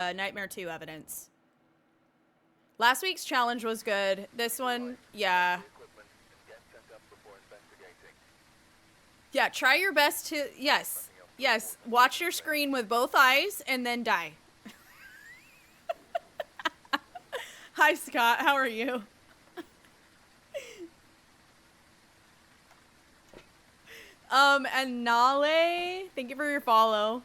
Nightmare 2 evidence. Last week's challenge was good. This one, yeah. Yeah, try your best to, yes. Yes, watch your screen with both eyes and then die. Hi, Scott. How are you? And Nale, thank you for your follow.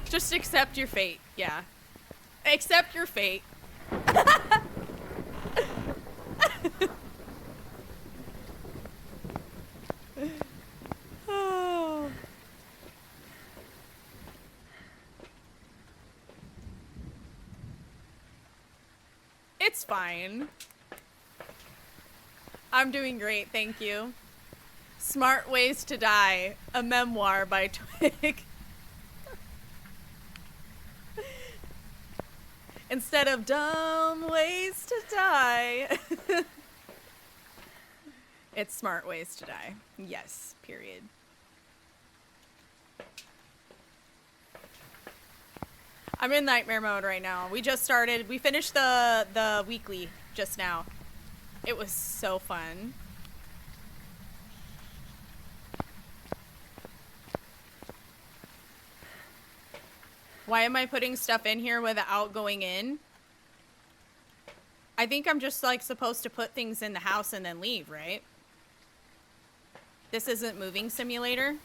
Just accept your fate, yeah. Accept your fate. Oh. It's fine. I'm doing great, thank you. Smart Ways to Die, a memoir by Twig. Instead of Dumb Ways to Die. It's Smart Ways to Die. Yes, period. I'm in nightmare mode right now. We just started. We finished the weekly just now. It was so fun. Why am I putting stuff in here without going in? I think I'm just like supposed to put things in the house and then leave, right? This isn't moving simulator.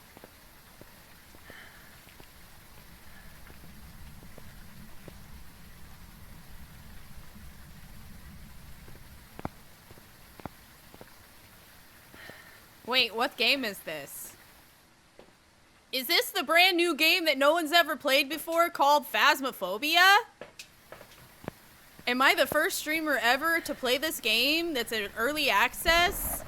Wait, what game is this? Is this the brand new game that no one's ever played before called Phasmophobia? Am I the first streamer ever to play this game that's an early access?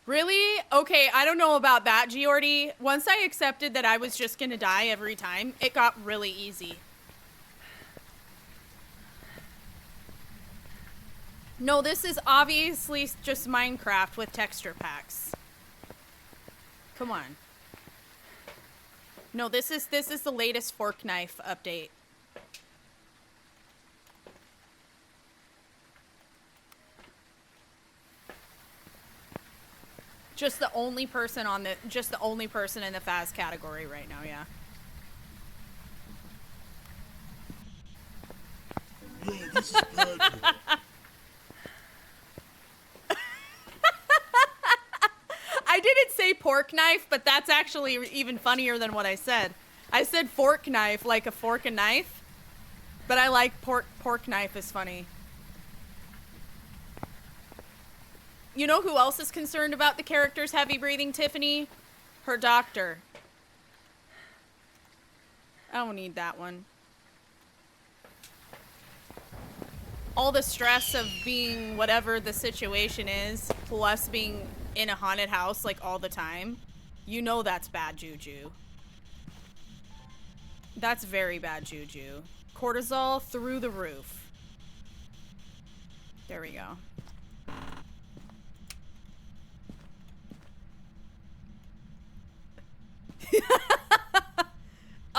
Really? Okay, I don't know about that, Geordi. Once I accepted that I was just gonna die every time, it got really easy. No, this is obviously just Minecraft with texture packs. Come on. No, this is the latest fork knife update. Just the only person in the Phas category right now, yeah. Yeah, this is good. I didn't say pork knife, but that's actually even funnier than what I said. I said fork knife, like a fork and knife. But I like pork knife is funny. You know who else is concerned about the character's heavy breathing, Tiffany? Her doctor. I don't need that one. All the stress of being whatever the situation is, plus being in a haunted house like all the time, you know that's bad juju. That's very bad juju. Cortisol through the roof. There we go.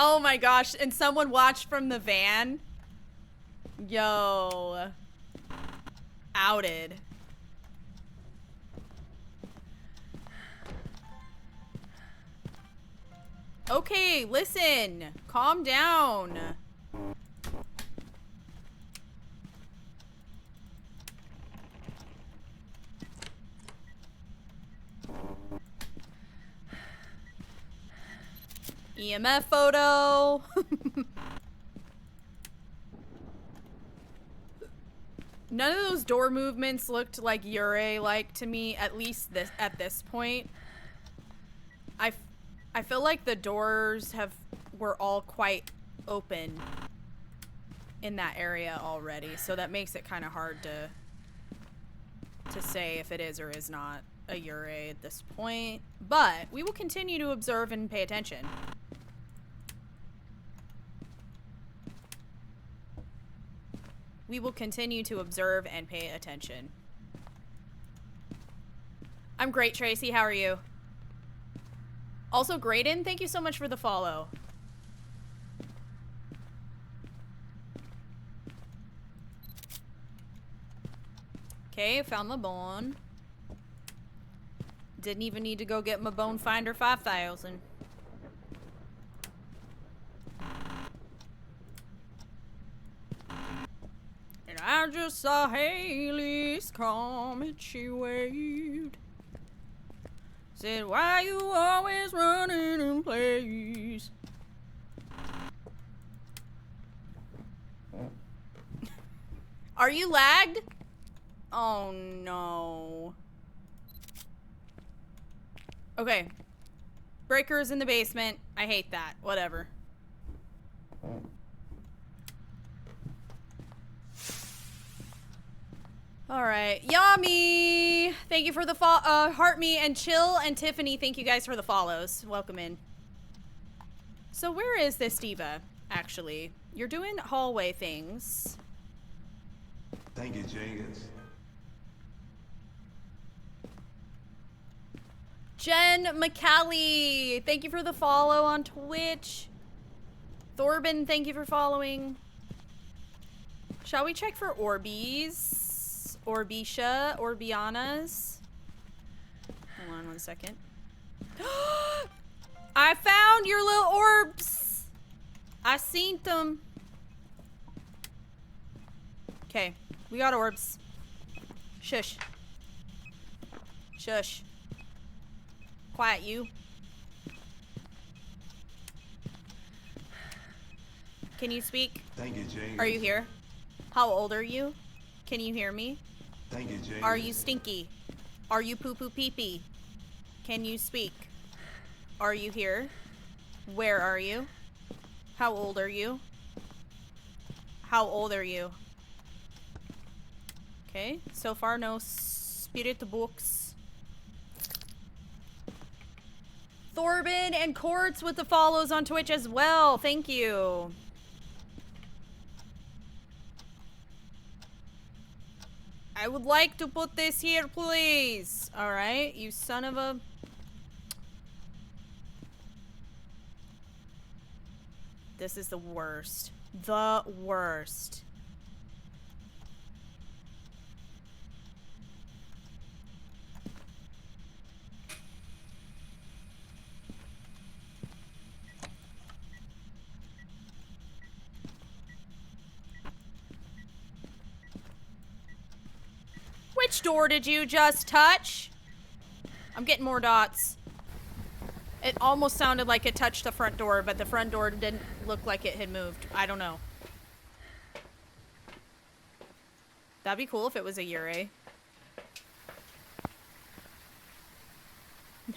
Oh my gosh, and someone watched from the van? Yo. Outed. Okay, listen. Calm down. EMF photo. None of those door movements looked like Yurei-like to me, at least at this point. I feel like the doors were all quite open in that area already, so that makes it kind of hard to say if it is or is not a Yurei at this point. But we will continue to observe and pay attention. We will continue to observe and pay attention. I'm great, Tracy. How are you? Also, Graydon, thank you so much for the follow. Okay, found my bone. Didn't even need to go get my bone finder 5000. And I just saw Haley's come and she waved. Said, why you always running in place? Are you lagged? Oh no. Okay. Breaker's in the basement. I hate that. Whatever. Alright. Yummy! Thank you for the Heart Me and Chill and Tiffany, thank you guys for the follows. Welcome in. So where is this diva, actually? You're doing hallway things. Thank you, Jenkins. Jen McCallie, thank you for the follow on Twitch. Thorben, thank you for following. Shall we check for Orbeez? Orbisha? Orbianas? Hold on 1 second. I found your little orbs! I seen them. Okay, we got orbs. Shush. Shush. Quiet, you. Can you speak? Thank you, Jenkins. Are you here? How old are you? Can you hear me? Thank you, Jenkins. Are you stinky? Are you poo-poo pee-pee? Can you speak? Are you here? Where are you? How old are you? How old are you? Okay, so far no spirit books. Thorben and Quartz with the follows on Twitch as well. Thank you. I would like to put this here, please. All right, you son of a... This is the worst. The worst. Which door did you just touch? I'm getting more dots. It almost sounded like it touched the front door, but the front door didn't look like it had moved. I don't know. That'd be cool if it was a Yurei.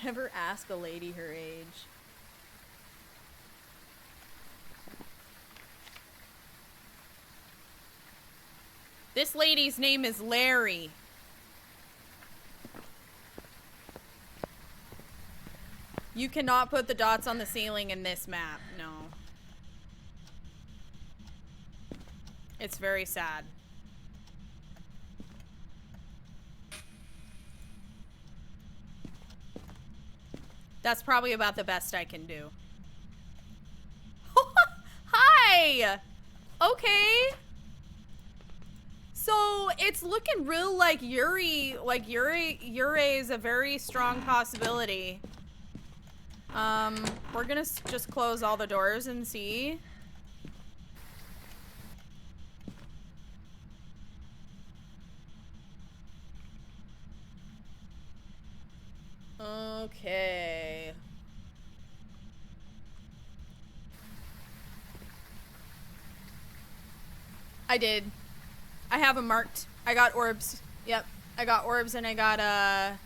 Never ask a lady her age. This lady's name is Larry. You cannot put the dots on the ceiling in this map. No. It's very sad. That's probably about the best I can do. Hi! Okay. So it's looking real like Yuri is a very strong possibility. We're gonna just close all the doors and see. Okay. I did. I have them marked. I got orbs. Yep. I got orbs and I got,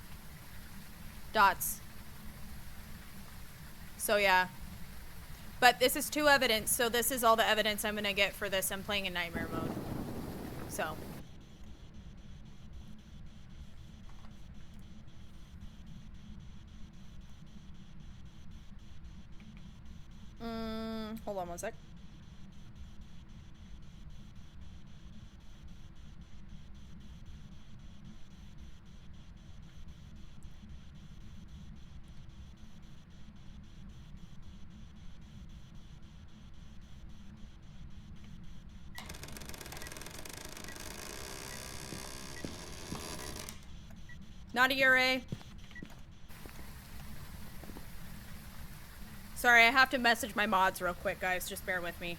dots. So, yeah. But this is 2 evidence, so this is all the evidence I'm gonna get for this. I'm playing in nightmare mode. So. Hold on 1 sec. Not a Yurei. Sorry, I have to message my mods real quick, guys. Just bear with me.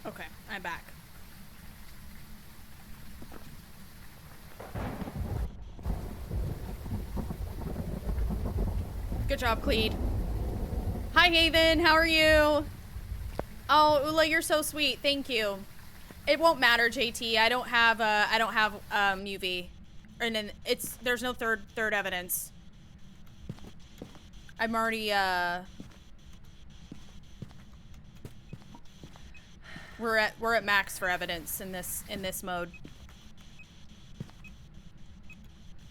Okay, I'm back. Good job, Cleed. Hi, Haven. How are you? Oh, Ula, you're so sweet. Thank you. It won't matter, JT. I don't have UV, and then there's no third evidence. I'm already we're at max for evidence in this mode.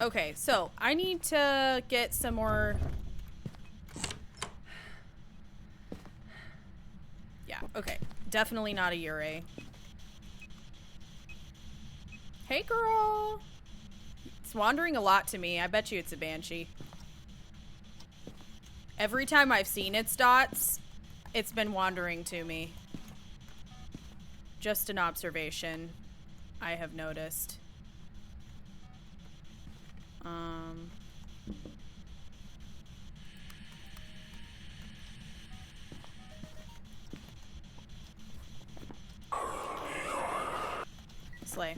Okay, so I need to get some more. Yeah, okay. Definitely not a Yurei. Hey, girl. It's wandering a lot to me. I bet you it's a Banshee. Every time I've seen its dots, it's been wandering to me. Just an observation I have noticed. Slay.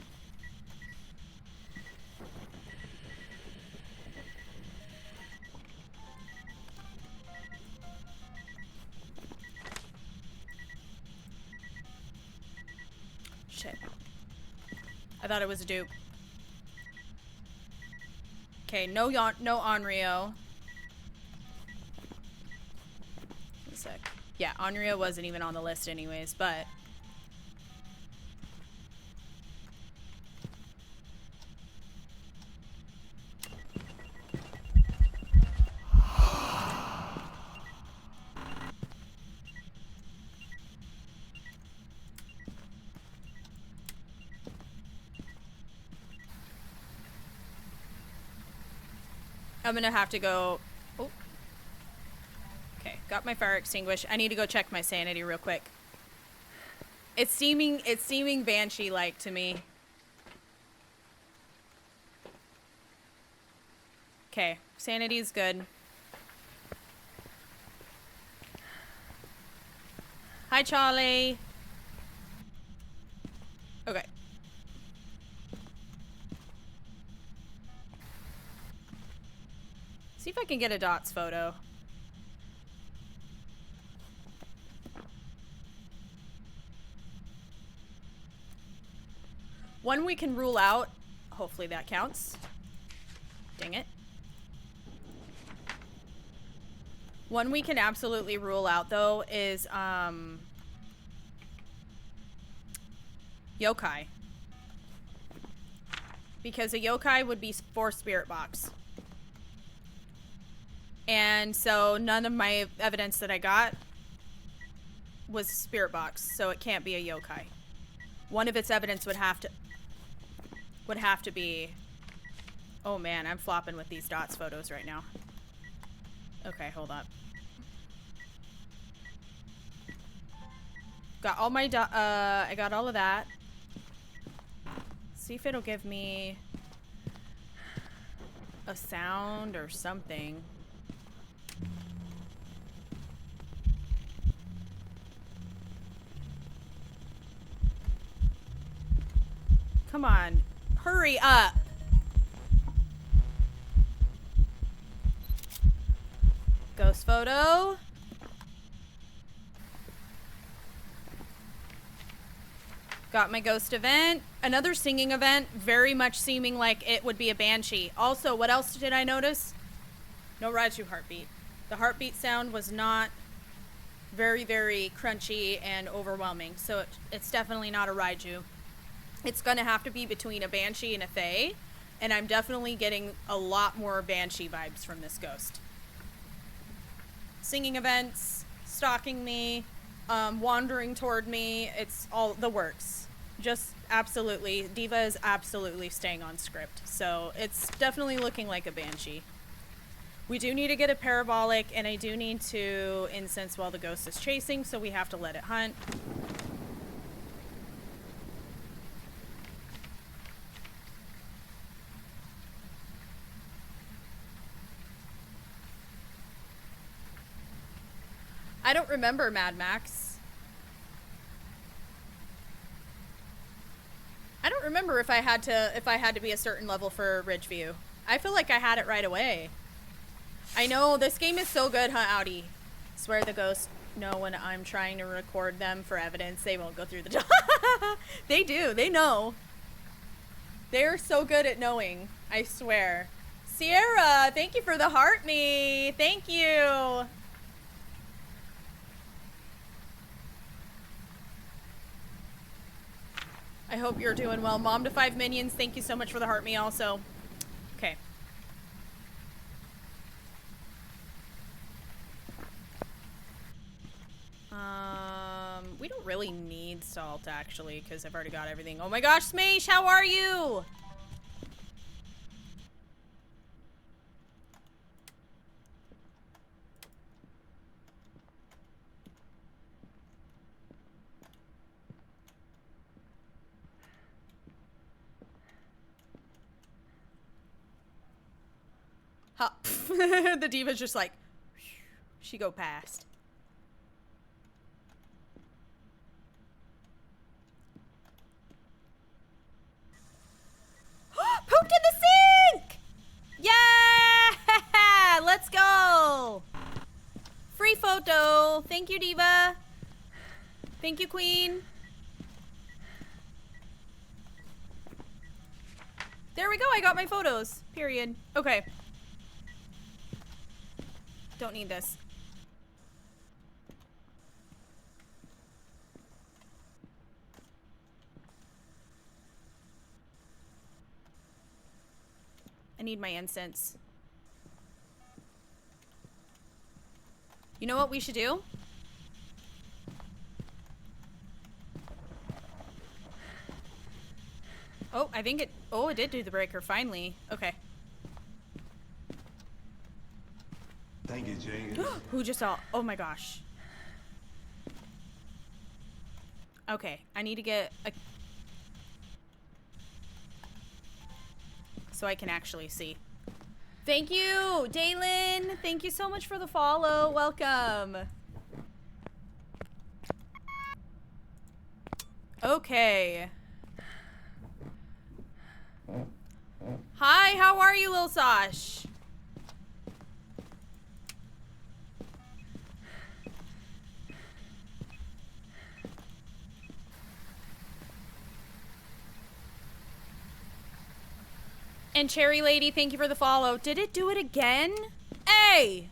Shit. I thought it was a dupe. Okay, no Onryo. One sec. Yeah, Onryo wasn't even on the list anyways, but... I'm gonna have to go... Oh. Okay, got my fire extinguished. I need to go check my sanity real quick. It's seeming Banshee-like to me. Okay, sanity's good. Hi, Charlie. Okay. See if I can get a dots photo. One we can rule out. Hopefully that counts. Dang it. One we can absolutely rule out, though, is, yokai. Because a yokai would be for spirit box. And so none of my evidence that I got was spirit box, so it can't be a yokai. One of its evidence would have to be... Oh man, I'm flopping with these dots photos right now. Okay, hold up. Got all my I got all of that. See if it'll give me a sound or something. Come on, hurry up. Ghost photo. Got my ghost event. Another singing event, very much seeming like it would be a banshee. Also, what else did I notice? No Raiju heartbeat. The heartbeat sound was not very, very crunchy and overwhelming. So it's definitely not a Raiju. It's gonna have to be between a banshee and a fae. And I'm definitely getting a lot more Banshee vibes from this ghost. Singing events, stalking me, wandering toward me. It's all the works. Just absolutely. Diva is absolutely staying on script. So it's definitely looking like a Banshee. We do need to get a parabolic, and I do need to incense while the ghost is chasing, so we have to let it hunt. I don't remember Mad Max. I don't remember if I had to be a certain level for Ridgeview. I feel like I had it right away. I know this game is so good, huh, Audi? Swear the ghosts know when I'm trying to record them for evidence. They won't go through the door. They do. They know. They're so good at knowing. I swear. Sierra, thank you for the heart me. Thank you. I hope you're doing well. Mom to 5 minions, thank you so much for the heart me also. Okay. We don't really need salt actually, because I've already got everything. Oh my gosh, Smash, how are you? The diva's just like, she go past. Pooped in the sink! Yeah! Let's go! Free photo. Thank you, Diva. Thank you, Queen. There we go. I got my photos. Period. Okay. Don't need this. I need my incense. You know what we should do? Oh, I think it... Oh, it did do the breaker, finally. Okay. Thank you, Jenkins. Who just saw... Oh my gosh. Okay, I need to get a... So I can actually see. Thank you, Daylin. Thank you so much for the follow. Welcome. Okay. Hi, how are you, Lil Sosh? And Cherry Lady, thank you for the follow. Did it do it again? Hey!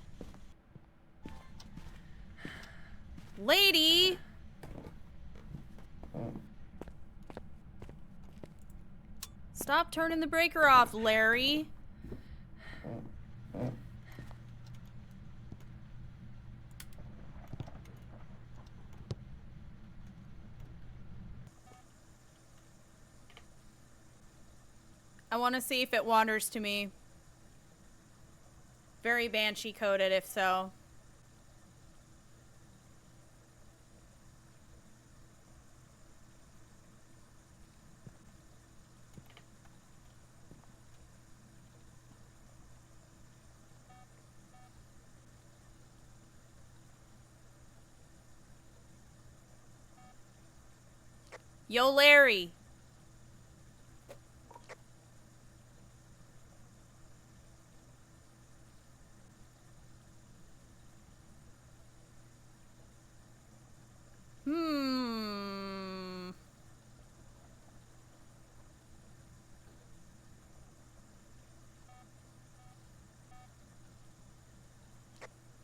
Lady! Stop turning the breaker off, Larry. I want to see if it wanders to me. Very Banshee coded, if so. Yo, Larry.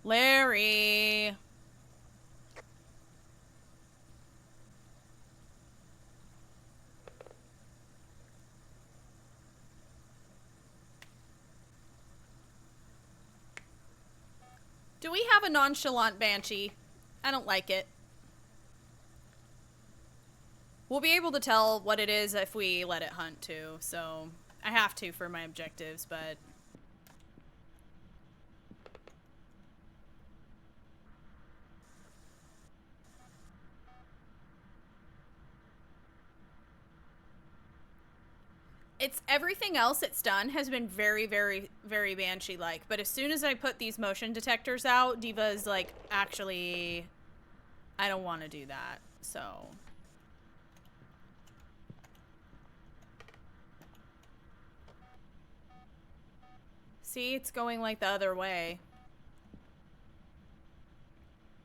Larry. Do we have a nonchalant banshee? I don't like it. We'll be able to tell what it is if we let it hunt too, so I have to for my objectives, but... It's everything else it's done has been very, very, very Banshee-like. But as soon as I put these motion detectors out, Diva is like, actually, I don't want to do that. So. See, it's going like the other way.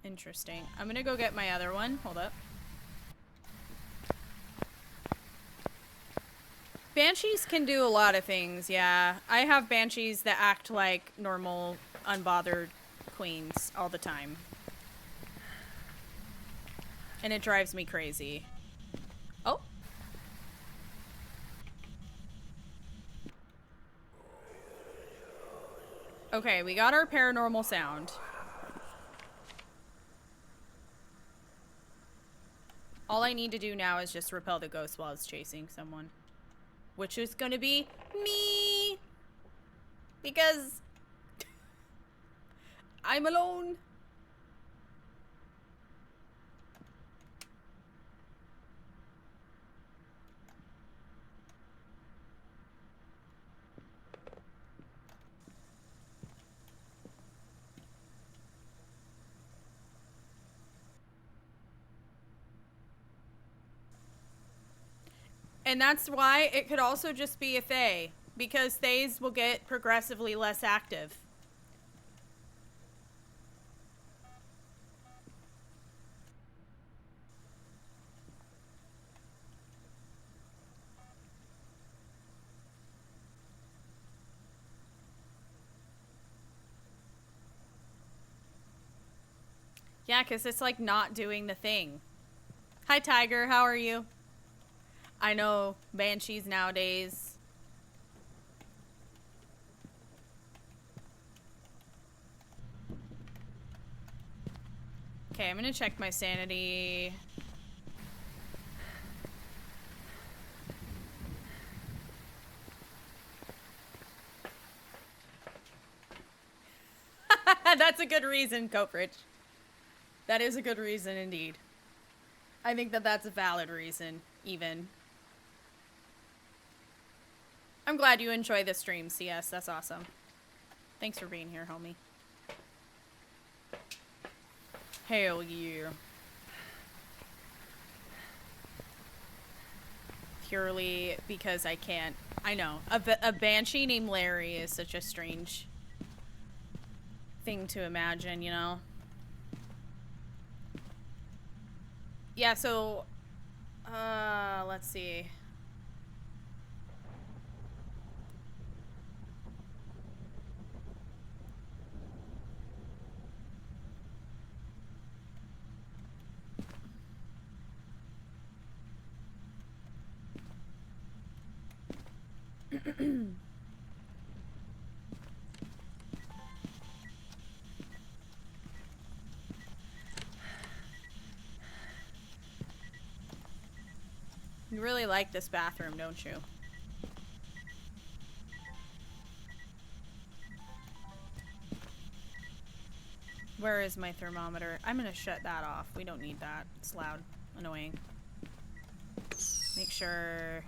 Interesting. I'm gonna go get my other one. Hold up. Banshees can do a lot of things, yeah. I have banshees that act like normal, unbothered queens all the time. And it drives me crazy. Oh. Okay, we got our paranormal sound. All I need to do now is just repel the ghost while it's chasing someone. Which is gonna be me! Because I'm alone. And that's why it could also just be a Thay, because Thays will get progressively less active. Yeah, because it's like not doing the thing. Hi, Tiger. How are you? I know, banshees nowadays. Okay, I'm gonna check my sanity. That's a good reason, Copridge. That is a good reason indeed. I think that that's a valid reason, even. I'm glad you enjoy the stream, CS. That's awesome. Thanks for being here, homie. Hell yeah. Purely because I can't. I know. A banshee named Larry is such a strange thing to imagine, you know? Yeah, so... let's see. You really like this bathroom, don't you? Where is my thermometer? I'm gonna shut that off. We don't need that. It's loud. Annoying. Make sure...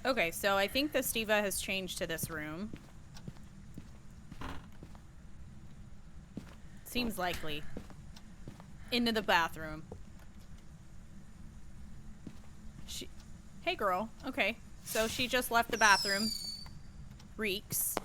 Okay, so I think the Stiva has changed to this room. Seems likely. Into the bathroom. Hey girl. Okay. So she just left the bathroom. Reeks.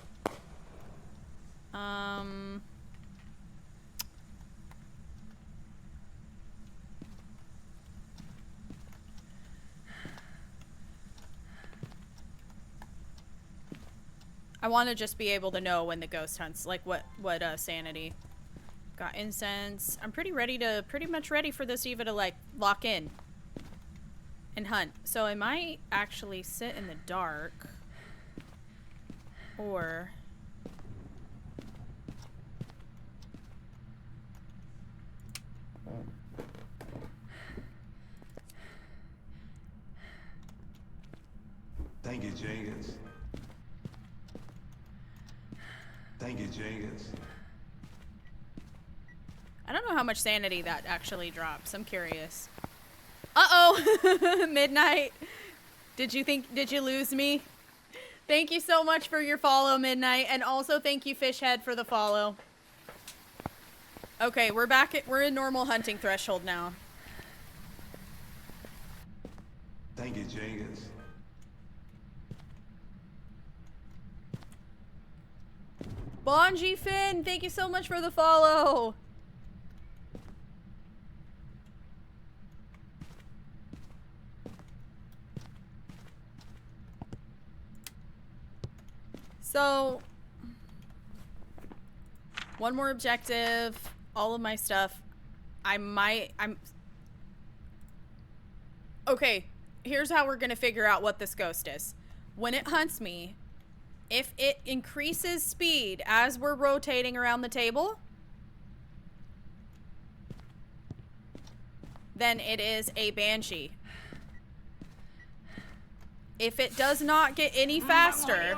I want to just be able to know when the ghost hunts, like what sanity. Got incense. I'm pretty much ready for this Eva to like lock in and hunt. So I might actually sit in the dark, or Thank you, Jenkins. Thank you, Jenkins. I don't know how much sanity that actually drops. I'm curious. Uh-oh! Midnight. Did you lose me? Thank you so much for your follow, Midnight. And also thank you, Fishhead, for the follow. Okay, we're in normal hunting threshold now. Thank you, Jenkins. Bonji Finn, thank you so much for the follow. So, one more objective, all of my stuff. Okay, here's how we're gonna figure out what this ghost is. When it hunts me, if it increases speed as we're rotating around the table, then it is a banshee. If it does not get any faster,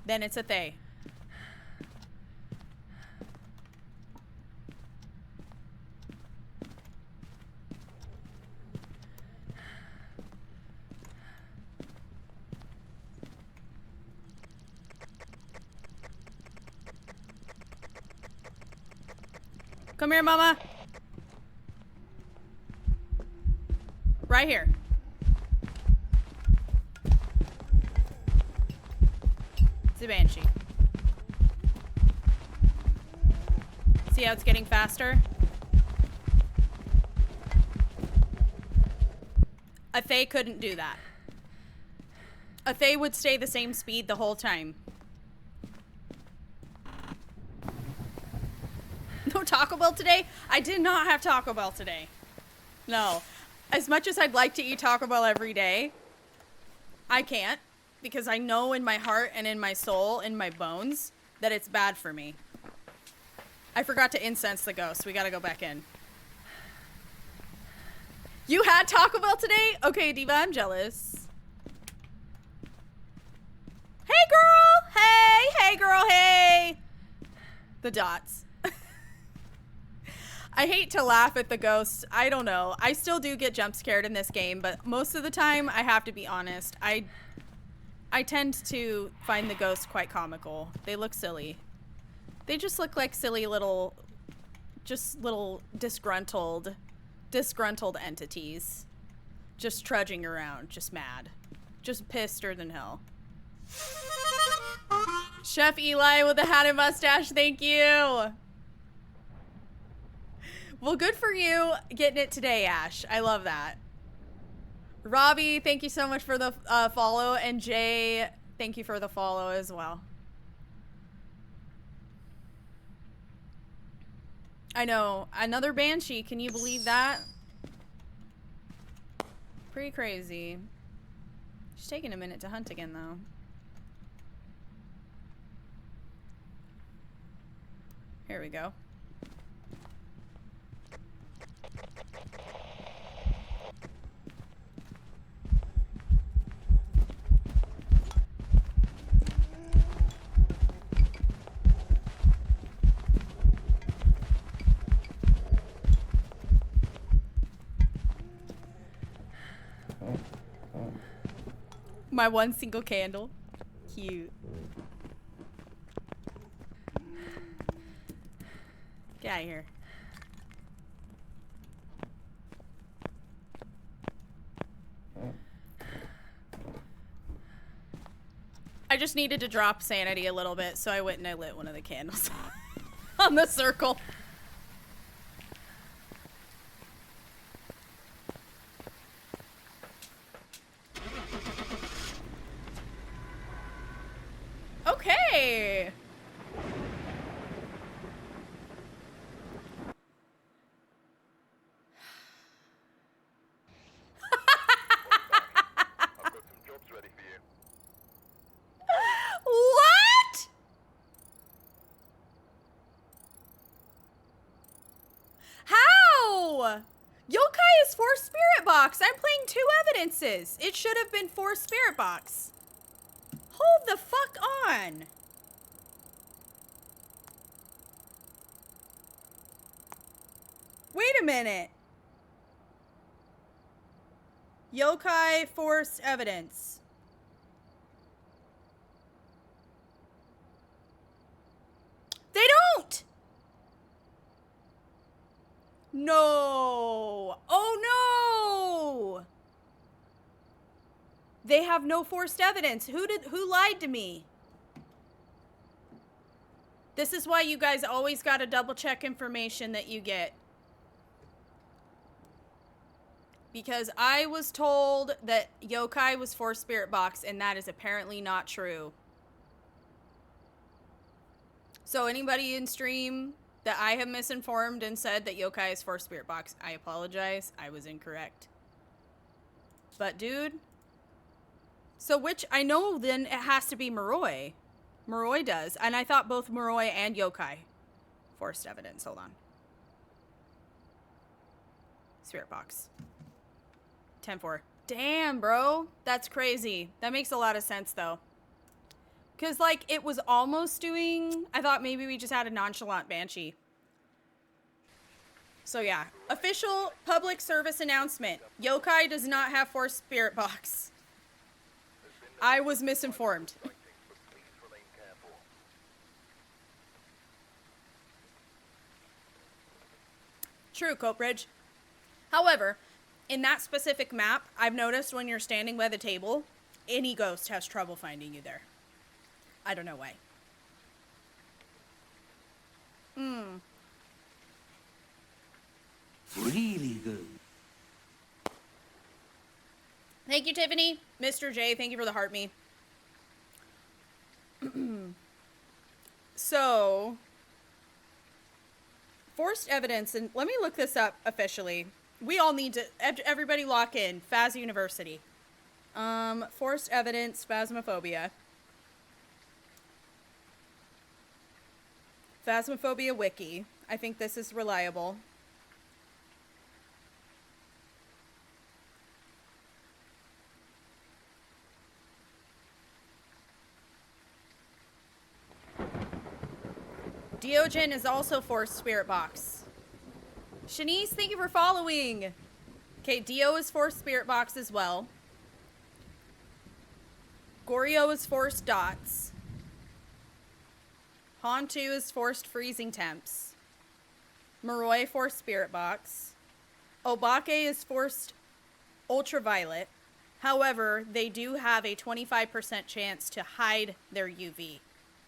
then it's a they. Come here, mama. Right here. It's a banshee. See how it's getting faster? A Thay couldn't do that. A Thay would stay the same speed the whole time. No Taco Bell today? I did not have Taco Bell today. No. As much as I'd like to eat Taco Bell every day, I can't, because I know in my heart and in my soul, in my bones, that it's bad for me. I forgot to incense the ghost. We gotta go back in. You had Taco Bell today? Okay, Diva, I'm jealous. Hey, girl! Hey! Hey, girl, hey! The dots. I hate to laugh at the ghosts. I don't know. I still do get jump scared in this game, but most of the time, I have to be honest, I tend to find the ghosts quite comical. They look silly. They just look like silly little disgruntled entities. Just trudging around, just mad. Just pisser than hell. Chef Eli with the hat and mustache, thank you! Well, good for you getting it today, Ash. I love that. Robbie, thank you so much for the follow. And Jay, thank you for the follow as well. I know. Another banshee. Can you believe that? Pretty crazy. She's taking a minute to hunt again, though. Here we go. My one single candle. Cute. Get out of here. I just needed to drop sanity a little bit, so I went and I lit one of the candles on the circle. Okay. What? forced spirit box. I'm playing 2 evidences. It should have been forced spirit box. Hold the fuck on. Wait a minute. Yokai forced evidence. They don't! No! Oh no! They have no forced evidence. Who lied to me? This is why you guys always gotta double check information that you get. Because I was told that yokai was forced spirit box, and that is apparently not true. So anybody in stream that I have misinformed and said that yokai is forced spirit box, I apologize. I was incorrect. But dude, so which, I know then it has to be Moroi. Moroi does, and I thought both Moroi and yokai forced evidence. Hold on. Spirit box. 10-4. Damn, bro. That's crazy. That makes a lot of sense, though. Because, like, it was almost doing... I thought maybe we just had a nonchalant Banshee. So, yeah. Official public service announcement. Yokai does not have forced spirit box. I was misinformed. True, Coatbridge. However... in that specific map, I've noticed when you're standing by the table, any ghost has trouble finding you there. I don't know why. Really good. Thank you, Tiffany. Mr. J, thank you for the heart me. So, forced evidence, and let me look this up officially. We all need to, everybody lock in. Phas University. Forced evidence, Phasmophobia. Phasmophobia wiki. I think this is reliable. Diogen is also forced spirit box. Shanice, thank you for following. Okay, Dio is forced spirit box as well. Goryo is forced dots. Hantu is forced freezing temps. Moroi forced spirit box. Obake is forced ultraviolet. However, they do have a 25% chance to hide their UV,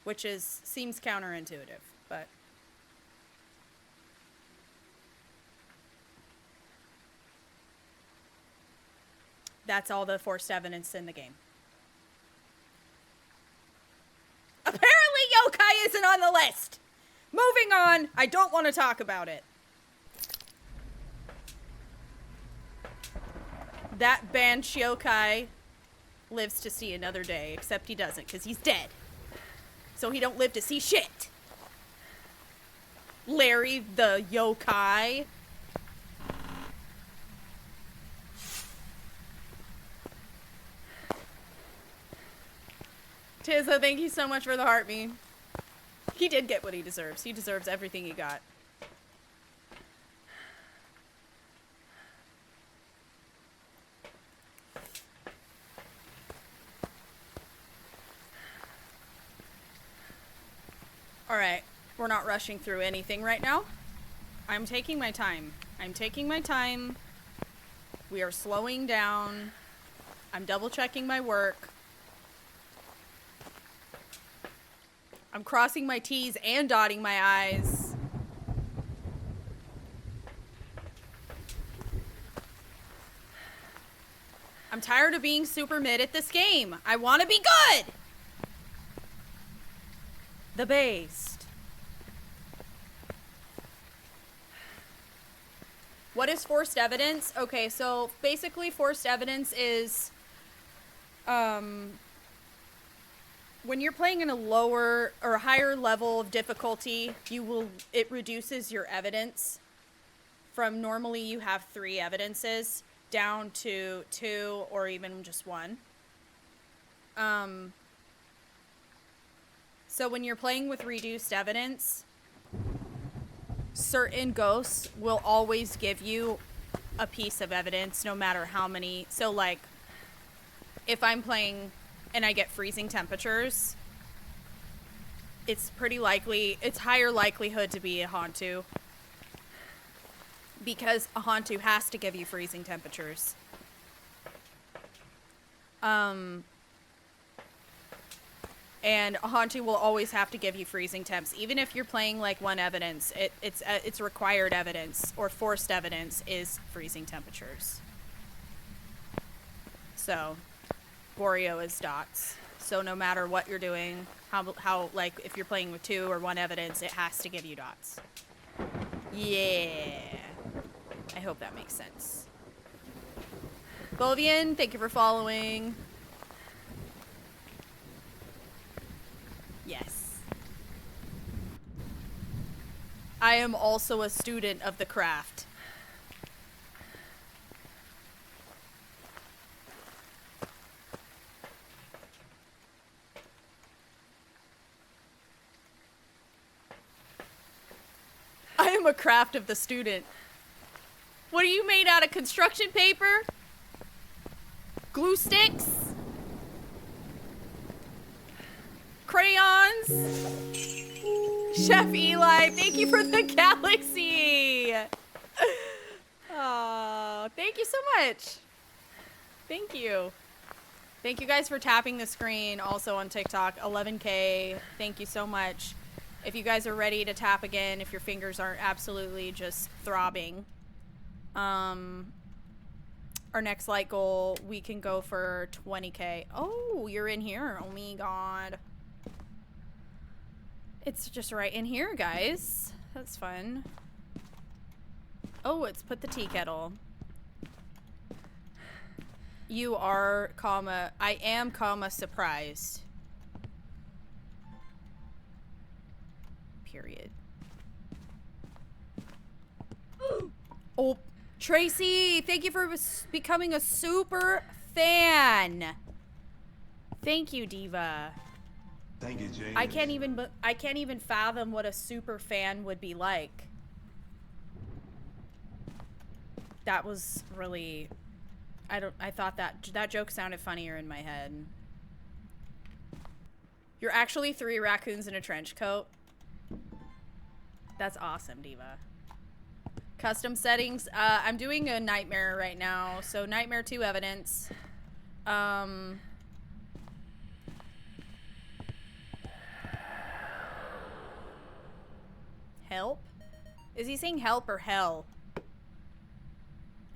which seems counterintuitive, but... that's all the forced evidence in the game. Apparently yokai isn't on the list! Moving on, I don't want to talk about it. That Banshee yokai lives to see another day, except he doesn't, because he's dead. So he don't live to see shit. Larry the yokai. Tizza, thank you so much for the heart me. He did get what he deserves. He deserves everything he got. Alright, we're not rushing through anything right now. I'm taking my time. I'm taking my time. We are slowing down. I'm double checking my work. I'm crossing my T's and dotting my I's. I'm tired of being super mid at this game. I want to be good! The based. What is forced evidence? Okay, so basically forced evidence is... when you're playing in a lower or higher level of difficulty, it reduces your evidence from normally you have 3 evidences down to 2 or even just 1. So when you're playing with reduced evidence, certain ghosts will always give you a piece of evidence no matter how many. So like if I'm playing and I get freezing temperatures, it's pretty likely, it's higher likelihood to be a Hantu, because a Hantu has to give you freezing temperatures. And a Hantu will always have to give you freezing temps, even if you're playing like 1 evidence. It's required evidence or forced evidence is freezing temperatures. So, Boreao is dots. So no matter what you're doing, how like if you're playing with 2 or 1 evidence, it has to give you dots. Yeah, I hope that makes sense. Bovian, thank you for following. Yes. I am also a student of the craft. I am a craft of the student. What are you made out of? Construction paper? Glue sticks? Crayons? Chef Eli, thank you for the galaxy. Oh, thank you so much. Thank you. Thank you guys for tapping the screen also on TikTok. 11K. Thank you so much. If you guys are ready to tap again, if your fingers aren't absolutely just throbbing, our next light goal, we can go for 20K. Oh, you're in here. Oh my god. It's just right in here, guys. That's fun. Oh, it's put the tea kettle. You are, comma, I am, comma, surprised. Period. Oh, Tracy, thank you for becoming a super fan. Thank you, Diva. Thank you, James. I can't even fathom what a super fan would be like. That was really, I thought that joke sounded funnier in my head. You're actually 3 raccoons in a trench coat. That's awesome, Diva. Custom settings. I'm doing a nightmare right now. So nightmare 2 evidence. Help? Is he saying help or hell?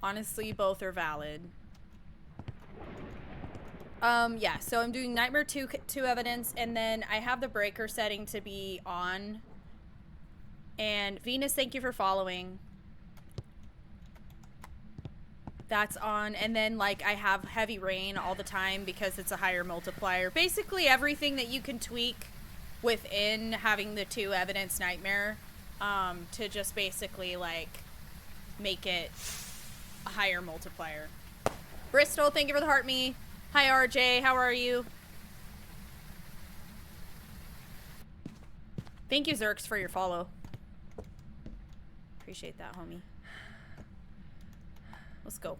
Honestly, both are valid. Yeah, so I'm doing nightmare 2 evidence, and then I have the breaker setting to be on. And Venus, thank you for following. That's on. And then, like, I have heavy rain all the time because it's a higher multiplier. Basically, everything that you can tweak within having the 2 evidence nightmare, to just basically, like, make it a higher multiplier. Bristol, thank you for the heart me. Hi, RJ. How are you? Thank you, Zerks, for your follow. Appreciate that, homie. Let's go.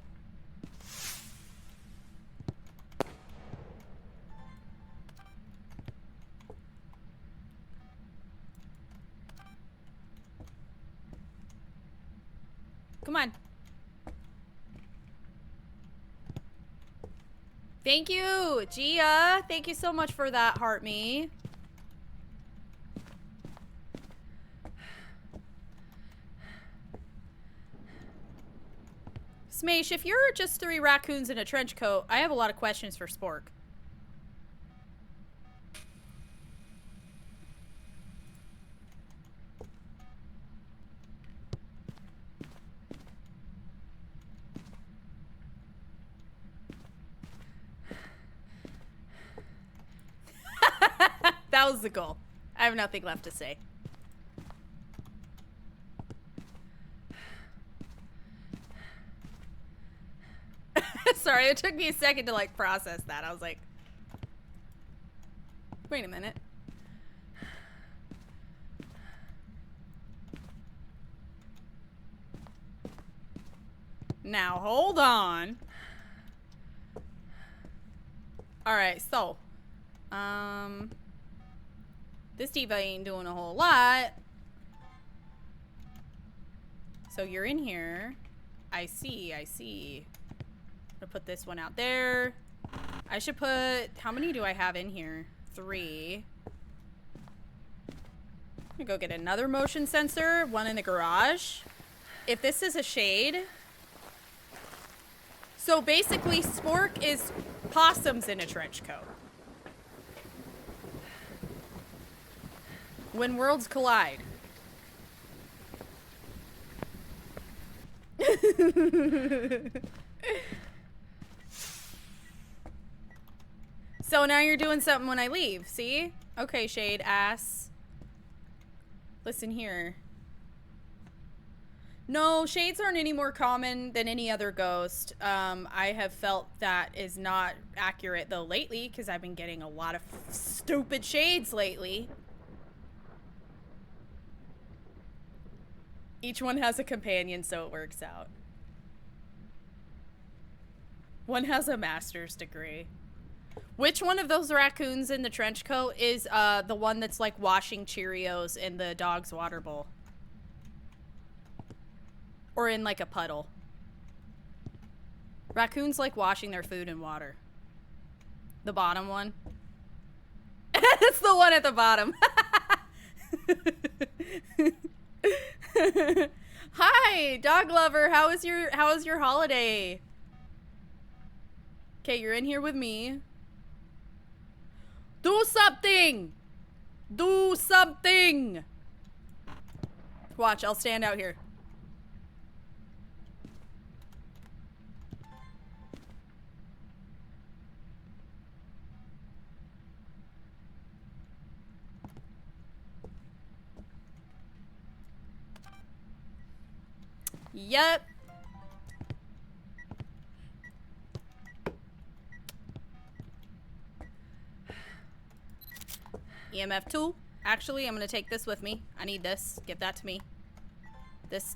Come on. Thank you, Gia. Thank you so much for that, heart me. Smash, if you're just 3 raccoons in a trench coat, I have a lot of questions for Spork. That was the goal. I have nothing left to say. Sorry, it took me a second to like process that. I was like, wait a minute. Now, hold on. Alright, so. This diva ain't doing a whole lot. So you're in here. I see, I see. I'm gonna put this one out there. I should put, how many do I have in here? 3. I'm gonna go get another motion sensor, one in the garage. If this is a shade. So basically, Spork is possums in a trench coat. When worlds collide. So now you're doing something when I leave, see? Okay, shade ass. Listen here. No, shades aren't any more common than any other ghost. I have felt that is not accurate though lately because I've been getting a lot of stupid shades lately. Each one has a companion, so it works out. One has a master's degree. Which one of those raccoons in the trench coat is the one that's like washing Cheerios in the dog's water bowl? Or in like a puddle? Raccoons like washing their food in water. The bottom one? It's the one at the bottom. Hi, dog lover. How was your holiday? Okay, you're in here with me. Do something! Do something! Watch, I'll stand out here. Yep. EMF tool. Actually, I'm gonna take this with me. I need this. Give that to me. This.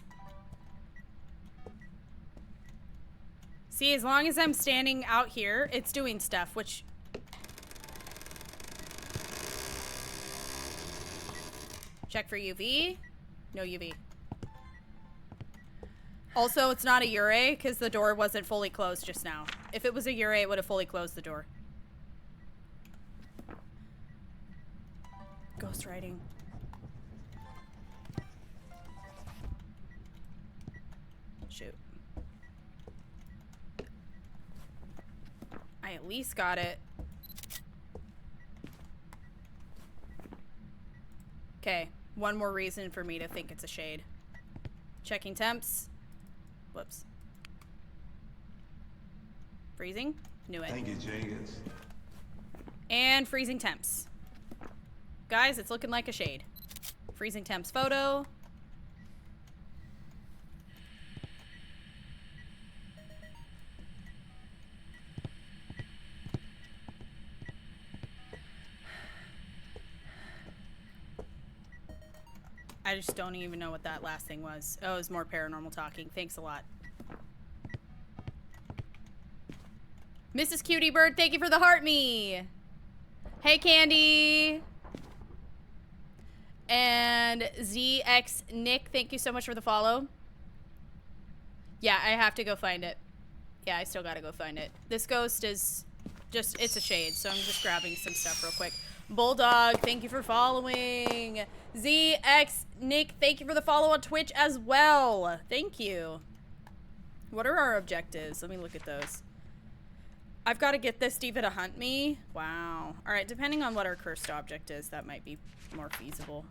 See, as long as I'm standing out here, it's doing stuff, which... Check for UV. No UV. Also, it's not a Ure because the door wasn't fully closed just now. If it was a Ure, it would have fully closed the door. Ghost writing. Shoot. I at least got it. Okay, one more reason for me to think it's a shade. Checking temps. Whoops. Freezing. Knew it. Thank you, Jenkins. And freezing temps. Guys, it's looking like a shade. Freezing temps photo. I just don't even know what that last thing was. Oh, it was more paranormal talking. Thanks a lot. Mrs. Cutie Bird, thank you for the heart me. Hey, Candy. And ZX Nick, thank you so much for the follow. Yeah, I have to go find it. Yeah, I still gotta go find it. This ghost is just, it's a shade, so I'm just grabbing some stuff real quick. Bulldog, thank you for following. ZX Nick, thank you for the follow on Twitch as well. Thank you. What are our objectives? Let me look at those. I've got to get this diva to hunt me. Wow. All right, depending on what our cursed object is, that might be more feasible.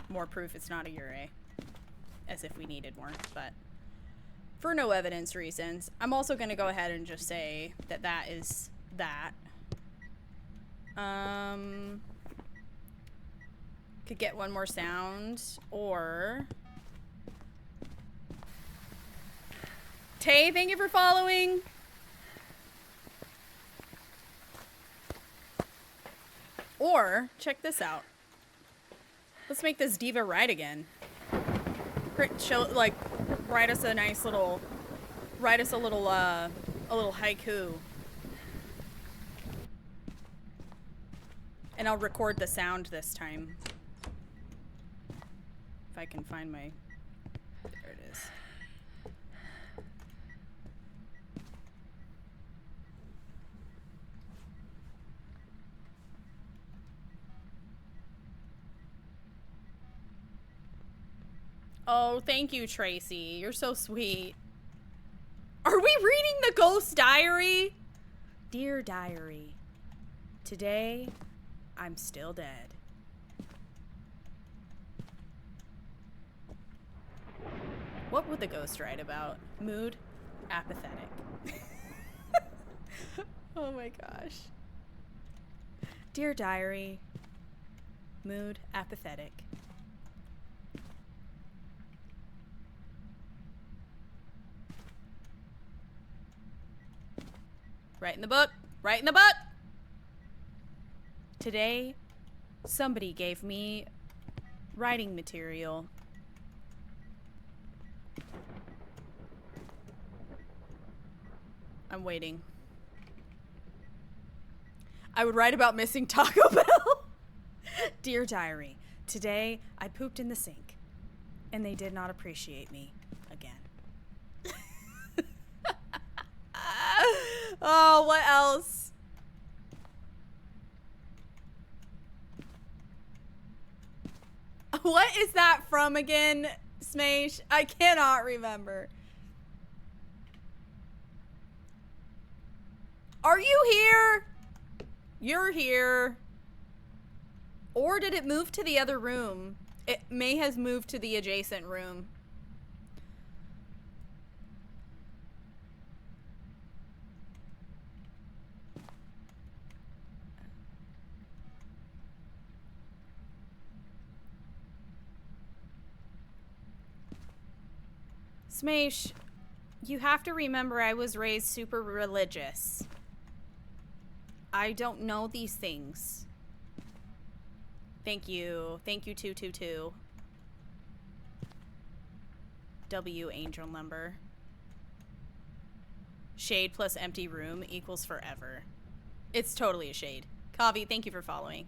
More proof it's not a Ure. As if we needed more, but for no evidence reasons. I'm also going to go ahead and just say that that is that. Could get one more sound, or... Tay, thank you for following. Or, check this out. Let's make this diva ride again. She'll, like, write us a nice little... Write us a little haiku. And I'll record the sound this time. If I can find my... There it is. Oh, thank you, Tracy. You're so sweet. Are we reading the ghost diary? Dear diary, today I'm still dead. What would the ghost write about? Mood, apathetic. Oh my gosh. Dear diary, mood, apathetic. Right in the book. Right in the book. Today, somebody gave me writing material. I'm waiting. I would write about missing Taco Bell. Dear diary, today I pooped in the sink, and they did not appreciate me again. Oh, what else? What is that from again, Smash? I cannot remember. Are you here? You're here. Or did it move to the other room? It may have moved to the adjacent room. Smash, you have to remember I was raised super religious. I don't know these things. Thank you. Thank you, 222. W angel number. Shade plus empty room equals forever. It's totally a shade. Kavi, thank you for following.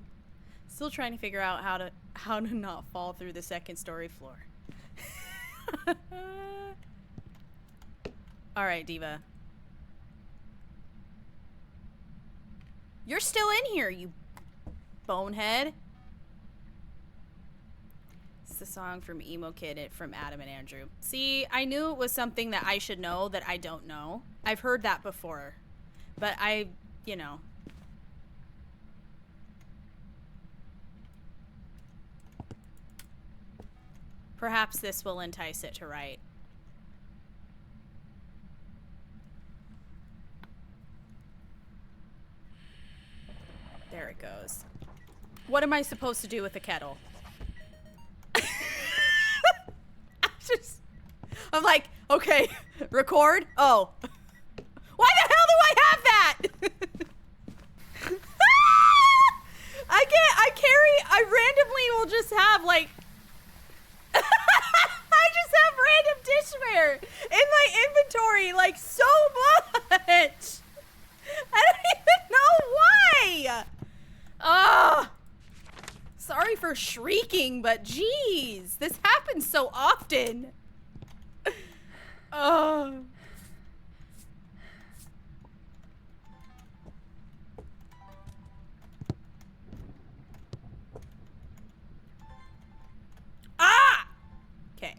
Still trying to figure out how to not fall through the second story floor. All right, Diva. You're still in here, you bonehead. It's the song from Emo Kid from Adam and Andrew. See, I knew it was something that I should know that I don't know. I've heard that before, but you know. Perhaps this will entice it to write. There it goes. What am I supposed to do with the kettle? I'm like, okay, record? Oh. Why the hell do I have that? I randomly will just have like, I just have random dishware in my inventory, like so much. I don't even know why. Ah, sorry for shrieking, but geez, this happens so often. Oh. Ah! Okay.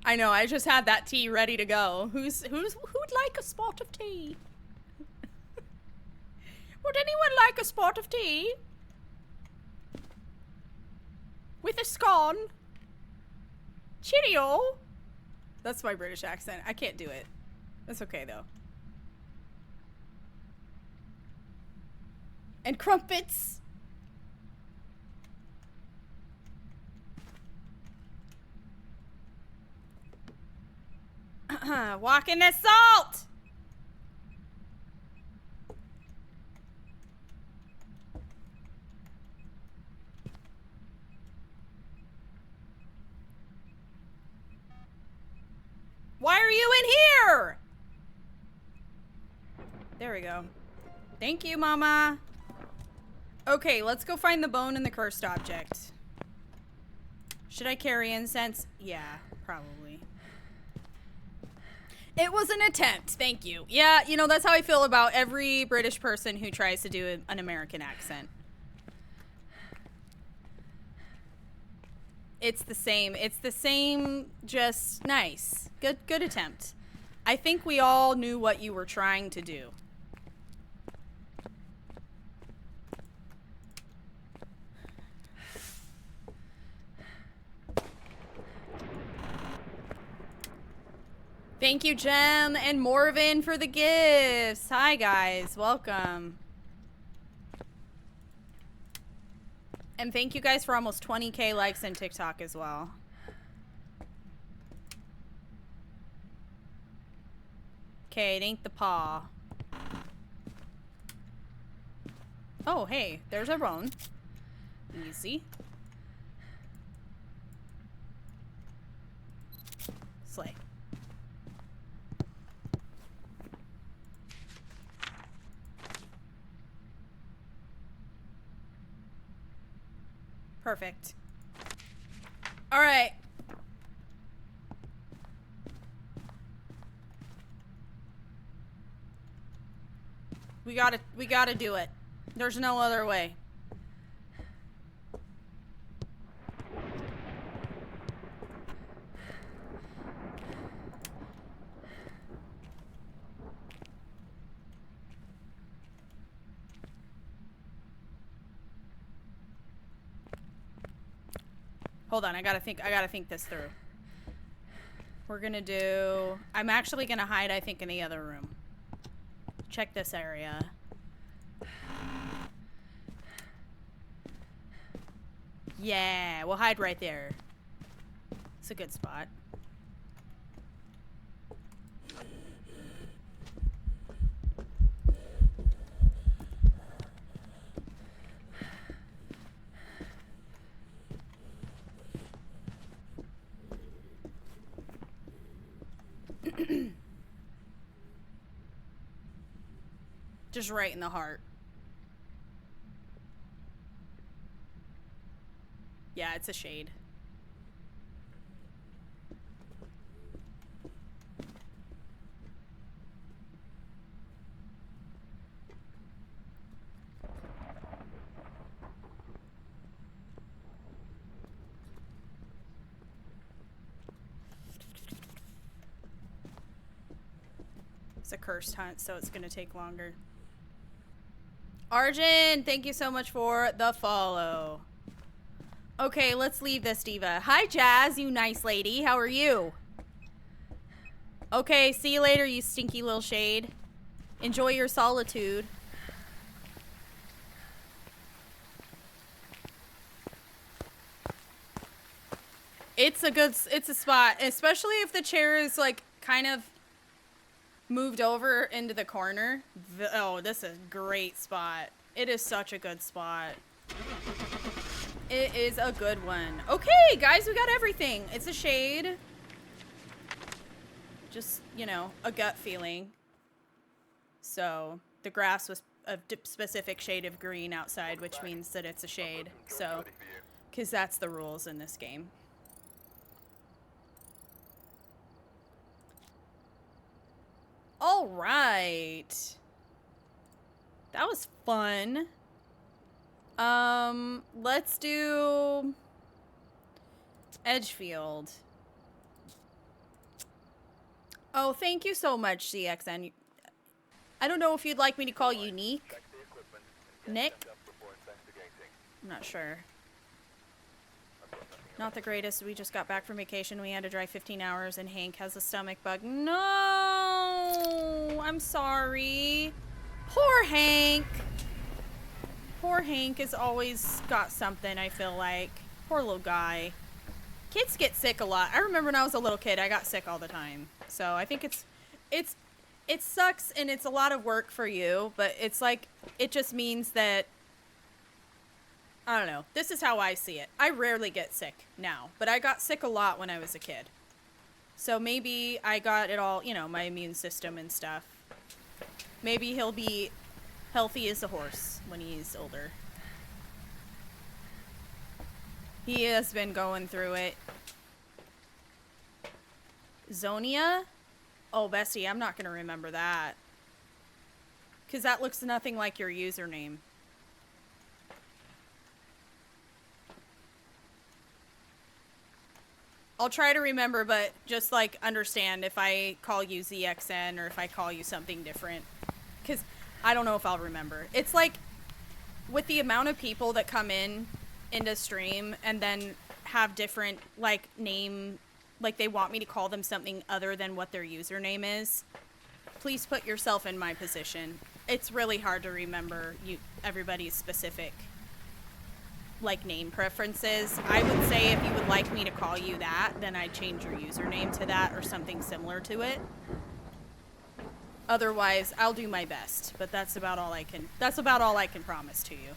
I know, I just had that tea ready to go. Who'd like a spot of tea? Would anyone like a spot of tea? With a scone? Cheerio? That's my British accent. I can't do it. That's okay though. And crumpets. Walk in the salt. Why are you in here? There we go. Thank you, Mama. Okay, let's go find the bone and the cursed object. Should I carry incense? Yeah, probably. It was an attempt. Thank you. Yeah, you know, that's how I feel about every British person who tries to do an American accent. It's the same. It's the same, just nice. Good attempt. I think we all knew what you were trying to do. Thank you, Jem and Morvin, for the gifts. Hi, guys. Welcome. And thank you guys for almost 20K likes on TikTok as well. Okay, it ain't the paw. Oh, hey, there's a bone. Easy. Slay. Perfect. All right. We gotta do it. There's no other way. Hold on, I gotta think this through. We're gonna do... I'm actually gonna hide, I think, in the other room. Check this area. Yeah, we'll hide right there. It's a good spot. Just right in the heart. Yeah, it's a shade. It's a cursed hunt, so it's gonna take longer. Arjun, thank you so much for the follow. Okay, let's leave this diva. Hi, Jazz, you nice lady. How are you? Okay, see you later, you stinky little shade. Enjoy your solitude. It's a spot, especially if the chair is like kind of moved over into the corner. Oh, this is a great spot. It is such a good spot. It is a good one. Okay, guys, we got everything. It's a shade. Just, you know, a gut feeling. So, the grass was a specific shade of green outside, which means that it's a shade. So, because that's the rules in this game. All right. That was fun. Let's do Edgefield. Oh, thank you so much, CXN. I don't know if you'd like me to call you Nick. Nick? I'm not sure. Not the greatest. We just got back from vacation. We had to drive 15 hours and Hank has a stomach bug. No! I'm sorry. Poor Hank. Poor Hank has always got something, I feel like. Poor little guy. Kids get sick a lot. I remember when I was a little kid, I got sick all the time. So I think it sucks and it's a lot of work for you, but it's like, it just means that, I don't know. This is how I see it. I rarely get sick now, but I got sick a lot when I was a kid. So maybe I got it all, you know, my immune system and stuff. Maybe he'll be healthy as a horse when he's older. He has been going through it. Zonia? Oh, Bessie, I'm not going to remember that. Because that looks nothing like your username. I'll try to remember, but just, like, understand if I call you ZXN or if I call you something different. Because I don't know if I'll remember. It's like, with the amount of people that come into stream and then have different, like, name, like, they want me to call them something other than what their username is. Please put yourself in my position. It's really hard to remember everybody's specific, like, name preferences. I would say if you would like me to call you that, then I'd change your username to that or something similar to it. Otherwise, I'll do my best, but that's about all I can promise to you.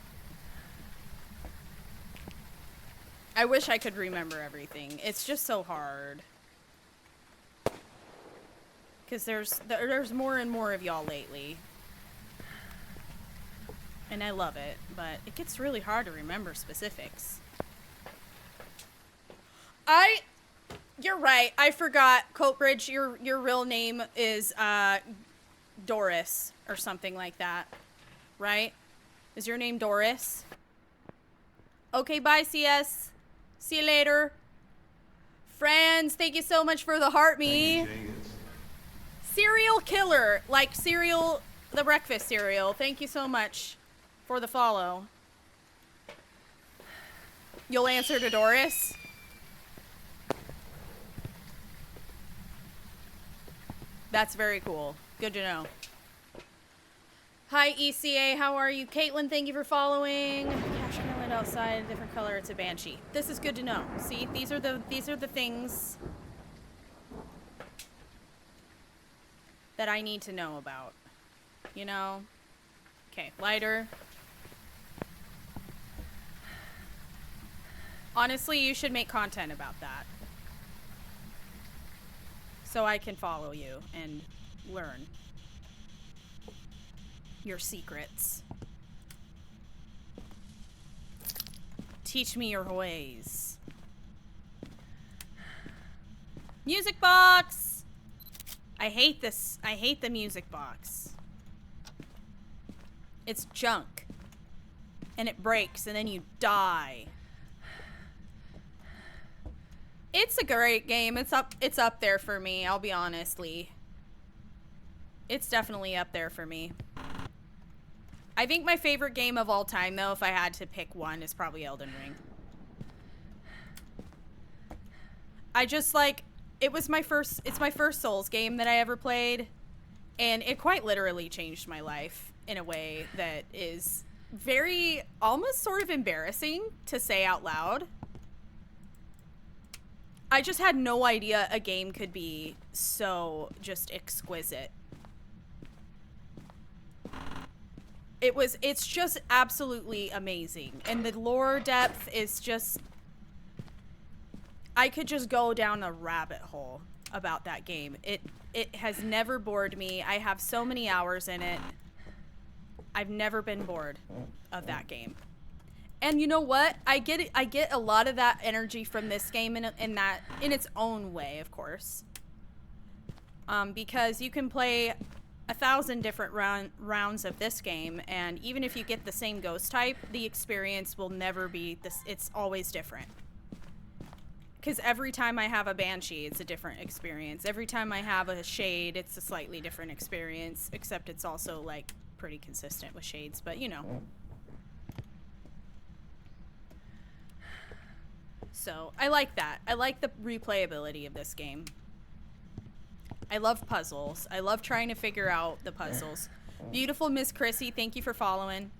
I wish I could remember everything. It's just so hard. Cuz there's more and more of y'all lately. And I love it, but it gets really hard to remember specifics. You're right. I forgot, Coatbridge, your real name is Doris or something like that. Right? Is your name Doris? Okay, bye, CS. See you later. Friends, thank you so much for the heart me. Serial killer, like cereal, the breakfast cereal. Thank you so much for the follow. You'll answer to Doris? That's very cool. Good to know. Hi, ECA. How are you? Caitlin, thank you for following. Cash lit outside, a different color. It's a banshee. This is good to know. See, these are the things that I need to know about. You know? Okay, lighter. Honestly, you should make content about that. So I can follow you and learn your secrets. Teach me your ways. Music box! I hate this. I hate the music box. It's junk. And it breaks and then you die. It's a great game. It's up there for me, I'll be honestly. It's definitely up there for me. I think my favorite game of all time, though, if I had to pick one, is probably Elden Ring. I just, like, it's my first Souls game that I ever played, and it quite literally changed my life in a way that is very, almost sort of embarrassing to say out loud. I just had no idea a game could be so just exquisite. It's just absolutely amazing. And the lore depth is just, I could just go down a rabbit hole about that game. It has never bored me. I have so many hours in it. I've never been bored of that game. And you know what? I get a lot of that energy from this game in its own way, of course. Because you can play 1,000 different rounds of this game, and even if you get the same ghost type, the experience will never be this. It's always different. Because every time I have a banshee, it's a different experience. Every time I have a shade, it's a slightly different experience. Except it's also like pretty consistent with shades, but you know. So I like that. I like the replayability of this game. I love puzzles. I love trying to figure out the puzzles. Beautiful Miss Chrissy, thank you for following.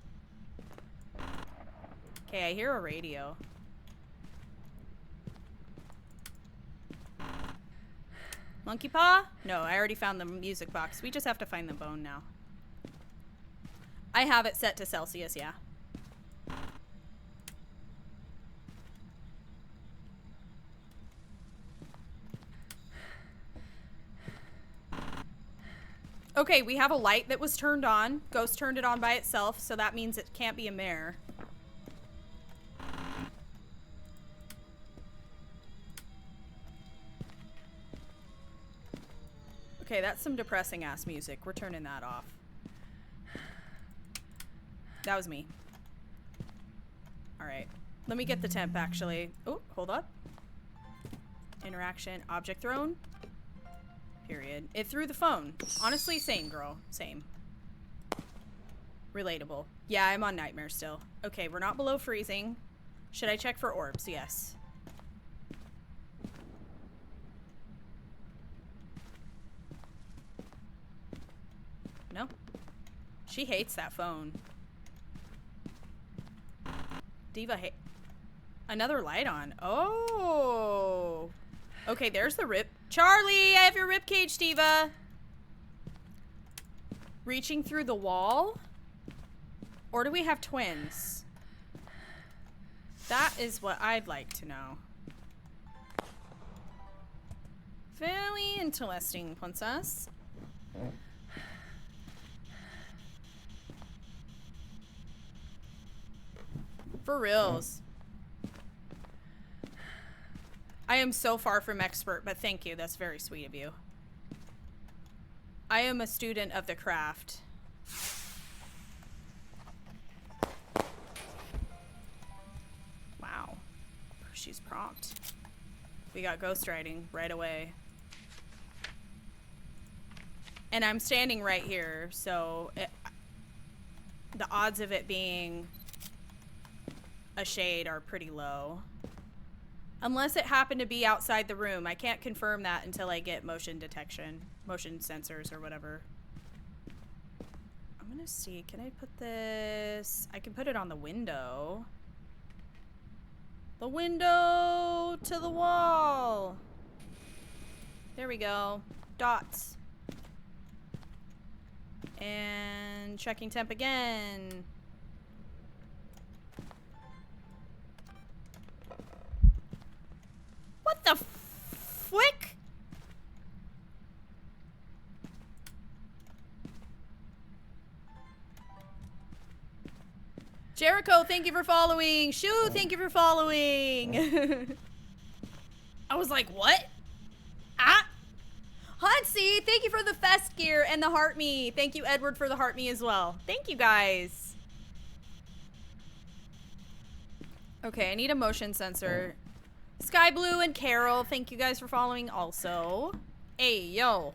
Okay, I hear a radio. Monkey paw? No, I already found the music box. We just have to find the bone now. I have it set to Celsius, yeah. Okay, we have a light that was turned on. Ghost turned it on by itself, so that means it can't be a mare. Okay, that's some depressing ass music. We're turning that off. That was me. Alright. Let me get the temp actually. Oh, hold up. Interaction. Object thrown. Period. It threw the phone. Honestly, same girl. Same. Relatable. Yeah, I'm on nightmare still. Okay, we're not below freezing. Should I check for orbs? Yes. No. She hates that phone. Diva hate. Another light on. Oh. Okay, there's the rip. Charlie, I have your rib cage, Diva. Reaching through the wall? Or do we have twins? That is what I'd like to know. Very interesting, princess. For reals. I am so far from expert, but thank you. That's very sweet of you. I am a student of the craft. Wow. She's prompt. We got ghostwriting right away. And I'm standing right here, so the odds of it being a shade are pretty low. Unless it happened to be outside the room. I can't confirm that until I get motion detection. Motion sensors or whatever. I'm gonna see. Can I put this? I can put it on the window. The window to the wall. There we go. Dots. And checking temp again. What the flick? Jericho, thank you for following. Shoo, thank you for following. I was like, what? Ah. Hunsy, thank you for the fest gear and the heart me. Thank you, Edward, for the heart me as well. Thank you, guys. Okay, I need a motion sensor. Sky Blue and Carol, thank you guys for following also. Hey, yo.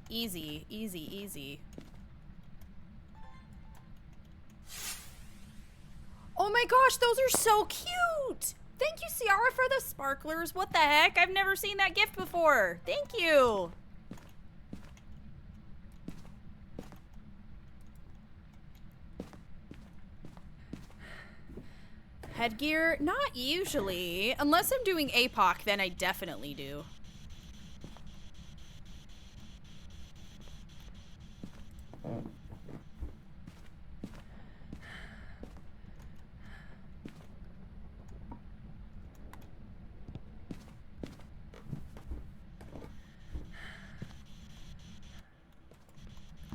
Easy, easy, easy. Oh my gosh, those are so cute. Thank you, Ciara, for the sparklers. What the heck? I've never seen that gift before. Thank you. Headgear? Not usually. Unless I'm doing APOC, then I definitely do.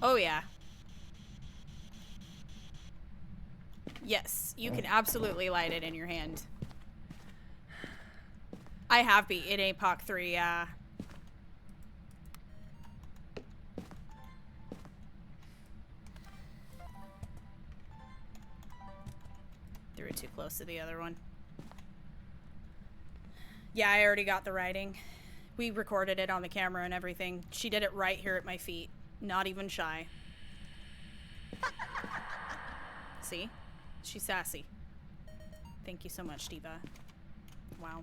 Oh, yeah. Yes, you can absolutely light it in your hand. I have beat it APOC 3, yeah. Threw it too close to the other one. Yeah, I already got the writing. We recorded it on the camera and everything. She did it right here at my feet. Not even shy. See? She's sassy. Thank you so much, Diva. Wow.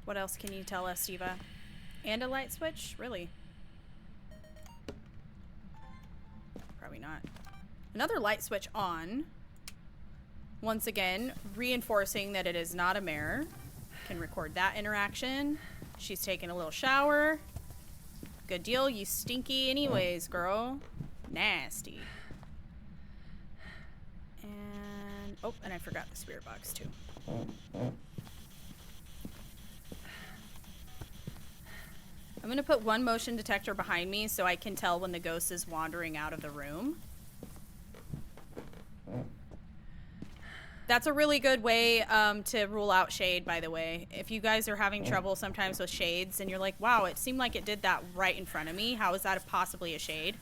What else can you tell us, Diva? And a light switch? Really? Probably not. Another light switch on. Once again, reinforcing that it is not a mirror. Can record that interaction. She's taking a little shower. Good deal. You stinky anyways, girl. Nasty. And... oh, and I forgot the spirit box, too. I'm gonna put one motion detector behind me so I can tell when the ghost is wandering out of the room. That's a really good way to rule out shade, by the way. If you guys are having trouble sometimes with shades and you're like, wow, it seemed like it did that right in front of me. How is that possibly a shade?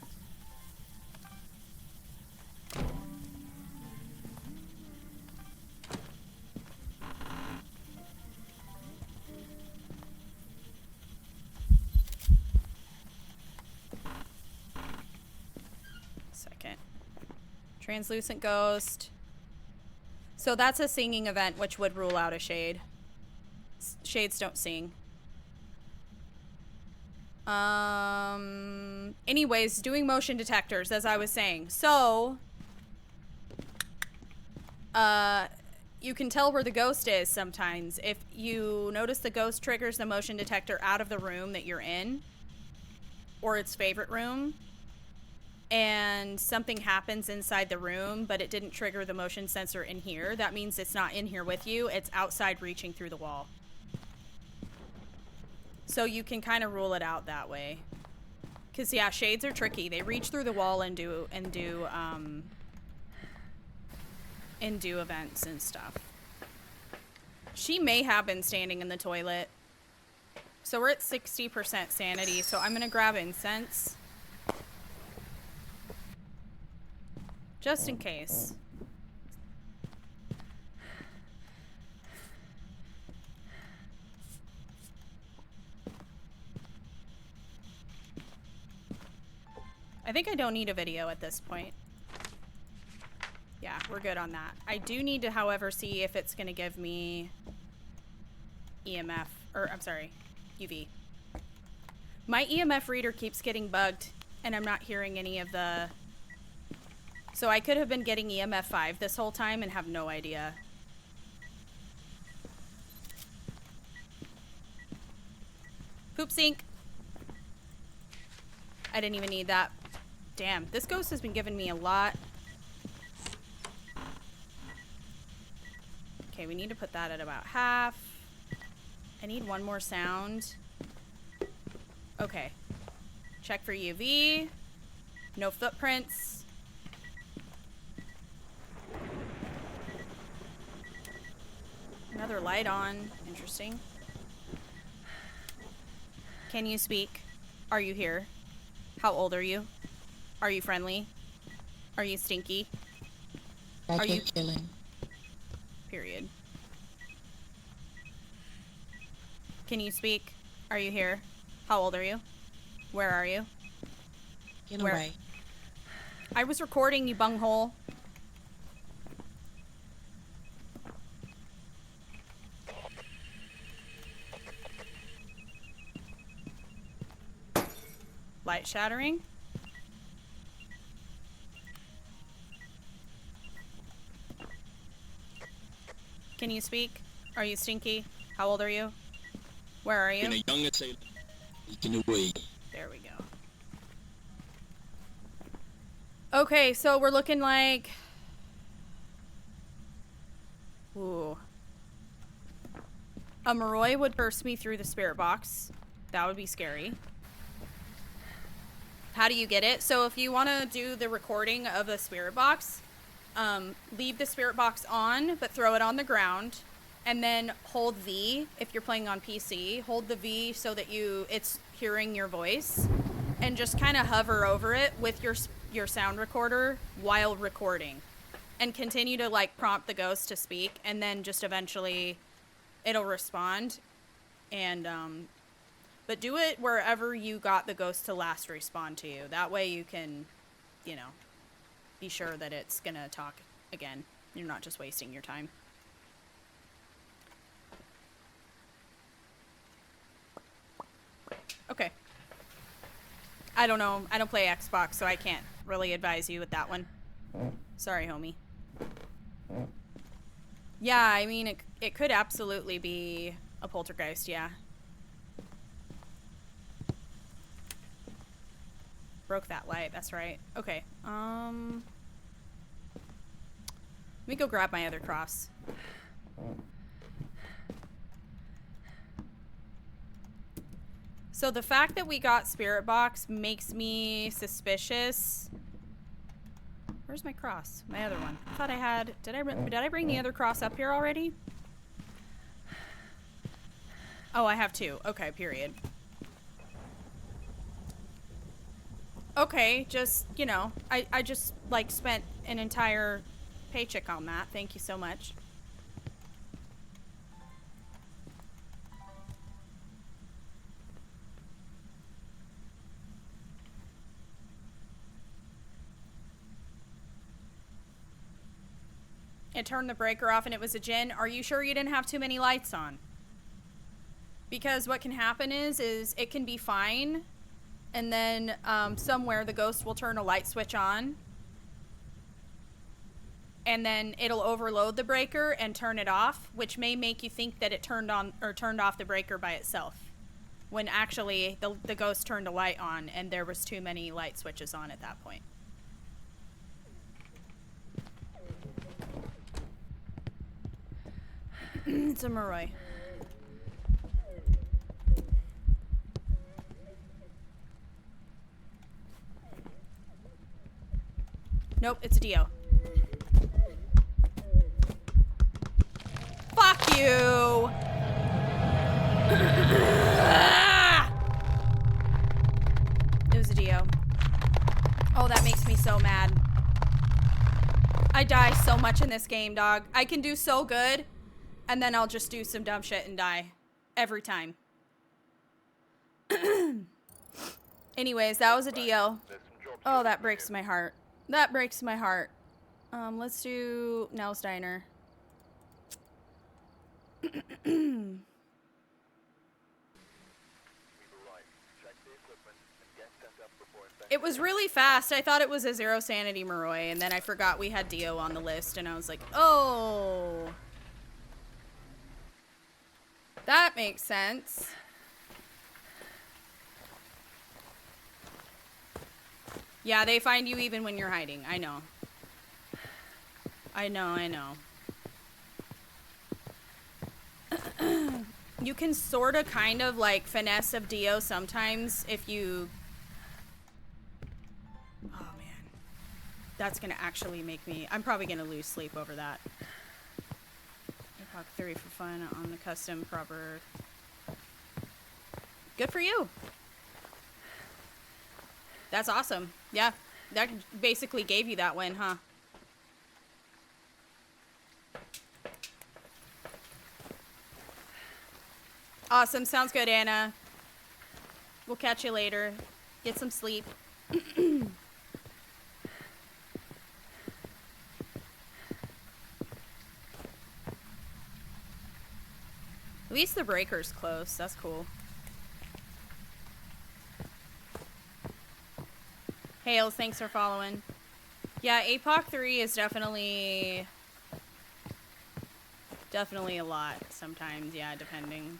Second. Translucent ghost. So that's a singing event, which would rule out a shade. Shades don't sing. Anyways, doing motion detectors, as I was saying. So, you can tell where the ghost is sometimes. If you notice the ghost triggers the motion detector out of the room that you're in, or its favorite room, and something happens inside the room, but it didn't trigger the motion sensor in here, that means it's not in here with you. It's outside reaching through the wall. So you can kind of rule it out that way. Because, yeah, shades are tricky. They reach through the wall and do events and stuff. She may have been standing in the toilet. So we're at 60% sanity, so I'm going to grab incense. Just in case. I think I don't need a video at this point. Yeah, we're good on that. I do need to, however, see if it's going to give me EMF, or I'm sorry, UV. My EMF reader keeps getting bugged, and I'm not hearing any of the... So I could have been getting EMF 5 this whole time and have no idea. Poop sink. I didn't even need that. Damn, this ghost has been giving me a lot. Okay, we need to put that at about half. I need one more sound. Okay. Check for UV. No footprints. Another light on. Interesting. Can you speak? Are you here? How old are you? Are you friendly? Are you stinky? Are you killing? Period. Can you speak? Are you here? How old are you? Where are you? Get Where? away. I was recording, you bunghole. Light shattering. Can you speak? Are you stinky? How old are you? Where are you? Been a younger sailor, leaking away. There we go. Okay, so we're looking like... Ooh. A Moroi would burst me through the spirit box. That would be scary. How do you get it? So if you want to do the recording of the spirit box, leave the spirit box on, but throw it on the ground, and then hold V. If you're playing on PC, hold the V so that it's hearing your voice, and just kind of hover over it with your sound recorder while recording, and continue to like prompt the ghost to speak, and then just eventually it'll respond. And but do it wherever you got the ghost to last respond to you. That way you can, you know, be sure that it's gonna talk again. You're not just wasting your time. Okay. I don't know. I don't play Xbox, so I can't really advise you with that one. Sorry, homie. Yeah, I mean, it could absolutely be a poltergeist, yeah. Broke that light, that's right. Okay, let me go grab my other cross. So the fact that we got Spirit Box makes me suspicious. Where's my cross? My other one. I thought I had... Did I bring the other cross up here already? Oh, I have two. Okay, period. Okay, just, you know, I just, like, spent an entire paycheck on that. Thank you so much. It turned the breaker off and it was a djinn. Are you sure you didn't have too many lights on? Because what can happen is it can be fine, and then somewhere the ghost will turn a light switch on, and then it'll overload the breaker and turn it off, which may make you think that it turned on or turned off the breaker by itself, when actually the ghost turned a light on and there was too many light switches on at that point. It's a Moroi. Nope, it's a Dio. Fuck you! It was a Dio. Oh, that makes me so mad. I die so much in this game, dog. I can do so good, and then I'll just do some dumb shit and die. Every time. Anyways, that was a Dio. Oh, that breaks my heart. That breaks my heart. Let's do Nell's Diner. It was really fast. I thought it was a zero sanity Moroi, and then I forgot we had Dio on the list, and I was like, oh. That makes sense. Yeah, they find you even when you're hiding. I know. I know, I know. You can sort of kind of like finesse of Dio sometimes if you... Oh man. That's gonna actually make me... I'm probably gonna lose sleep over that. Epoch 3 for fun on the custom proper... Good for you. That's awesome. Yeah, that basically gave you that win, huh? Awesome. Sounds good, Anna. We'll catch you later. Get some sleep. At least the breaker's close. That's cool. Hales, thanks for following. Yeah, Epoch 3 is definitely a lot sometimes, yeah, depending.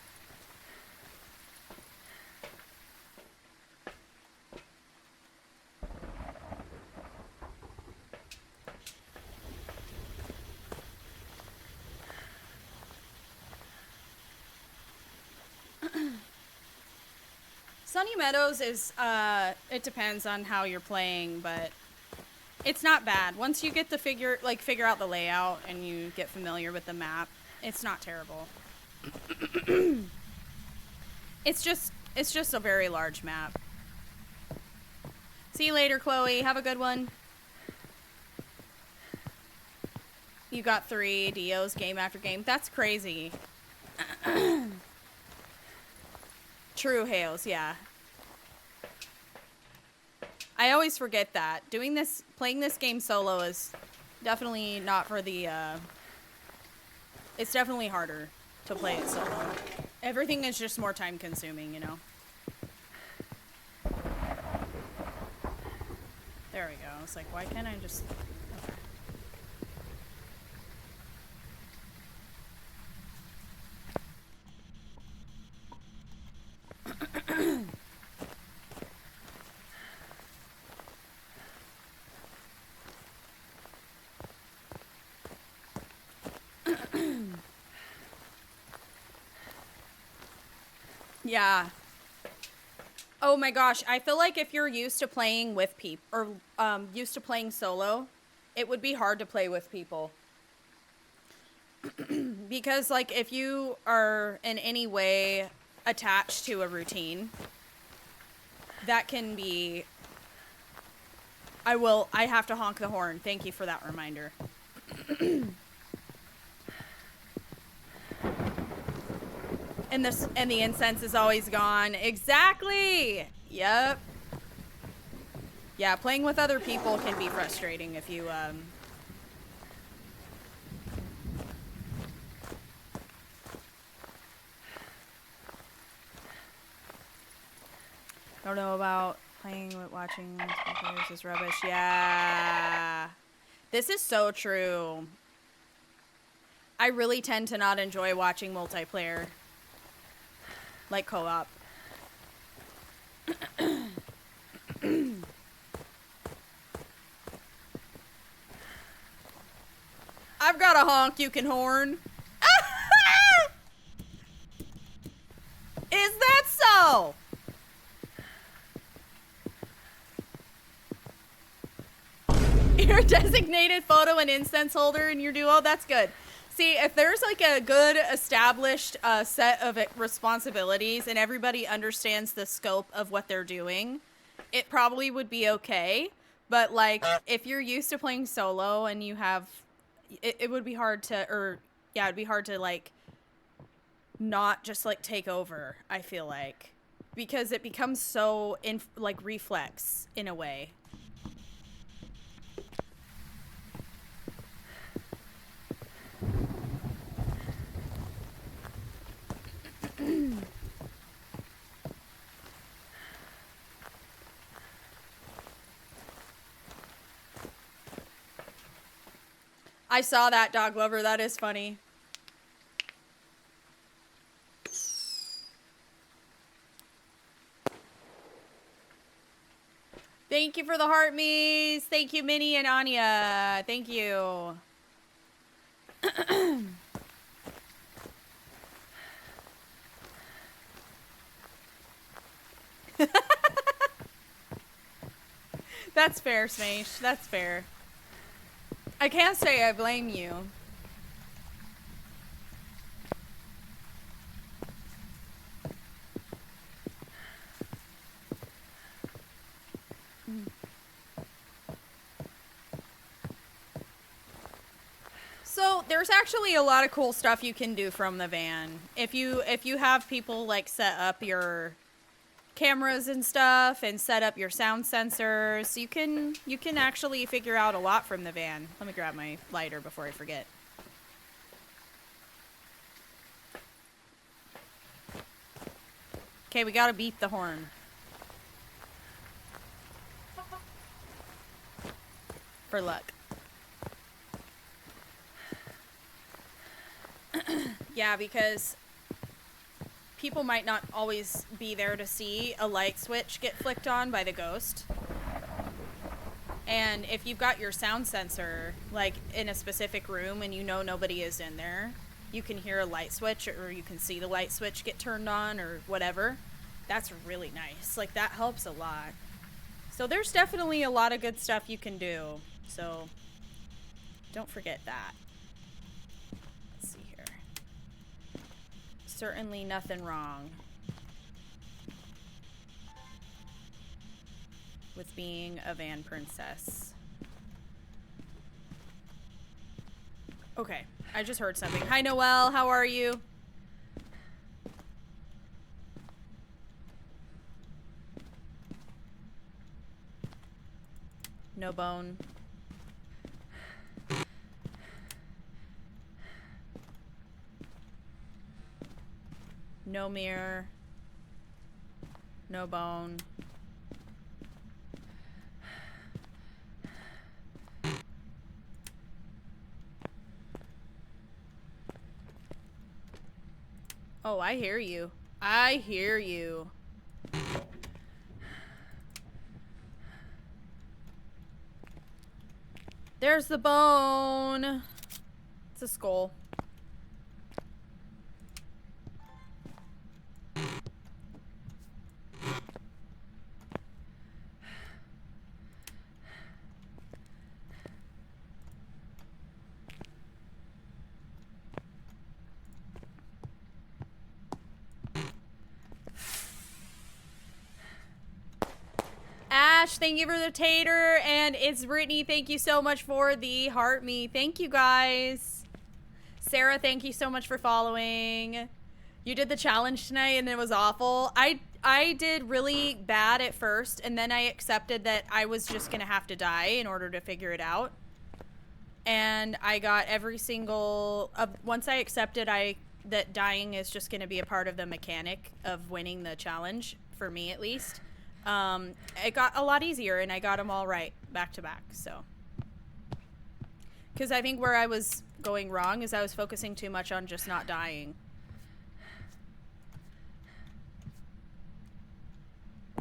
Sunny Meadows is, it depends on how you're playing, but it's not bad. Once you get the figure out the layout and you get familiar with the map, it's not terrible. It's just a very large map. See you later, Chloe. Have a good one. You got 3 Dios game after game. That's crazy. True, Hales, yeah. I always forget that. Playing this game solo is definitely not for the, it's definitely harder to play it solo. Everything is just more time consuming, you know? There we go. I was like, why can't I just... Okay. Yeah. Oh my gosh, I feel like if you're used to playing with people, or used to playing solo, it would be hard to play with people. Because, like, if you are in any way attached to a routine, that can be... I have to honk the horn. Thank you for that reminder. And the incense is always gone. Exactly! Yep. Yeah, playing with other people can be frustrating if you, don't know about playing with watching players is rubbish. Yeah. This is so true. I really tend to not enjoy watching multiplayer. Like co-op. I've got a honk you can horn. Is that so? You're a designated photo and incense holder in your duo? That's good. See, if there's like a good established set of responsibilities and everybody understands the scope of what they're doing, it probably would be okay. But like, if you're used to playing solo and you have, it would be hard to, or yeah, it'd be hard to like, not just like take over, I feel like. Because it becomes so, like, reflex in a way. I saw that, dog lover. That is funny. Thank you for the heart me's. Thank you, Minnie and Anya. Thank you. That's fair, Smash. That's fair. I can't say I blame you. So there's actually a lot of cool stuff you can do from the van. If you have people like set up your cameras and stuff and set up your sound sensors, you can actually figure out a lot from the van. Let me grab my lighter before I forget. Okay, we gotta beat the horn. For luck. Yeah, because people might not always be there to see a light switch get flicked on by the ghost. And if you've got your sound sensor, like, in a specific room and you know nobody is in there, you can hear a light switch or you can see the light switch get turned on or whatever. That's really nice. Like, that helps a lot. So there's definitely a lot of good stuff you can do. So don't forget that. Let's see here. Certainly nothing wrong with being a van princess. Okay, I just heard something. Hi, Noelle. How are you? No bone. No mirror. No bone. Oh, I hear you. I hear you. There's the bone. It's a skull. Ash, thank you for the tater. And it's Brittany, thank you so much for the heart me. Thank you guys. Sarah, thank you so much for following. You did the challenge tonight and it was awful. I did really bad at first, and then I accepted that I was just gonna have to die in order to figure it out. And I got every single once I accepted that dying is just gonna be a part of the mechanic of winning the challenge, for me at least. It got a lot easier, and I got them all right back to back. So, because I think where I was going wrong is I was focusing too much on just not dying.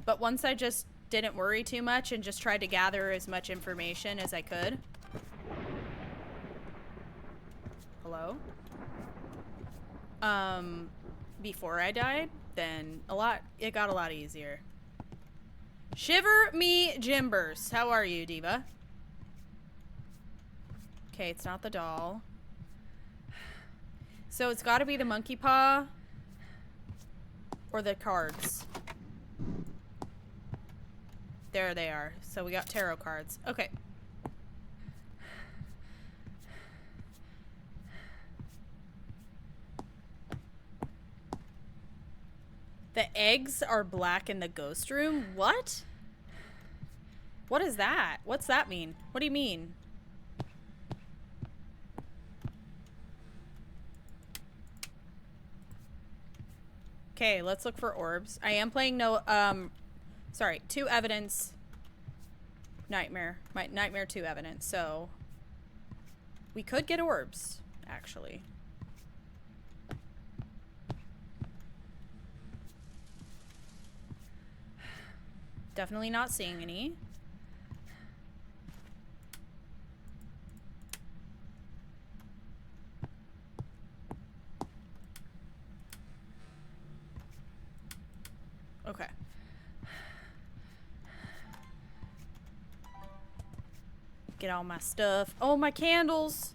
But once I just didn't worry too much and just tried to gather as much information as I could. Hello? Before I died, then it got a lot easier. Shiver me Jimbers. How are you, Diva? Okay, it's not the doll. So it's gotta be the monkey paw or the cards. There they are. So we got tarot cards. Okay. The eggs are black in the ghost room? What? What is that? What's that mean? What do you mean? Okay, let's look for orbs. I am playing sorry, 2 evidence nightmare. My nightmare 2 evidence. So we could get orbs, actually. Definitely not seeing any. Okay. Get all my stuff. Oh, my candles.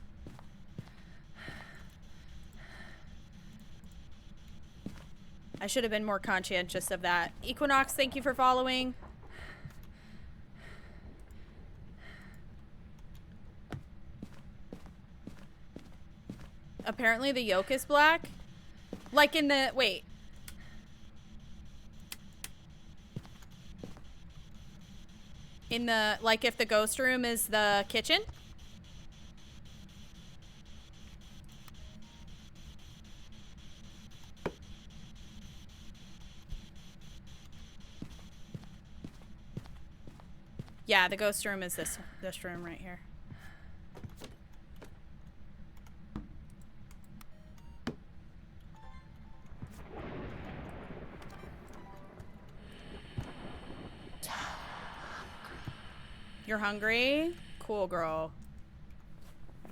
I should have been more conscientious of that. Equinox, thank you for following. Apparently the yolk is black. Like in the... Wait. In the... Like if the ghost room is the kitchen? Yeah, the ghost room is this room right here. You're hungry? Cool, girl.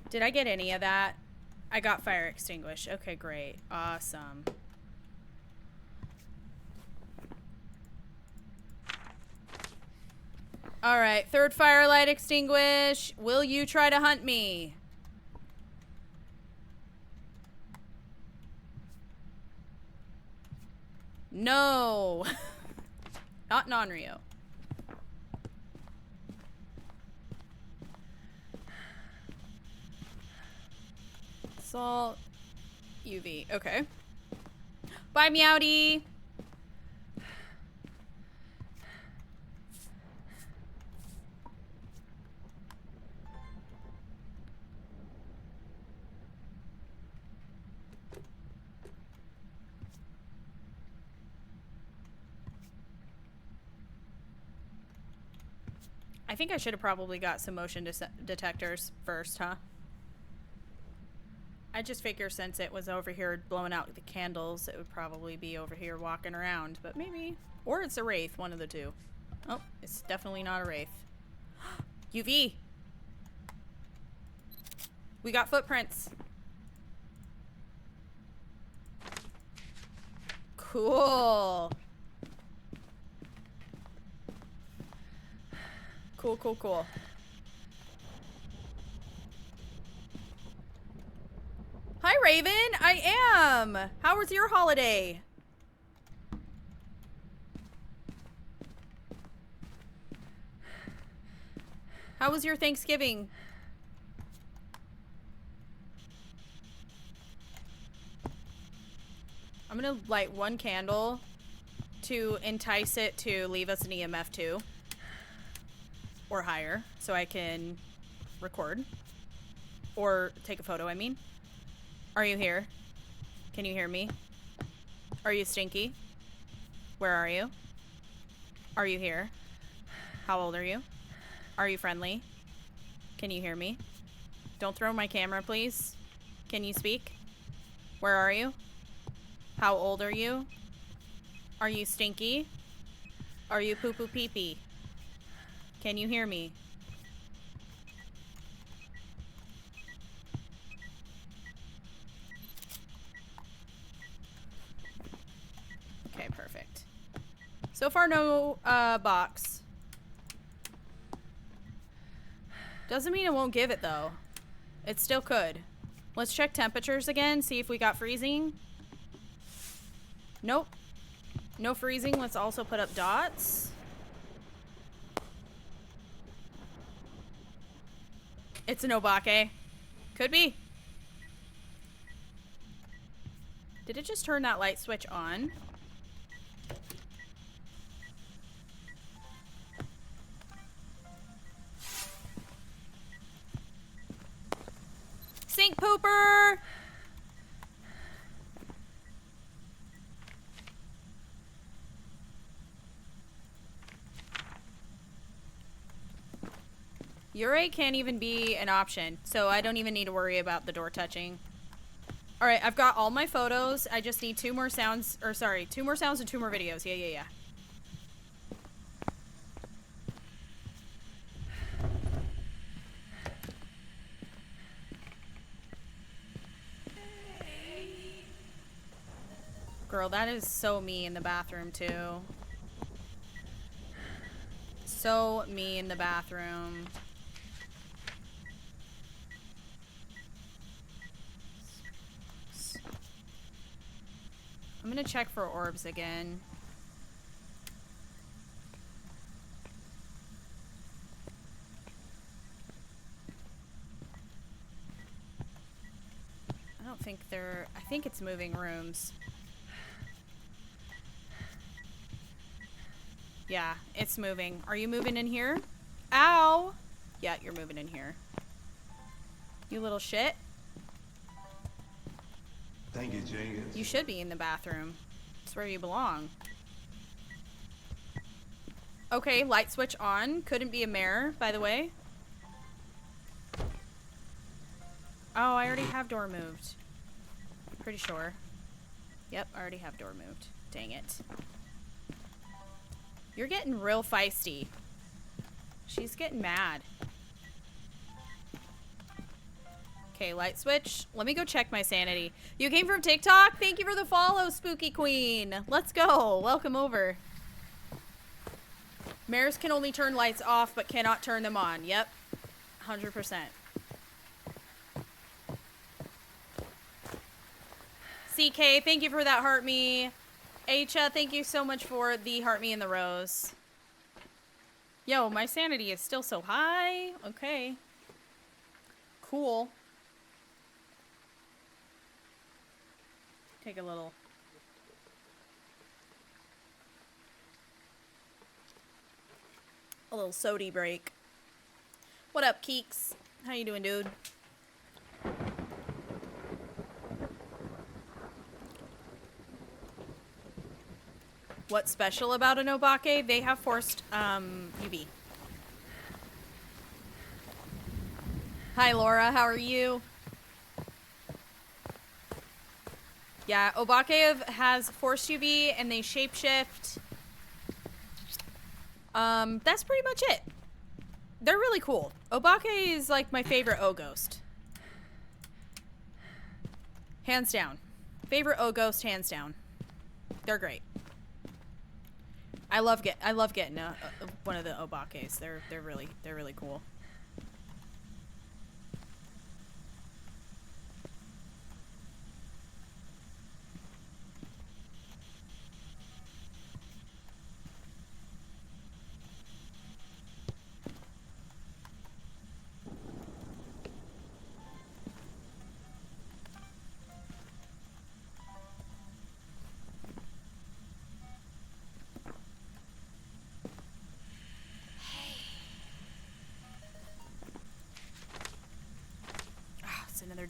Did I get any of that? I got fire extinguished. Okay, great. Awesome. Alright, 3rd firelight extinguish. Will you try to hunt me? No. Not non-Rio. Salt. UV. Okay. Bye, Meowdy. I think I should have probably got some motion detectors first, huh? I just figure since it was over here blowing out the candles, it would probably be over here walking around, but maybe. Or it's a wraith, one of the two. Oh, it's definitely not a wraith. UV! We got footprints. Cool. Cool, cool, cool. Hi, Raven. I am. How was your holiday? How was your Thanksgiving? I'm gonna light one candle to entice it to leave us an EMF 2 or higher so I can record or take a photo, I mean. Are you here? Can you hear me? Are you stinky? Where are you? Are you here? How old are you? Are you friendly? Can you hear me? Don't throw my camera, please. Can you speak? Where are you? How old are you? Are you stinky? Are you poo-poo pee-pee? Can you hear me? Okay, perfect. So far, no box. Doesn't mean it won't give it, though. It still could. Let's check temperatures again, see if we got freezing. Nope. No freezing. Let's also put up dots. It's an obake. Could be. Did it just turn that light switch on? Sink pooper! Ure can't even be an option, so I don't even need to worry about the door touching. Alright, I've got all my photos. I just need 2 more sounds, or sorry, 2 more sounds and 2 more videos. Yeah. Girl, that is so me in the bathroom, too. So me in the bathroom. I'm gonna check for orbs again. I don't think they're... I think it's moving rooms. Yeah, it's moving. Are you moving in here? Ow! Yeah, you're moving in here. You little shit. Thank you, Jenkins. You should be in the bathroom. It's where you belong. Okay, light switch on. Couldn't be a mirror, by the way. Oh, I already have door moved. Pretty sure. Yep, I already have door moved. Dang it. You're getting real feisty. She's getting mad. Okay, light switch. Let me go check my sanity. You came from TikTok? Thank you for the follow, Spooky Queen. Let's go. Welcome over. Mares can only turn lights off, but cannot turn them on. Yep. 100%. CK, thank you for that heart me. Acha, thank you so much for the heart me and the rose. Yo, my sanity is still so high. Okay. Cool. Take a little sody break. What up, Keeks? How you doing, dude? What's special about an obake? They have forced UV. Hi, Laura. How are you? Yeah, obake has forced UV and they shapeshift. That's pretty much it. They're really cool. Obake is like my favorite O-ghost. Hands down. Favorite O-ghost, hands down. They're great. I love getting one of the obakes. They're really cool.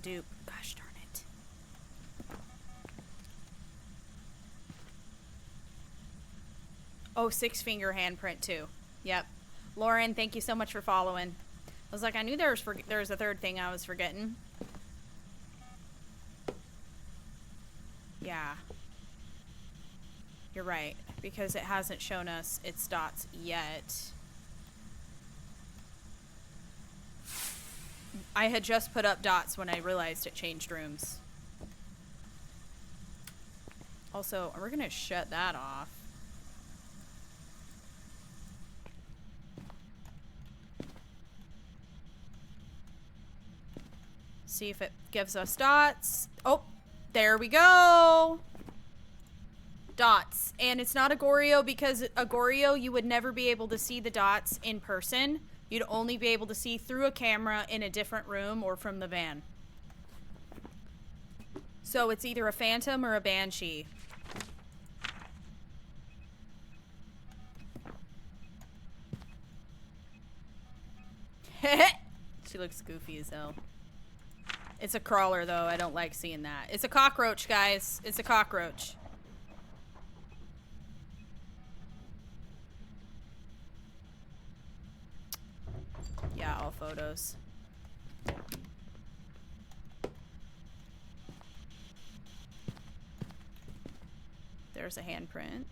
dupe. Gosh darn it. Oh, 6-finger handprint too. Yep. Lauren, thank you so much for following. I was like, I knew there was a third thing I was forgetting. Yeah. You're right, because it hasn't shown us its dots yet. I had just put up dots when I realized it changed rooms. Also, we're gonna shut that off. See if it gives us dots. Oh, there we go. Dots. And it's not a Goreo because a Goreo, you would never be able to see the dots in person. You'd only be able to see through a camera in a different room or from the van. So it's either a phantom or a banshee. She looks goofy as hell. It's a crawler, though. I don't like seeing that. It's a cockroach, guys. It's a cockroach. Yeah, all photos. There's a handprint.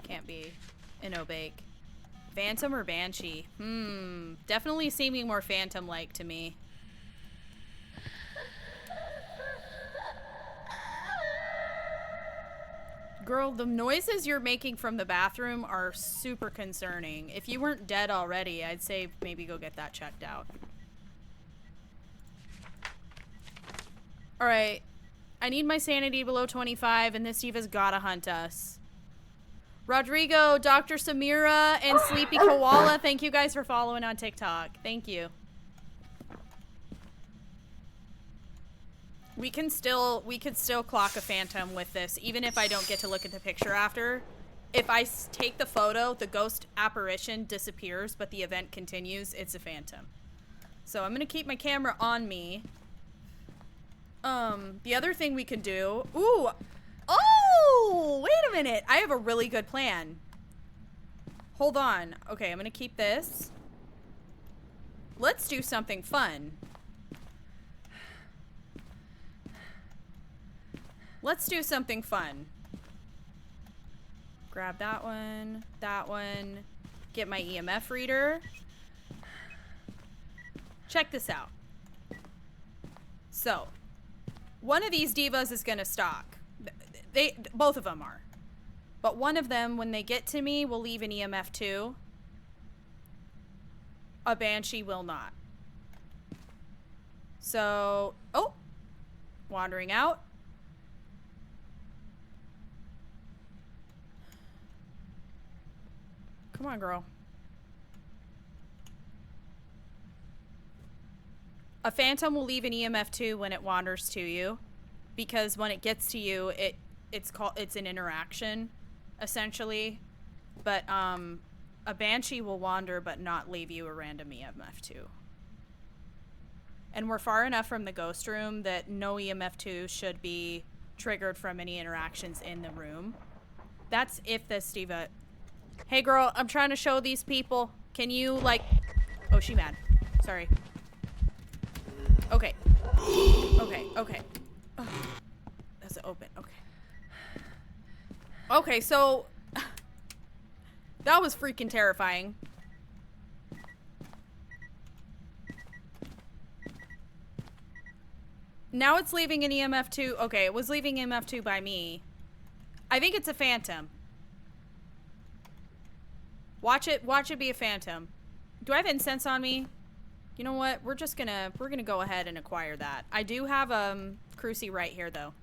Can't be an Obake. Phantom or Banshee? Definitely seeming more Phantom-like to me. Girl, the noises you're making from the bathroom are super concerning. If you weren't dead already, I'd say maybe go get that checked out. Alright. I need my sanity below 25, and this diva's gotta hunt us. Rodrigo, Dr. Samira, and Sleepy Koala, thank you guys for following on TikTok. Thank you. We could still clock a phantom with this, even if I don't get to look at the picture after. If I take the photo, the ghost apparition disappears, but the event continues. It's a phantom. So I'm gonna keep my camera on me. The other thing we could do... Ooh! Oh! Wait a minute! I have a really good plan. Hold on. Okay, I'm gonna keep this. Let's do something fun. Let's do something fun. Grab that one, get my EMF reader. Check this out. So, one of these divas is gonna stalk. Both of them are. But one of them, when they get to me, will leave an EMF too. A Banshee will not. So, oh, wandering out. Come on, girl. A phantom will leave an EMF too when it wanders to you, because when it gets to you, it's an interaction, essentially. But a banshee will wander but not leave you a random EMF too. And we're far enough from the ghost room that no EMF 2 should be triggered from any interactions in the room. That's if this diva... Hey girl, I'm trying to show these people. Can you, like... Oh, she mad. Sorry. Okay. Okay, okay. Ugh. That's open. Okay. Okay, so... That was freaking terrifying. Now it's leaving an EMF 2. Okay, it was leaving EMF 2 by me. I think it's a phantom. Watch it be a phantom. Do I have incense on me? You know what? We're gonna go ahead and acquire that. I do have Cruci right here though.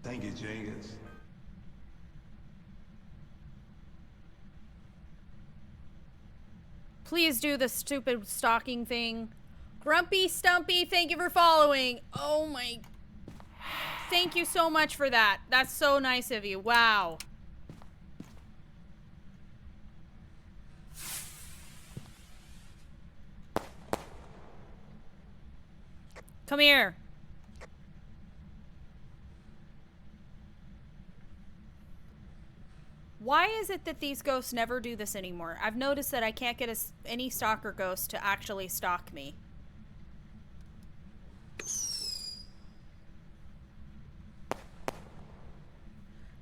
Thank you, Jenkins. Please do the stupid stalking thing. Grumpy Stumpy, thank you for following. Oh my... Thank you so much for that. That's so nice of you. Wow. Come here. Why is it that these ghosts never do this anymore? I've noticed that I can't get any stalker ghost to actually stalk me.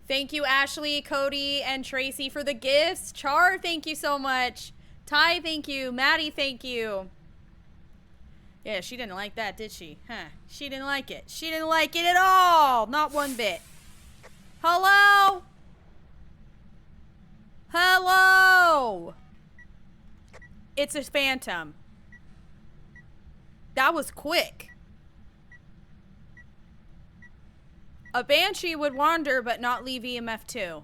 Thank you, Ashley, Cody, and Tracy for the gifts. Char, thank you so much. Ty, thank you. Maddie, thank you. Yeah, she didn't like that, did she? Huh. She didn't like it. She didn't like it at all. Not one bit. Hello? Hello? It's a phantom. That was quick. A banshee would wander but not leave EMF 2.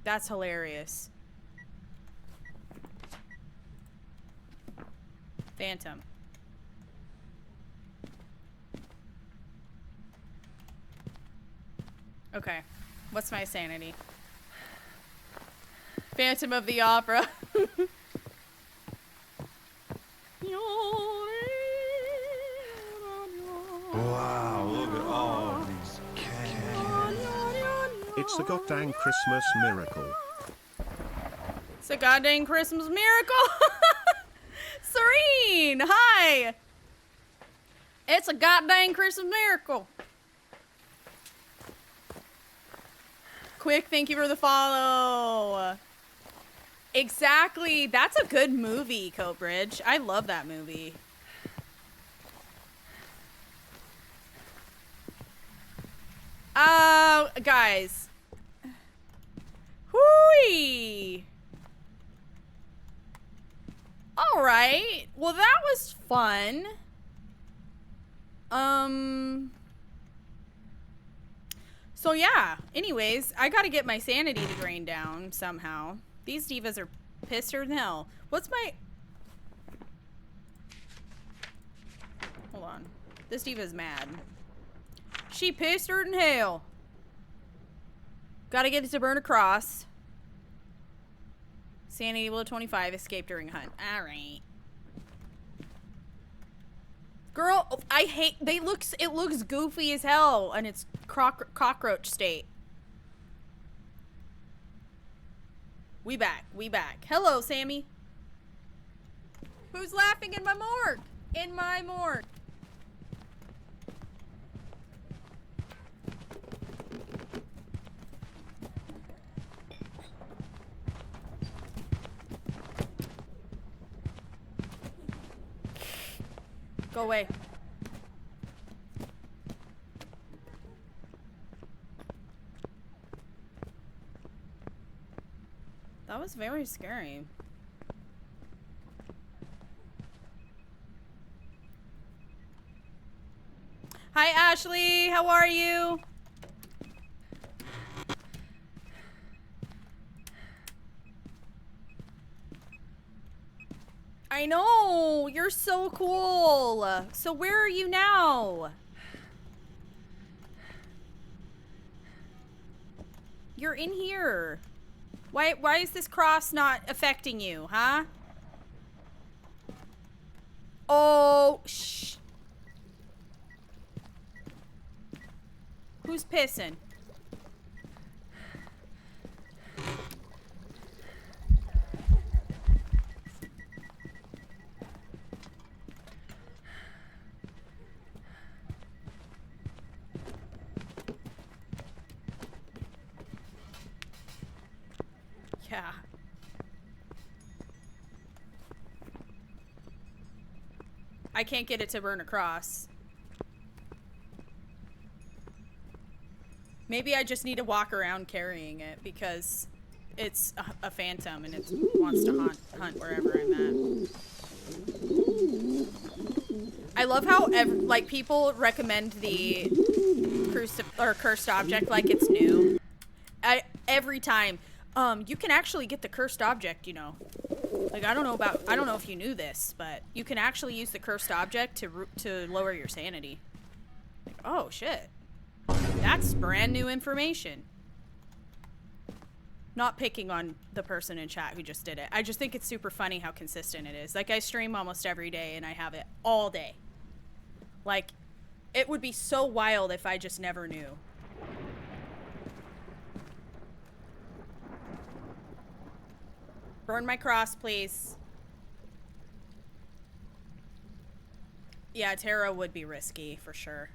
That's hilarious. Phantom. Okay. What's my sanity? Phantom of the Opera. Wow, look at all these cans. It's a goddamn Christmas miracle. It's a goddamn Christmas miracle. Serene, hi. It's a goddamn Christmas miracle. Quick, thank you for the follow. Exactly. That's a good movie, Coatbridge. I love that movie. Guys. Hooey. All right. Well, that was fun. So yeah. Anyways, I gotta get my sanity to drain down somehow. These divas are pisser than hell. What's my... Hold on. This diva's mad. She pissed her in hell. Gotta get it to burn across. Sanity below 25. Escape during hunt. Alright. Girl, I hate... It looks goofy as hell in its cockroach state. We back. We back. Hello, Sammy. Who's laughing in my morgue? In my morgue. Go away. That was very scary. Hi, Ashley. How are you? I know. You're so cool. So where are you now? You're in here. Why is this cross not affecting you, huh? Oh, shh. Who's pissing? Yeah. I can't get it to burn across. Maybe I just need to walk around carrying it because it's a phantom and it wants to hunt wherever I'm at. I love how like people recommend the cursed object like it's new. Every time. You can actually get the cursed object, you know. Like, I don't know if you knew this, but you can actually use the cursed object to lower your sanity. Like, oh, shit. That's brand new information. Not picking on the person in chat who just did it. I just think it's super funny how consistent it is. Like, I stream almost every day, and I have it all day. Like, it would be so wild if I just never knew. Burn my cross, please. Yeah, tarot would be risky, for sure.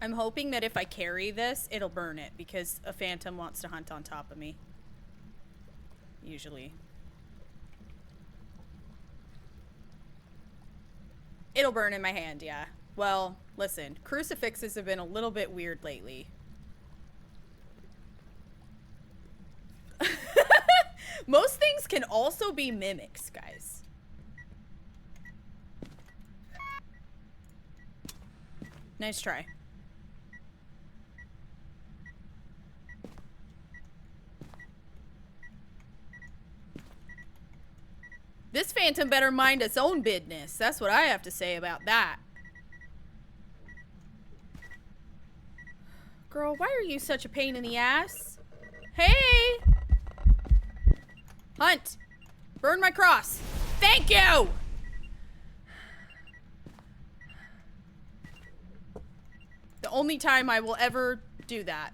I'm hoping that if I carry this, it'll burn it, because a phantom wants to hunt on top of me. Usually. It'll burn in my hand, yeah. Well, listen, crucifixes have been a little bit weird lately. Most things can also be mimics, guys. Nice try. This phantom better mind its own business. That's what I have to say about that. Girl, why are you such a pain in the ass? Hey! Hunt! Burn my cross! Thank you! The only time I will ever do that.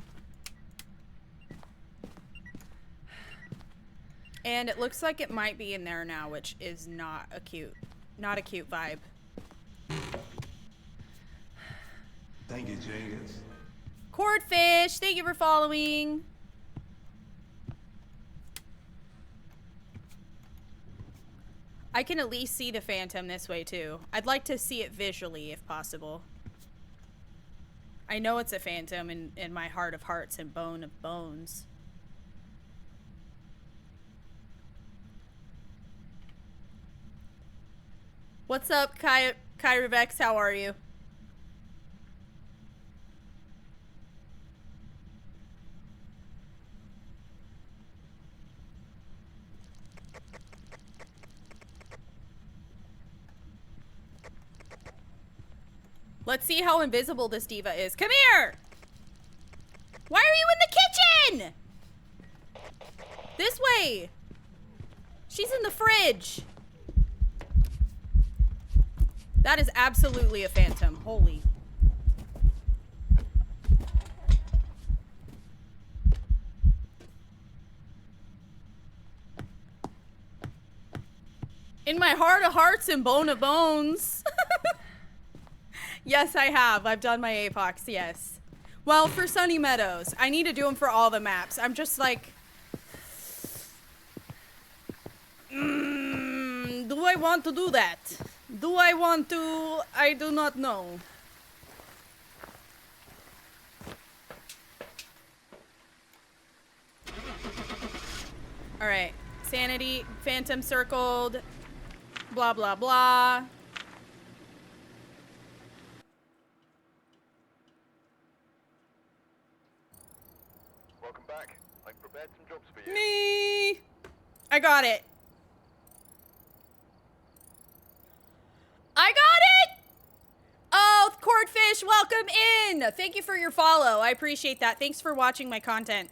And it looks like it might be in there now, which is not a cute vibe. Thank you, Jenkins. Cordfish, thank you for following. I can at least see the phantom this way too. I'd like to see it visually if possible. I know it's a phantom in my heart of hearts and bone of bones. What's up, Kyravex? How are you? Let's see how invisible this diva is. Come here! Why are you in the kitchen? This way! She's in the fridge. That is absolutely a phantom. Holy. In my heart of hearts and bone of bones. Yes, I have. I've done my Apox, yes. Well, for Sunny Meadows. I need to do them for all the maps. I'm just like... do I want to do that? Do I want to? I do not know. Alright. Sanity, phantom circled. Blah, blah, blah. Welcome back. I've prepared some jobs for you. Me! I got it. I got it! Oh, Cordfish, welcome in! Thank you for your follow. I appreciate that. Thanks for watching my content.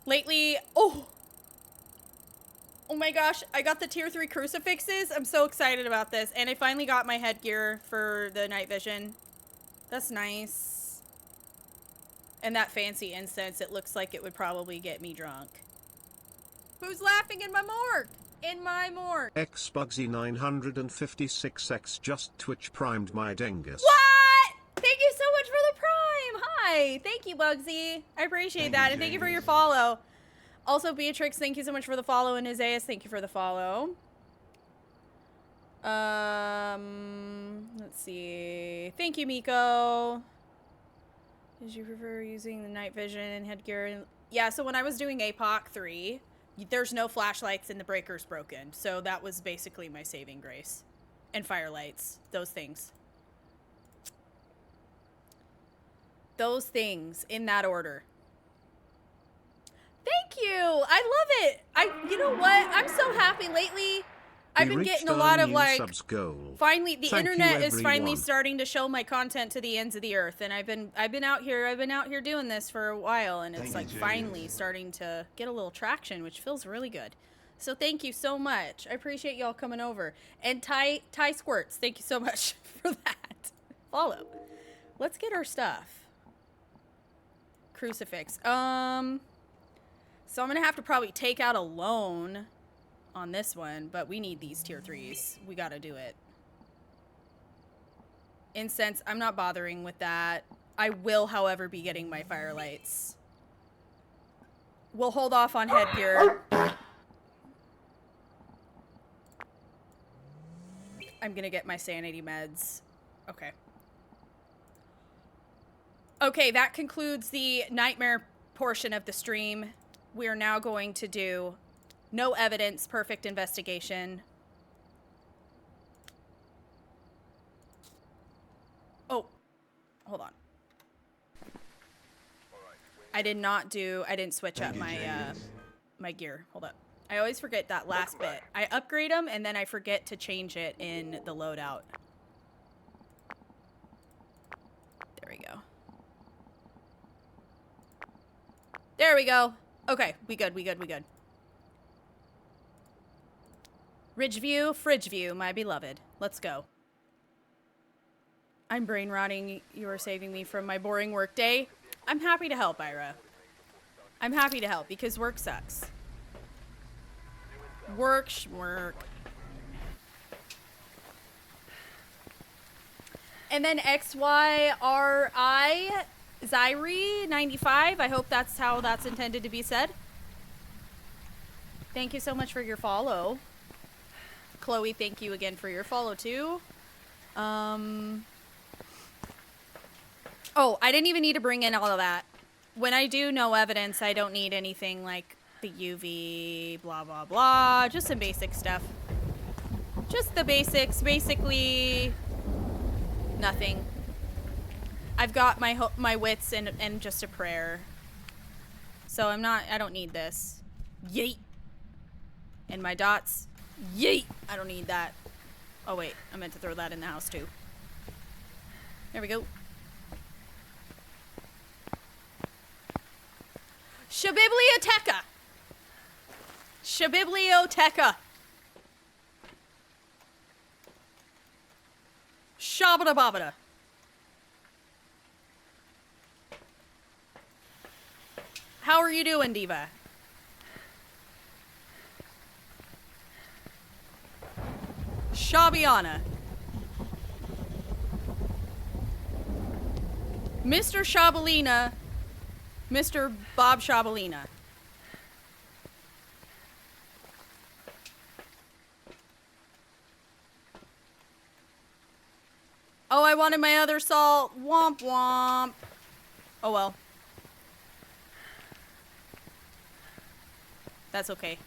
Lately, oh my gosh, I got the tier 3 crucifixes. I'm so excited about this. And I finally got my headgear for the night vision. That's nice. And that fancy incense, it looks like it would probably get me drunk. Who's laughing in my morgue? In my morgue. Xbugsy 956X just Twitch primed my dingus. What? Thank you so much for the prime. Hi. Thank you, Bugsy. I appreciate that. And thank you for your follow. Also, Beatrix, thank you so much for the follow. And Isaias, thank you for the follow. Let's see. Thank you, Miko. Did you prefer using the night vision and headgear? Yeah, so when I was doing APOC 3, there's no flashlights and the breaker's broken. So that was basically my saving grace. And firelights. Those things. those things in that order. Thank you. I love it. You know what? I'm so happy lately. I've been getting a lot of like, finally, the internet is finally starting to show my content to the ends of the earth, and I've been out here doing this for a while, and it's like finally starting to get a little traction, which feels really good. So thank you so much. I appreciate y'all coming over. And Ty Squirts, thank you so much for that. Follow. Let's get our stuff. Crucifix. So I'm gonna have to probably take out a loan on this one, but we need these tier 3s. We gotta do it. Incense, I'm not bothering with that. I will, however, be getting my firelights. We'll hold off on headgear. I'm gonna get my sanity meds. Okay. Okay, that concludes the nightmare portion of the stream. We're now going to do no evidence, perfect investigation. Oh, hold on. I didn't switch up my my gear. Hold up. I always forget that last bit. I upgrade them and then I forget to change it in the loadout. There we go. There we go. Okay, we good. Ridgeview, Fridgeview, my beloved. Let's go. I'm brain rotting. You are saving me from my boring work day. I'm happy to help, Ira. I'm happy to help because work sucks. Work. And then XYRI Zyri 95. I hope that's how that's intended to be said. Thank you so much for your follow. Chloe, thank you again for your follow too. Oh, I didn't even need to bring in all of that. When I do no evidence, I don't need anything like the UV, blah, blah, blah. Just some basic stuff. Just the basics. Basically, nothing. I've got my wits and just a prayer. So I don't need this. Yeet. And my dots. Yeet. I don't need that. Oh, wait. I meant to throw that in the house, too. There we go. Shabiblioteca. Shabiblioteca. Shabada babada. How are you doing, Diva? Shabiana. Mr. Shabalina. Mr. Bob Shabalina. Oh, I wanted my other salt. Womp womp. Oh well. That's okay.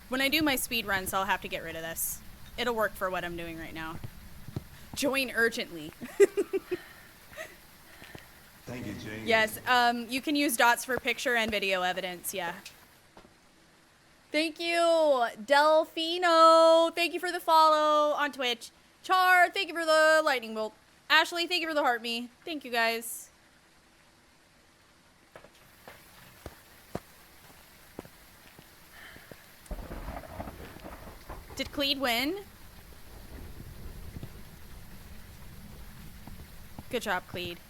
When I do my speed runs, I'll have to get rid of this. It'll work for what I'm doing right now. Join urgently. Thank you, James. Yes, you can use dots for picture and video evidence, yeah. Thank you, Delfino. Thank you for the follow on Twitch. Char, thank you for the lightning bolt. Ashley, thank you for the heart me. Thank you, guys. Did Cleed win? Good job, Cleed.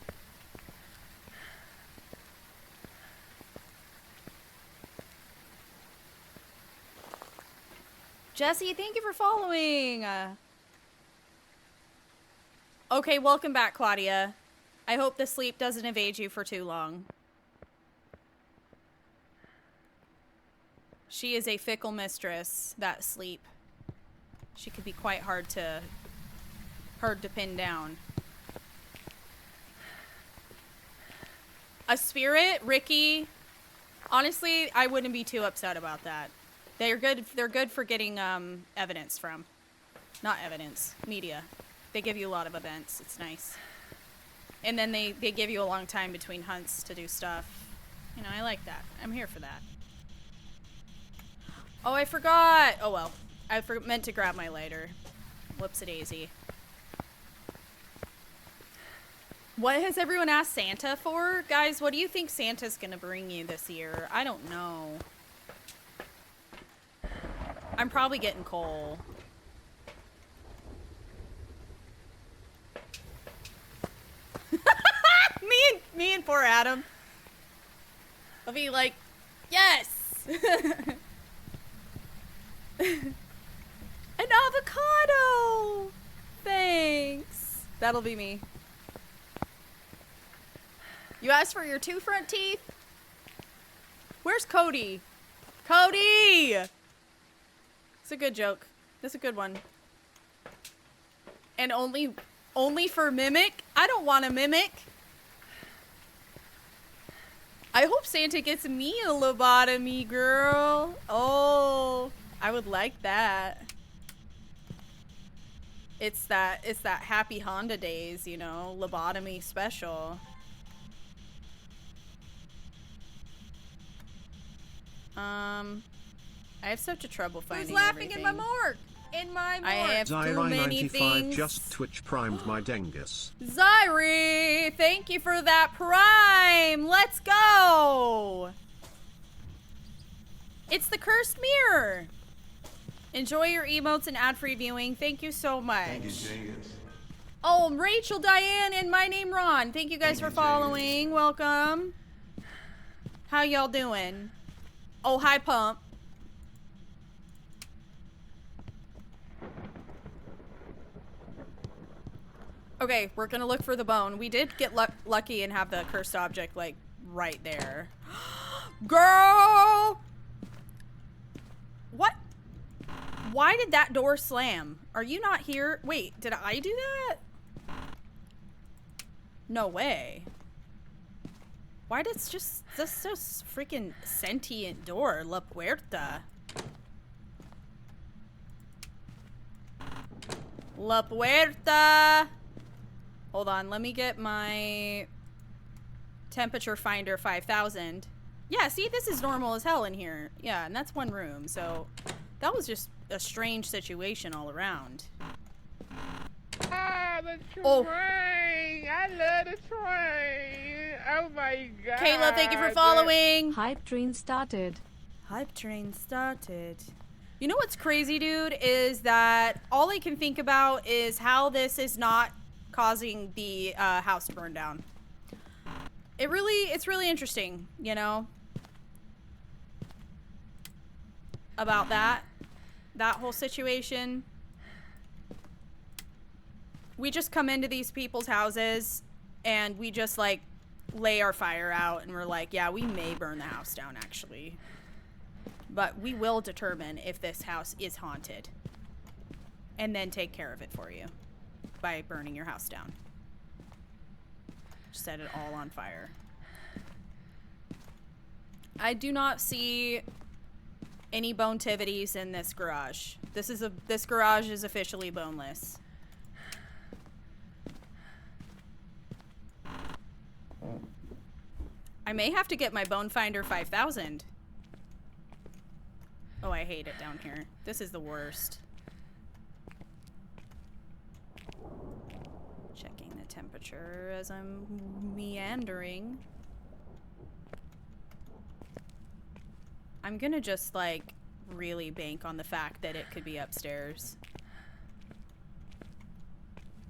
Jesse, thank you for following. Okay, welcome back, Claudia. I hope the sleep doesn't evade you for too long. She is a fickle mistress, that sleep. She could be quite hard to pin down. A spirit, Ricky. Honestly, I wouldn't be too upset about that. They're good for getting evidence from. Not evidence, media. They give you a lot of events. It's nice. And then they give you a long time between hunts to do stuff. You know, I like that. I'm here for that. Oh, I forgot. Oh, well. I meant to grab my lighter. Whoops-a-daisy. What has everyone asked Santa for? Guys, what do you think Santa's gonna bring you this year? I don't know. I'm probably getting coal. me and poor Adam. I'll be like, yes! An avocado! Thanks. That'll be me. You asked for your 2 front teeth? Where's Cody? Cody! It's a good joke. That's a good one. And only for Mimic? I don't want a Mimic. I hope Santa gets me a lobotomy, girl. Oh, I would like that. It's that happy Honda days, you know, lobotomy special. I have such a trouble finding Who's laughing everything. in my morgue? In my morgue. I have too many things. Just Twitch primed my Dengus. Zyri, thank you for that prime. Let's go. It's the cursed mirror. Enjoy your emotes and ad-free viewing. Thank you so much. Thank you, Jenkins. Oh, Rachel, Diane, and my name Ron. Thank you guys for following. Welcome. How y'all doing? Oh, hi, Pump. Okay, we're gonna look for the bone. We did get lucky and have the cursed object, like, right there. Girl! What? Why did that door slam? Are you not here? Wait, did I do that? No way. Why does just this so freaking sentient door? La Puerta. La Puerta. Hold on, let me get my temperature finder 5000. Yeah, see, this is normal as hell in here. Yeah, and that's one room, so that was just a strange situation all around. Ah, the train! Oh. I love the train! Oh my god! Kayla, thank you for following. Hype train started. Hype train started. You know what's crazy, dude, is that all I can think about is how this is not causing the house to burn down. It's really interesting, you know, about that whole situation. We just come into these people's houses and we just like lay our fire out and we're like, yeah, we may burn the house down actually, but we will determine if this house is haunted and then take care of it for you by burning your house down. Set it all on fire. I do not see any bonetivities in this garage. This garage is officially boneless. I may have to get my bone finder 5000. Oh, I hate it down here. This is the worst. Checking the temperature as I'm meandering. I'm gonna just like really bank on the fact that it could be upstairs.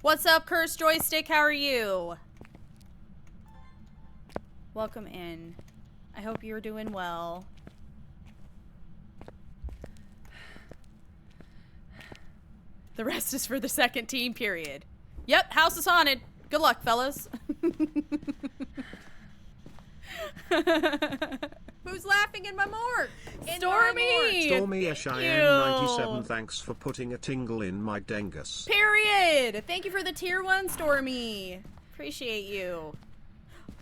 What's up, Cursed Joystick? How are you? Welcome in. I hope you're doing well. The rest is for the second team, period. Yep, house is haunted. Good luck, fellas. Who's laughing in my morgue? In Stormy! Stormy Thank SIN97, you. thanks for putting a tingle in my Dengus. Period. Thank you for the tier 1, Stormy. Appreciate you.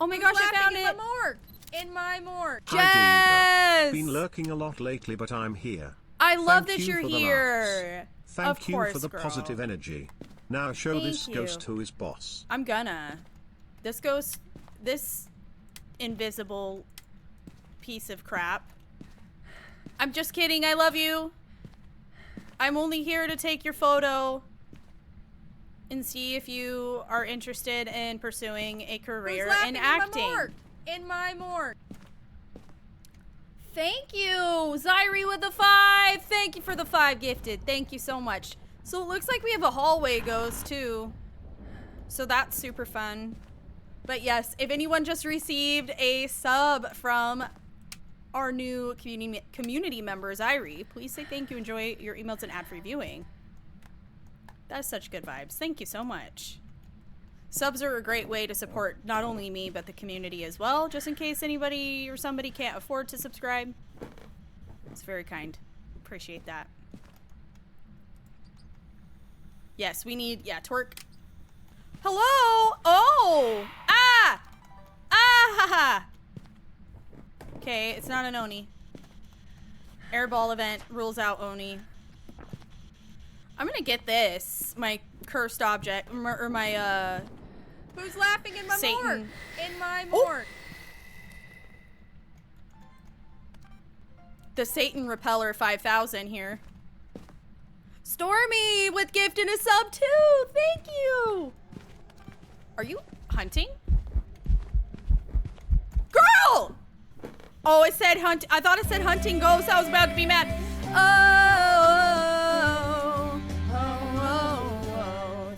Oh my gosh, I found in it. my morgue. In my morgue. Hi, Yes! Diva. Been lurking a lot lately, but I'm here. I love Thank that you you're for the here. laughs. Thank Of you course, for the girl. positive energy. Now show Thank this you. ghost who is boss. I'm gonna. This ghost, this invisible piece of crap. I'm just kidding, I love you. I'm only here to take your photo and see if you are interested in pursuing a career in acting. In my morgue. Thank you, Zyri with the 5. Thank you for the 5 gifted. Thank you so much. So it looks like we have a hallway ghost too. So that's super fun. But yes, if anyone just received a sub from our new community member, Zyri, please say thank you, enjoy your emails and ad-free viewing. That's such good vibes. Thank you so much. Subs are a great way to support not only me, but the community as well, just in case anybody or somebody can't afford to subscribe. It's very kind. Appreciate that. Yes, we need, yeah, twerk. Hello? Oh! Ah! Ah! Ha ha! Okay, it's not an Oni. Airball event rules out Oni. I'm gonna get this, my cursed object, or my, Who's laughing in my Satan. morgue? In my morgue. The Satan Repeller 5000 here. Stormy with gift and a sub too. Thank you. Are you hunting? Girl! Oh, it said hunt. I thought it said hunting ghost. I was about to be mad. Oh.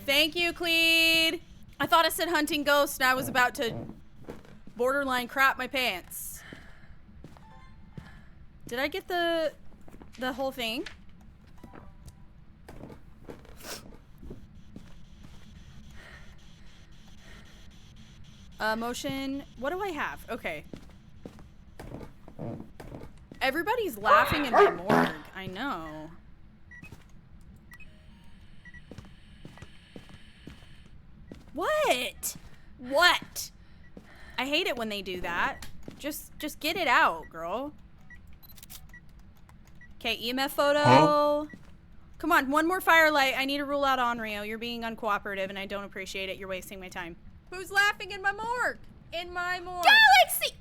Thank you, Cleed. I thought it said hunting ghost and I was about to borderline crap my pants. Did I get the whole thing? Motion. What do I have? Okay. Everybody's laughing in my morgue. I know. What? What? I hate it when they do that. Just get it out, girl. Okay, EMF photo. Huh? Come on, one more firelight. I need to rule out Onryo. You're being uncooperative and I don't appreciate it. You're wasting my time. Who's laughing in my morgue? In my morgue. Galaxy!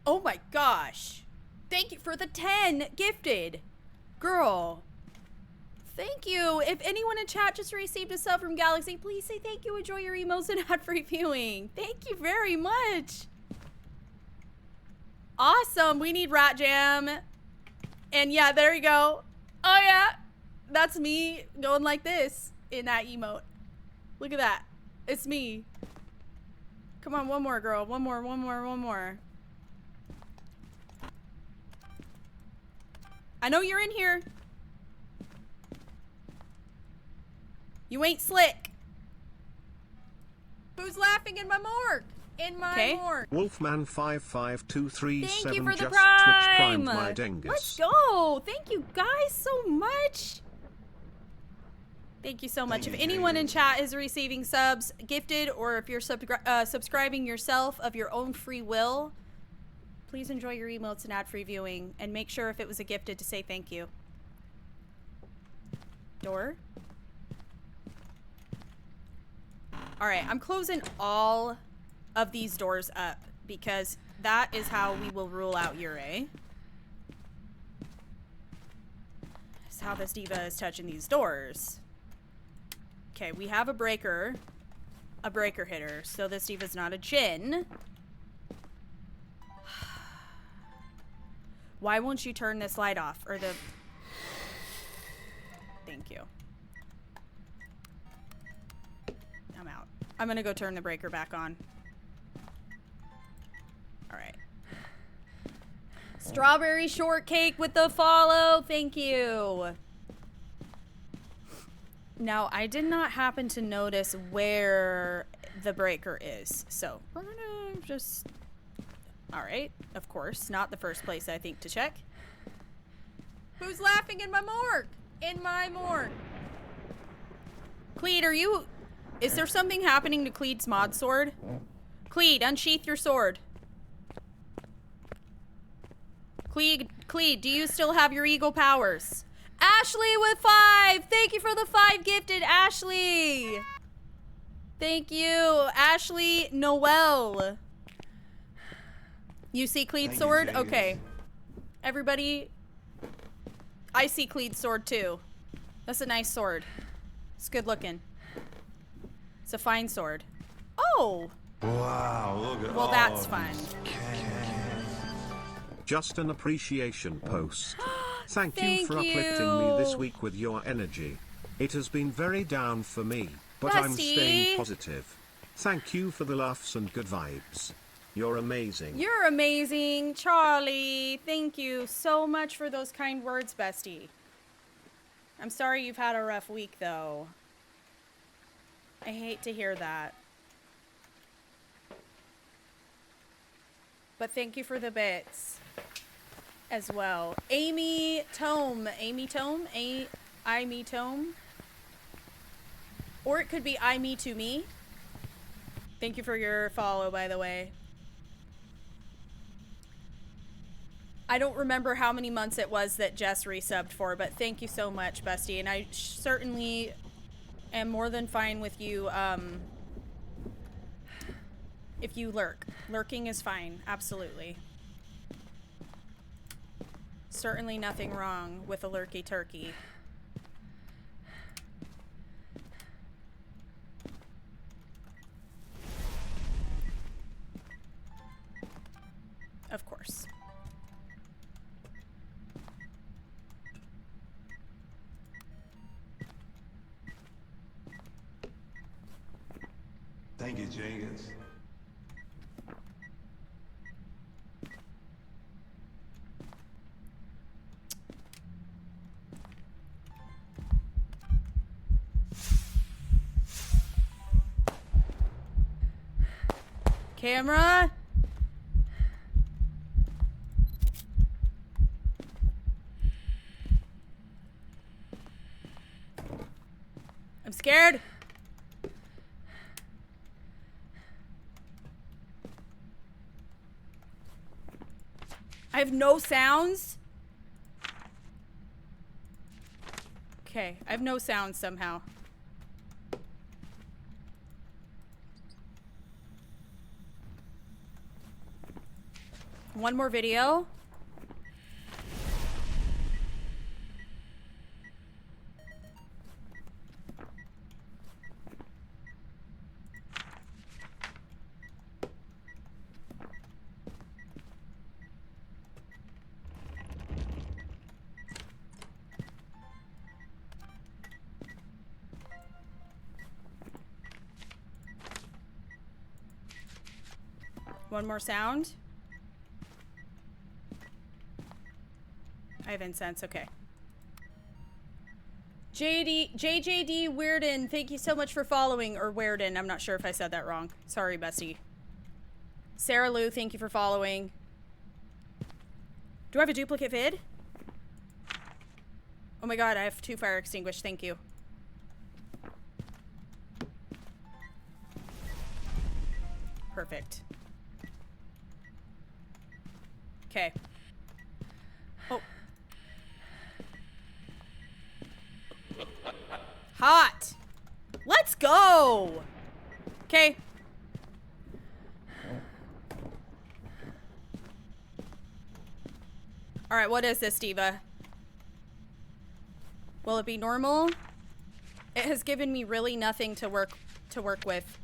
Oh my gosh. Thank you for the 10 gifted. Girl. Thank you. If anyone in chat just received a sub from Galaxy, please say thank you. Enjoy your emails and ad-free viewing. Thank you very much. Awesome. We need Rat Jam. And yeah, there you go. Oh yeah. That's me going like this in that emote. Look at that. It's me. Come on, one more, girl. One more. I know you're in here. You ain't slick. Who's laughing in my morgue? In my morgue. Wolfman 55237 Thank you for the just prime. Twitch primed my dingus. Let's go. Thank you guys so much. Thank you so much. If anyone in chat is receiving subs, gifted, or if you're subscribing yourself of your own free will, please enjoy your emotes and ad-free viewing, and make sure if it was a gifted to say thank you. Door. All right, I'm closing all of these doors up because that is how we will rule out Yurei. That's how this diva is touching these doors. Okay, we have a breaker hitter, so this diva's not a Jinn. Why won't you turn this light off, or the... Thank you. I'm out. I'm gonna go turn the breaker back on. Alright. Strawberry shortcake with the follow, thank you. Now, I did not happen to notice where the breaker is, so we're gonna just... Alright, of course, not the first place I think to check. Who's laughing in my morgue? In my morgue. Cleed, are you... Is there something happening to Cleed's mod sword? Cleed, unsheath your sword. Cleed, do you still have your eagle powers? Ashley with 5! Thank you for the 5 gifted, Ashley! Thank you, Ashley Noel. You see Cleed Thank you, sword? Jenkins. Okay. Everybody, I see Cleed sword too. That's a nice sword. It's good looking. It's a fine sword. Oh! Wow, look at Well, all that's of fun. these cans. Just an appreciation post. Thank you Thank for uplifting me this you. week with your energy. It has been very down for me, but I'm Bestie. staying positive. Thank you for the laughs and good vibes. You're amazing. You're amazing, Charlie. Thank you so much for those kind words, bestie. I'm sorry you've had a rough week, though. I hate to hear that. But thank you for the bits as well. Amy Tome. Amy Tome? I me Tome? Or it could be I me to me. Thank you for your follow, by the way. I don't remember how many months it was that Jess resubbed for, but thank you so much, bestie. And I certainly am more than fine with you, if you lurk. Lurking is fine, absolutely. Certainly nothing wrong with a lurky turkey. Of course. Thank you, Jenkins. Camera? I'm scared. I have no sounds. Okay, I have no sounds somehow. One more video. One more sound. I have incense, okay. JJD Weirden, thank you so much for following, or Weirden, I'm not sure if I said that wrong. Sorry, bestie. Sarah Lou, thank you for following. Do I have a duplicate vid? Oh my god, I have 2 fire extinguished, thank you. Perfect. Okay. Oh. Hot. Let's go. Okay. All right, what is this, Diva? Will it be normal? It has given me really nothing to work with.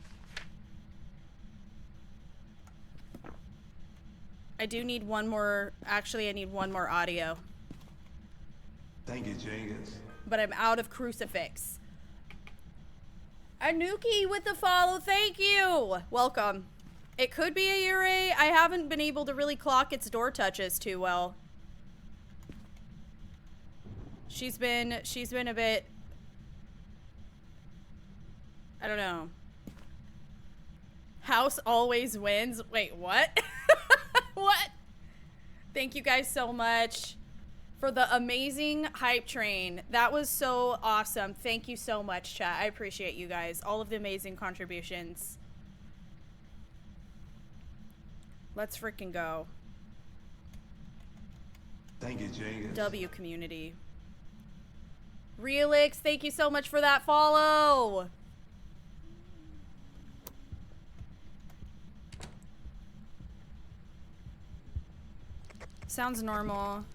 I do need one more, actually I need one more audio. Thank you, Jenkins. But I'm out of crucifix. Anuki with the follow, thank you! Welcome. It could be a Yurei. I haven't been able to really clock its door touches too well. She's been a bit, I don't know. House always wins. Wait, what? What? Thank you guys so much for the amazing hype train. That was so awesome. Thank you so much, chat. I appreciate you guys. All of the amazing contributions. Let's freaking go. Thank you, Jenkins. W community. Relix, thank you so much for that follow. sounds normal.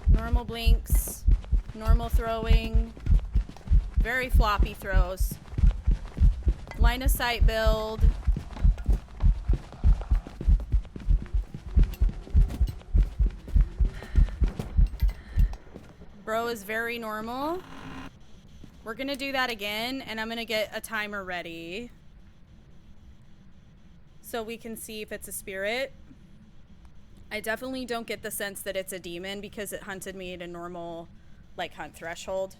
Normal blinks. Normal throwing. Very floppy throws. Line of sight build. Bro is very normal. We're gonna do that again, and I'm gonna get a timer ready so we can see if it's a spirit. I definitely don't get the sense that it's a demon because it hunted me at a normal, like, hunt threshold.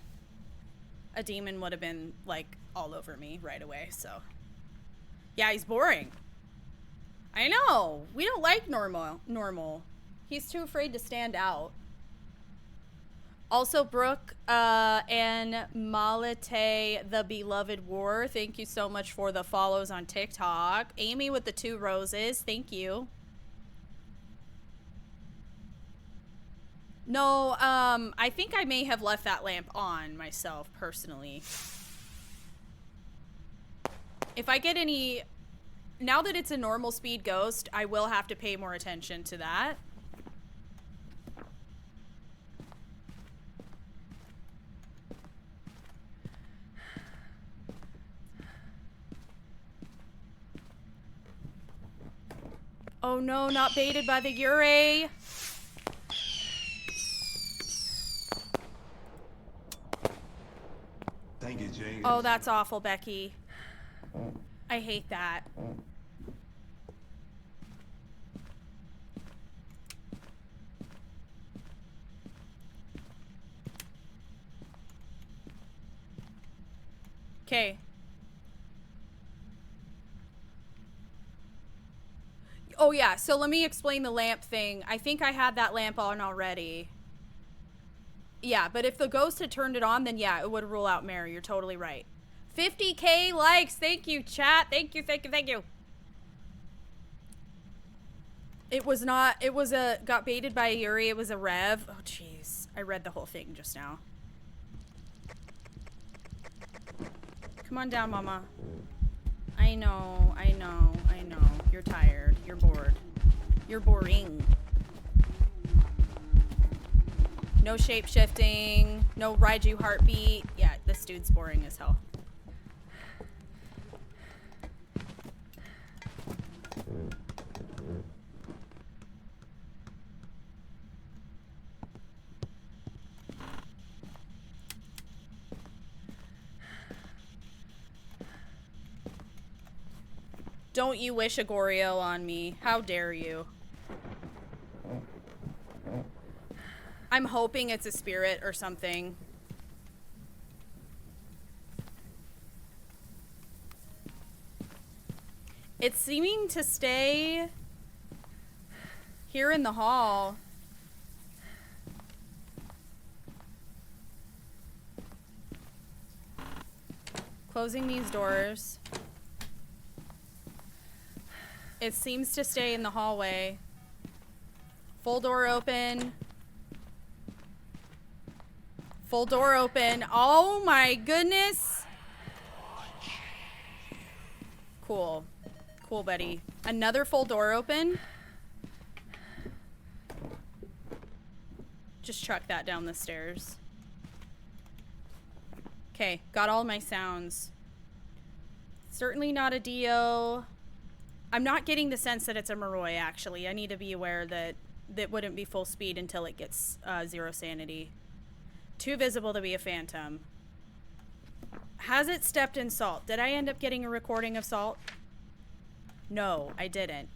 A demon would have been, like, all over me right away, so. Yeah, he's boring. I know. We don't like normal. He's too afraid to stand out. Also, Brooke and Malate, the Beloved War, thank you so much for the follows on TikTok. Amy with the 2 roses, thank you. No, I think I may have left that lamp on myself, personally. If I get any... Now that it's a normal speed ghost, I will have to pay more attention to that. Oh no, not baited by the Ure. Thank you, Jenkins. Oh, that's awful, Becky. I hate that. Okay. Oh yeah, so let me explain the lamp thing. I think I had that lamp on already. Yeah, but if the ghost had turned it on, then yeah, it would rule out Mary. You're totally right. 50K likes. Thank you, chat. Thank you, thank you, thank you. It was not, it was a, got baited by a Yuri. It was a Rev. Oh, jeez. I read the whole thing just now. Come on down, mama. I know, I know, I know. You're tired. You're bored. You're boring. No shape shifting. No Raiju heartbeat. Yeah, this dude's boring as hell. Don't you wish a Goryo on me. How dare you. I'm hoping it's a spirit or something. It's seeming to stay here in the hall. Closing these doors. It seems to stay in the hallway. Full door open. Full door open. Oh my goodness. Cool. Cool, buddy. Another full door open. Just chuck that down the stairs. Okay, got all my sounds. Certainly not a Dio. I'm not getting the sense that it's a Moroi, actually. I need to be aware that that wouldn't be full speed until it gets 0 sanity. Too visible to be a phantom. Has it stepped in salt? Did I end up getting a recording of salt? No, I didn't.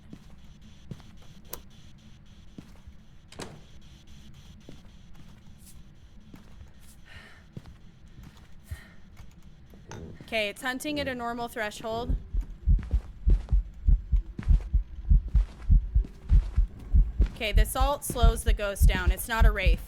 Okay, it's hunting at a normal threshold. Okay, the salt slows the ghost down. It's not a wraith.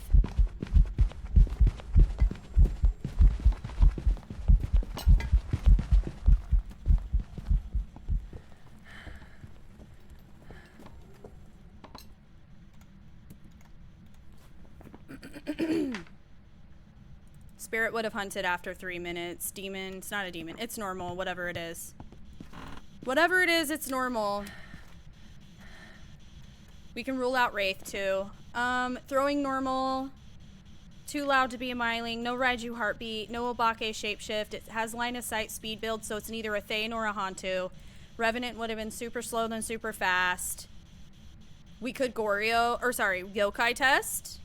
spirit would have hunted after 3 minutes. Demon, it's not a demon. It's normal, whatever it is. Whatever it is, it's normal. We can rule out Wraith, too. Throwing normal. Too loud to be a Myling. No Raiju heartbeat. No Obake shapeshift. It has line of sight speed build, so it's neither a Thane or a Hantu. Revenant would have been super slow then super fast. We could Yokai test.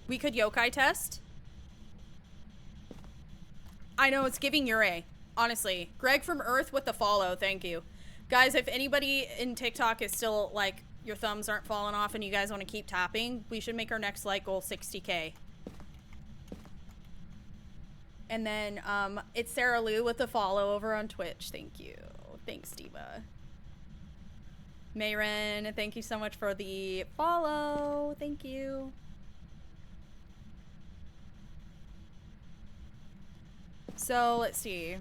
We could Yokai test. I know, it's giving Yurei. Honestly. Greg from Earth with the follow. Thank you. Guys, if anybody in TikTok is still, like, your thumbs aren't falling off and you guys want to keep tapping, we should make our next like goal 60K. And then, it's Sarah Lou with the follow over on Twitch. Thank you. Thanks, Diva. Mayren, thank you so much for the follow. Thank you. So, let's see.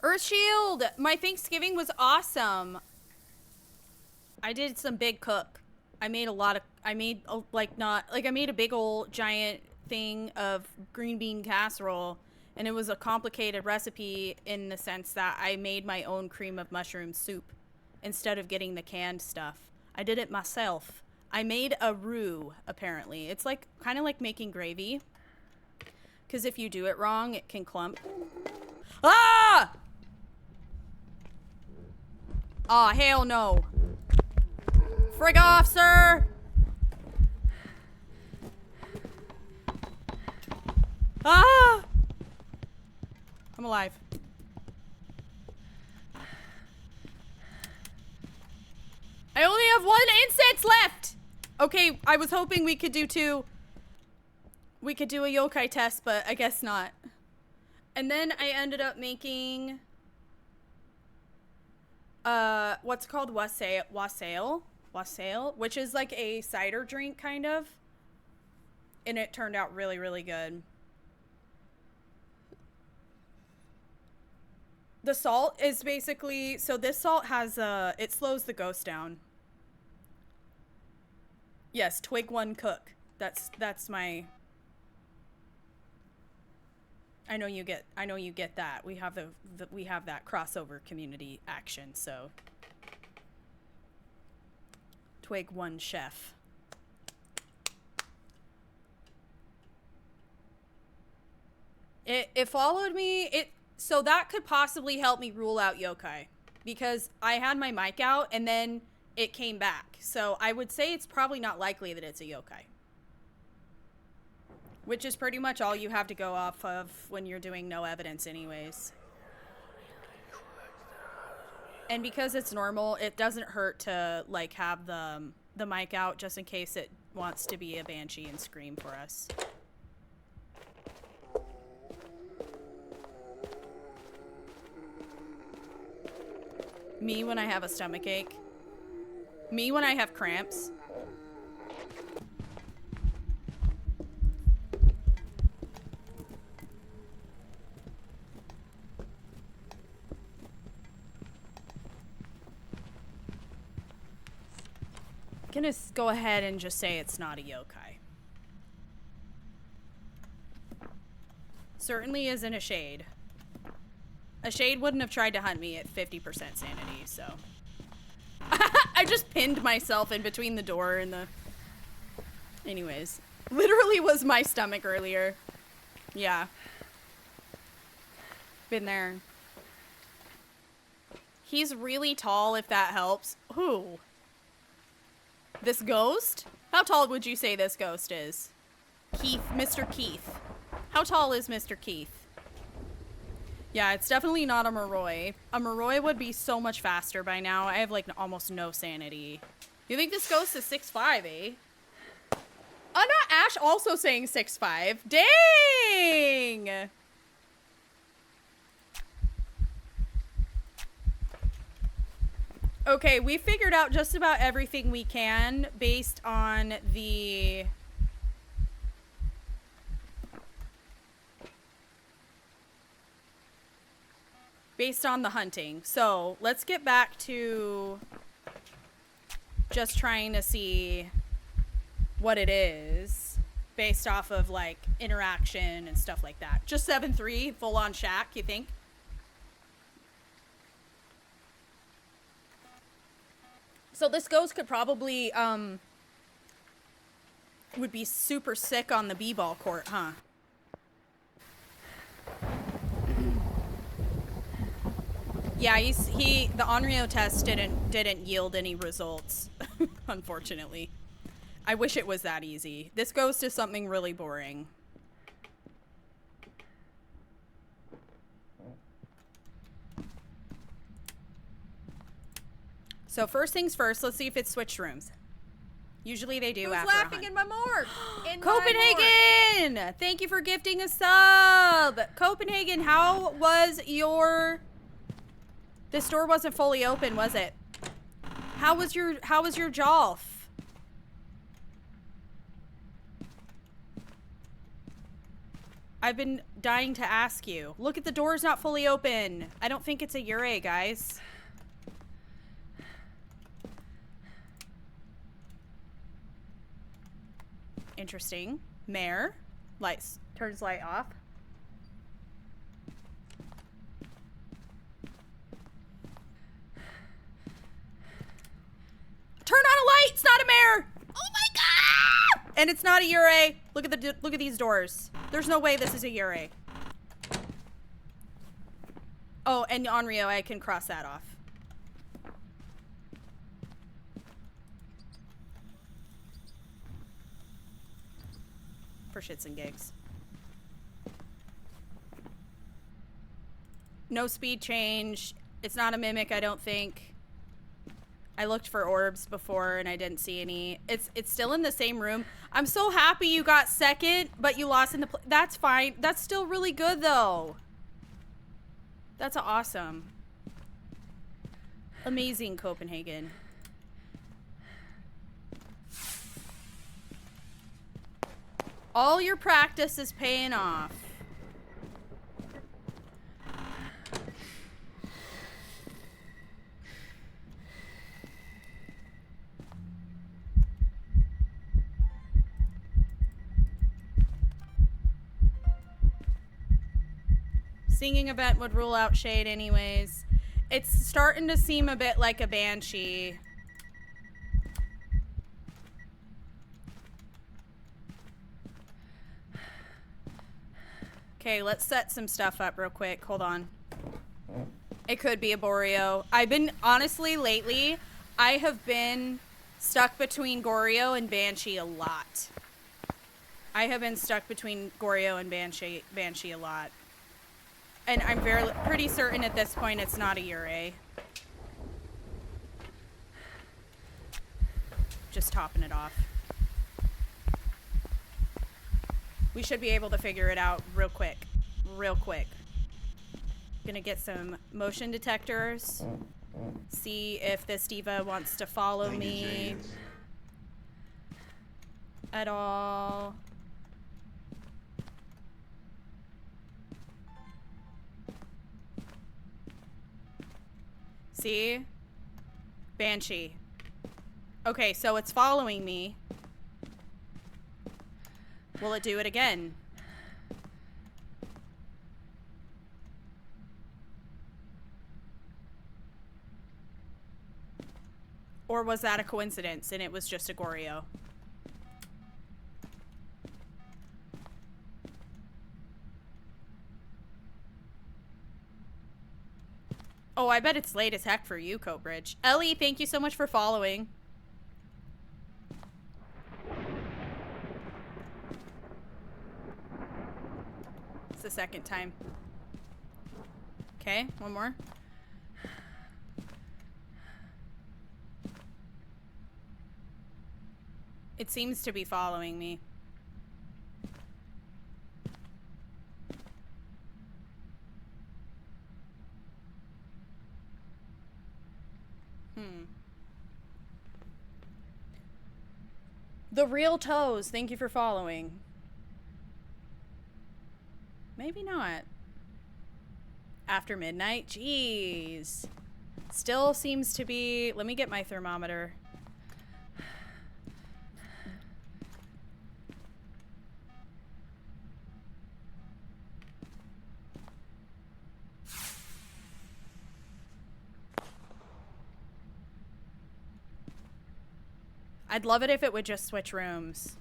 Earthshield! My Thanksgiving was awesome. I did some big cook. I made a big old giant thing of green bean casserole, and it was a complicated recipe in the sense that I made my own cream of mushroom soup instead of getting the canned stuff. I did it myself. I made a roux, apparently. It's like kind of like making gravy, because if you do it wrong, it can clump. Ah! Aw, hell no. Frig off, sir! Ah! I'm alive. I only have 1 incense left! Okay, I was hoping we could do 2. We could do a yokai test, but I guess not. And then I ended up making what's called wassail, which is like a cider drink kind of, and it turned out really, really good. The salt is basically, so this salt has it slows the ghost down. Yes, twig 1 cook. That's my, I know you get that. We have we have that crossover community action, so. Twig 1 chef. It followed me. So that could possibly help me rule out yokai, because I had my mic out and then it came back. So I would say it's probably not likely that it's a yokai. Which is pretty much all you have to go off of when you're doing no evidence anyways. And because it's normal, it doesn't hurt to like have the mic out just in case it wants to be a banshee and scream for us. Me when I have a stomach ache. Me when I have cramps. I'm gonna go ahead and just say it's not a yokai. Certainly isn't a shade. A shade wouldn't have tried to hunt me at 50% sanity, so. I just pinned myself in between the door and the... Anyways. Literally was my stomach earlier. Yeah. Been there. He's really tall, if that helps. Who? This ghost? How tall would you say this ghost is? Keith, Mr. Keith. How tall is Mr. Keith? Yeah, it's definitely not a Moroi. A Moroi would be so much faster by now. I have like almost no sanity. You think this ghost is 6'5", eh? Oh, not Ash also saying 6'5". Dang! Okay, we figured out just about everything we can based on the... Based on the hunting. So, let's get back to just trying to see what it is based off of, like, interaction and stuff like that. Just 7-3, full-on shack, you think? So this ghost could probably, would be super sick on the b-ball court, huh? Yeah, the Onryo test didn't yield any results, unfortunately. I wish it was that easy. This ghost is something really boring. So first things first, let's see if it's switched rooms. Usually they do. Who's after laughing in my morgue? Copenhagen! Thank you for gifting a sub. Copenhagen, how was your... The store wasn't fully open, was it? How was your Jolf? I've been dying to ask you. Look at the door's not fully open. I don't think it's a Ure, guys. Interesting. Mare. Lights. Turns light off. Turn on a light! It's not a mare! Oh my god! And it's not a Ure. Look at these doors. There's no way this is a Ure. Oh, and Onryo, I can cross that off. For shits and gigs. No speed change. It's not a mimic, I don't think. I looked for orbs before and I didn't see any. It's still in the same room. I'm so happy you got second, but you lost in the that's fine. That's still really good though. That's awesome. Amazing, Copenhagen. All your practice is paying off. Singing event would rule out shade anyways. It's starting to seem a bit like a banshee. Okay, let's set some stuff up real quick. Hold on. It could be a Boreo. Honestly, lately, I have been stuck between Goryo and Banshee a lot. I have been stuck between Goryo and Banshee a lot. And I'm pretty certain at this point it's not a Ure. Just topping it off. We should be able to figure it out real quick. Real quick. Gonna get some motion detectors. See if this diva wants to follow me at all. See? Banshee. Okay, so it's following me. Will it do it again? Or was that a coincidence and it was just a Goryo? Oh, I bet it's late as heck for you, Coatbridge. Ellie, thank you so much for following. It's the second time. Okay, one more. It seems to be following me. The Real Toes, thank you for following. Maybe not. After midnight? Jeez. Still seems to be... Let me get my thermometer. I'd love it if it would just switch rooms.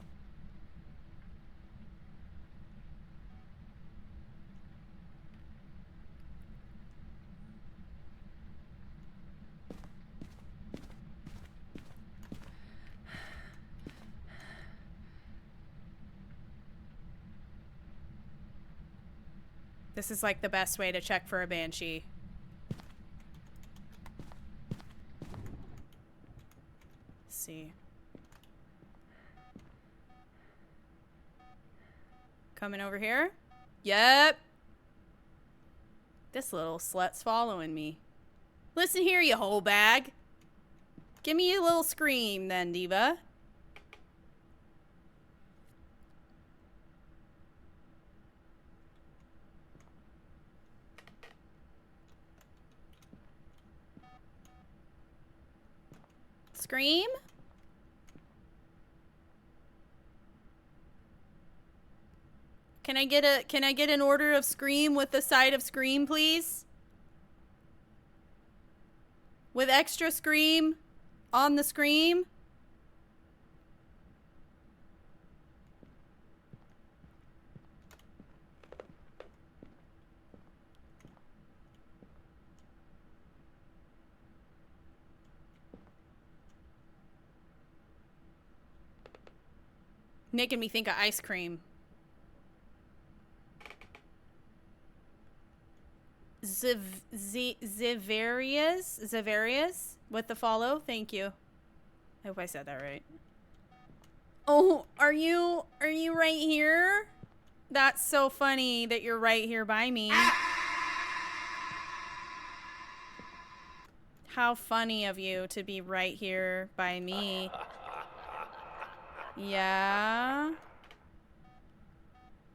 This is like the best way to check for a banshee. Let's see. Coming over here? Yep. This little slut's following me. Listen here, you whole bag. Give me a little scream then, diva. Scream? Can I get an order of Scream with the side of Scream, please? With extra Scream on the Scream? Making me think of ice cream. Zavarius with the follow. Thank you. I hope I said that right. Oh, are you right here? That's so funny that you're right here by me. How funny of you to be right here by me. Yeah.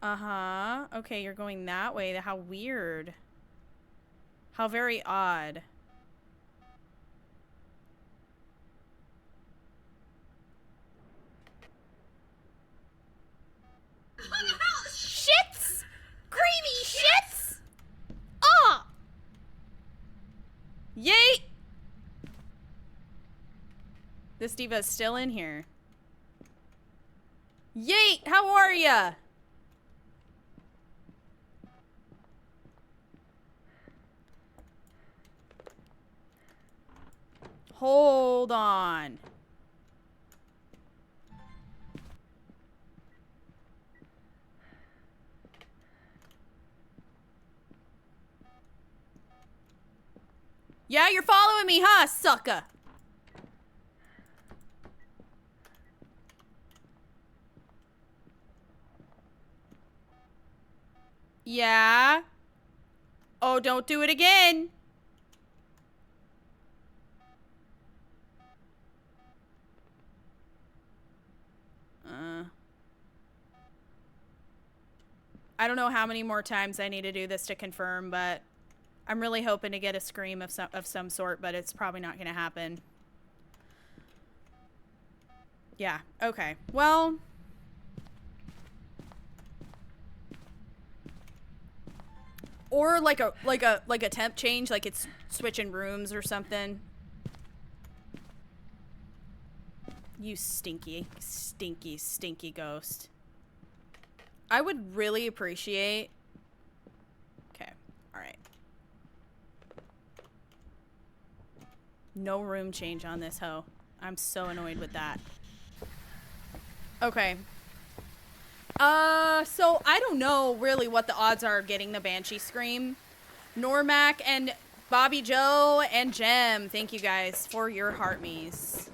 Uh-huh. Okay, you're going that way. How weird. How very odd. Shits! Creamy shits! Ah! Yeet! This diva is still in here. Yeet! How are ya? Hold on. Yeah, you're following me, huh, sucker? Yeah. Oh, don't do it again. I don't know how many more times I need to do this to confirm, but I'm really hoping to get a scream of some sort, but it's probably not going to happen. Yeah, okay. Well, or like a temp change, like it's switching rooms or something. You stinky, stinky, stinky ghost. I would really appreciate... Okay, alright. No room change on this hoe. I'm so annoyed with that. Okay. So I don't know really what the odds are of getting the Banshee Scream. Normac and Bobby Joe and Jem, thank you guys for your heart me's.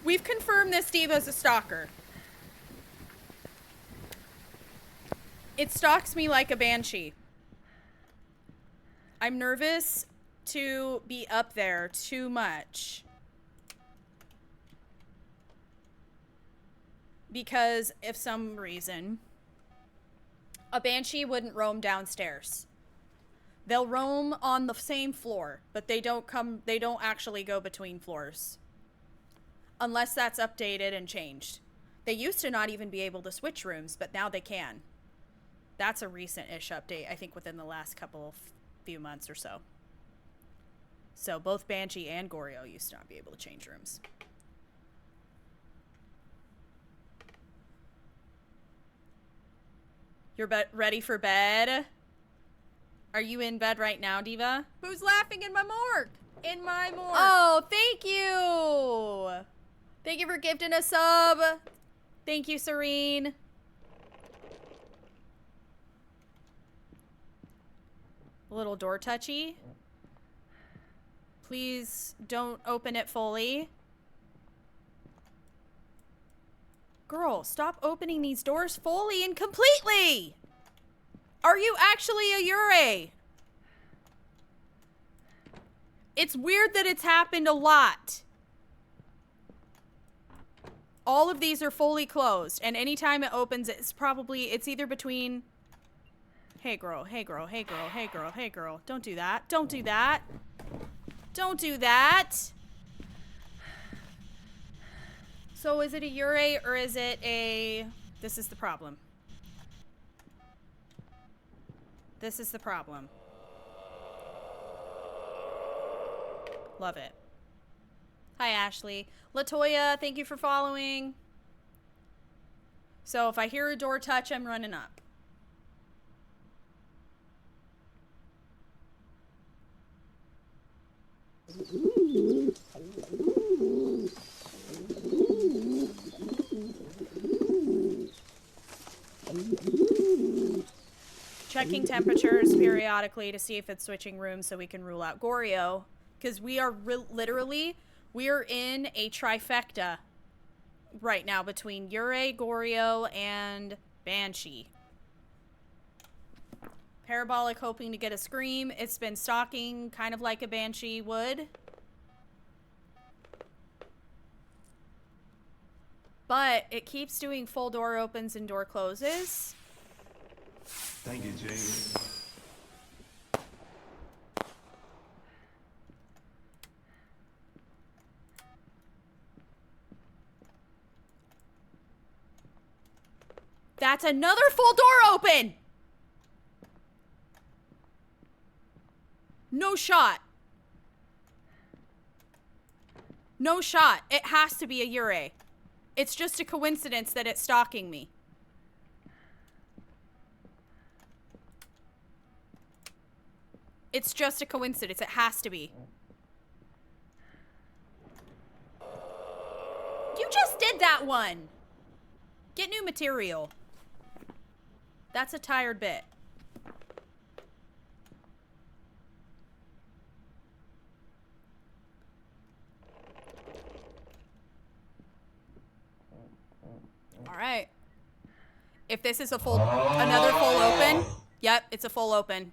We've confirmed this diva is a stalker. It stalks me like a banshee. I'm nervous to be up there too much. Because if some reason, a banshee wouldn't roam downstairs. They'll roam on the same floor, but they don't actually go between floors. Unless that's updated and changed. They used to not even be able to switch rooms, but now they can. That's a recent-ish update, I think within the last few months or so. So both Banshee and Goryo used to not be able to change rooms. You're ready for bed? Are you in bed right now, Diva? Who's laughing in my morgue? In my morgue. Oh, thank you! Thank you for gifting a sub. Thank you, Serene. A little door touchy. Please don't open it fully. Girl, stop opening these doors fully and completely! Are you actually a Yurei? It's weird that it's happened a lot. All of these are fully closed, and anytime it opens, it's either between... Hey girl, hey girl, hey girl, hey girl, hey girl. Don't do that. Don't do that. Don't do that. So is it a Yurei or is it a... This is the problem. This is the problem. Love it. Hi, Ashley. Latoya, thank you for following. So if I hear a door touch, I'm running up. Checking temperatures periodically to see if it's switching rooms so we can rule out Goryo. Because we are we are in a trifecta right now between Yurei, Goryo, and Banshee. Parabolic hoping to get a scream. It's been stalking kind of like a Banshee would. But it keeps doing full door opens and door closes. Thank you, James. That's another full door open! No shot. No shot. It has to be a Yurei. It's just a coincidence that it's stalking me. It's just a coincidence. It has to be. You just did that one. Get new material. That's a tired bit. All right. If this is another full open. Yep, it's a full open.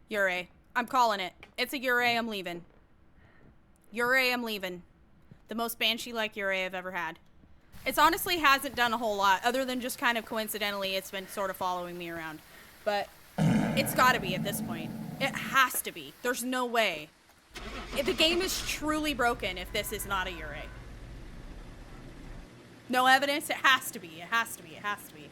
Yurei. I'm calling it. It's a Yurei, I'm leaving. Yurei, I'm leaving. The most Banshee-like Yurei I've ever had. It honestly hasn't done a whole lot, other than just kind of coincidentally it's been sort of following me around. But it's gotta be at this point. It has to be. There's no way. The game is truly broken if this is not a Yurei. No evidence? It has to be. It has to be. It has to be.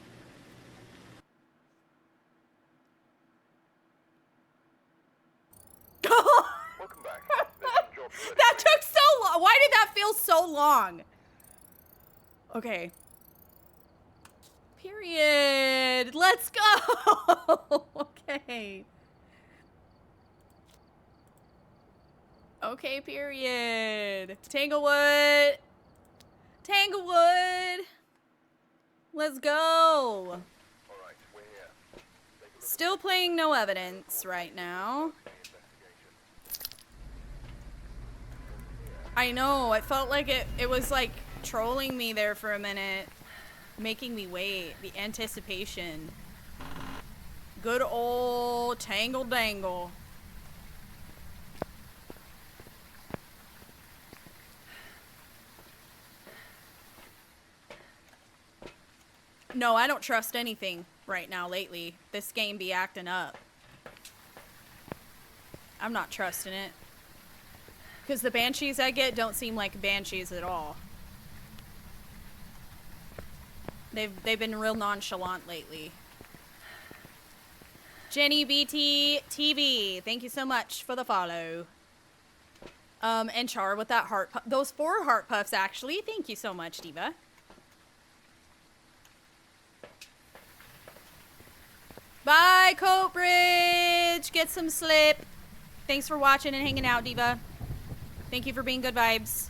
Welcome back. There's some jobs ready. That took so long. Why did that feel so long? Okay. Period. Let's go. Okay. Okay, period. Tanglewood. Tanglewood. Let's go. All right, we're here. Still playing no evidence right now. I know, it felt like it was like trolling me there for a minute. Making me wait. The anticipation. Good old Tangle Dangle. No, I don't trust anything right now lately. This game be acting up. I'm not trusting it. Because the banshees I get don't seem like banshees at all. They've been real nonchalant lately. Jenny BT TV, thank you so much for the follow. And Char with that heart those 4 heart puffs actually. Thank you so much, Diva. Bye, Coatbridge. Get some slip. Thanks for watching and hanging out, Diva. Thank you for being good vibes.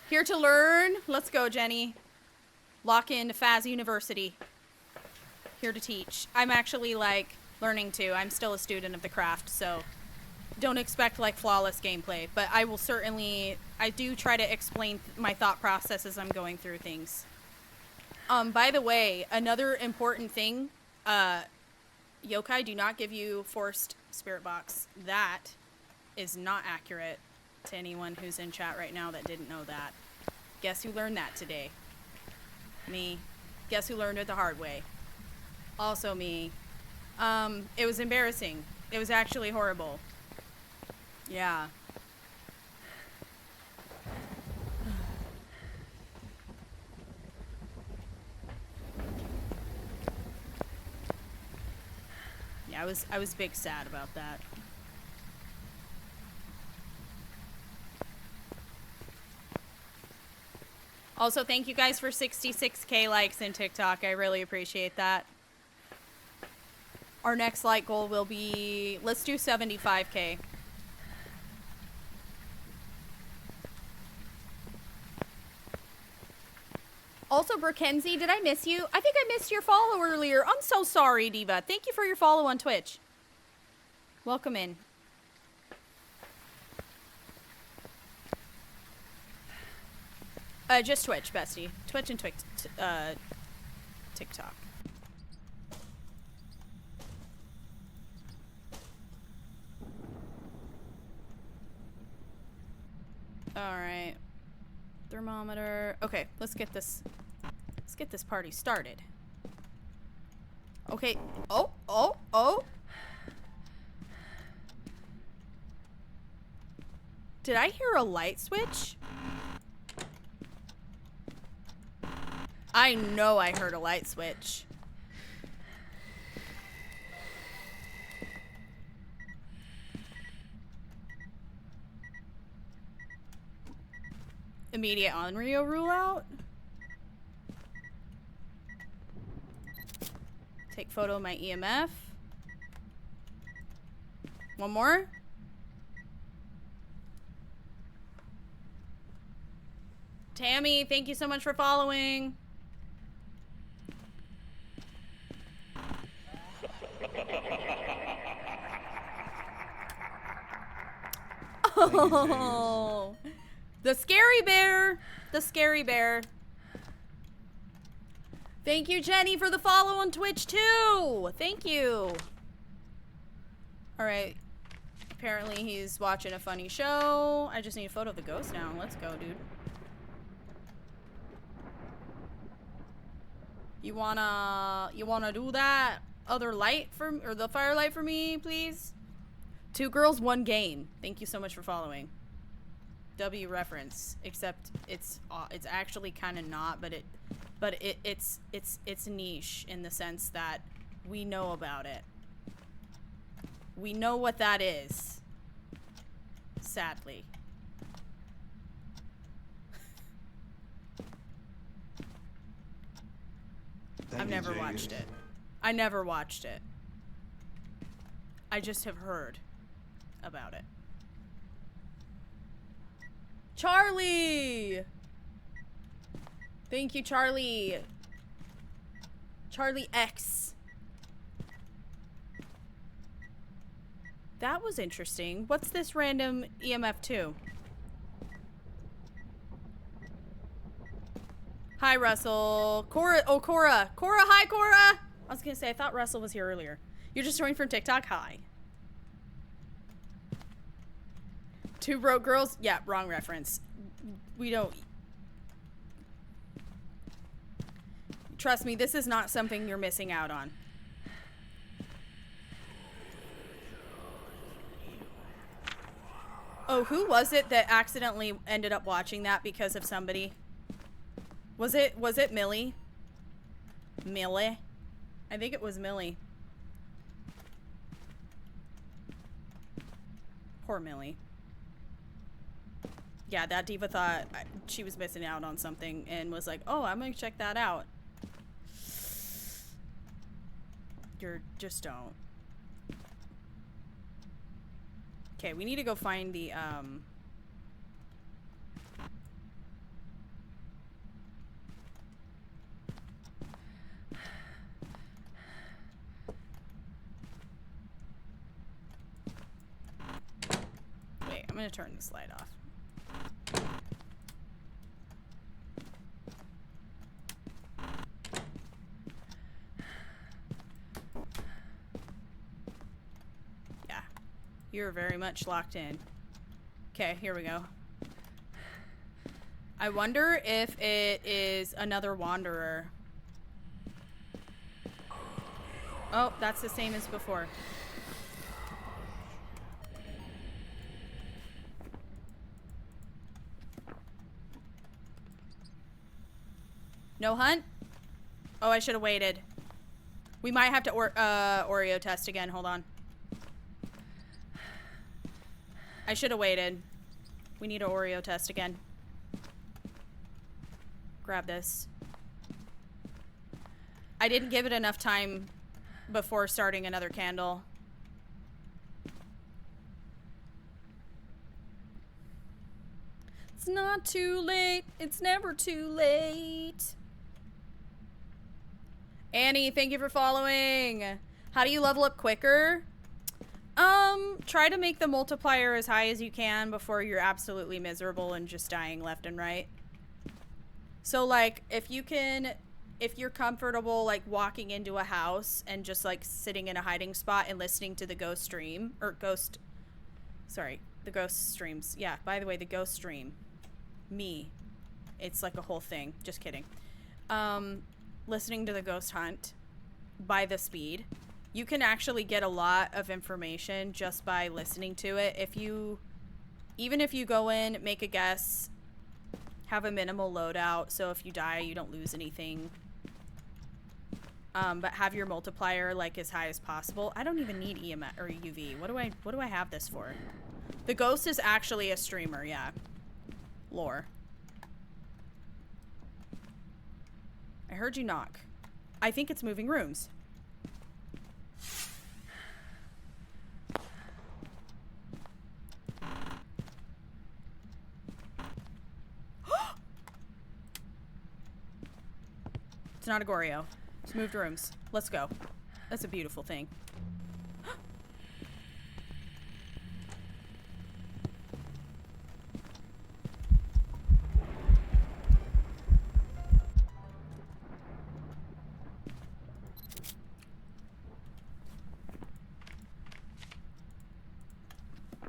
Here to learn. Let's go, Jenny. Lock into Phaz University. Here to teach. I'm actually, like, learning too. I'm still a student of the craft, so don't expect, like, flawless gameplay. But I will certainly... I do try to explain my thought process as I'm going through things. By the way, another important thing, yokai do not give you forced spirit box. That is not accurate to anyone who's in chat right now that didn't know that. Guess who learned that today? Me. Guess who learned it the hard way? Also me. It was embarrassing. It was actually horrible. Yeah. Yeah, I was big sad about that. Also, thank you guys for 66K likes in TikTok. I really appreciate that. Our next like goal will be, let's do 75K. Also, Brackenzie, did I miss you? I think I missed your follow earlier. I'm so sorry, Diva. Thank you for your follow on Twitch. Welcome in. Just Twitch, bestie. Twitch and TikTok. Alright. Thermometer. Okay, let's get this party started. Okay. Oh. Did I hear a light switch? I know I heard a light switch. Immediate Onryo rule out. Take photo of my EMF. One more. Tammy, thank you so much for following. Oh, the scary bear. The scary bear. Thank you, Jenny, for the follow on Twitch, too. Thank you. All right. Apparently, he's watching a funny show. I just need a photo of the ghost now. Let's go, dude. You wanna do that other light or the firelight for me, please? 2 girls, 1 game. Thank you so much for following. W reference, except it's actually kind of not, but it's niche in the sense that we know about it. We know what that is. Sadly. I've never watched it. I never watched it. I just have heard about it. Charlie! Thank you, Charlie. Charlie X. That was interesting. What's this random EMF 2? Hi, Russell. Cora. Oh, Cora. Cora, hi, Cora. I was gonna say, I thought Russell was here earlier. You're just joining from TikTok? Hi. Two broke girls? Yeah, wrong reference. We don't... Trust me, this is not something you're missing out on. Oh, who was it that accidentally ended up watching that because of somebody? Was it Millie? Millie? I think it was Millie. Poor Millie. Yeah, that diva thought she was missing out on something and was like, oh, I'm gonna check that out. You're just don't. Okay, we need to go find the, wait, I'm gonna turn this light off. Yeah, you're very much locked in. Okay, here we go. I wonder if it is another wanderer. Oh, that's the same as before. No hunt? Oh, I should have waited. We might have to Oreo test again. Hold on. I should have waited. We need an Oreo test again. Grab this. I didn't give it enough time before starting another candle. It's not too late. It's never too late. Annie, thank you for following. How do you level up quicker? Try to make the multiplier as high as you can before you're absolutely miserable and just dying left and right. So, like, if you're comfortable, like, walking into a house and just, like, sitting in a hiding spot and listening to the ghost stream, or ghost, sorry, the ghost streams. Yeah, by the way, the ghost stream. Me. It's like a whole thing. Just kidding. Listening to the ghost hunt by the speed. You can actually get a lot of information just by listening to it. Even if you go in, make a guess, have a minimal loadout, so if you die, you don't lose anything. But have your multiplier like as high as possible. I don't even need EMF or UV. What do I have this for? The ghost is actually a streamer, yeah. Lore. I heard you knock. I think it's moving rooms. It's not a Goreo. It's moved rooms. Let's go. That's a beautiful thing.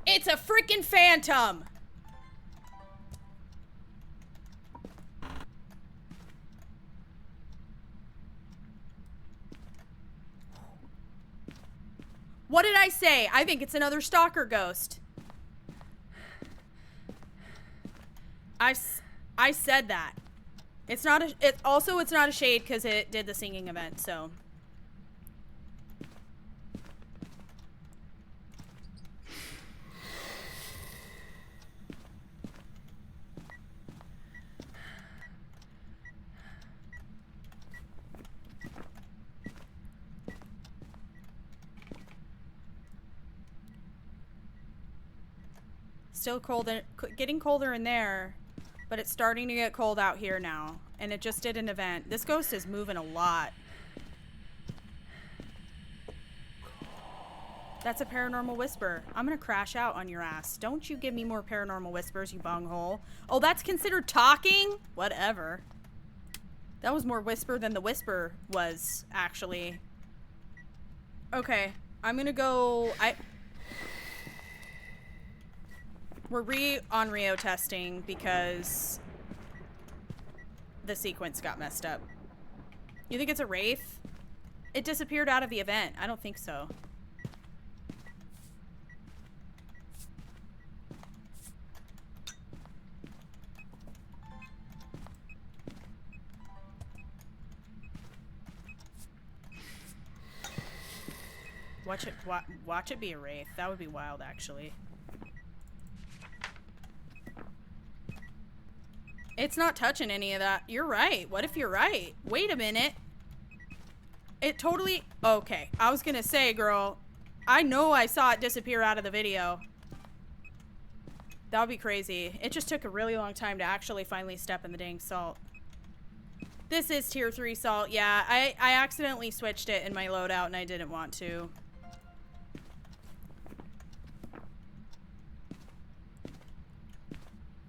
It's a freaking phantom! What did I say? I think it's another stalker ghost. I said that. It's not a, it's not a shade because it did the singing event, so. Still cold, getting colder in there, but it's starting to get cold out here now. And it just did an event. This ghost is moving a lot. That's a paranormal whisper. I'm gonna crash out on your ass. Don't you give me more paranormal whispers, you bunghole. Oh, that's considered talking? Whatever. That was more whisper than the whisper was, actually. Okay, I'm gonna go... We're on Rio testing because the sequence got messed up. You think it's a wraith? It disappeared out of the event. I don't think so. Watch it be a wraith. That would be wild, actually. It's not touching any of that. You're right. What if you're right? Wait a minute. It totally... Okay. I was gonna say, girl, I know I saw it disappear out of the video. That would be crazy. It just took a really long time to actually finally step in the dang salt. This is tier 3 salt. Yeah, I accidentally switched it in my loadout and I didn't want to.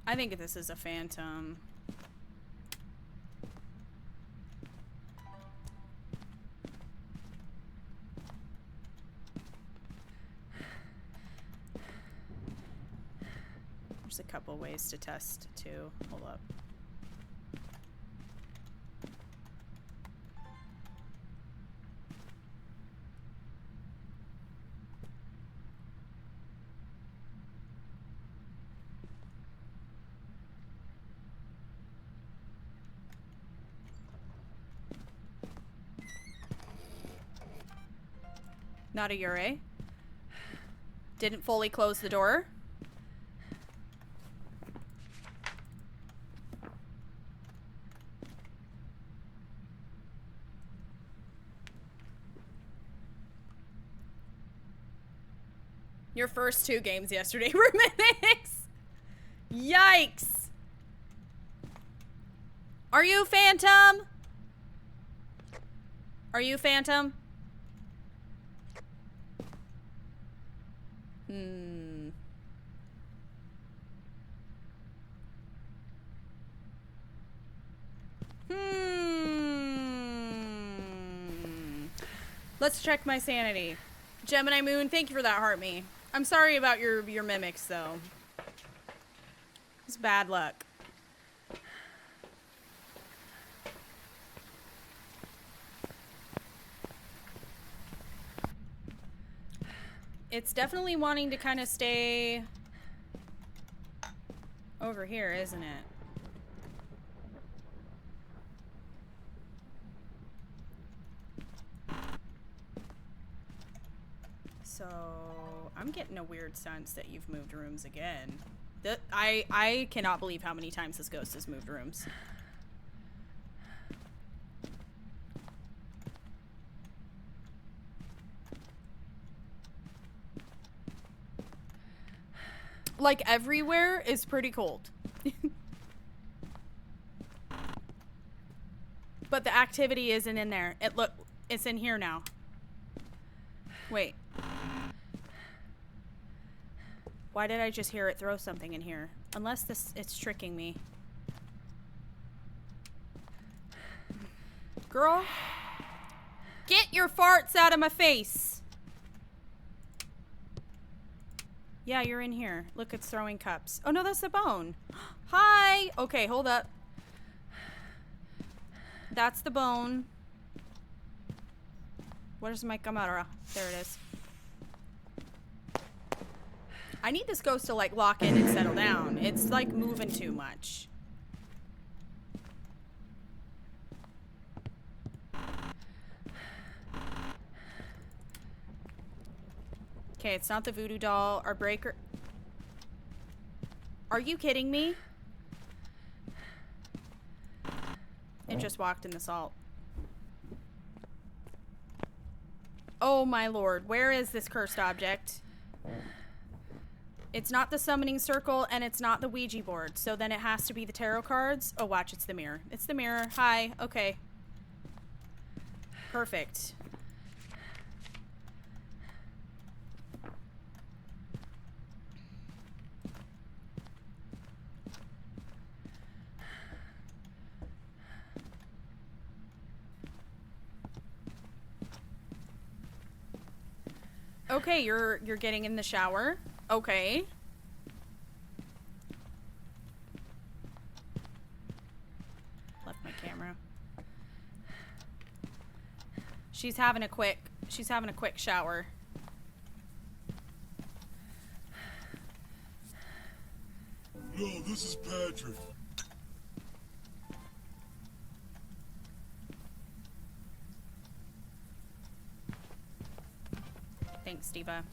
I think this is a phantom. There's a couple ways to test too. Hold up. Not a Yurei. Didn't fully close the door. Your first 2 games yesterday were mimics. Yikes. Are you Phantom? Are you Phantom? Let's check my sanity. Gemini Moon, thank you for that, heart me. I'm sorry about your mimics, though. It's bad luck. It's definitely wanting to kind of stay over here, isn't it? So, I'm getting a weird sense that you've moved rooms again. I cannot believe how many times this ghost has moved rooms. Like, everywhere is pretty cold. But the activity isn't in there. It's in here now. Wait. Why did I just hear it throw something in here? Unless it's tricking me. Girl, get your farts out of my face. Yeah, you're in here. Look, it's throwing cups. Oh no, that's the bone. Hi. Okay, hold up. That's the bone. Where's my camera? There it is. I need this ghost to like lock in and settle down. It's like moving too much. Okay, it's not the voodoo doll. Our breaker. Are you kidding me? It just walked in the salt. Oh my lord, where is this cursed object? It's not the summoning circle and it's not the Ouija board. So then it has to be the tarot cards. Oh, watch, it's the mirror. It's the mirror. Hi. Okay. Perfect. Okay, you're getting in the shower. Okay. Left my camera. She's having a quick shower. No, this is Patrick. Thanks, Diva.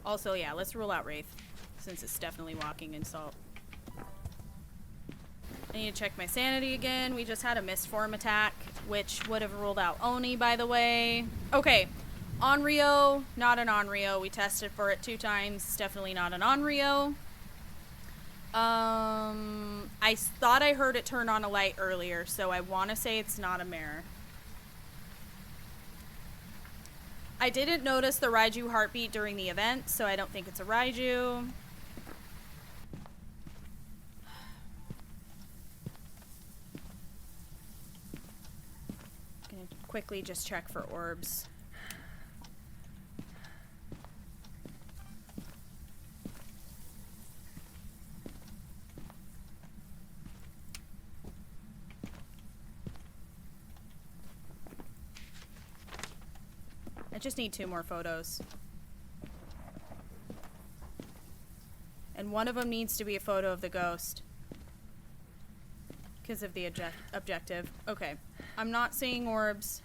Also, yeah, let's rule out Wraith, since it's definitely walking in salt. I need to check my sanity again. We just had a misform attack, which would have ruled out Oni, by the way. Okay, Onryo, not an Onryo. We tested for it 2 times. It's definitely not an Onryo. I thought I heard it turn on a light earlier, so I want to say it's not a mare. I didn't notice the Raiju heartbeat during the event, so I don't think it's a Raiju. Gonna quickly just check for orbs. I just need 2 more photos. And one of them needs to be a photo of the ghost. Because of the objective. Okay. I'm not seeing orbs.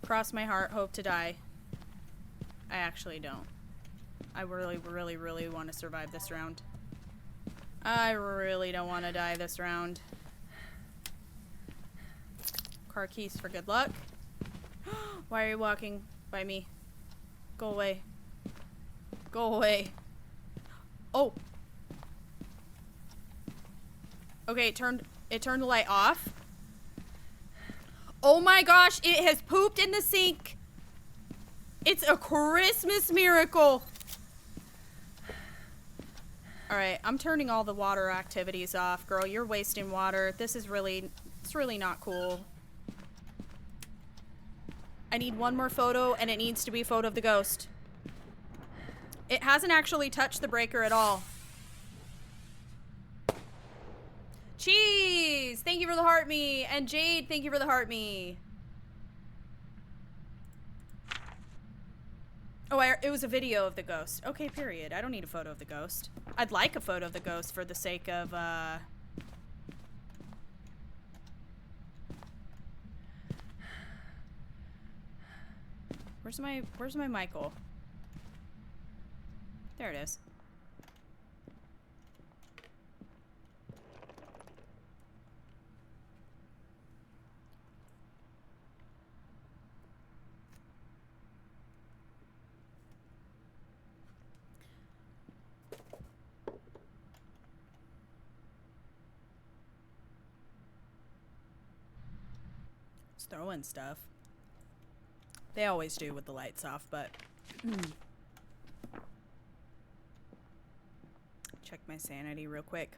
Cross my heart, hope to die. I actually don't. I really, really, really want to survive this round. I really don't want to die this round. Car keys for good luck. Why are you walking by me? Go away. Go away. Oh. Okay, it turned the light off. Oh my gosh, it has pooped in the sink. It's a Christmas miracle. Alright, I'm turning all the water activities off. Girl, you're wasting water. This is really, it's really not cool. I need 1 more photo, and it needs to be a photo of the ghost. It hasn't actually touched the breaker at all. Cheese! Thank you for the heart me. And Jade, thank you for the heart me. Oh, it was a video of the ghost. Okay, period. I don't need a photo of the ghost. I'd like a photo of the ghost for the sake of, Where's my Michael? There it is. It's throwing stuff. They always do with the lights off, but... Check my sanity real quick.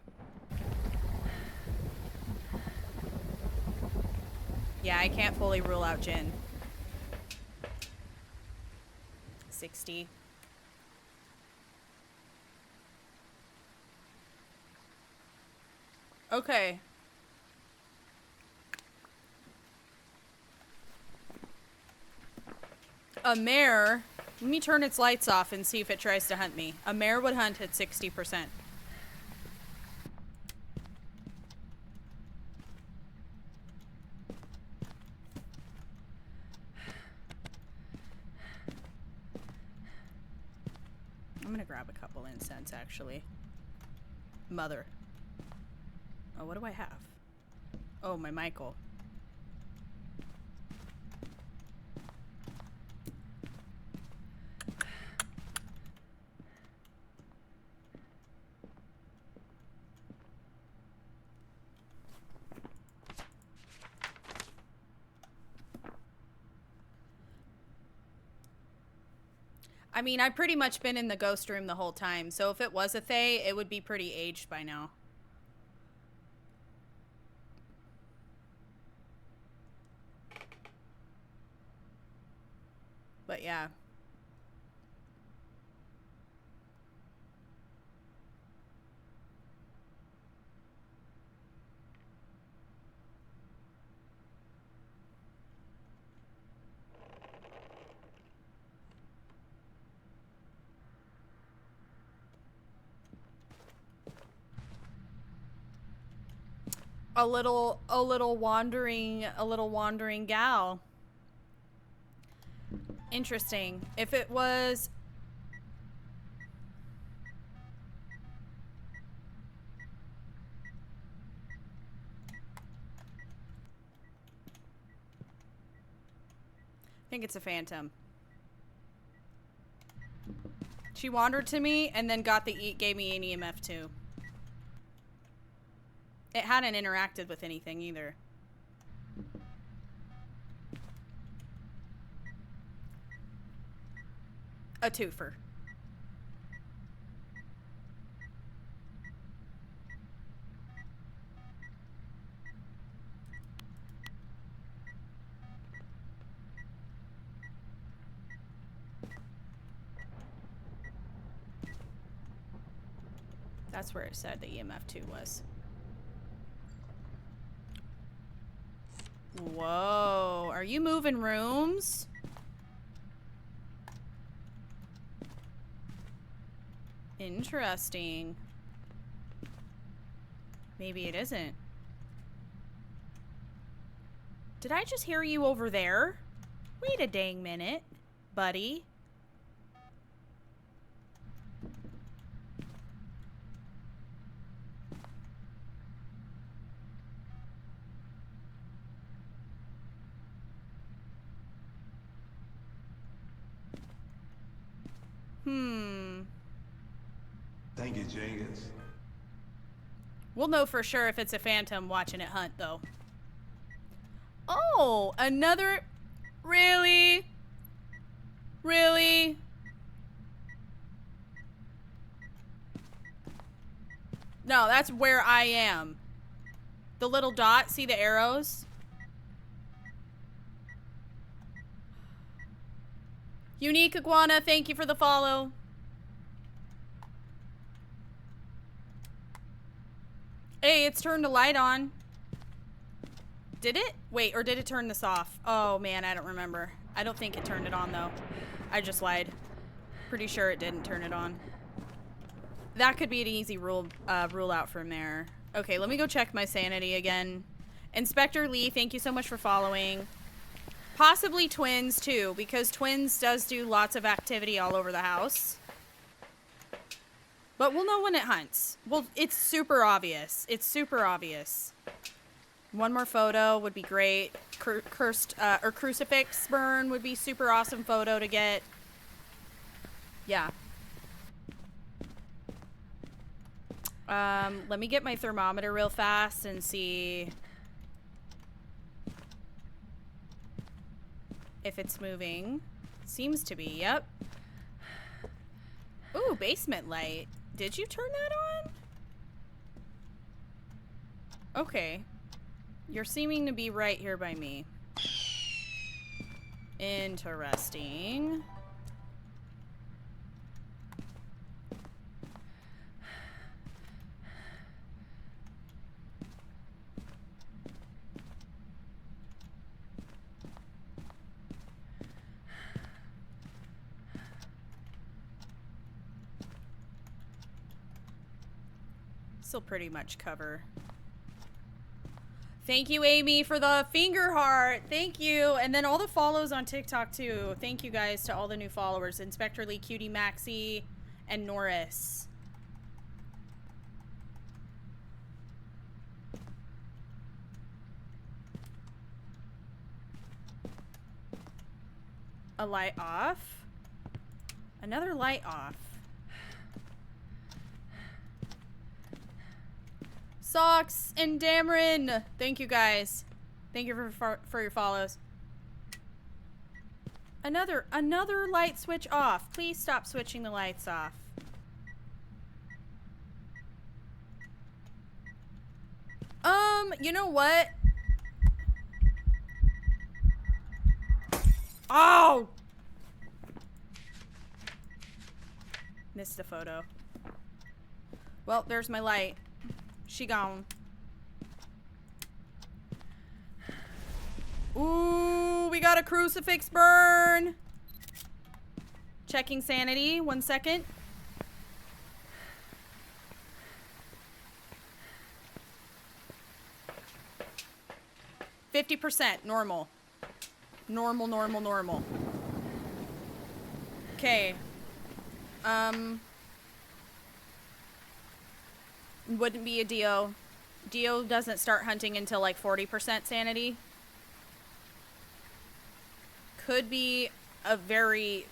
Yeah, I can't fully rule out Jin. 60. Okay. A mare, let me turn its lights off and see if it tries to hunt me. A mare would hunt at 60%. I'm gonna grab a couple incense, actually. Mother. Oh, what do I have? Oh, my Michael. I mean, I've pretty much been in the ghost room the whole time, so if it was a Fae, it would be pretty aged by now. But yeah. A little wandering gal. Interesting. If it was... I think it's a phantom. She wandered to me and then gave me an EMF too. It hadn't interacted with anything either. A twofer. That's where it said the EMF 2 was. Whoa, are you moving rooms? Interesting. Maybe it isn't. Did I just hear you over there? Wait a dang minute, buddy. Thank you, Jenkins. We'll know for sure if it's a phantom watching it hunt, though. Oh, another... Really? Really? No, that's where I am. The little dot, see the arrows? Unique Iguana, thank you for the follow. Hey, it's turned the light on. Did it? Wait, or did it turn this off? Oh man, I don't remember. I don't think it turned it on though. I just lied. Pretty sure it didn't turn it on. That could be an easy rule out from there. Okay, let me go check my sanity again. Inspector Lee, thank you so much for following. Possibly twins too, because twins does do lots of activity all over the house. But we'll know when it hunts. Well, it's super obvious. It's super obvious. One more photo would be great. Cursed or crucifix burn would be super awesome photo to get. Yeah. Let me get my thermometer real fast and see if it's moving. Seems to be, yep. Ooh, basement light. Did you turn that on? Okay. You're seeming to be right here by me. Interesting. Still pretty much cover. Thank you, Amy, for the finger heart. Thank you. And then all the follows on TikTok, too. Thank you, guys, to all the new followers. Inspector Lee, Cutie Maxie, and Norris. A light off. Another light off. Socks and Dameron. Thank you, guys. Thank you for your follows. Another light switch off. Please stop switching the lights off. You know what? Oh! Missed the photo. Well, there's my light. She gone. Ooh, we got a crucifix burn. Checking sanity. 1 second. %, normal. Normal. Okay. Wouldn't be a Dio. Dio doesn't start hunting until like 40% sanity. Could be a very,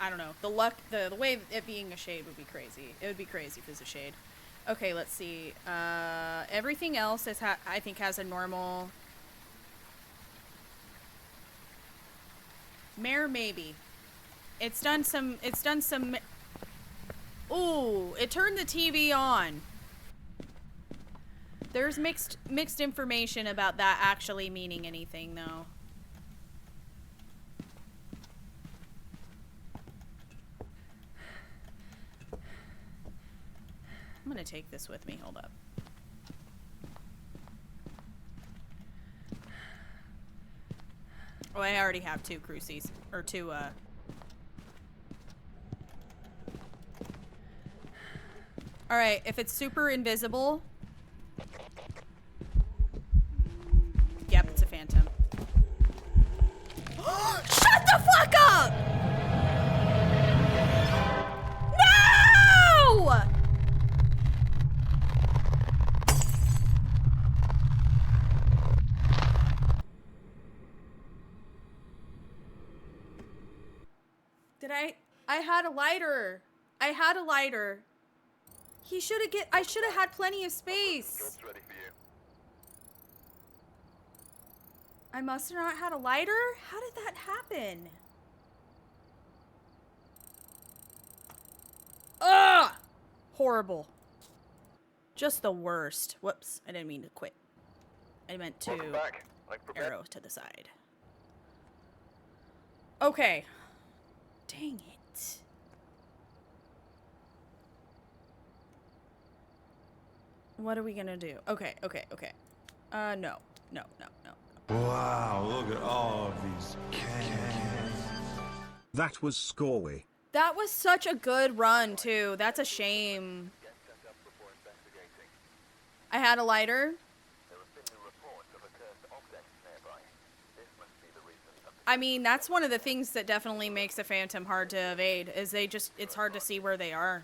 I don't know. The way it being a shade would be crazy. It would be crazy if it was a shade. Okay, let's see. Everything else is I think has a normal. Mare maybe. It's done some. Ooh, it turned the TV on. There's mixed information about that actually meaning anything though. I'm gonna take this with me. Hold up. Oh, I already have 2 crucies. Or 2, Alright, if it's super invisible... Yep, it's a phantom. Shut the fuck up! No! I had a lighter. I should have had plenty of space. Job's ready for you. I must have not had a lighter? How did that happen? Ugh! Horrible. Just the worst. Whoops, I didn't mean to quit. I meant to Welcome back. Like prepared. arrow to the side. Okay. Dang it. What are we gonna do? Okay. No. Wow, look at all of these cans. That was scory. That was such a good run, too. That's a shame. Get set up before investigating. I had a lighter. There have been new reports of a cursed object nearby. This must be the reason. I mean, that's one of the things that definitely makes a phantom hard to evade, is it's hard to see where they are.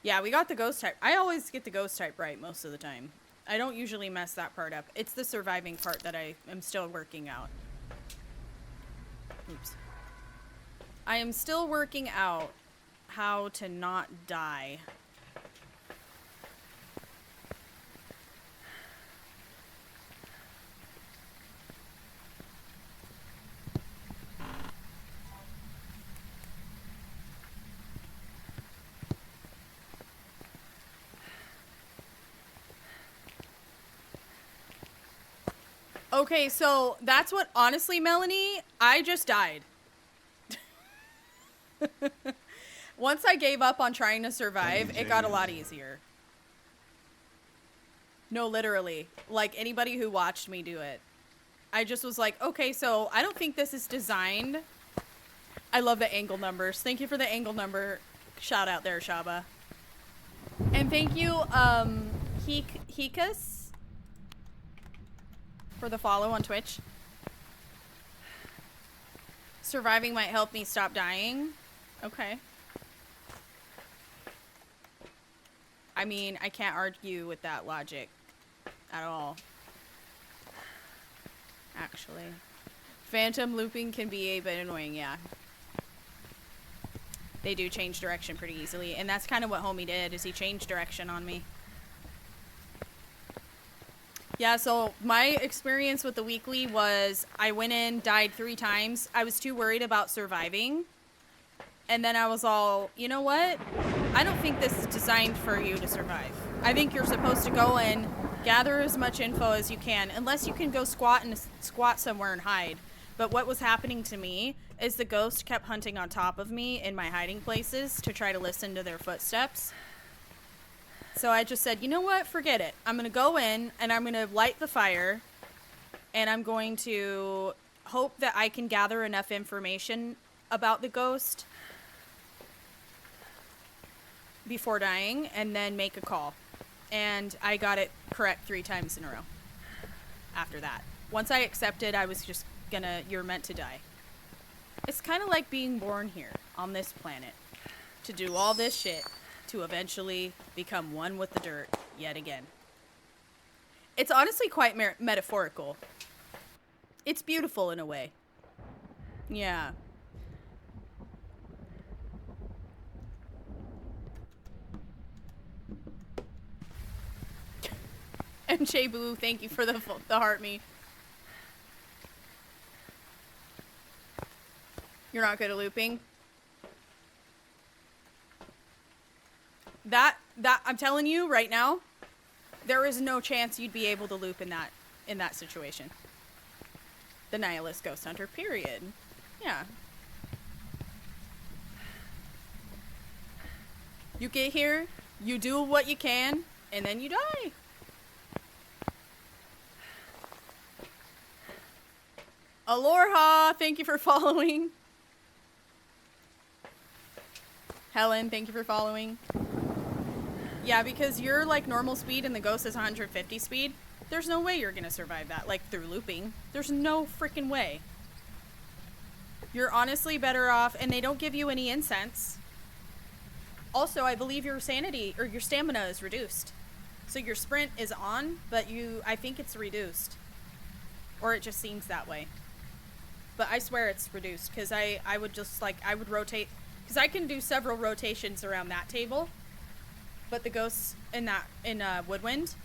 Yeah, we got the ghost type. I always get the ghost type right most of the time. I don't usually mess that part up. It's the surviving part that I am still working out. Oops. I am still working out how to not die. Okay, so that's what, honestly, Melanie, I just died. Once I gave up on trying to survive, it got a lot easier. No, literally. Like, anybody who watched me do it. I just was like, okay, so I don't think this is designed. I love the angle numbers. Thank you for the angle number. Shout out there, Shaba. And thank you, Hikas, for the follow on Twitch. Surviving might help me stop dying. Okay. I mean, I can't argue with that logic at all. Actually. Phantom looping can be a bit annoying, yeah. They do change direction pretty easily, and that's kind of what homie did, is he changed direction on me. Yeah, so my experience with the weekly was I went in, died 3 times. I was too worried about surviving. And then I was all, you know what? I don't think this is designed for you to survive. I think you're supposed to go in, gather as much info as you can, unless you can go squat somewhere and hide. But what was happening to me is the ghost kept hunting on top of me in my hiding places to try to listen to their footsteps. So I just said, you know what? Forget it. I'm going to go in and I'm going to light the fire and I'm going to hope that I can gather enough information about the ghost before dying and then make a call. And I got it correct 3 times in a row after that. Once I accepted, I was just you're meant to die. It's kind of like being born here on this planet to do all this shit to eventually become one with the dirt yet again. It's honestly quite metaphorical. It's beautiful in a way. Yeah. And Boo, thank you for the heart me. You're not good at looping? That I'm telling you right now, there is no chance you'd be able to loop in that situation. The Nihilist Ghost Hunter, period. Yeah. You get here, you do what you can, and then you die. Aloha, thank you for following. Helen, thank you for following. Yeah, because you're like normal speed and the ghost is 150 speed. There's no way you're gonna survive that, like through looping. There's no freaking way. You're honestly better off, and they don't give you any incense. Also, I believe your sanity or your stamina is reduced. So your sprint is on, but I think it's reduced. Or it just seems that way. But I swear it's reduced, because I would just like, I would rotate. Because I can do several rotations around that table, but the ghosts in Woodwind,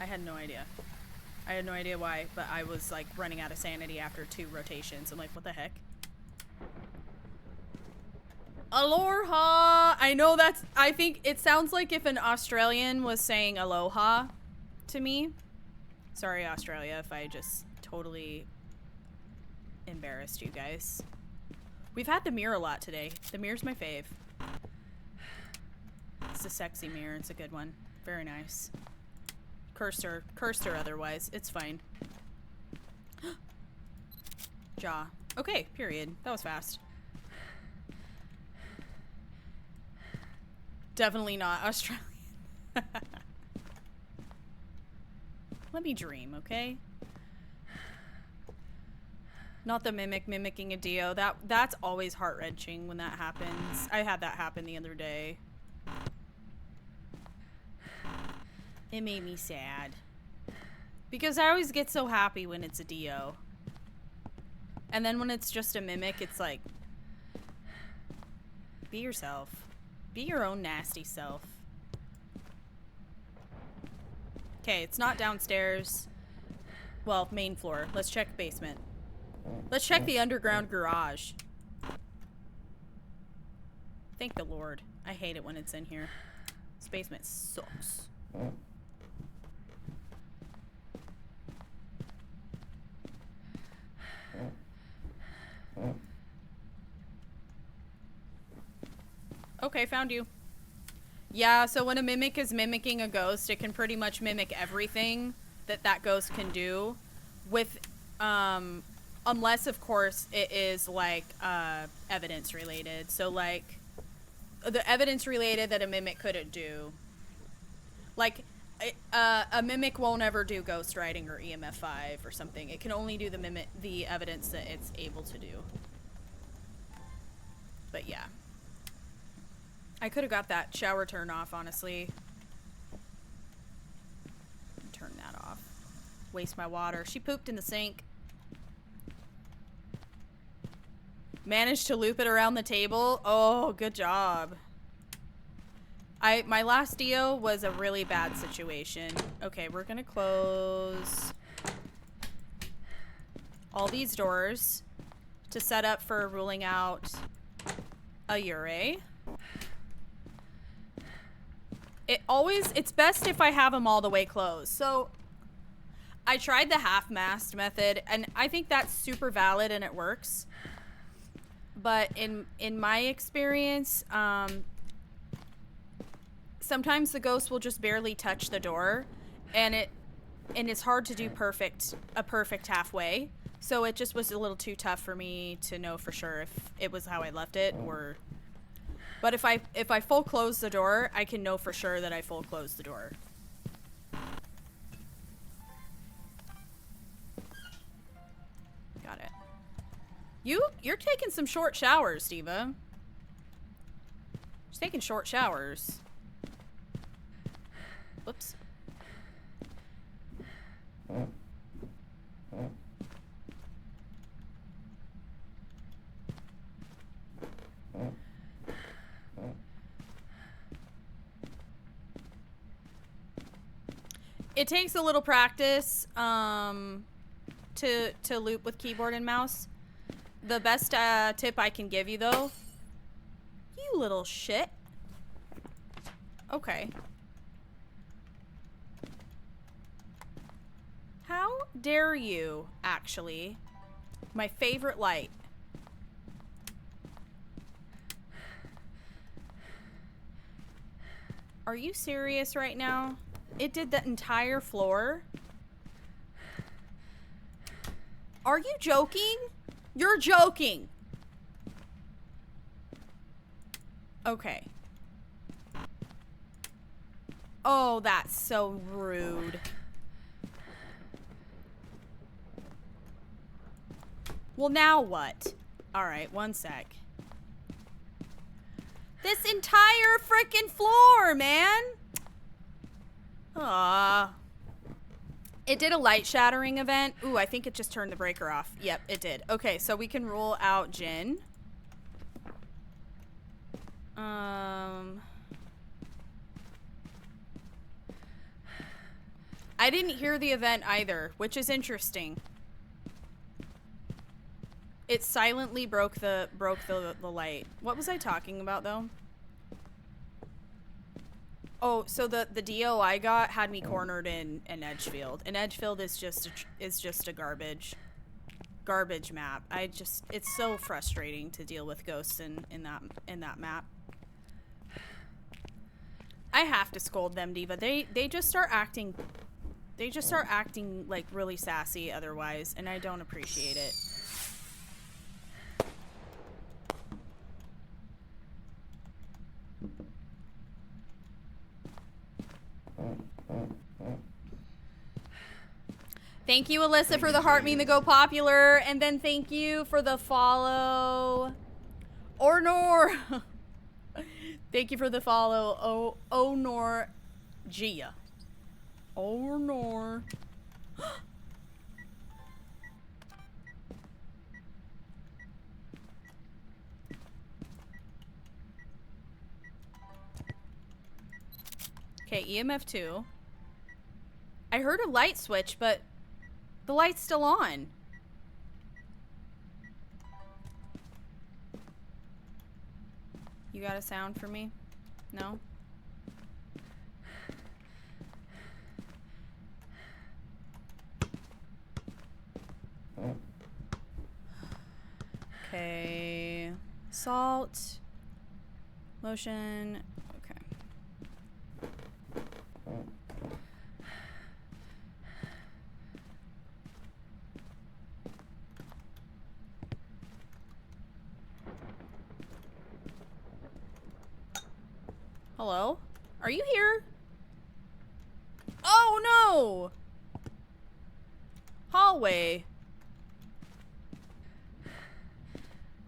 I had no idea. I had no idea why, but I was like running out of sanity after 2 rotations. I'm like, what the heck? Aloha! I know I think it sounds like if an Australian was saying aloha to me. Sorry, Australia, if I just totally embarrassed you guys. We've had the mirror a lot today. The mirror's my fave. It's a sexy mirror. It's a good one. Very nice. Cursed or otherwise. It's fine. Jaw. Okay, period. That was fast. Definitely not Australian. Let me dream, okay? Not the mimic mimicking a Dio. That's always heart-wrenching when that happens. I had that happen the other day. It made me sad. Because I always get so happy when it's a Dio. And then when it's just a mimic, it's like, be yourself. Be your own nasty self. Okay, it's not downstairs. Well, main floor. Let's check basement. Let's check the underground garage. Thank the Lord. I hate it when it's in here. This basement sucks. Okay, found you. Yeah, so when a mimic is mimicking a ghost, it can pretty much mimic everything that ghost can do with, unless, of course, it is, like, evidence related. So, like, the evidence related that a mimic couldn't do. Like, a mimic won't ever do ghost riding or EMF 5 or something. It can only do the evidence that it's able to do. But, yeah. I could have got that shower turn off, honestly. Turn that off. Waste my water. She pooped in the sink. Managed to loop it around the table. Oh, good job. My last Dio was a really bad situation. Okay, we're gonna close all these doors to set up for ruling out a Yurei. It's best if I have them all the way closed. So I tried the half-mast method, and I think that's super valid and it works. But in my experience, sometimes the ghost will just barely touch the door, and it's hard to do a perfect halfway. So it just was a little too tough for me to know for sure if it was how I left it or. But if I full close the door, I can know for sure that I full closed the door. Got it. You're taking some short showers, Diva. She's taking short showers. Whoops. It takes a little practice to loop with keyboard and mouse. The best tip I can give you, though... You little shit. Okay. How dare you, actually? My favorite light. Are you serious right now? It did the entire floor? Are you joking? You're joking. Okay. Oh, that's so rude. Well, now what? Alright, one sec. This entire frickin' floor, man! It did a light shattering event. Ooh, I think it just turned the breaker off. Yep, it did. Okay, so we can rule out Jin. I didn't hear the event either, which is interesting. It silently broke the light. What was I talking about though? Oh, so the DO I got had me cornered in Edgefield, and Edgefield is just a garbage map. It's so frustrating to deal with ghosts in that map. I have to scold them, Diva. They just start acting like really sassy otherwise, and I don't appreciate it. Thank you, Alyssa, for the heart mean to go popular, and then thank you for the follow. Ornor. Thank you for the follow. Onor Gia. Ornor. Okay, EMF 2. I heard a light switch, but the light's still on. You got a sound for me? No? Okay. Salt. Lotion. Okay. Hello? Are you here? Oh no! Hallway.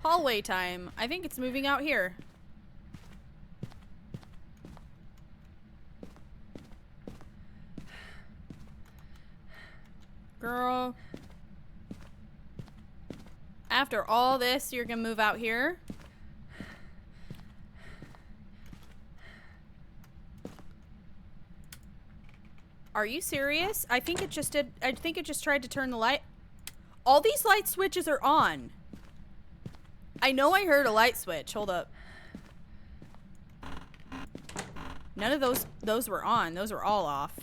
Hallway time. I think it's moving out here. Girl. After all this, you're gonna move out here? Are you serious? I think it just did. I think it just tried to turn the light. All these light switches are on. I know I heard a light switch. Hold up. None of those were on. Those were all off.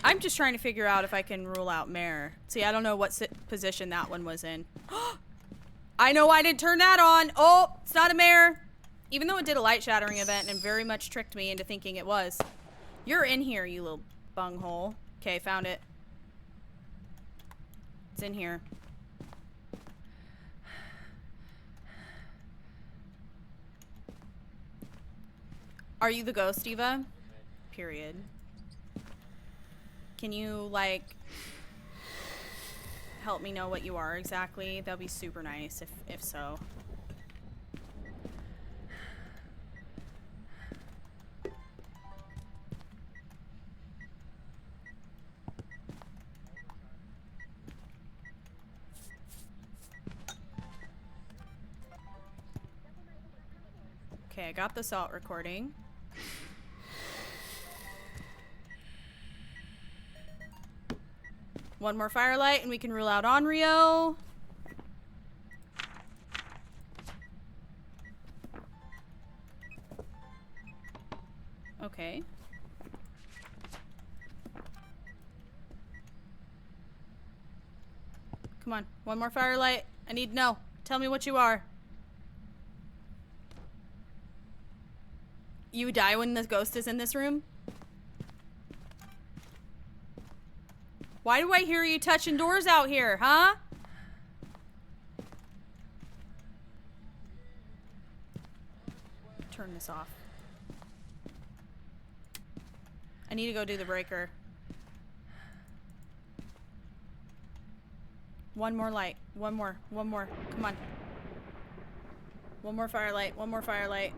I'm just trying to figure out if I can rule out Mare. See, I don't know what position that one was in. I know I didn't turn that on. Oh, it's not a Mare. Even though it did a light shattering event and very much tricked me into thinking it was. You're in here, you little bunghole. Okay, found it. It's in here. Are you the ghost, Eva? Period. Can you, like, help me know what you are exactly? That'd be super nice if so. Okay, I got the salt recording. One more firelight and we can rule out Onryo. Okay. Come on, one more firelight. I need to know. Tell me what you are. You die when the ghost is in this room? Why do I hear you touching doors out here, huh? Turn this off. I need to go do the breaker. One more light. One more. One more. Come on. One more firelight. One more firelight.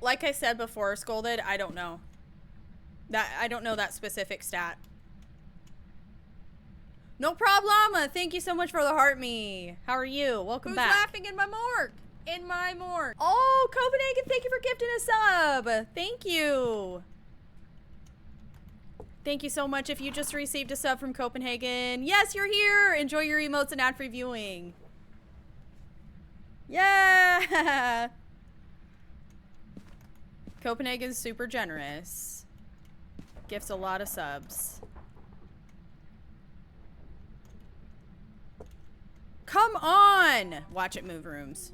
Like I said before, Scolded, I don't know. I don't know that specific stat. No problem. Thank you so much for the heart me. How are you? Welcome back. Who's laughing in my morgue? In my morgue. Oh, Copenhagen, thank you for gifting a sub. Thank you. Thank you so much if you just received a sub from Copenhagen. Yes, you're here. Enjoy your emotes and ad-free viewing. Yeah. Copenhagen's super generous. Gifts a lot of subs. Come on! Watch it move rooms.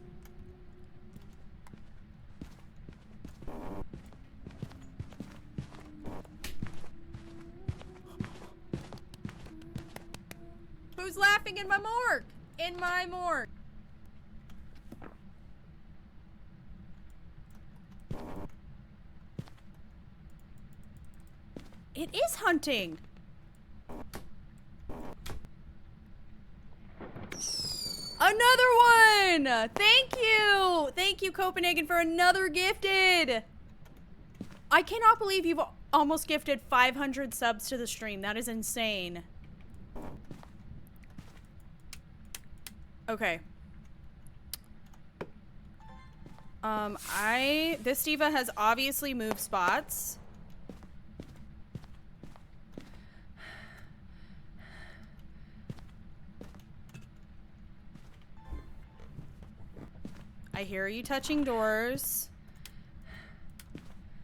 Who's laughing in my morgue? In my morgue. It is hunting. Another one! Thank you! Thank you, Copenhagen, for another gifted! I cannot believe you've almost gifted 500 subs to the stream. That is insane. Okay. This diva has obviously moved spots. I hear you touching doors.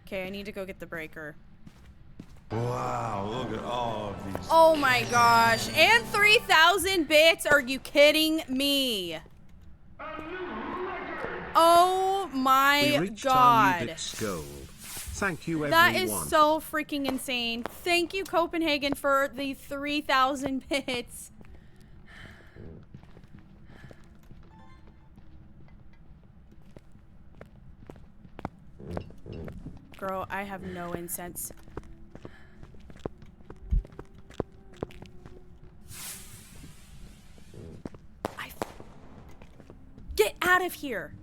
Okay, I need to go get the breaker. Wow, look at all of these. Oh my gosh. And 3,000 bits? Are you kidding me? Oh my god. Thank you, everyone. That is so freaking insane. Thank you, Copenhagen, for the 3,000 bits. Girl, I have no incense. Get out of here!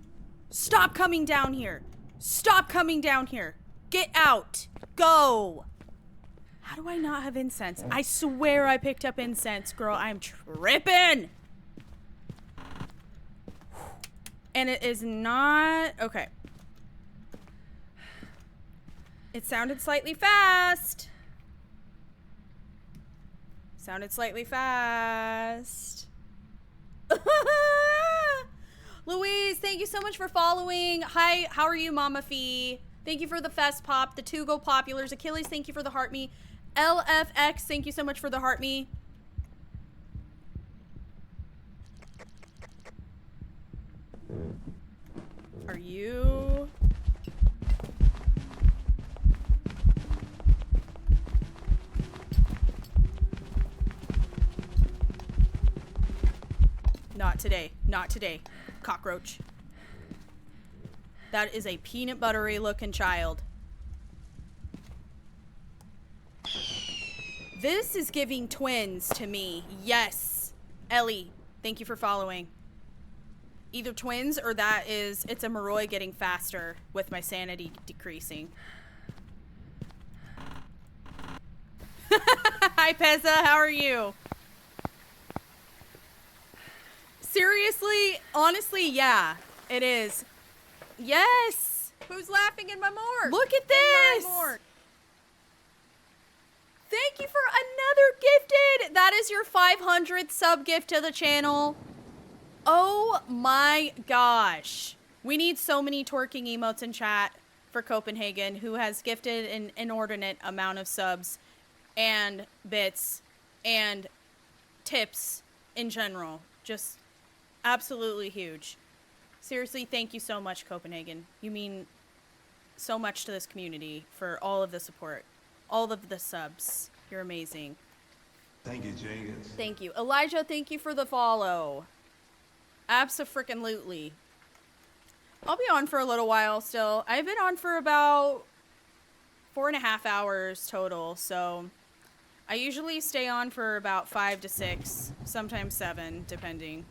Stop coming down here! Stop coming down here! Get out! Go! How do I not have incense? I swear I picked up incense, girl. I'm tripping! And it is not... Okay. It sounded slightly fast. Sounded slightly fast. Louise, thank you so much for following. Hi, how are you, Mama Fee? Thank you for the fest pop. The two go populars. Achilles, thank you for the heart me. LFX, thank you so much for the heart me. Are you... Not today. Not today. Cockroach. That is a peanut buttery looking child. This is giving twins to me. Yes. Ellie, thank you for following. Either twins or that is, it's a Moroi getting faster with my sanity decreasing. Hi, Pezza. How are you? Seriously, honestly, yeah, it is. Yes. Who's laughing in my mark? Look at this. In my mark. Thank you for another gifted. That is your 500th sub gift to the channel. Oh my gosh. We need so many twerking emotes in chat for Copenhagen, who has gifted an inordinate amount of subs and bits and tips in general. Just absolutely huge. Seriously, thank you so much, Copenhagen. You mean so much to this community for all of the support, all of the subs. You're amazing. Thank you, Jenkins. Thank you. Elijah, thank you for the follow. Abso-frickin-lutely. I'll be on for a little while still. I've been on for about 4.5 hours total, so I usually stay on for about 5 to 6, sometimes 7, depending.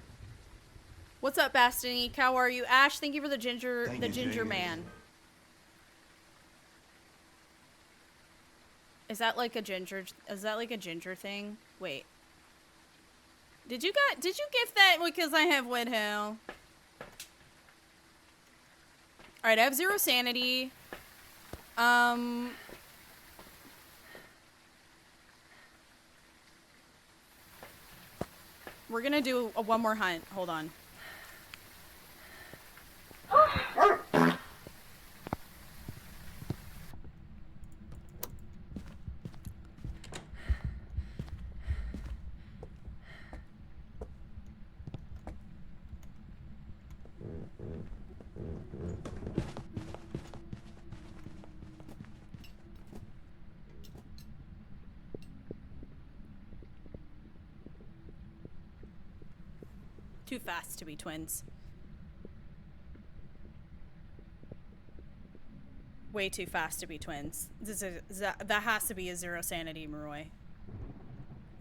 What's up, Bastinique? How are you? Ash, thank you for the ginger, Thank you, ginger Jenkins. man. Is that like a ginger thing? Wait. Did you gift that because I have Widhill? Alright, I have 0 sanity. We're gonna do one more hunt. Hold on. Too fast to be twins. Way too fast to be twins. That has to be a 0 sanity Moroi.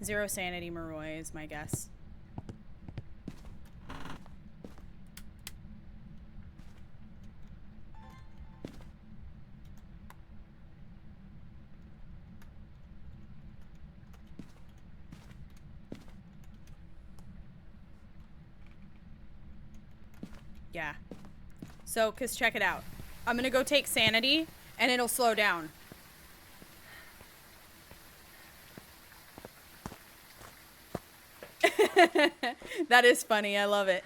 0 sanity Moroi is my guess. Yeah. So, cause check it out. I'm gonna go take sanity, and it'll slow down. That is funny. I love it.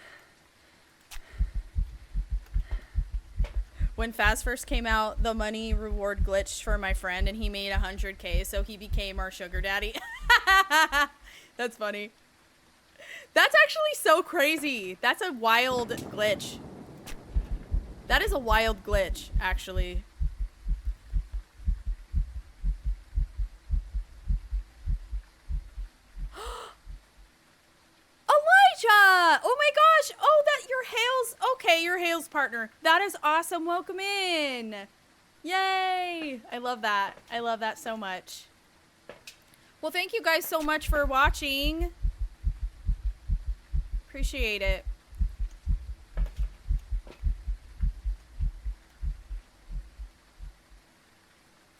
When Phas first came out, the money reward glitched for my friend, and he made 100K, so he became our sugar daddy. That's funny. That's actually so crazy. That's a wild glitch. That is a wild glitch, actually. Elijah! Oh my gosh! Oh, that you're Hale's. Okay, you're Hale's partner. That is awesome. Welcome in. Yay! I love that. I love that so much. Well, thank you guys so much for watching. Appreciate it.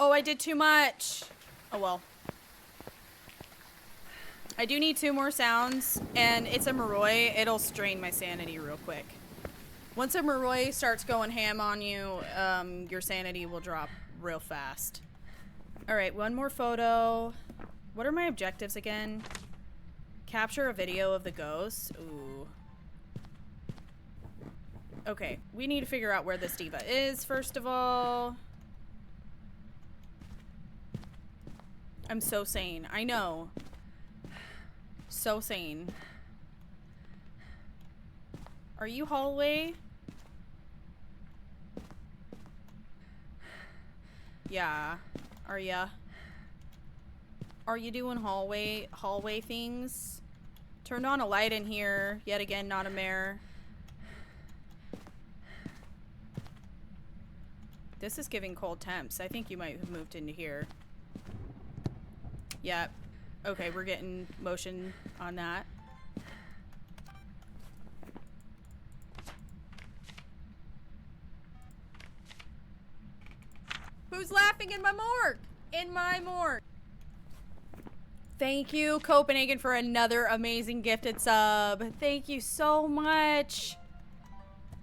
Oh, I did too much. Oh well. I do need 2 more sounds, and it's a Moroi. It'll strain my sanity real quick. Once a Moroi starts going ham on you, your sanity will drop real fast. Alright, 1 more photo. What are my objectives again? Capture a video of the ghost. Ooh. Okay, we need to figure out where this diva is, first of all. I'm so sane. I know. So sane. Are you hallway? Yeah. Are ya? Are you doing hallway things? Turned on a light in here. Yet again, not a mare. This is giving cold temps. I think you might have moved into here. Yep. Okay, we're getting motion on that. Who's laughing in my morgue? In my morgue. Thank you, Copenhagen, for another amazing gifted sub. Thank you so much.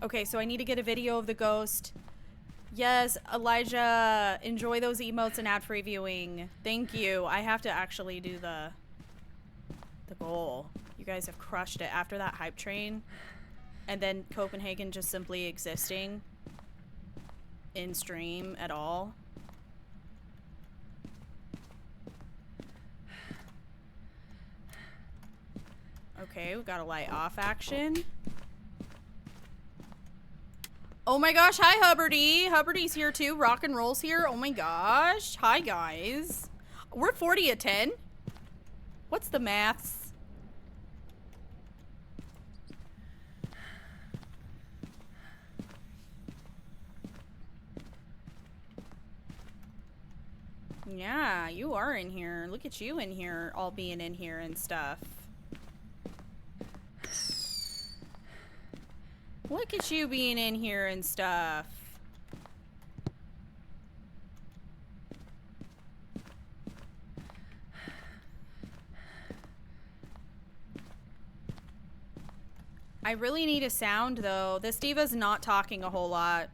Okay, so I need to get a video of the ghost. Yes, Elijah, enjoy those emotes and ad-free viewing. Thank you. I have to actually do the goal. You guys have crushed it after that hype train. And then Copenhagen just simply existing in stream at all. Okay, we got a light off action. Oh my gosh, hi Hubbardy. Hubbardy's here too. Rock and Roll's here. Oh my gosh. Hi guys. We're 40 at 10. What's the maths? Yeah, you are in here. Look at you in here, all being in here and stuff. Look at you being in here and stuff. I really need a sound though. This diva's not talking a whole lot.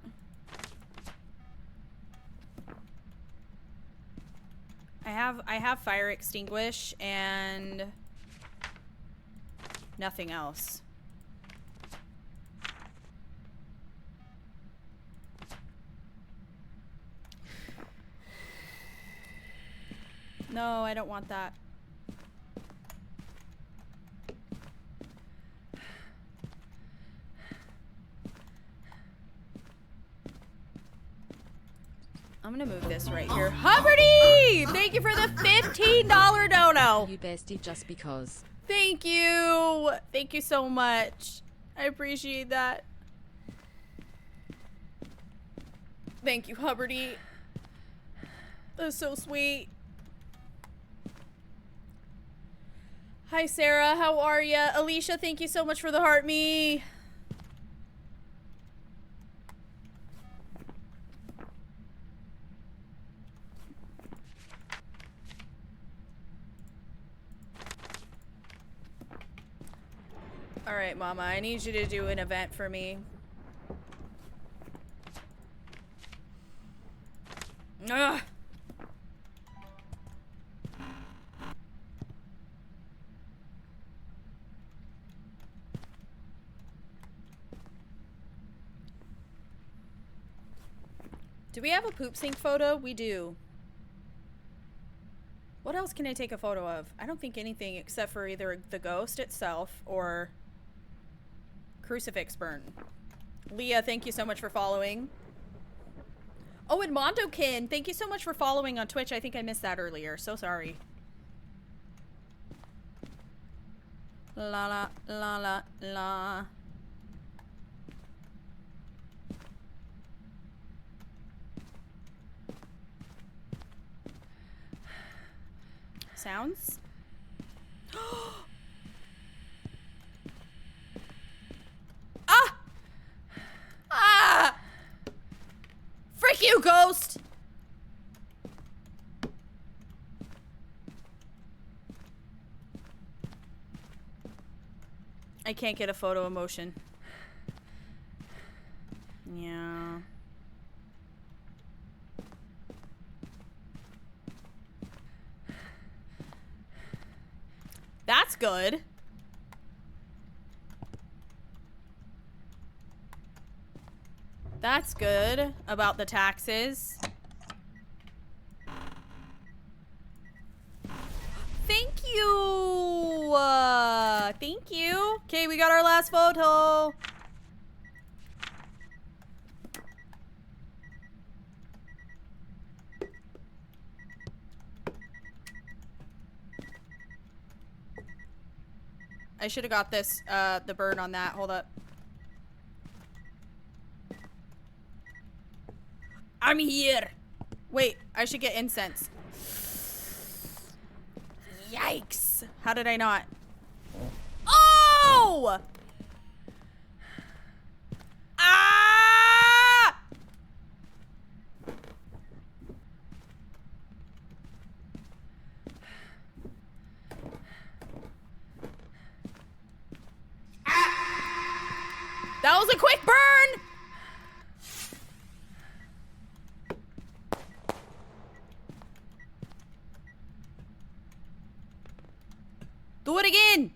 I have fire extinguish and nothing else. No, I don't want that. I'm gonna move this right here. Hubbardy! Thank you for the $15 dono. You bestie just because. Thank you. Thank you so much. I appreciate that. Thank you, Hubbardy. That's so sweet. Hi, Sarah. How are ya? Alicia, thank you so much for the heart me. All right, Mama, I need you to do an event for me. Ugh. Do we have a poop sink photo? We do. What else can I take a photo of? I don't think anything except for either the ghost itself or crucifix burn. Leah, thank you so much for following. Oh, and Mondokin, thank you so much for following on Twitch. I think I missed that earlier. So sorry. La la la la la. Sounds? Ah! Ah! Frick you, ghost! I can't get a photo emotion. Yeah. That's good. That's good about the taxes. Thank you. Thank you. Okay, we got our last photo. I should have got this, the bird on that. Hold up. I'm here. Wait, I should get incense. Yikes. How did I not? Oh! Ah! That was a quick burn! Do it again!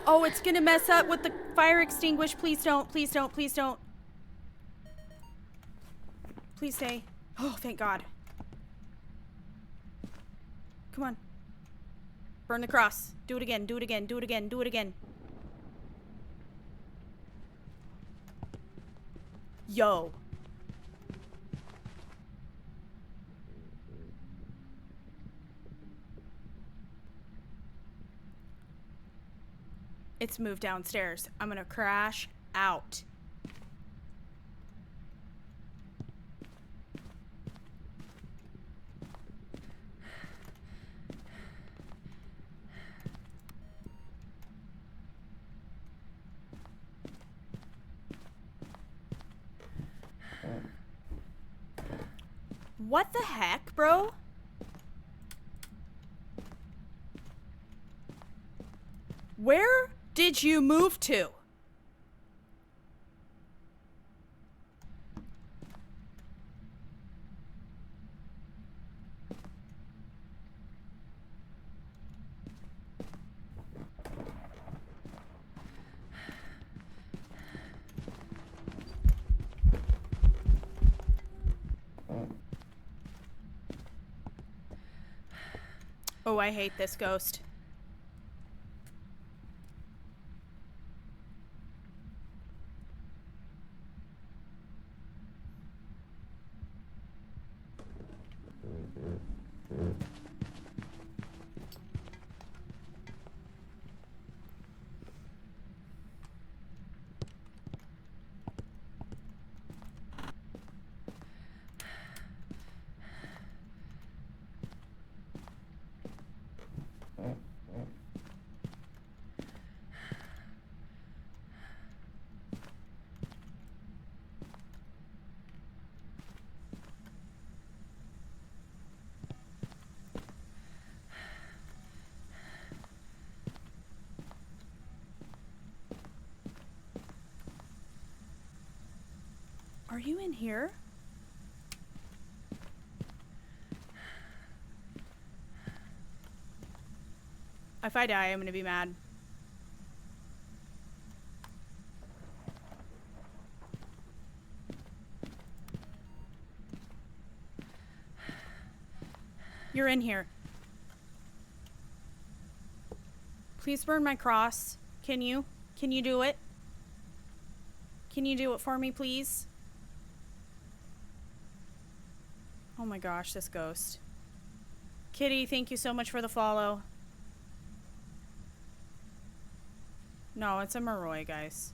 Oh, it's gonna mess up with the fire extinguish. Please don't, please don't, please don't. Please stay. Oh, thank God. Come on. Burn the cross. Do it again, do it again, do it again, do it again. Yo. It's moved downstairs. I'm gonna crash out. What the heck, bro? Where did you move to? Oh, I hate this ghost. Are you in here? If I die, I'm gonna be mad. You're in here. Please burn my cross. Can you? Can you do it? Can you do it for me, please? Oh my gosh, this ghost. Kitty, thank you so much for the follow. No, it's a Moroi, guys.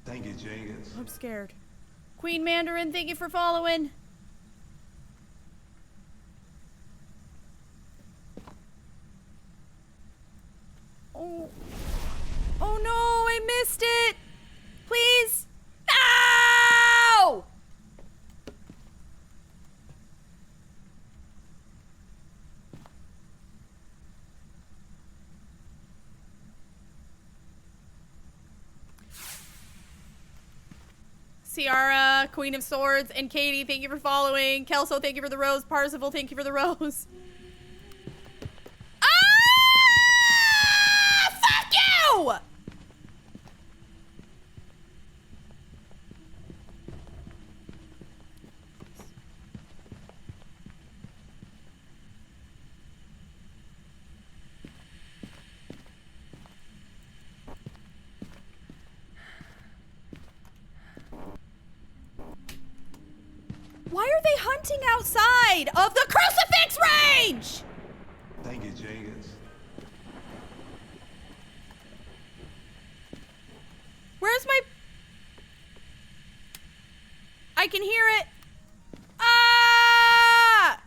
Thank you, Jenkins. I'm scared. Queen Mandarin, thank you for following. Oh. Oh no, I missed it. Please. No! Ciara, Queen of Swords, and Katie, thank you for following. Kelso, thank you for the rose. Parzival, thank you for the rose. Ah! Fuck you! Why are they hunting outside of the crucifix range? Thank you, Jenkins. Where's my... I can hear it. Ah!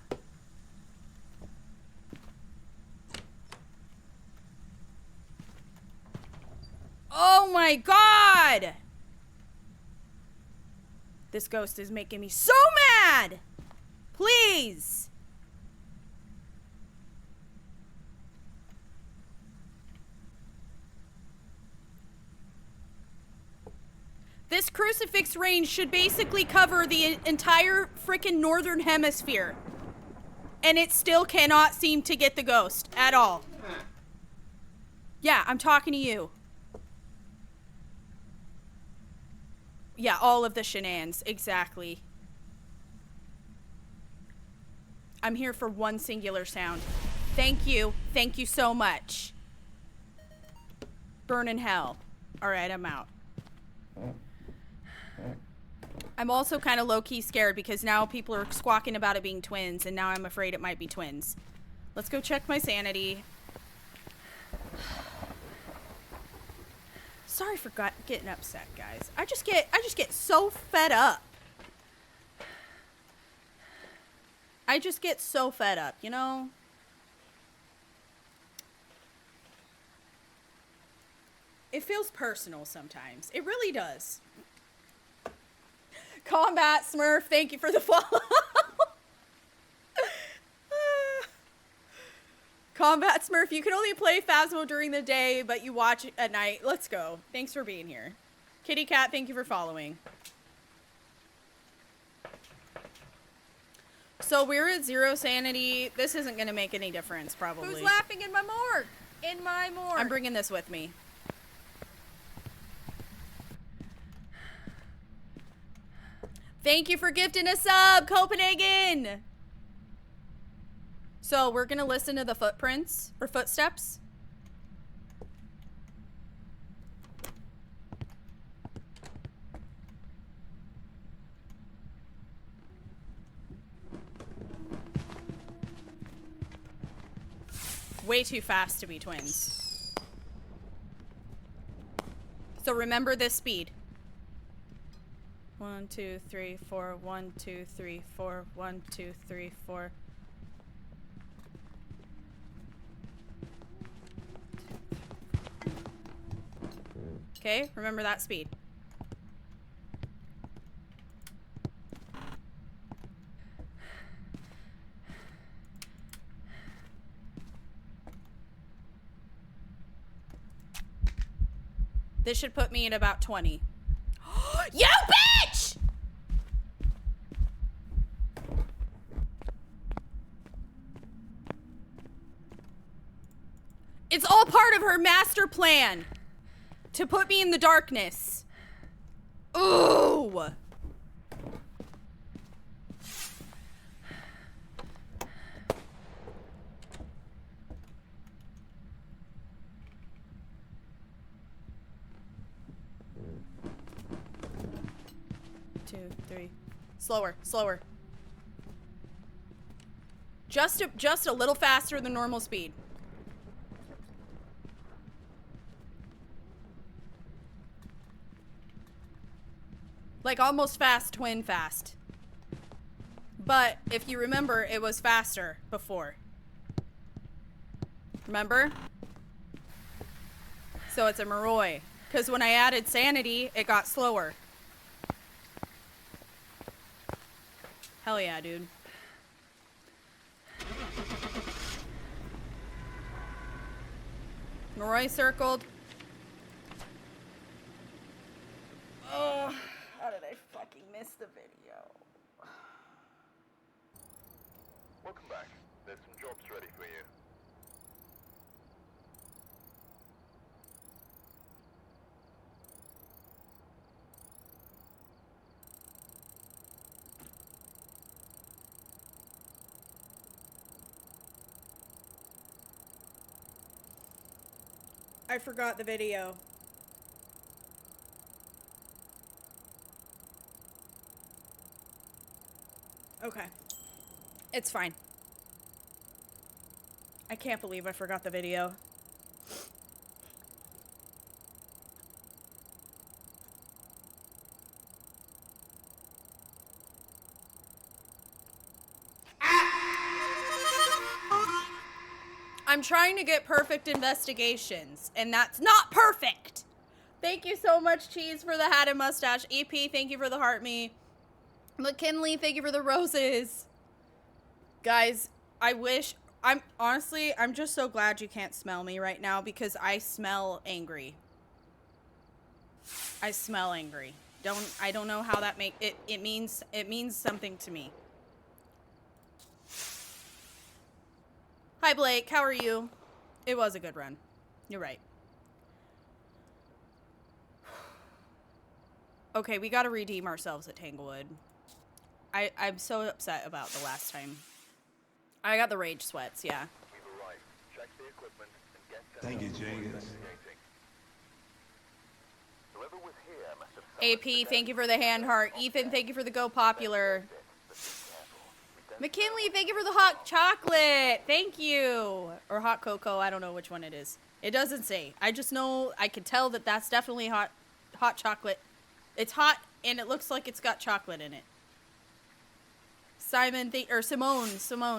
Oh my God! This ghost is making me so mad! Please! This crucifix range should basically cover the entire frickin' northern hemisphere. And it still cannot seem to get the ghost at all. Yeah, I'm talking to you. Yeah, all of the shenanigans, exactly. I'm here for one singular sound. Thank you so much. Burn in hell. All right, I'm out. I'm also kind of low-key scared because now people are squawking about it being twins, and now I'm afraid it might be twins. Let's go check my sanity. Sorry for getting upset, guys. I just get so fed up. I just get so fed up, you know? It feels personal sometimes. It really does. Combat Smurf, thank you for the follow. Combat Smurf, you can only play Phasmo during the day, but you watch it at night. Let's go. Thanks for being here. Kitty Cat, thank you for following. So we're at 0 sanity. This isn't going to make any difference, probably. Who's laughing in my morgue? In my morgue. I'm bringing this with me. Thank you for gifting a sub, Copenhagen! So we're gonna listen to the footprints, or footsteps. Way too fast to be twins. So remember this speed. 1, 2, 3, 4, 1, 2, 3, 4, 1, 2, 3, 4. Okay, remember that speed. This should put me at about 20. You bitch! It's all part of her master plan to put me in the darkness. Ooh! Two, three. Slower, slower. Just a little faster than normal speed. Like almost fast, twin fast. But if you remember, it was faster before. Remember? So it's a Moroi. Because when I added sanity, it got slower. Hell yeah, dude. Moroi circled. Oh, how did I fuck the video? Welcome back. There's some jobs ready for you. I forgot the video. Okay. It's fine. I can't believe I forgot the video. I'm trying to get perfect investigations, and that's not perfect! Thank you so much, Cheese, for the hat and mustache. EP, thank you for the heart me. McKinley, thank you for the roses. Guys, I'm just so glad you can't smell me right now because I smell angry. I smell angry. I don't know how that it means something to me. Hi Blake, how are you? It was a good run. You're right. Okay, we gotta redeem ourselves at Tanglewood. I'm so upset about the last time. I got the rage sweats, yeah. We've arrived. Check the equipment and get set Thank up you, for Jenkins. investigating. Whoever was here must have AP, thank you for the hand heart. Ethan, thank you for the go popular. McKinley, thank you for the hot chocolate. Thank you. Or hot cocoa. I don't know which one it is. It doesn't say. I just know I can tell that that's definitely hot chocolate. It's hot and it looks like it's got chocolate in it. Simone,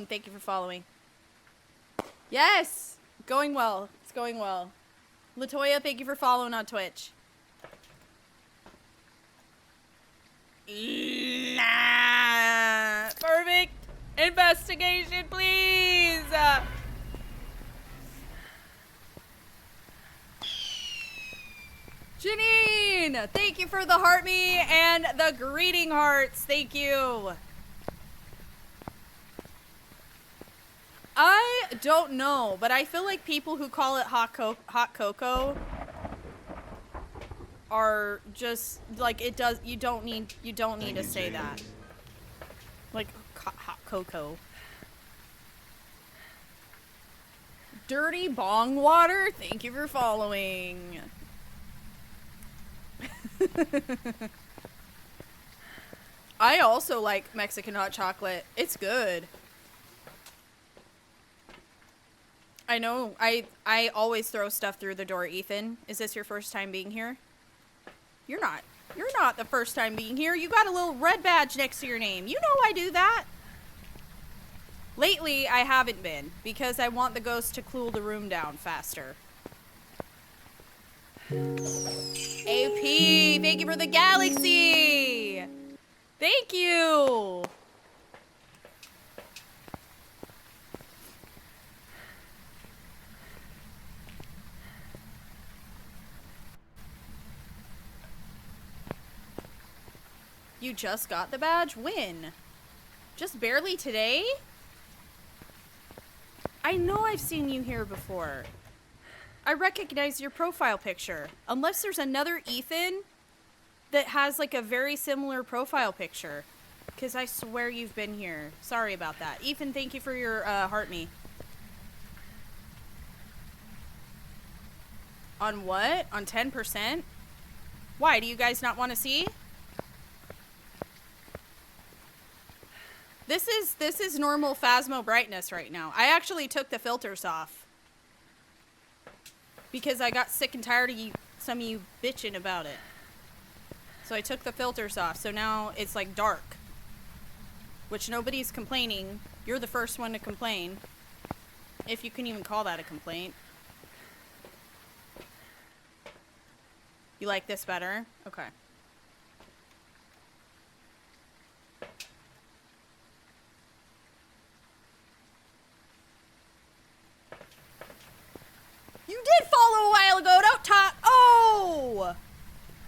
thank you for following. Yes, going well. It's going well. Latoya, thank you for following on Twitch. Perfect investigation, please. Janine, thank you for the heart me and the greeting hearts. Thank you. I don't know, but I feel like people who call it hot cocoa are just like it does. You don't need to say that. Like hot cocoa. Dirty bong water. Thank you for following. I also like Mexican hot chocolate. It's good. I know. I always throw stuff through the door, Ethan. Is this your first time being here? You're not. You're not the first time being here. You got a little red badge next to your name. You know I do that. Lately, I haven't been because I want the ghost to cool the room down faster. AP, thank you for the galaxy. Thank you. You just got the badge? When? Just barely today? I know I've seen you here before. I recognize your profile picture. Unless there's another Ethan that has like a very similar profile picture. Because I swear you've been here. Sorry about that. Ethan, thank you for your heart me. On what? On 10%? Why? Do you guys not want to see? This is normal Phasmo brightness right now. I actually took the filters off. Because I got sick and tired of some of you bitching about it. So I took the filters off. So now it's like dark. Which nobody's complaining. You're the first one to complain. If you can even call that a complaint. You like this better? Okay. You did follow a while ago, don't talk. Oh!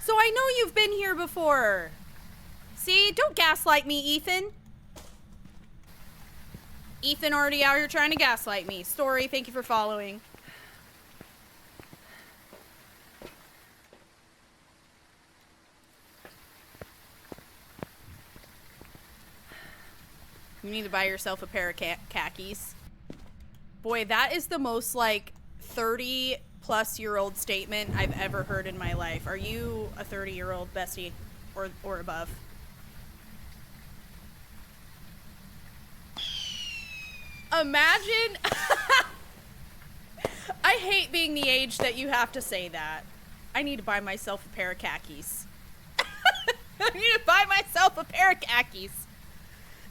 So I know you've been here before. See, don't gaslight me, Ethan. Ethan already out here trying to gaslight me. Story, thank you for following. You need to buy yourself a pair of khakis. Boy, that is the most, like, 30-plus-year-old statement I've ever heard in my life. Are you a 30-year-old bestie or above? Imagine. I hate being the age that you have to say that. I need to buy myself a pair of khakis. I need to buy myself a pair of khakis.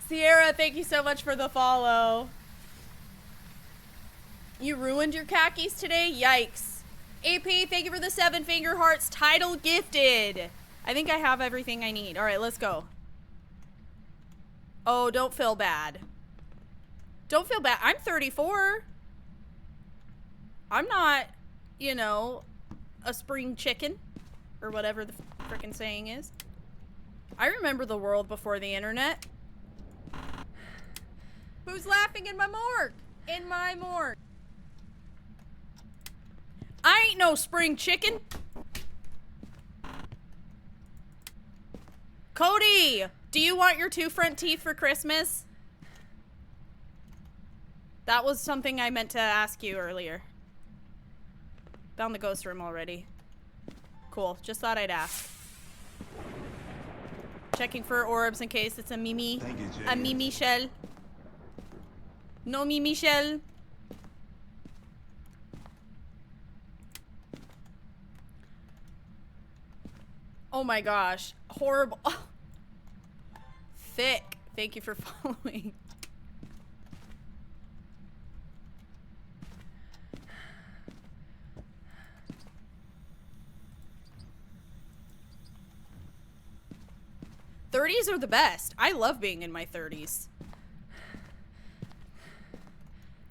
Sierra, thank you so much for the follow. You ruined your khakis today? Yikes. AP, thank you for the 7-finger hearts. Title gifted. I think I have everything I need. All right, let's go. Oh, don't feel bad. Don't feel bad. I'm 34. I'm not, you know, a spring chicken. Or whatever the frickin' saying is. I remember the world before the internet. Who's laughing in my morgue? In my morgue. I ain't no spring chicken. Cody, do you want your 2 front teeth for Christmas? That was something I meant to ask you earlier. Found the ghost room already. Cool, just thought I'd ask. Checking for orbs in case it's a Mimi. Thank you, Jay. A Mimi shell. No Mimi shell. Oh my gosh. Horrible. Oh. Thick. Thank you for following. '30s are the best. I love being in my 30s.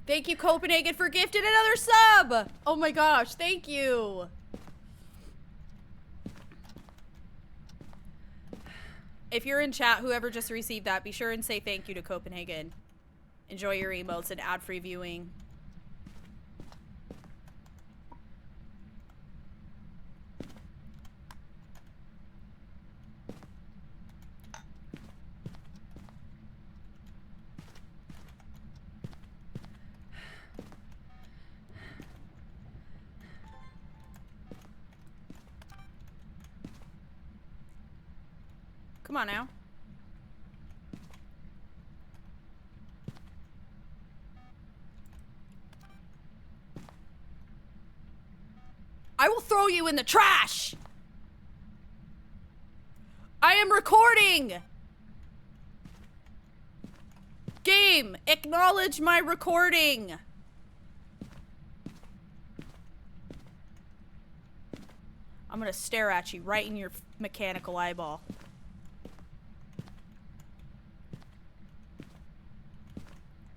Thank you, Copenhagen, for gifting another sub! Oh my gosh, thank you. If you're in chat, whoever just received that, be sure and say thank you to Copenhagen. Enjoy your emotes and ad-free viewing. Come on now. I will throw you in the trash! I am recording! Game, acknowledge my recording! I'm gonna stare at you right in your mechanical eyeball.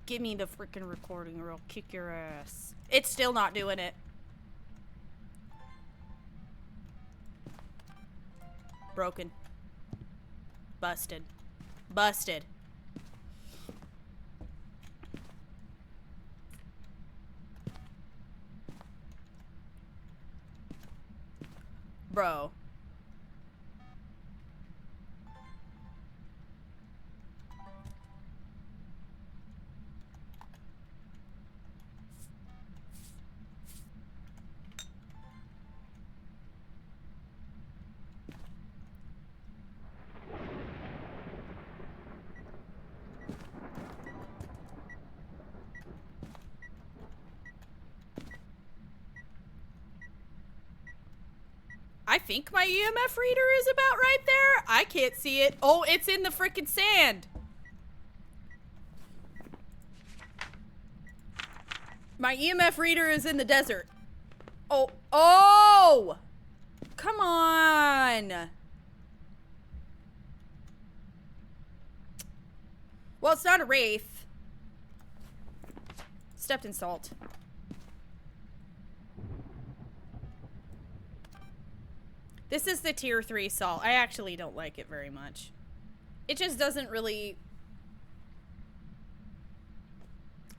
Give me the freaking recording or I'll kick your ass. It's still not doing it. Broken. Busted. Busted. Bro. I think my EMF reader is about right there. I can't see it. Oh, it's in the frickin' sand. My EMF reader is in the desert. Oh, oh! Come on. Well, it's not a wraith. Stepped in salt. This is the tier 3 salt. I actually don't like it very much. it just doesn't really...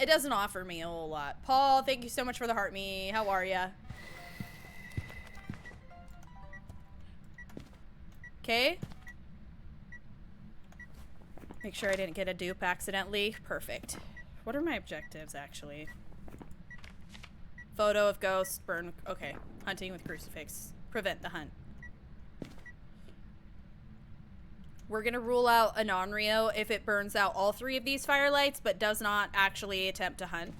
It doesn't offer me a whole lot. Paul, thank you so much for the heart me. How are ya? Okay. Make sure I didn't get a dupe accidentally. Perfect. What are my objectives, actually? Photo of ghost, burn... Okay. Hunting with crucifix. Prevent the hunt. We're gonna rule out a non-Rio if it burns out all 3 of these firelights, but does not actually attempt to hunt.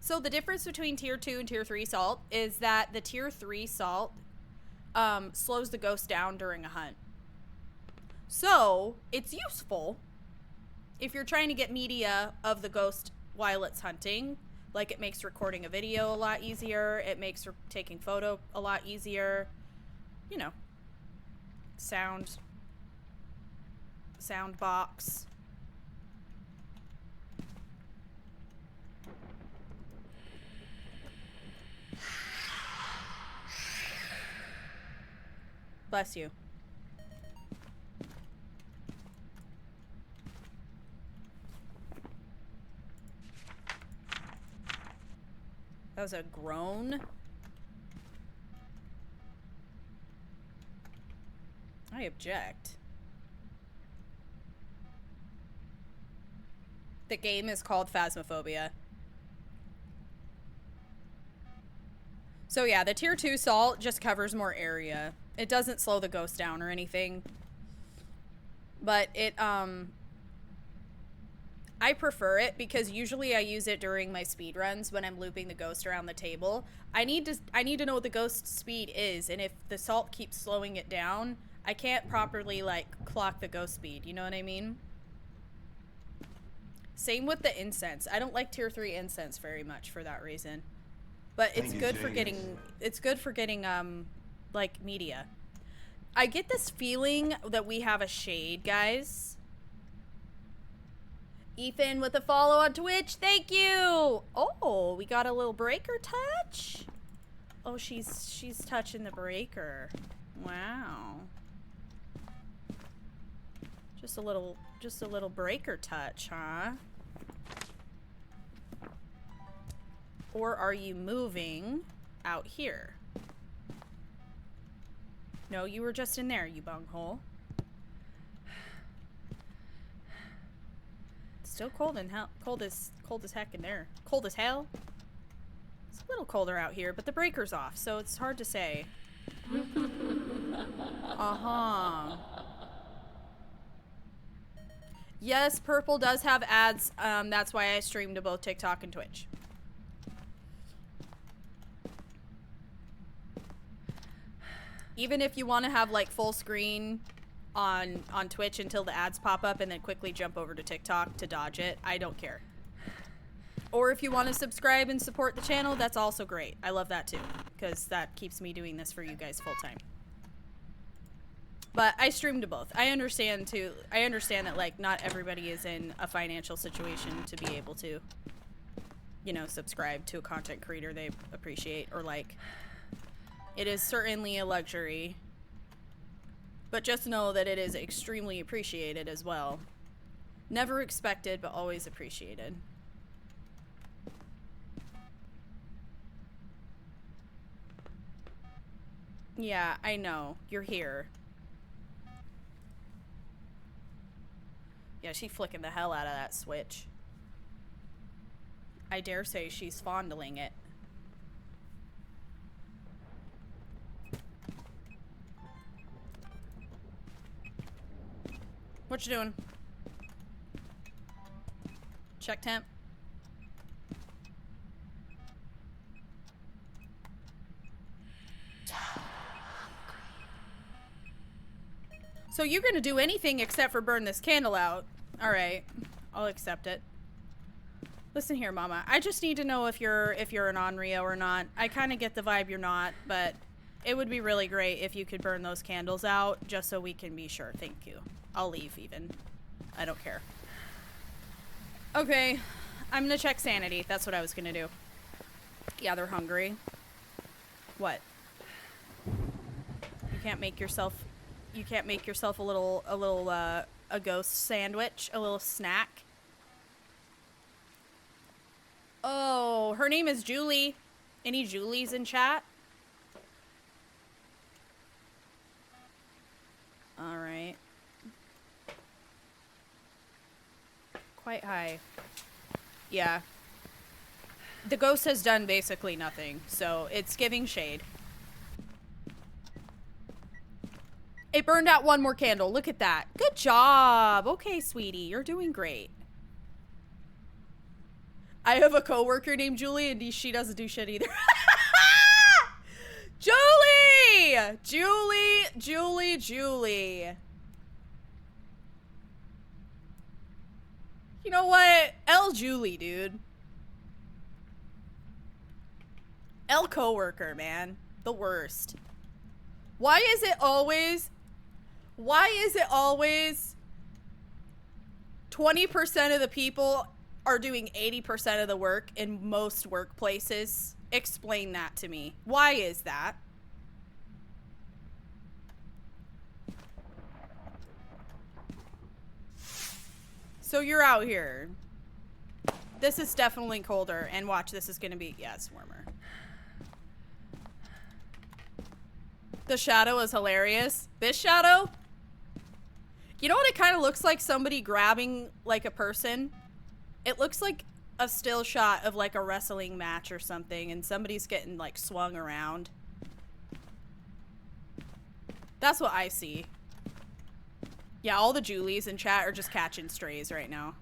So the difference between tier 2 and tier 3 salt is that the tier 3 salt slows the ghost down during a hunt. So it's useful if you're trying to get media of the ghost while it's hunting. Like, it makes recording a video a lot easier. It makes taking photo a lot easier. You know. Sound box. Bless you. That was a groan. I object. The game is called Phasmophobia. So yeah, the tier 2 salt just covers more area. It doesn't slow the ghost down or anything. But it, I prefer it because usually I use it during my speedruns when I'm looping the ghost around the table. I need to know what the ghost's speed is, and if the salt keeps slowing it down, I can't properly, like, clock the ghost speed, you know what I mean? Same with the incense. I don't like tier 3 incense very much for that reason. But it's good for getting, like, media. I get this feeling that we have a shade, guys. Ethan with a follow on Twitch. Thank you. Oh, we got a little breaker touch. Oh, she's touching the breaker. Wow. Just a little breaker touch, huh? Or are you moving out here? No, you were just in there, you bunghole. Still cold and cold as heck in there. Cold as hell. It's a little colder out here, but the breaker's off, so it's hard to say. Yes, Purple does have ads. That's why I stream to both TikTok and Twitch. Even if you want to have like full screen on Twitch until the ads pop up and then quickly jump over to TikTok to dodge it, I don't care. Or if you want to subscribe and support the channel, that's also great. I love that too, because that keeps me doing this for you guys full time. But I stream to both. I understand that like not everybody is in a financial situation to be able to, you know, subscribe to a content creator they appreciate or like. It is certainly a luxury. But just know that it is extremely appreciated as well. Never expected, but always appreciated. Yeah, I know. You're here. Yeah, she's flicking the hell out of that switch. I dare say she's fondling it. What you doing? Check temp. So you're gonna do anything except for burn this candle out. Alright. I'll accept it. Listen here, Mama. I just need to know if you're an Onryo or not. I kinda get the vibe you're not, but it would be really great if you could burn those candles out just so we can be sure. Thank you. I'll leave even. I don't care. Okay. I'm gonna check sanity. That's what I was gonna do. Yeah, they're hungry. What? You can't make yourself a little a ghost sandwich, a little snack. Oh, her name is Julie. Any Julies in chat? All right. Quite high. Yeah. The ghost has done basically nothing, so it's giving shade. It burned out one more candle. Look at that. Good job. Okay, sweetie. You're doing great. I have a coworker named Julie, and she doesn't do shit either. Julie! Julie. You know what? L Julie, dude. L coworker, man. The worst. Why is it always 20% of the people are doing 80% of the work in most workplaces? Explain that to me. Why is that? So you're out here. This is definitely colder, and watch, this is gonna be, yeah, it's warmer. The shadow is hilarious. This shadow? You know what it kind of looks like? Somebody grabbing, like, a person. It looks like a still shot of, like, a wrestling match or something, and somebody's getting, like, swung around. That's what I see. Yeah, all the Julies in chat are just catching strays right now.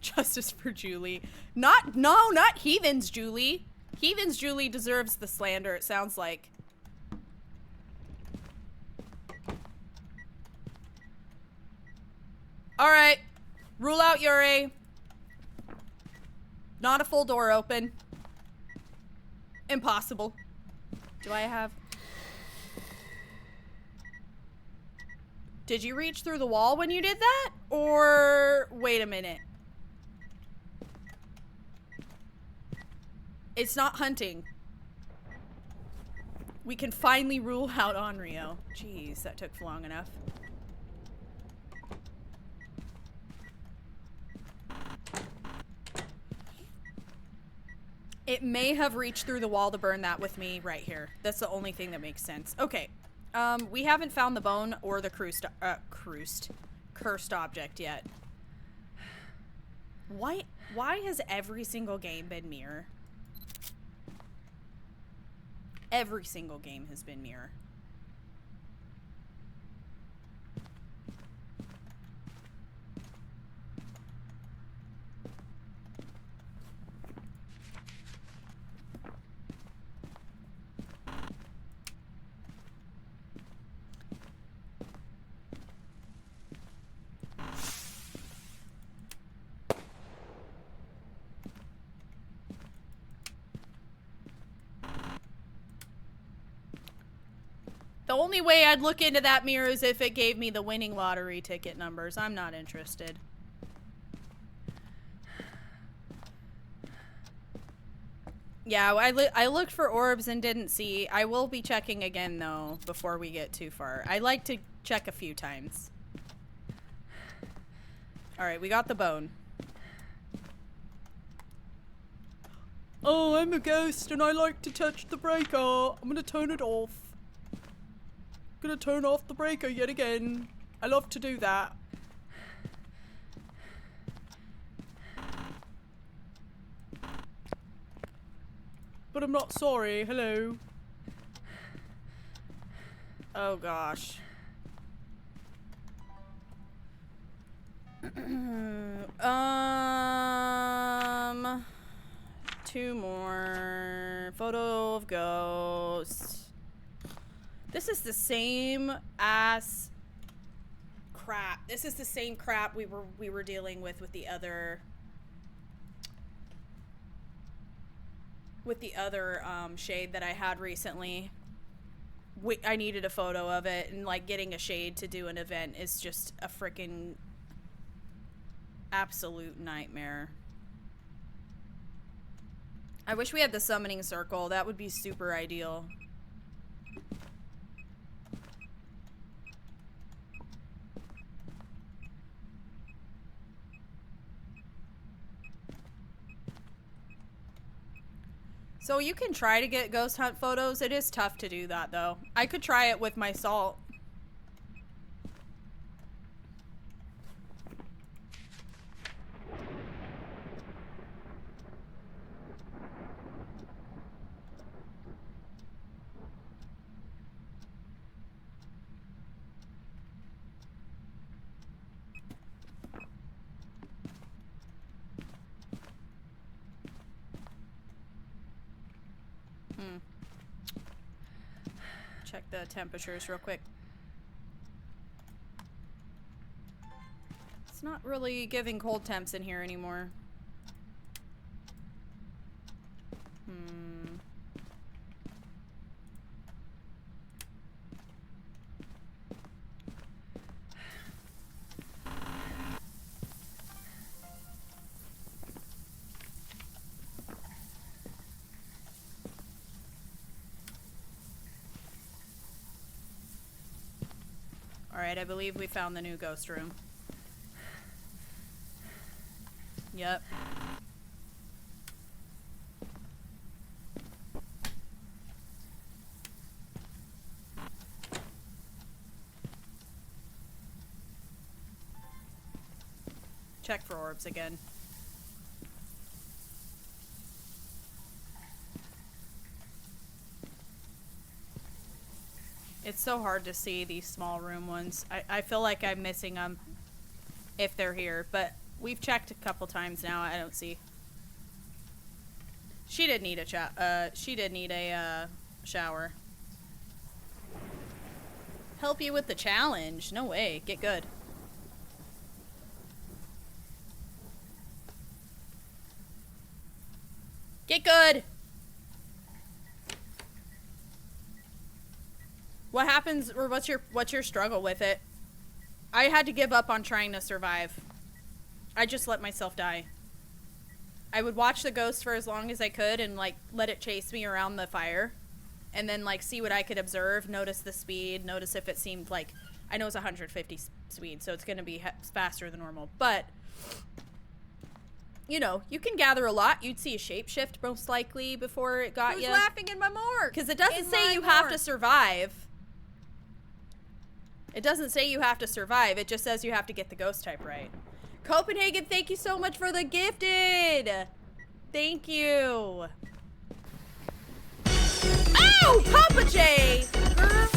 Justice for Julie. No, not Heathens Julie. Heathens Julie deserves the slander, it sounds like. Alright. Rule out Yuri. Not a full door open. Impossible. Do I have... Did you reach through the wall when you did that? Or... Wait a minute. It's not hunting. We can finally rule out Onryo. Jeez, that took long enough. It may have reached through the wall to burn that with me right here. That's the only thing that makes sense. Okay. We haven't found the bone or the cursed object yet. Why has every single game been mirror? Every single game has been mirror. The only way I'd look into that mirror is if it gave me the winning lottery ticket numbers. I'm not interested. Yeah, I looked for orbs and didn't see. I will be checking again, though, before we get too far. I like to check a few times. Alright, we got the bone. Oh, I'm a ghost and I like to touch the breaker. I'm gonna turn it off. Gonna turn off the breaker yet again. I love to do that. But I'm not sorry. Hello. Oh gosh. Two more. Photo of ghost. This is the same ass crap. This is the same crap we were dealing with the other shade that I had recently. I needed a photo of it, and like getting a shade to do an event is just a freaking Absolute nightmare. I wish we had the summoning circle. That would be super ideal. So you can try to get ghost hunt photos. It is tough to do that though. I could try it with my salt. Check the temperatures real quick. It's not really giving cold temps in here anymore. Alright, I believe we found the new ghost room. Yep. Check for orbs again. It's so hard to see these small room ones. I feel like I'm missing them if they're here, but we've checked a couple times now. I don't see. She did need a shower. Help you with the challenge? No way. Get good. Get good. What happens, or what's your struggle with it? I had to give up on trying to survive. I just let myself die. I would watch the ghost for as long as I could and like let it chase me around the fire, and then like see what I could observe, notice the speed, notice if it seemed like, I know it's 150 speed, so it's gonna be faster than normal, but you know, you can gather a lot. You'd see a shapeshift most likely before it got you. Who's laughing in my morgue? Because it doesn't say you have to survive. It doesn't say you have to survive. It just says you have to get the ghost type right. Copenhagen, thank you so much for the gifted. Thank you. Oh, Papa J. Girl.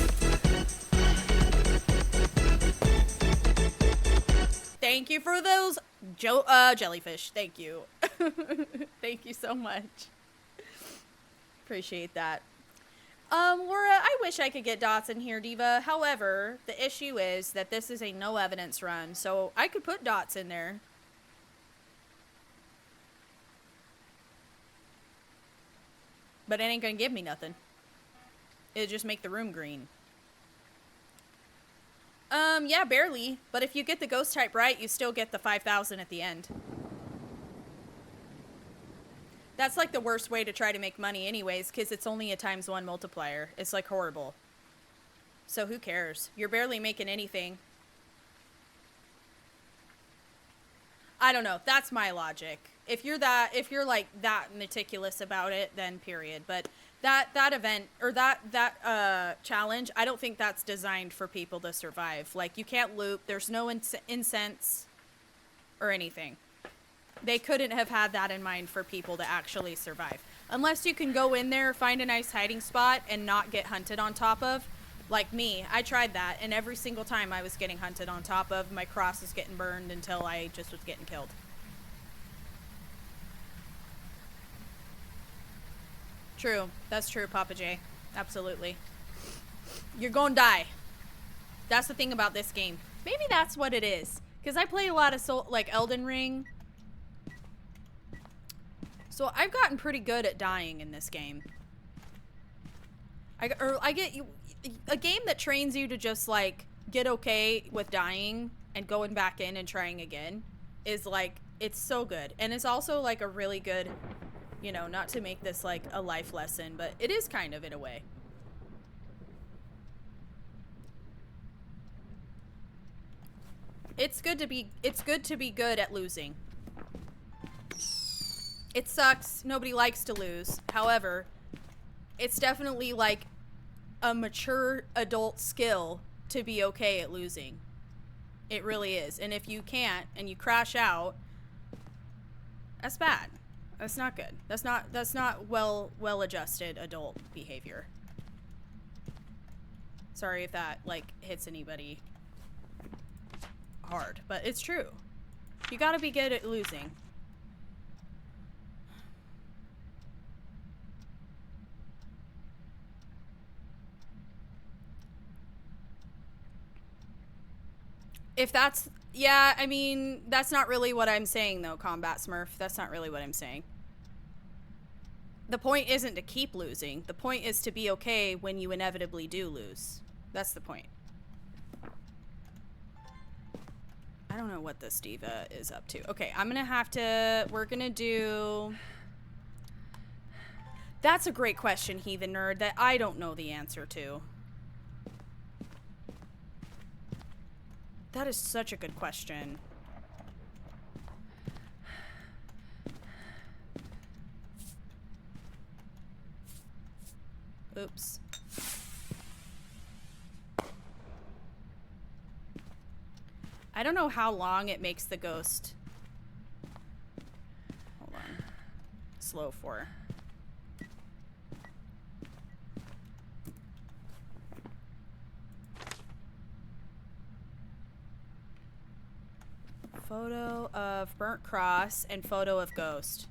Thank you for those jellyfish. Thank you. Thank you so much. Appreciate that. Laura, I wish I could get dots in here, Diva. However, the issue is that this is a no evidence run, so I could put dots in there. But it ain't gonna give me nothing. It'll just make the room green. Yeah, barely. But if you get the ghost type right, you still get the 5,000 at the end. That's like the worst way to try to make money anyways, because it's only a ×1 multiplier. It's like horrible. So who cares? You're barely making anything. I don't know. That's my logic. If you're like that meticulous about it, then period. But that event, or that challenge, I don't think that's designed for people to survive. Like, you can't loop. There's no incense or anything. They couldn't have had that in mind for people to actually survive. Unless you can go in there, find a nice hiding spot, and not get hunted on top of. Like me, I tried that, and every single time I was getting hunted on top of, my cross was getting burned until I just was getting killed. True. That's true, Papa J. Absolutely. You're gonna die. That's the thing about this game. Maybe that's what it is. Because I play a lot of like Elden Ring. So I've gotten pretty good at dying in this game. I get a game that trains you to just like get okay with dying and going back in and trying again. is like, it's so good. And it's also like a really good, you know, not to make this like a life lesson, but it is kind of in a way. It's good to be good at losing. It sucks. Nobody likes to lose. However, it's definitely like a mature adult skill to be okay at losing. It really is. And if you can't and you crash out, that's bad. That's not good. That's not well adjusted adult behavior. Sorry if that like hits anybody hard, but it's true. You gotta be good at losing. If that's, yeah, I mean, that's not really what I'm saying though, Combat Smurf. That's not really what I'm saying. The point isn't to keep losing. The point is to be okay when you inevitably do lose. That's the point. I don't know what this diva is up to. Okay, I'm gonna have to, we're gonna do... That's a great question, Heathen Nerd, that I don't know the answer to. That is such a good question. Oops. I don't know how long it makes the ghost. Hold on. Slow for. Photo of burnt cross and photo of ghost.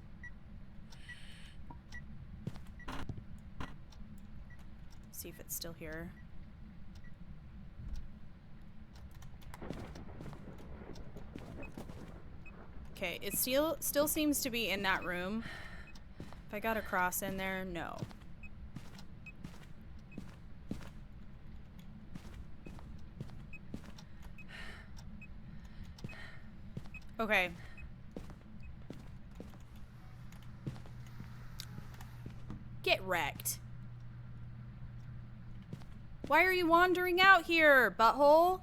See if it's still here. Okay, it still seems to be in that room. If I got a cross in there, no. Okay. Get wrecked. Why are you wandering out here, butthole?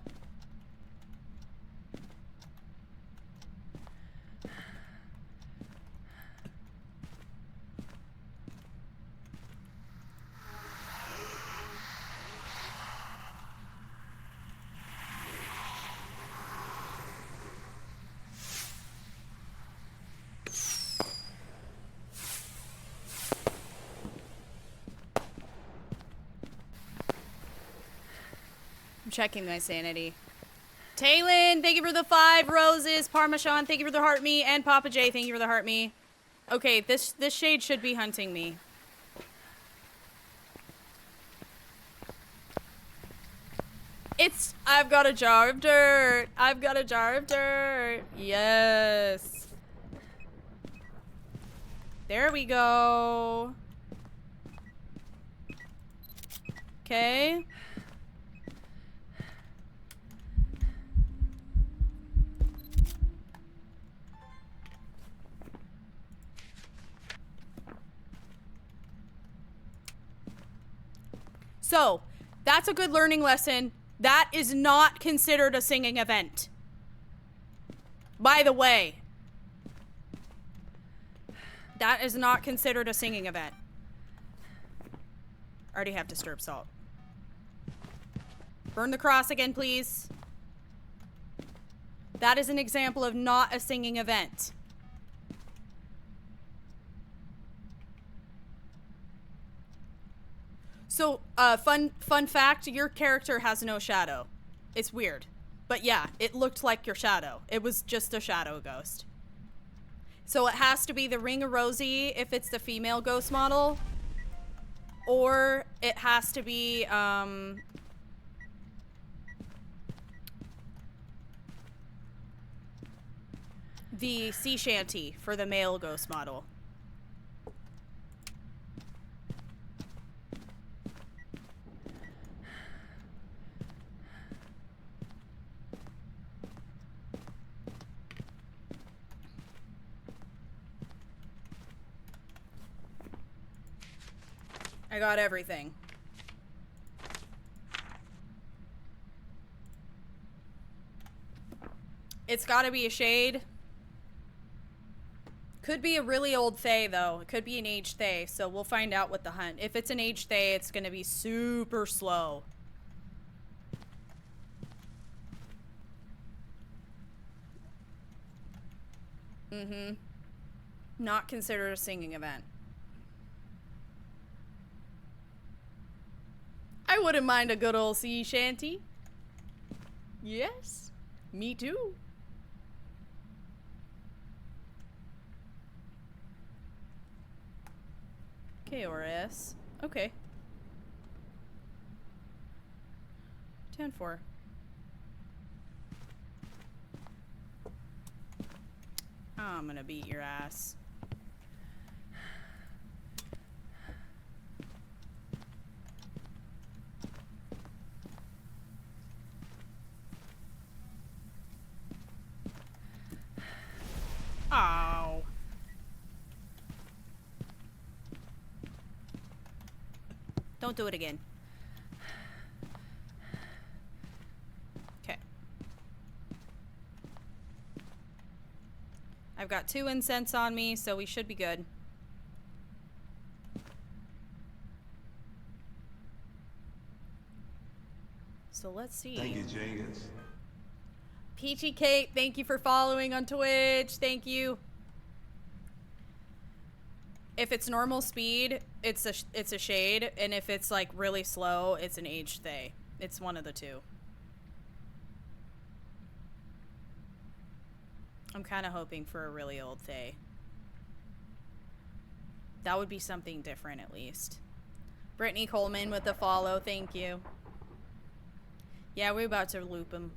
Checking my sanity. Taylin, thank you for the 5 roses. Parmesan, thank you for the heart me. And Papa J, thank you for the heart me. Okay, this shade should be hunting me. I've got a jar of dirt. I've got a jar of dirt. Yes. There we go. Okay. So, that's a good learning lesson. That is not considered a singing event. By the way. That is not considered a singing event. Already have disturbed salt. Burn the cross again, please. That is an example of not a singing event. So, fun fact, your character has no shadow. It's weird. But yeah, it looked like your shadow. It was just a shadow ghost. So it has to be the Ring of Rosie if it's the female ghost model. Or it has to be, the sea shanty for the male ghost model. I got everything. It's gotta be a shade. Could be a really old Fae, though. It could be an aged Fae, so we'll find out with the hunt. If it's an aged Fae, it's gonna be super slow. Mm-hmm. Not considered a singing event. I wouldn't mind a good old sea shanty. Yes, me too. KRS. Okay. 10-4. I'm gonna beat your ass. Ow. Don't do it again. Okay. I've got 2 incense on me, so we should be good. So let's see. Thank you, Jenkins. Peachy Kate, thank you for following on Twitch. Thank you. If it's normal speed, it's a shade, and if it's like really slow, it's an aged Fae. It's one of the two. I'm kind of hoping for a really old Fae. That would be something different at least. Brittany Coleman with the follow, thank you. Yeah, we're about to loop him.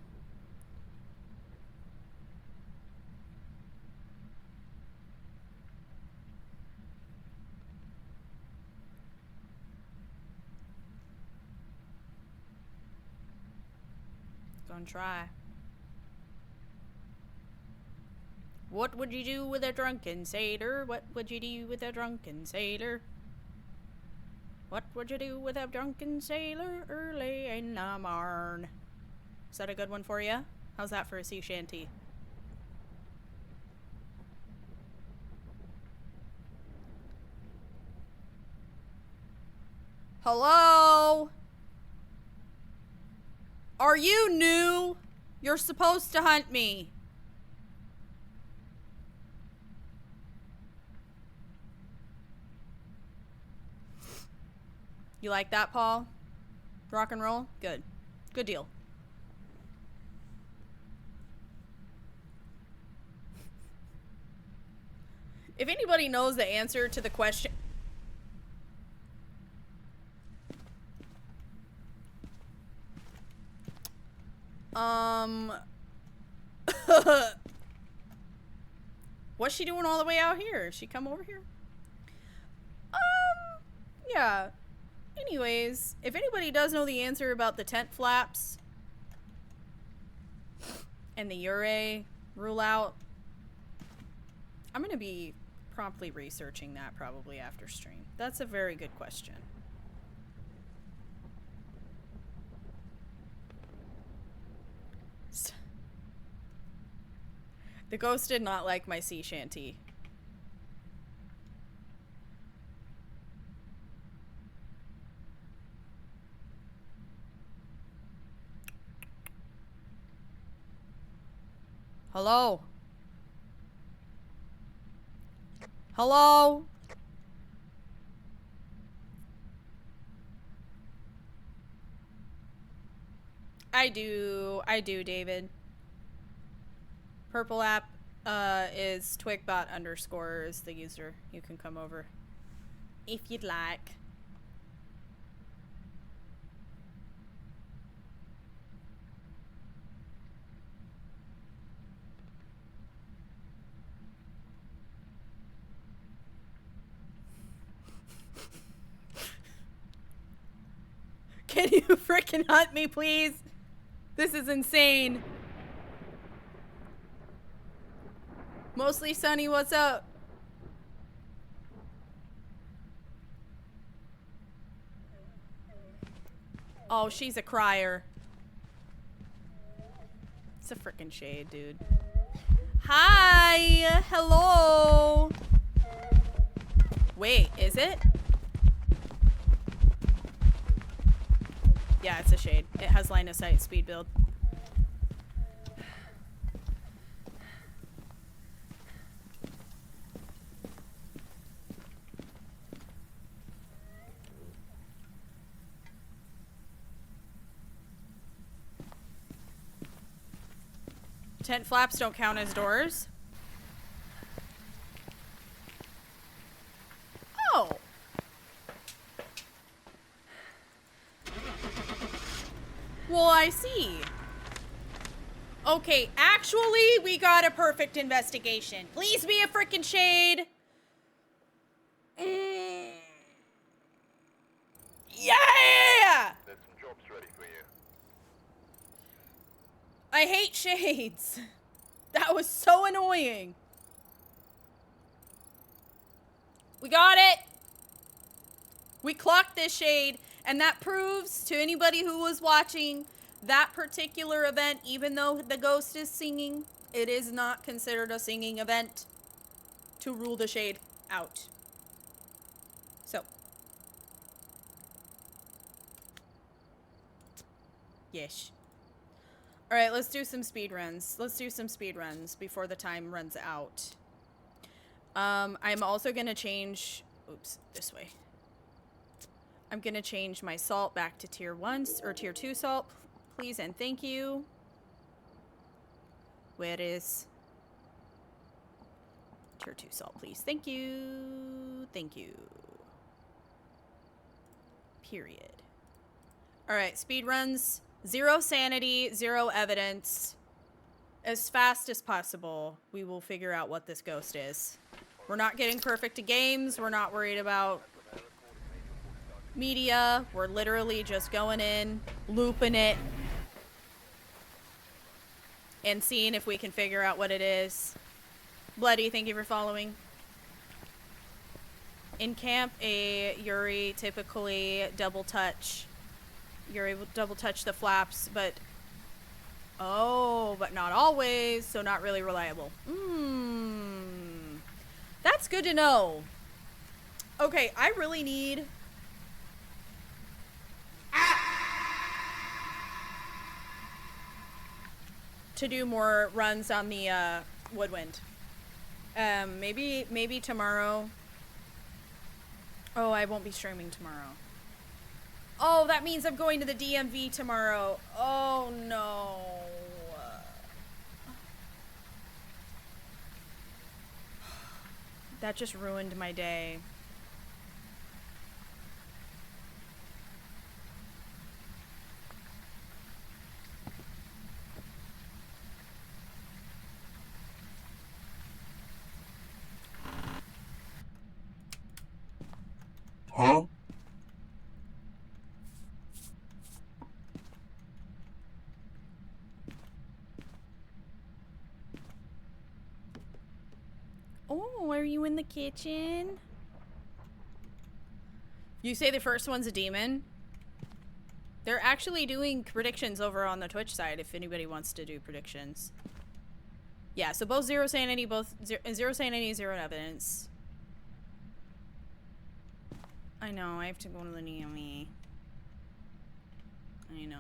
Gonna try. What would you do with a drunken sailor? What would you do with a drunken sailor? What would you do with a drunken sailor early in the morn? Is that a good one for you? How's that for a sea shanty? Hello? Are you new? You're supposed to hunt me. You like that, Paul? Rock and roll? Good. Good deal. If anybody knows the answer to the question... What's she doing all the way out here? She come over here? Yeah. Anyways, if anybody does know the answer about the tent flaps and the Ure rule out, I'm gonna be promptly researching that probably after stream. That's a very good question. The ghost did not like my sea shanty. Hello? Hello? I do, David. Purple app is twigbot _ is the user. You can come over if you'd like. Can you frickin' hunt me, please? This is insane. Mostly sunny, what's up? Oh, she's a crier. It's a freaking shade, dude. Hi! Hello! Wait, is it? Yeah, it's a shade. It has line of sight speed build. Tent flaps don't count as doors. Oh. Well, I see. Okay, actually, we got a perfect investigation. Please be a freaking shade. Yeah! There's some jobs ready for you. I hate shades. That was so annoying. We got it. We clocked this shade, and that proves to anybody who was watching that particular event, even though the ghost is singing, it is not considered a singing event to rule the shade out. So. Yes. Alright, let's do some speed runs. Let's do some speed runs before the time runs out. I'm also gonna change... Oops, this way. I'm gonna change my salt back to tier 1 or tier 2 salt, please and thank you. Where is tier 2 salt, please? Thank you. Thank you. Period. Alright, speed runs. 0 sanity, 0 evidence. As fast as possible, we will figure out what this ghost is. We're not getting perfect games. We're not worried about media. We're literally just going in, looping it, and seeing if we can figure out what it is. Bloody, thank you for following. In camp, a Yuri typically double touch. Yuri will double touch the flaps, but... Oh, but not always, so not really reliable. That's good to know. Okay, I really need... to do more runs on the woodwind. Maybe tomorrow. Oh, I won't be streaming tomorrow. Oh, that means I'm going to the DMV tomorrow. Oh no. That just ruined my day. Huh? Oh, are you in the kitchen? You say the first one's a demon? They're actually doing predictions over on the Twitch side if anybody wants to do predictions. Yeah, so both 0 sanity, both 0 sanity, 0 evidence. I know, I have to go to the DMV. I know.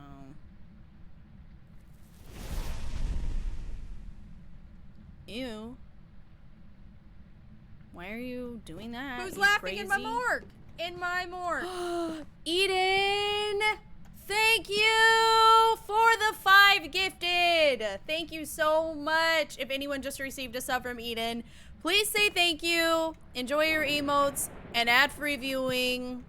Ew. Why are you doing that? Who's you laughing crazy? in my morgue? In my morgue. Eden! Thank you for the 5 gifted! Thank you so much. If anyone just received a sub from Eden, please say thank you. Enjoy your emotes and ad-free viewing.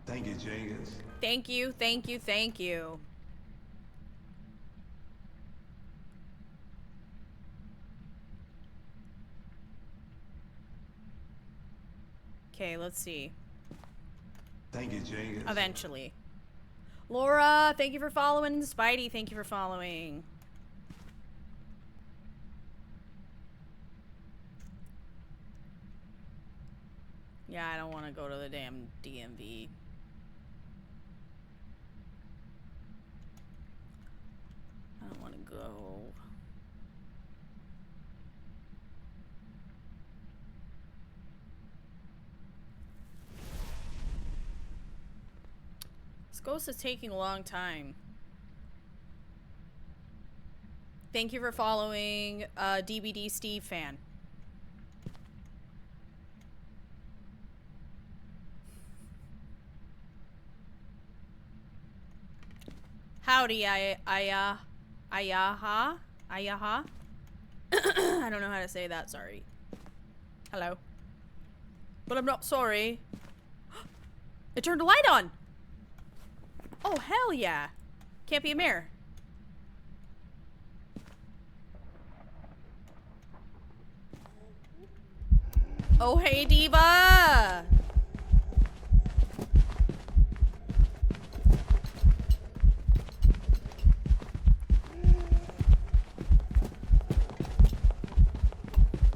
Thank you, Jenkins. Thank you, thank you, thank you. Okay, let's see. Thank you, Jenkins. Eventually. Laura, thank you for following. Spidey, thank you for following. Yeah, I don't want to go to the damn DMV. go. This ghost is taking a long time. Thank you for following DBD Steve fan. Howdy, Ayaha. Ayaha? I don't know how to say that, sorry. Hello. But I'm not sorry. It turned a light on! Oh, hell yeah. Can't be a mirror. Oh, hey, Diva!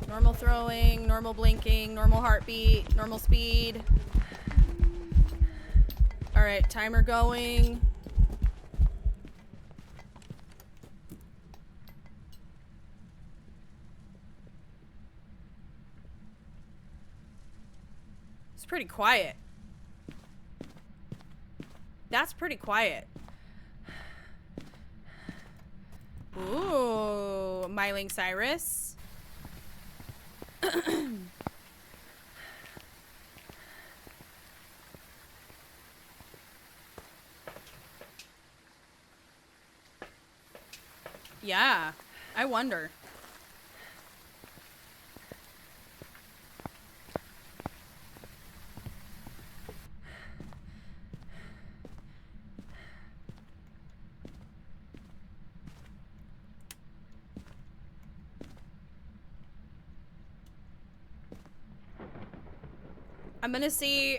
Normal throwing, normal blinking, normal heartbeat, normal speed. Alright, timer going. It's pretty quiet. That's pretty quiet. Ooh, Myling Cyrus. Yeah, I wonder. I'm gonna see.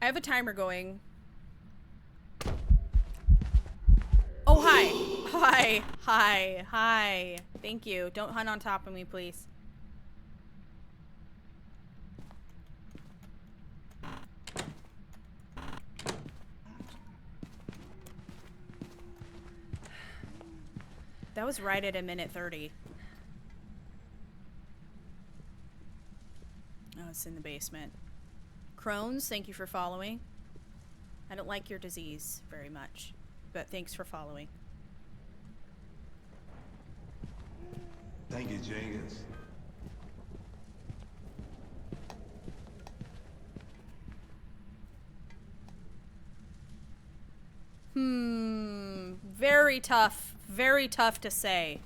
I have a timer going. Oh, hi. Hi. Thank you. Don't hunt on top of me, please. That was right at a minute 30. Oh, it's in the basement. Crohn's, thank you for following. I don't like your disease very much, but thanks for following. Thank you, Jenkins. Very tough to say.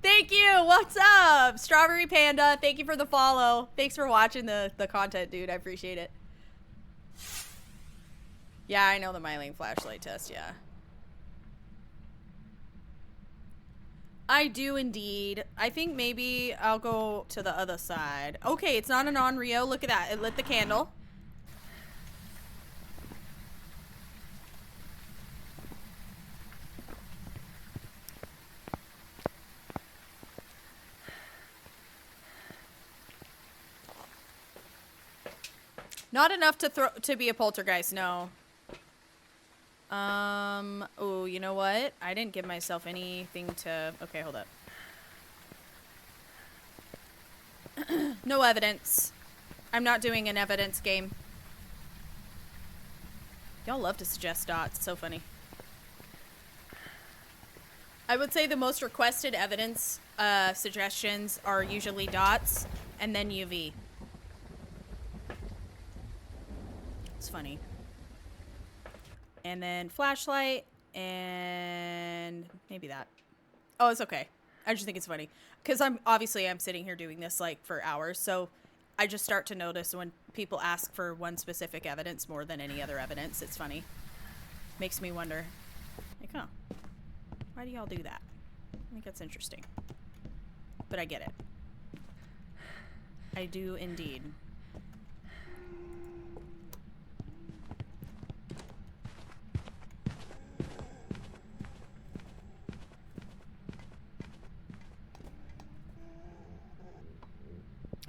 Thank you. What's up? Strawberry Panda, thank you for the follow. Thanks for watching the content, dude. I appreciate it. Yeah, I know the Myling flashlight test, yeah. I do indeed. I think maybe I'll go to the other side. Okay, it's not an on-Rio. Look at that. It lit the candle. Not enough to be a poltergeist, no. Oh, you know what? I didn't give myself anything to... Okay, hold up. No evidence. I'm not doing an evidence game. Y'all love to suggest dots. It's so funny. I would say the most requested evidence suggestions are usually dots and then UV. It's funny. And then flashlight, and maybe that. Oh, it's okay. I just think it's funny. Because I'm sitting here doing this like for hours, so I just start to notice when people ask for one specific evidence more than any other evidence. It's funny. Makes me wonder, like, huh, why do y'all do that? I think that's interesting. But I get it. I do indeed.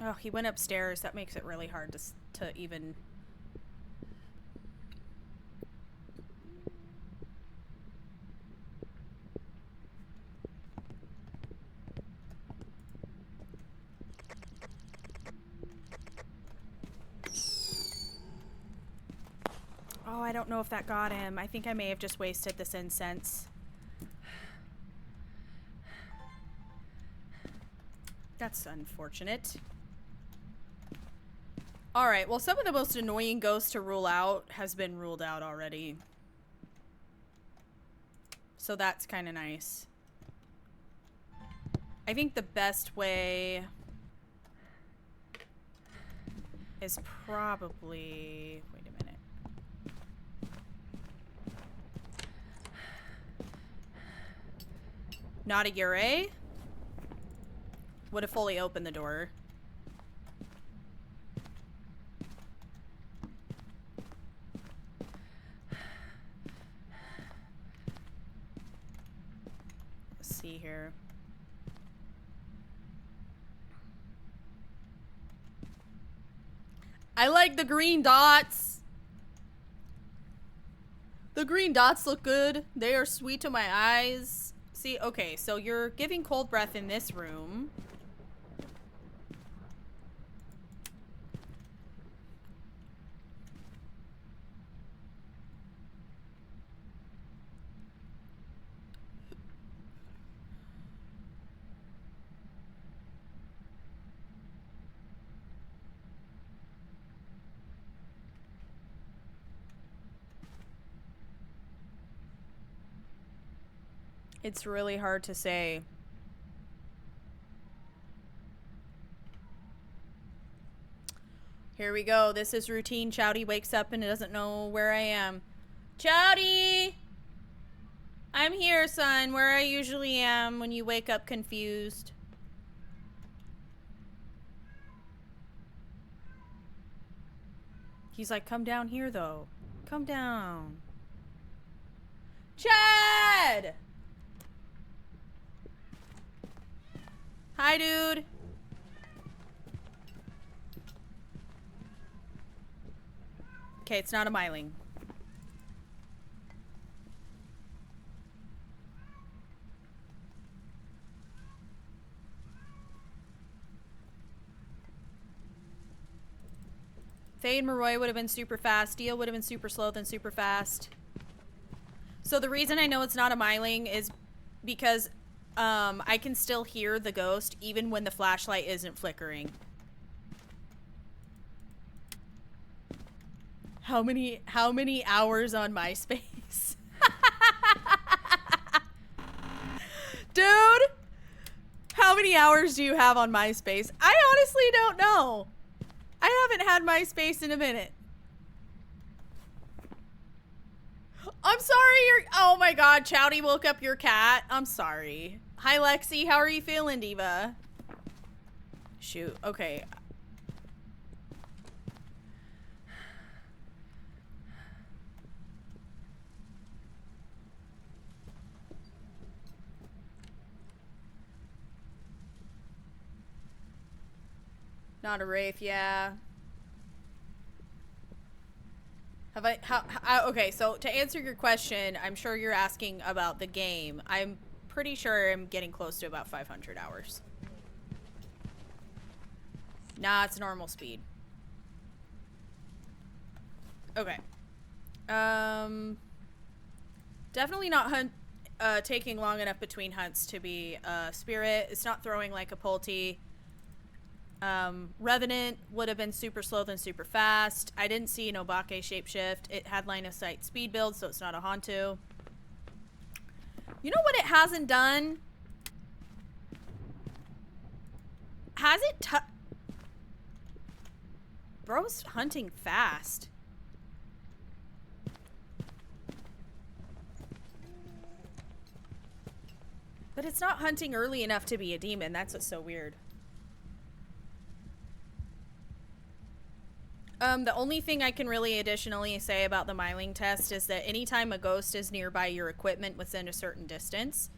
Oh, he went upstairs. That makes it really hard to even... Oh, I don't know if that got him. I think I may have just wasted this incense. That's unfortunate. Alright, well, some of the most annoying ghosts to rule out has been ruled out already. So that's kind of nice. I think the best way is probably... Wait a minute. Not a Yurei would have fully opened the door. Let's see here. I like the green dots. The green dots look good. They are sweet to my eyes. See, okay, so you're giving cold breath in this room. It's really hard to say. Here we go. This is routine. Chowdy wakes up and doesn't know where I am. Chowdy! I'm here, son, where I usually am when you wake up confused. He's like, come down here, though. Come down. Chad! Hi, dude. Okay, it's not a myling. Faye and Maroy would have been super fast. Deal would have been super slow, then super fast. So the reason I know it's not a myling is because I can still hear the ghost even when the flashlight isn't flickering. How many hours on MySpace? Dude, how many hours do you have on MySpace? I honestly don't know. I haven't had MySpace in a minute. I'm sorry you're... Oh my god, Chowdy woke up your cat. I'm sorry. Hi, Lexi. How are you feeling, Diva? Shoot. Okay. Not a Wraith, yeah. Have I, okay, so to answer your question, I'm sure you're asking about the game. I'm pretty sure I'm getting close to about 500 hours. Nah, it's normal speed. Okay. Definitely not taking long enough between hunts to be Spirit. It's not throwing like a Pulte. Revenant would have been super slow then super fast. I didn't see an Obake shapeshift. It had line of sight speed build, so it's not a Hantu. You know what it hasn't done? Has it Bro's hunting fast. But it's not hunting early enough to be a demon. That's what's so weird. The only thing I can really additionally say about the myling test is that anytime a ghost is nearby your equipment within a certain distance,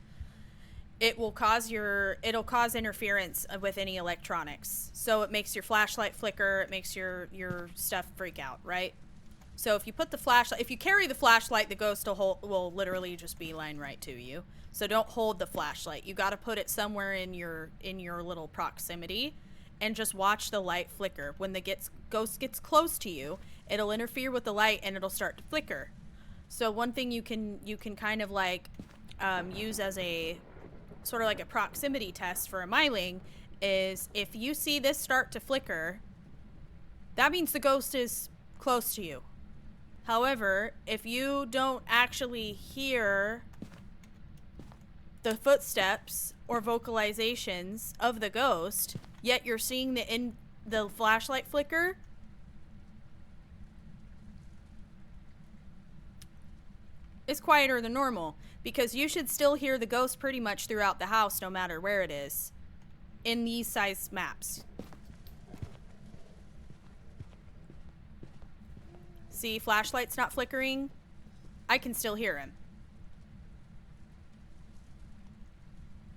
it'll cause interference with any electronics. So it makes your flashlight flicker, it makes your stuff freak out, right? So if you put the flashlight, if you carry the flashlight, the ghost will literally just beeline right to you. So don't hold the flashlight. You got to put it somewhere in your little proximity, and just watch the light flicker. When the ghost gets close to you, it'll interfere with the light and it'll start to flicker. So one thing you can kind of like use as a sort of like a proximity test for a myling is if you see this start to flicker, that means the ghost is close to you. However, if you don't actually hear the footsteps or vocalizations of the ghost, yet you're seeing the flashlight flicker, it's quieter than normal, because you should still hear the ghost pretty much throughout the house no matter where it is in these size maps. See, flashlight's not flickering. I can still hear him.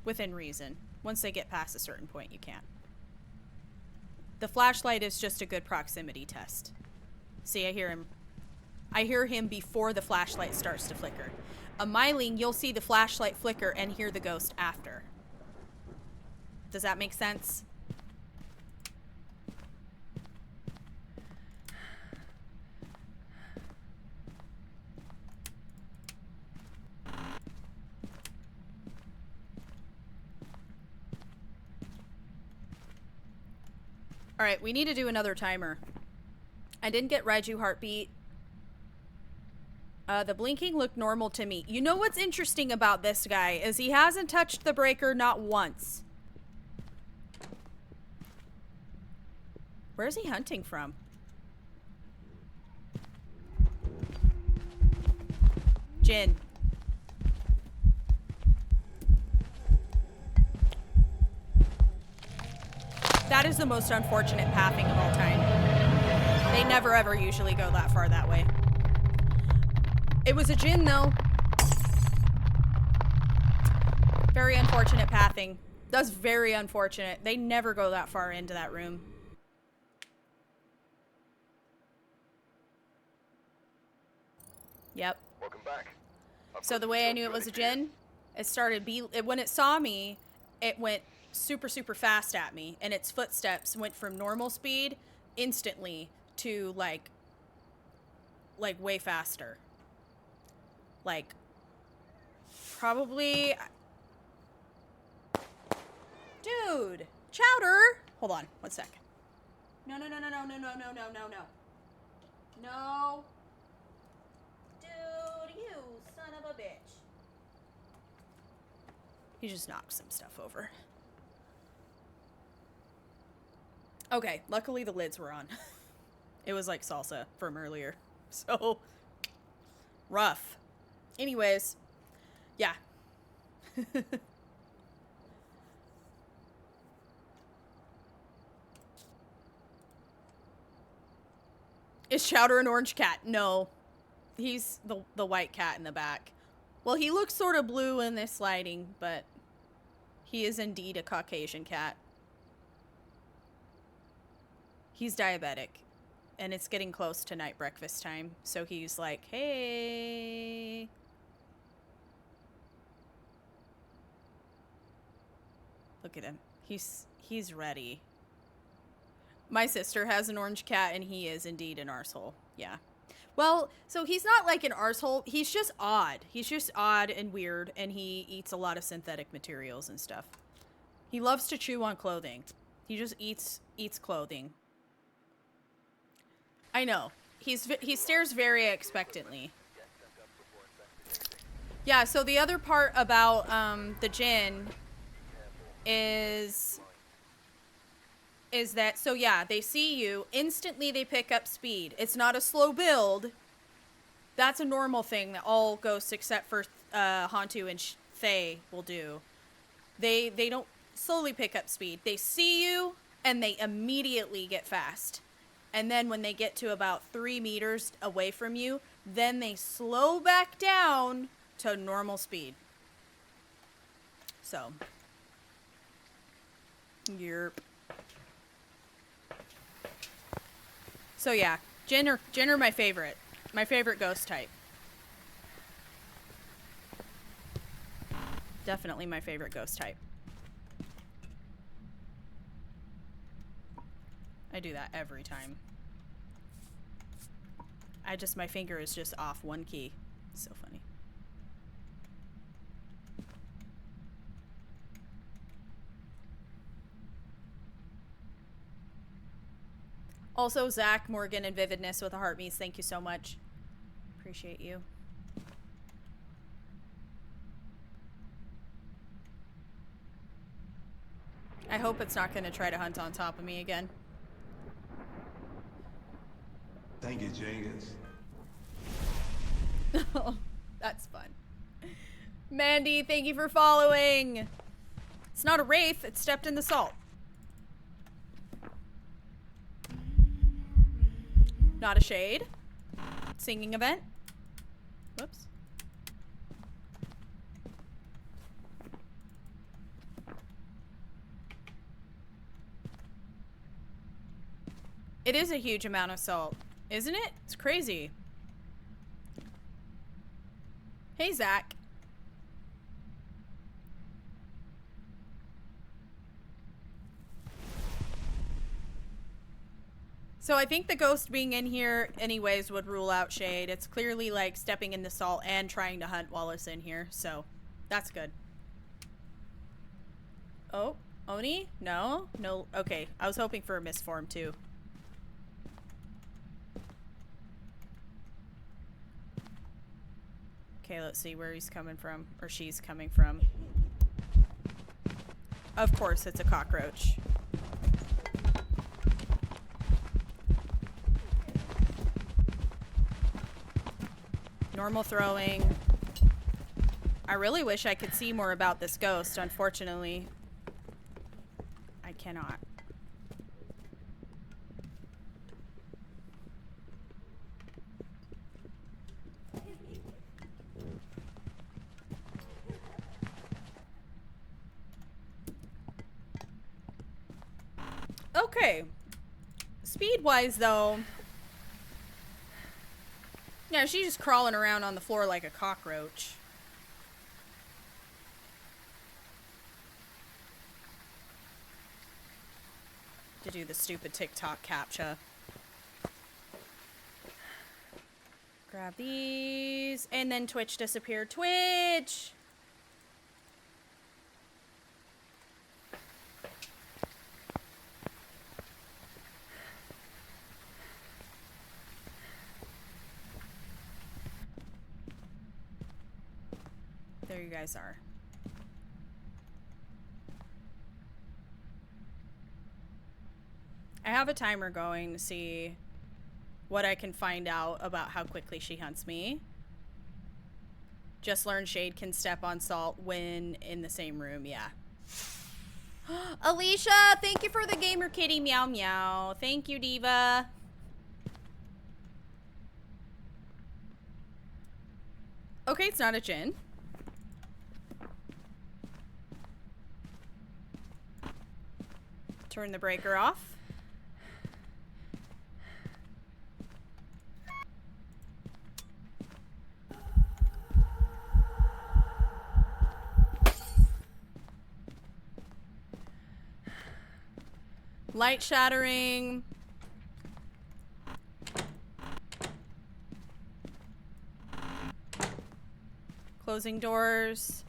Within reason. Once they get past a certain point, you can't. The flashlight is just a good proximity test. See, I hear him. I hear him before the flashlight starts to flicker. A myling, you'll see the flashlight flicker and hear the ghost after. Does that make sense? Alright, we need to do another timer. I didn't get Raiju heartbeat. The blinking looked normal to me. You know what's interesting about this guy is he hasn't touched the breaker not once. Where's he hunting from? Jin. That is the most unfortunate pathing of all time. They never ever usually go that far that way. It was a Jin though. Very unfortunate pathing. That's very unfortunate. They never go that far into that room. Yep. Welcome back. So the way I knew it was a Jin, it started when it saw me, it went super fast at me, and its footsteps went from normal speed instantly to like way faster. Like probably dude, Chowder. Hold on, 1 sec. No. No. Dude, you son of a bitch. He just knocked some stuff over. Okay, luckily the lids were on. It was like salsa from earlier. So, rough. Anyways, yeah. Is Chowder an orange cat? No. He's the white cat in the back. Well, he looks sort of blue in this lighting, but he is indeed a Caucasian cat. He's diabetic, and it's getting close to night breakfast time, so he's like, hey. Look at him. He's ready. My sister has an orange cat, and he is indeed an arsehole. Yeah. Well, so he's not like an arsehole. He's just odd. He's just odd and weird, and he eats a lot of synthetic materials and stuff. He loves to chew on clothing. He just eats clothing. I know. He stares very expectantly. Yeah, so the other part about the Jinn is that, so yeah, they see you, instantly they pick up speed. It's not a slow build. That's a normal thing that all ghosts except for Hantu and Faye will do. They don't slowly pick up speed. They see you, and they immediately get fast. And then when they get to about 3 meters away from you, then they slow back down to normal speed. So. Yerp. So yeah, Jinn are my favorite. My favorite ghost type. Definitely my favorite ghost type. I do that every time. My finger is just off one key. So funny. Also, Zach, Morgan, and Vividness with the Heartbeats, thank you so much. Appreciate you. I hope it's not going to try to hunt on top of me again. Thank you, Jenkins. Oh, that's fun. Mandy, thank you for following. It's not a wraith, it stepped in the salt. Not a shade. Singing event. Whoops. It is a huge amount of salt, isn't it? It's crazy. Hey, Zach. So I think the ghost being in here anyways would rule out shade. It's clearly like stepping in the salt and trying to hunt while it's in here, so that's good. Oh, Oni? No? No, okay. I was hoping for a misform too. Okay, let's see where he's coming from, or she's coming from. Of course, it's a cockroach. Normal throwing. I really wish I could see more about this ghost. Unfortunately, I cannot. Okay. Speed-wise, though... Yeah, she's just crawling around on the floor like a cockroach. To do the stupid TikTok captcha. Grab these. And then Twitch disappeared. Twitch! There you guys are. I have a timer going to see what I can find out about how quickly she hunts me. Just learned Shade can step on salt when in the same room, yeah. Alicia, thank you for the gamer kitty meow meow. Thank you, Diva. Okay, it's not a Jinn. Turn the breaker off. Light shattering. Closing doors.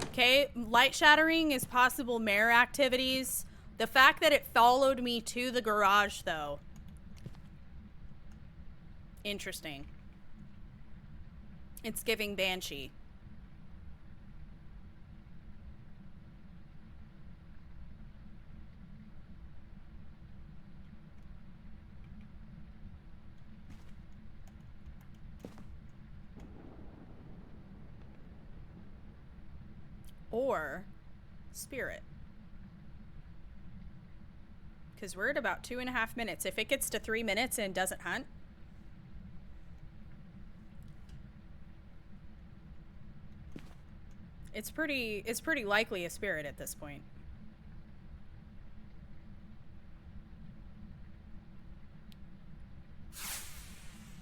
Okay, light shattering is possible mare activities. The fact that it followed me to the garage, though. Interesting. It's giving Banshee. Or spirit. Because we're at about 2.5 minutes. If it gets to 3 minutes and doesn't hunt. It's pretty likely a spirit at this point.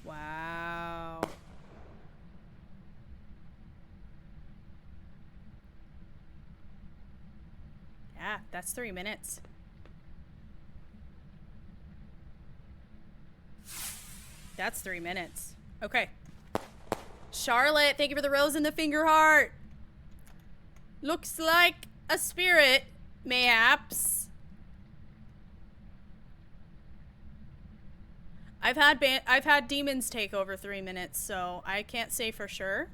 Wow. Yeah, that's 3 minutes. That's 3 minutes. Okay. Charlotte, thank you for the rose and the finger heart. Looks like a spirit, mayhaps. I've had demons take over 3 minutes, so I can't say for sure.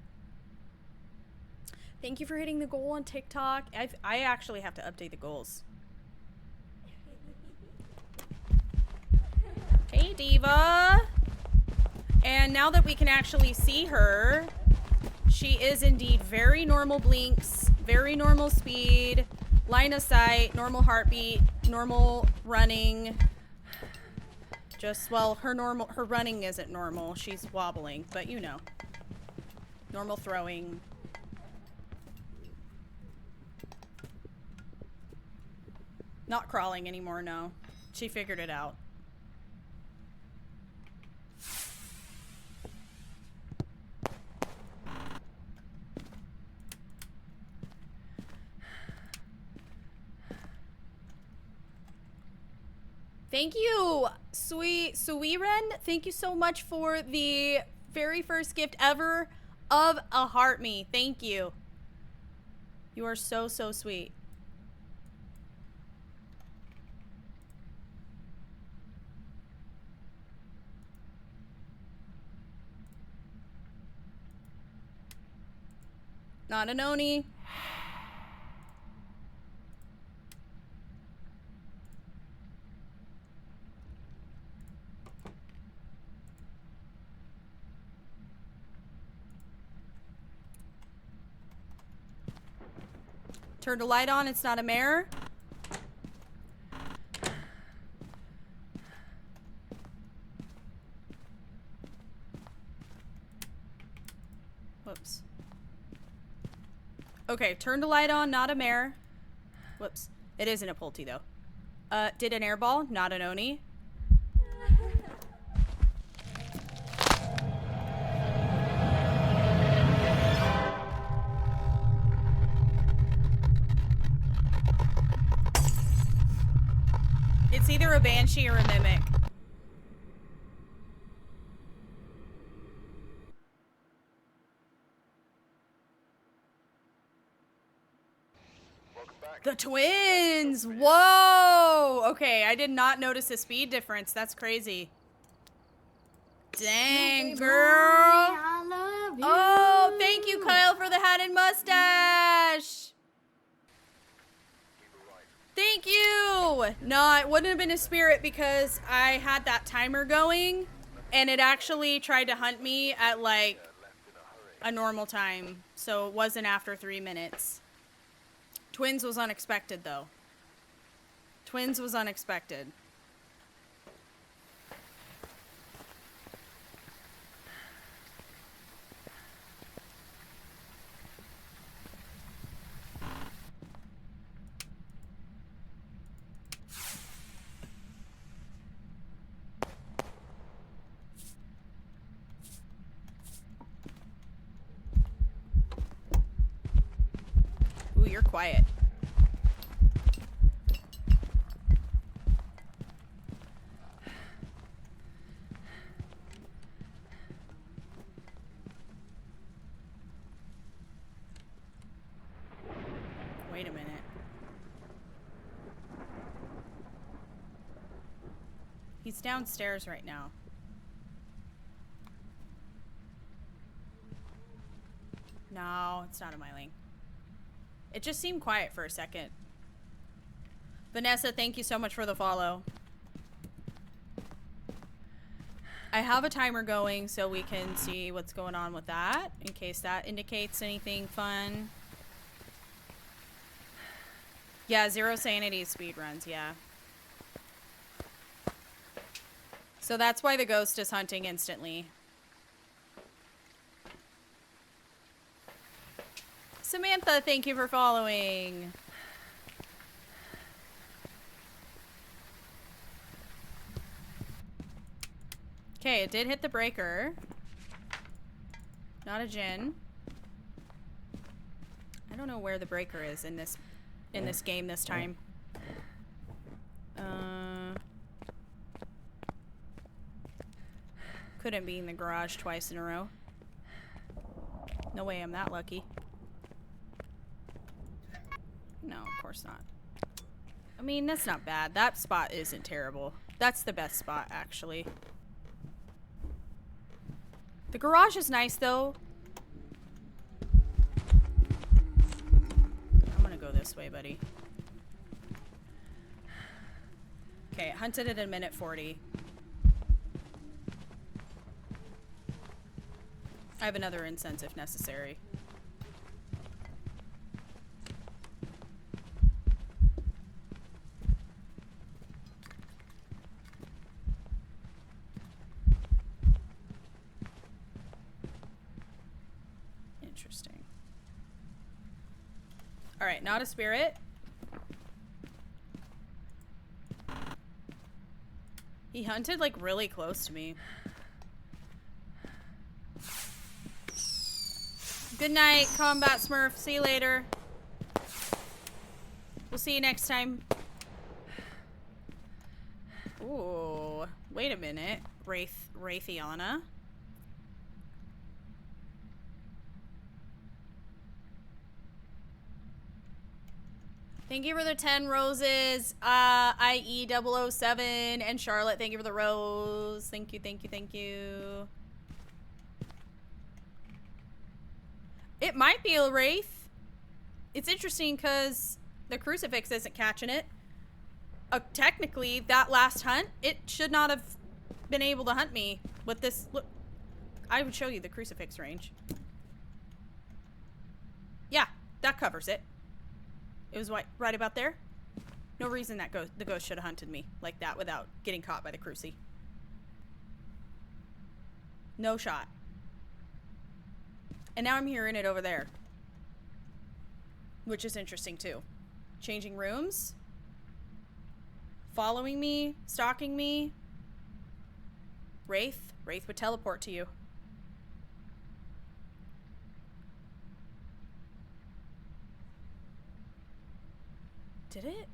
Thank you for hitting the goal on TikTok. I actually have to update the goals. Hey, Diva. And now that we can actually see her, she is indeed very normal blinks, very normal speed, line of sight, normal heartbeat, normal running. Just, well, her running isn't normal. She's wobbling, but you know. Normal throwing. Not crawling anymore, no. She figured it out. Thank you, Suiren. Thank you so much for the very first gift ever of a heart me. Thank you. You are so, so sweet. Not an Oni. Turned a light on, it's not a mirror. Whoops. Okay, turned a light on, not a mare. Whoops. It isn't a Pulte though. Did an airball, not an Oni. It's either a Banshee or a Mimic. The twins! Whoa! Okay, I did not notice a speed difference. That's crazy. Dang, girl! I love you. Oh, thank you, Kyle, for the hat and mustache! Thank you! No, it wouldn't have been a spirit because I had that timer going, and it actually tried to hunt me at, like, a normal time, so it wasn't after 3 minutes. Twins was unexpected, though. Twins was unexpected. Ooh, you're quiet. Wait a minute. He's downstairs right now. No, it's not a myling. It just seemed quiet for a second. Vanessa, thank you so much for the follow. I have a timer going so we can see what's going on with that, in case that indicates anything fun. Yeah, 0 sanity speedruns, yeah. So that's why the ghost is hunting instantly. Samantha, thank you for following. Okay, it did hit the breaker. Not a gin. I don't know where the breaker is in this game this time. Couldn't be in the garage twice in a row. No way I'm that lucky. No, of course not. I mean, that's not bad. That spot isn't terrible. That's the best spot, actually. The garage is nice, though. I'm gonna go this way, buddy. Okay, hunted it in minute 40. I have another incense if necessary. Interesting. All right, not a spirit. He hunted like really close to me. Good night, Combat Smurf. See you later. We'll see you next time. Ooh, wait a minute. Raytheana. Thank you for the 10 roses, IE 007, and Charlotte, thank you for the rose. Thank you, thank you, thank you. It might be a wraith. It's interesting because the crucifix isn't catching it. Technically, that last hunt, it should not have been able to hunt me with this. Look, I would show you the crucifix range. Yeah, that covers it. It was right about there. No reason that the ghost should have hunted me like that without getting caught by the cruci. No shot. And now I'm hearing it over there. Which is interesting too. Changing rooms. Following me. Stalking me. Wraith. Wraith would teleport to you. Did it?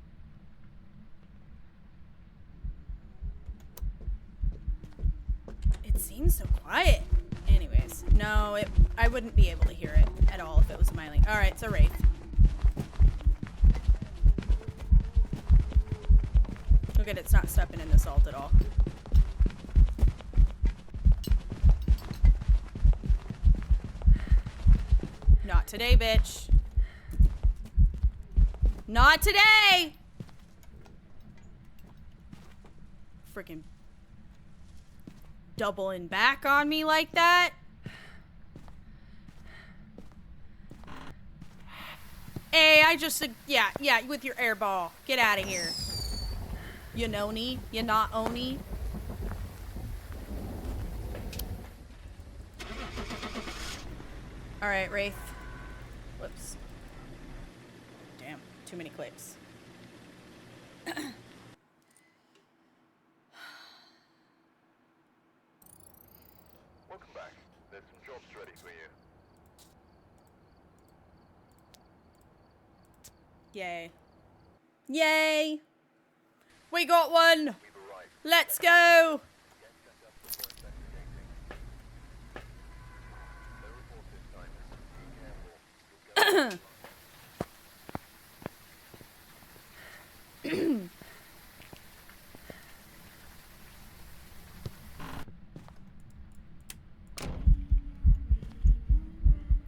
It seems so quiet. Anyways, no, I wouldn't be able to hear it at all if it was Miley. Alright, it's a wraith. Look at it, it's not stepping in the salt at all. Not today, bitch. Not today! Freaking doubling back on me like that. Hey, I just said, yeah, with your air ball. Get out of here. You know-ni, you not oni. Alright, Wraith. Whoops. Damn, too many clicks. Welcome back. There's some jobs ready for you. Yay. Yay! We got one! We've arrived. Let's go! Get set up for investigating. No report this time. Be careful. You'll go.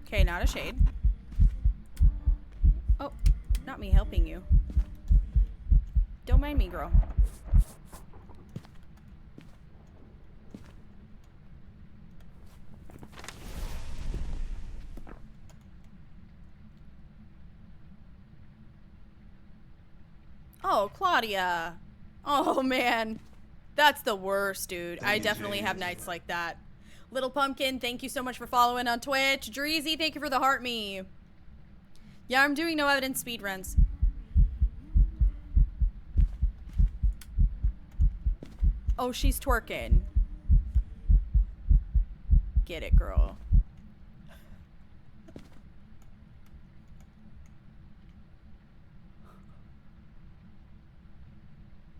Okay, not a shade. Oh, not me helping you. Don't mind me, girl. Oh, Claudia. Oh, man. That's the worst, dude. I definitely have nights like that. Little Pumpkin, thank you so much for following on Twitch. Dreezy, thank you for the heart me. Yeah, I'm doing no evidence speedruns. Oh, she's twerking. Get it, girl.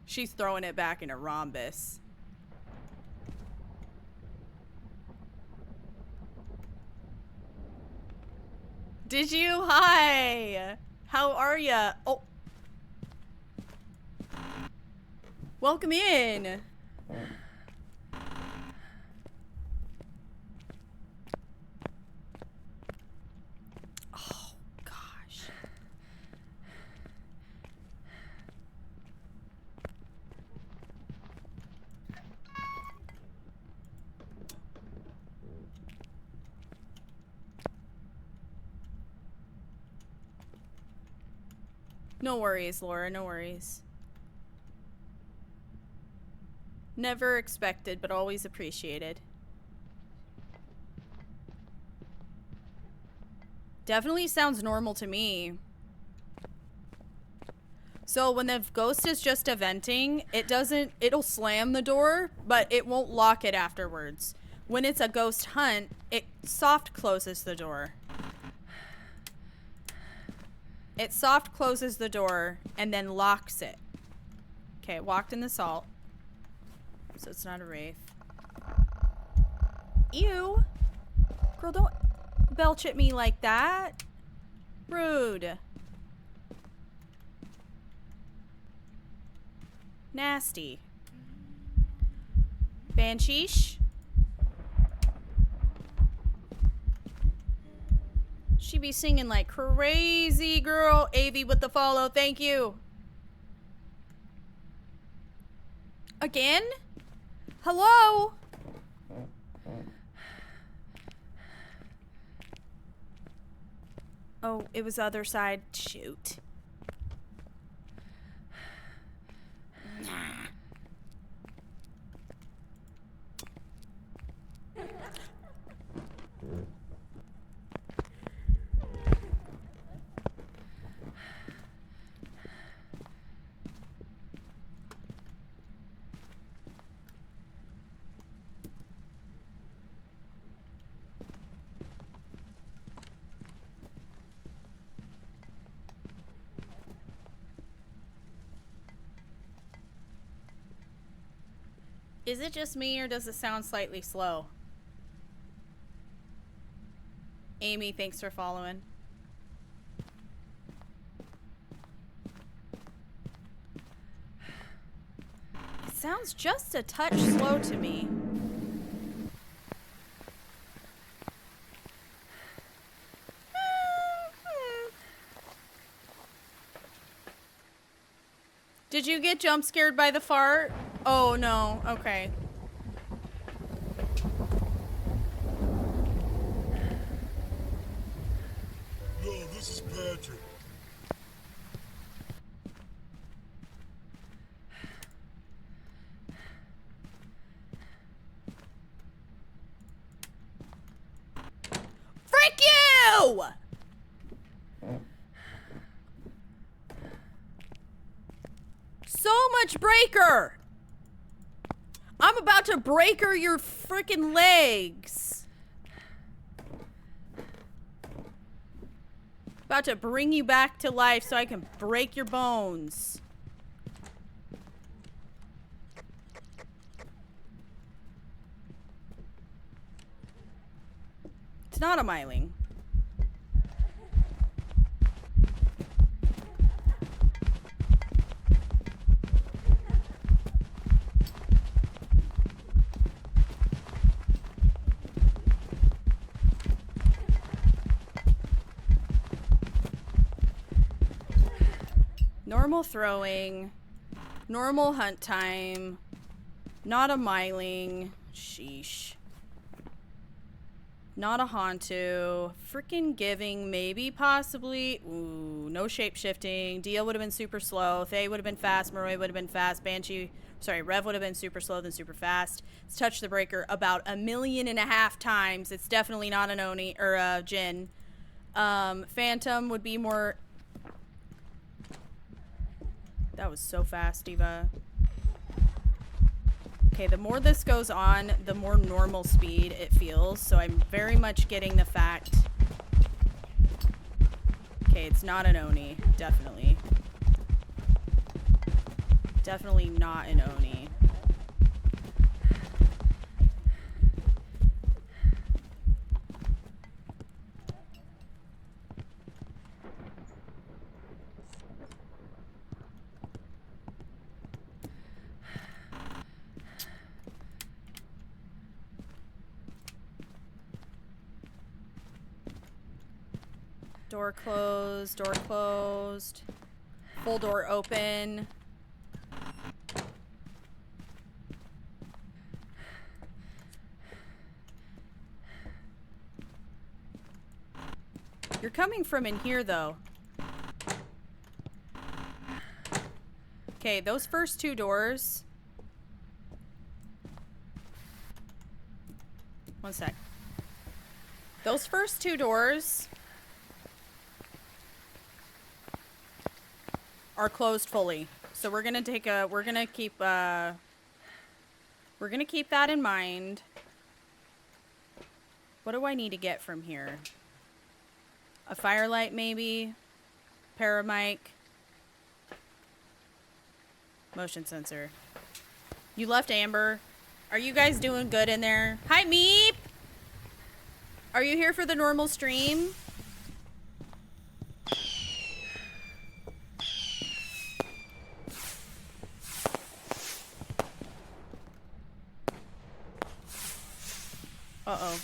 She's throwing it back in a rhombus. Did you? Hi. How are ya? Oh. Welcome in. Oh, gosh. No worries, Laura, no worries. Never expected, but always appreciated. Definitely sounds normal to me. So when the ghost is just eventing, it'll slam the door, but it won't lock it afterwards. When it's a ghost hunt, it soft closes the door. It soft closes the door and then locks it. Okay, it walked in the salt. So it's not a wraith. Ew. Girl, don't belch at me like that. Rude. Nasty. Bansheesh. She be singing like crazy, girl. Avi with the follow. Thank you. Again? Hello? Oh, it was other side. Shoot. Is it just me or does it sound slightly slow? Amy, thanks for following. It sounds just a touch slow to me. Did you get jump scared by the fart? Oh no, okay. No, this is Patrick. Frick you! So much breaker! I'm about to breaker your freaking legs. About to bring you back to life so I can break your bones. It's not a myling. Normal throwing, normal hunt time, not a myling, sheesh. Not a Hantu, freaking giving, maybe, possibly, ooh, no shape shifting, Dia would have been super slow, Thay would have been fast, Murray would have been fast, Rev would have been super slow, then super fast. It's touched the breaker about 1.5 million times, it's definitely not an Oni, or a Jin. Phantom would be more... That was so fast, Diva. Okay, the more this goes on, the more normal speed it feels. So I'm very much getting the fact... Okay, it's not an Oni. Definitely. Definitely not an Oni. Door closed, door closed. Full door open. You're coming from in here, though. Okay, those first two doors. One sec. Those first two doors are closed fully. So we're gonna take a, we're gonna keep that in mind. What do I need to get from here? A firelight, maybe? Paramic. Motion sensor. You left Amber. Are you guys doing good in there? Hi, Meep! Are you here for the normal stream? Uh-oh.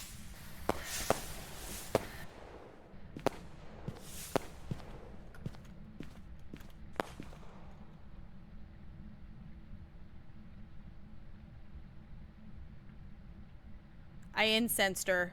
I incensed her.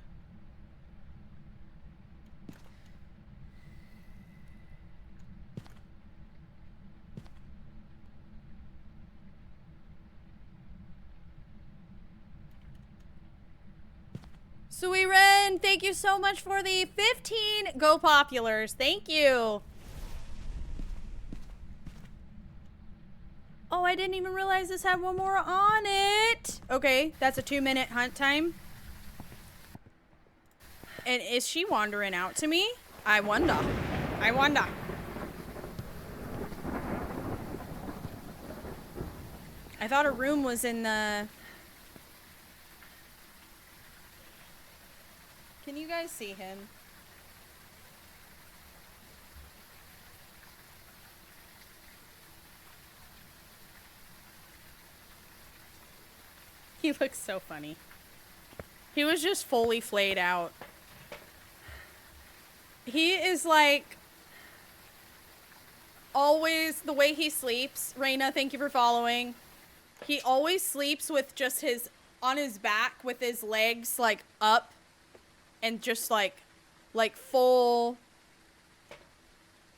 Suiren, thank you so much for the 15 Go Populars. Thank you. Oh, I didn't even realize this had one more on it. Okay, that's a 2-minute hunt time. And is she wandering out to me? I wonder. I wonder. I thought her room was in the... Can you guys see him? He looks so funny. He was just fully flayed out. He is like always the way he sleeps. Reina, thank you for following. He always sleeps with just his on his back with his legs like up and just like full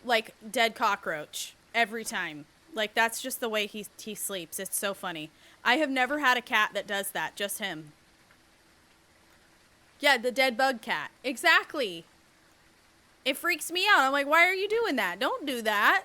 like dead cockroach every time. Like that's just the way he sleeps. It's so funny. I have never had a cat that does that, just him. Yeah, the dead bug cat. Exactly. It freaks me out. I'm like, why are you doing that? Don't do that.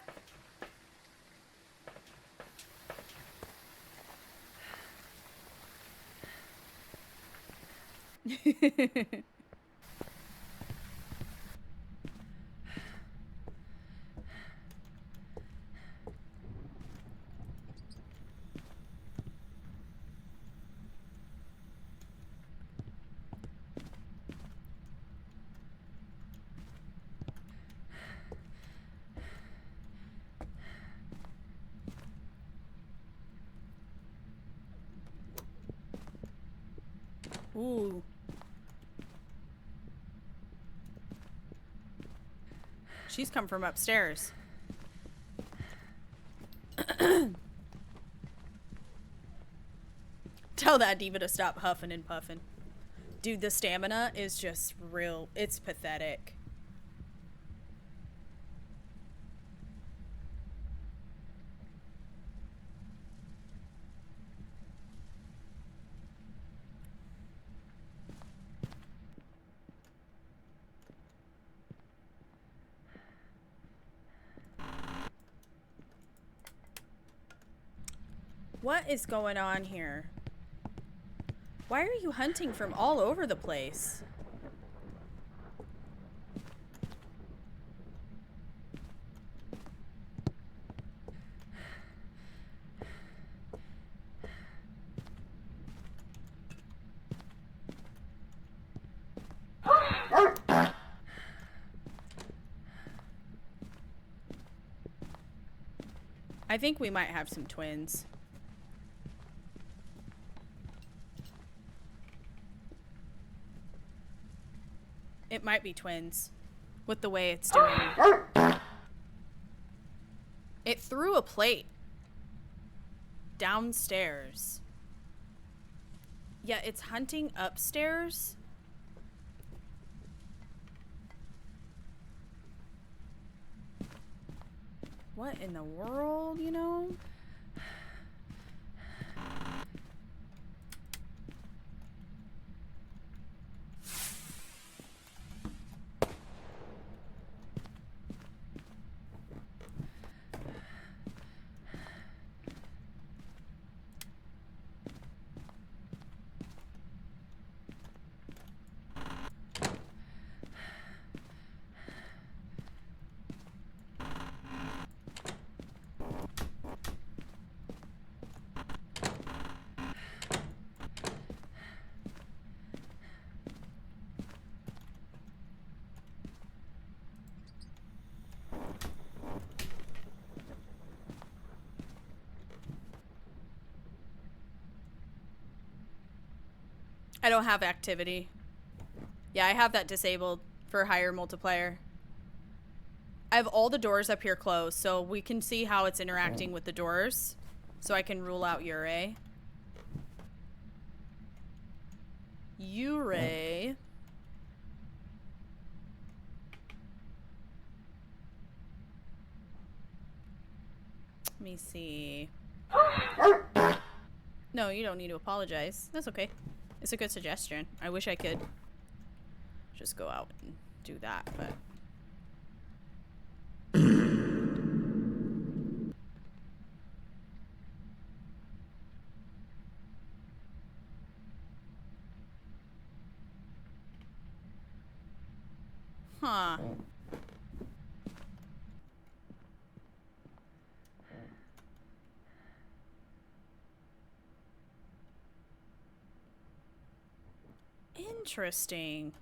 Ooh. She's come from upstairs. Tell that diva to stop huffing and puffing. Dude, the stamina is just real. It's pathetic. What is going on here? Why are you hunting from all over the place? I think we might have some twins. It might be twins with the way it's doing. It threw a plate downstairs. Yeah, it's hunting upstairs. What in the world, you know? I don't have activity. Yeah, I have that disabled for higher multiplier. I have all the doors up here closed, so we can see how it's interacting with the doors. So I can rule out Ure. Ure. Let me see. No, you don't need to apologize. That's okay. It's a good suggestion. I wish I could just go out and do that, but... Huh. Interesting.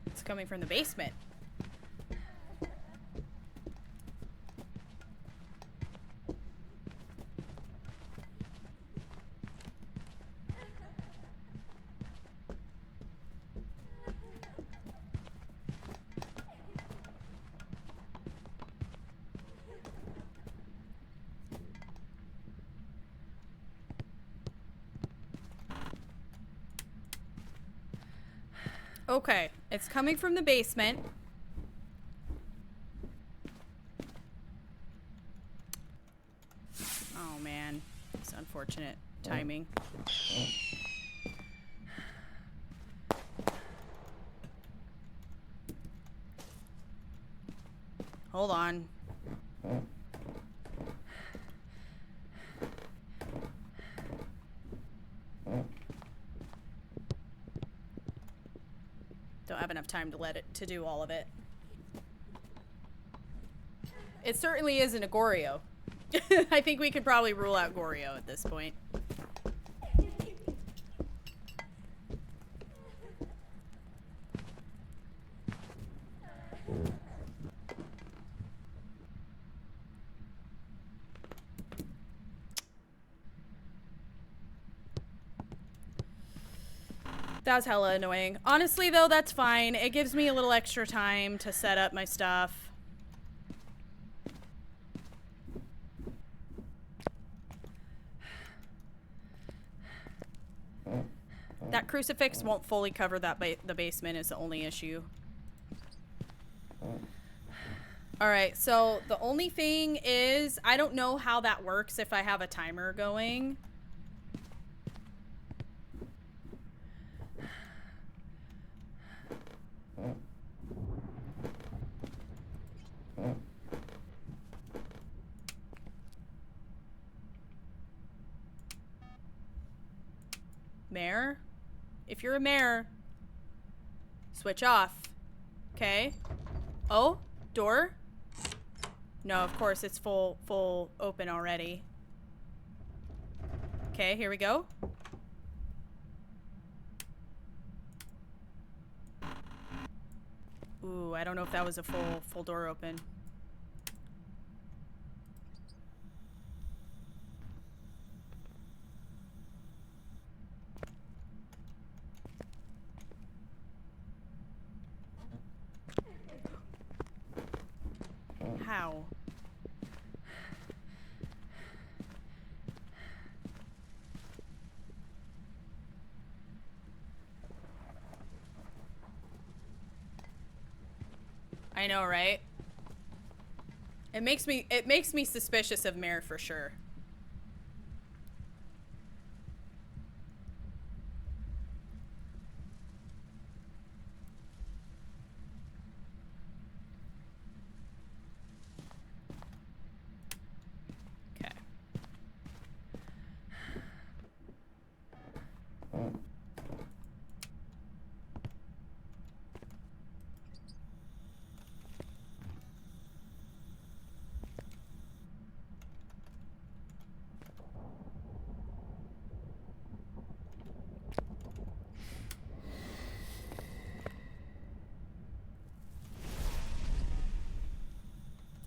It's coming from the basement. Okay, it's coming from the basement. Oh man, it's unfortunate timing. Hold on. Don't have enough time to do all of it. It certainly isn't a Goryo. I think we could probably rule out Goryo at this point. That was hella annoying. Honestly, though, that's fine. It gives me a little extra time to set up my stuff. That crucifix won't fully cover that the basement is the only issue. Alright, so the only thing is, I don't know how that works if I have a timer going. Mare? If you're a mare, switch off. Okay. Oh, door? No, of course it's full open already. Okay, here we go. Ooh, I don't know if that was a full door open. How? I know, right? It makes me suspicious of Mare for sure. Okay.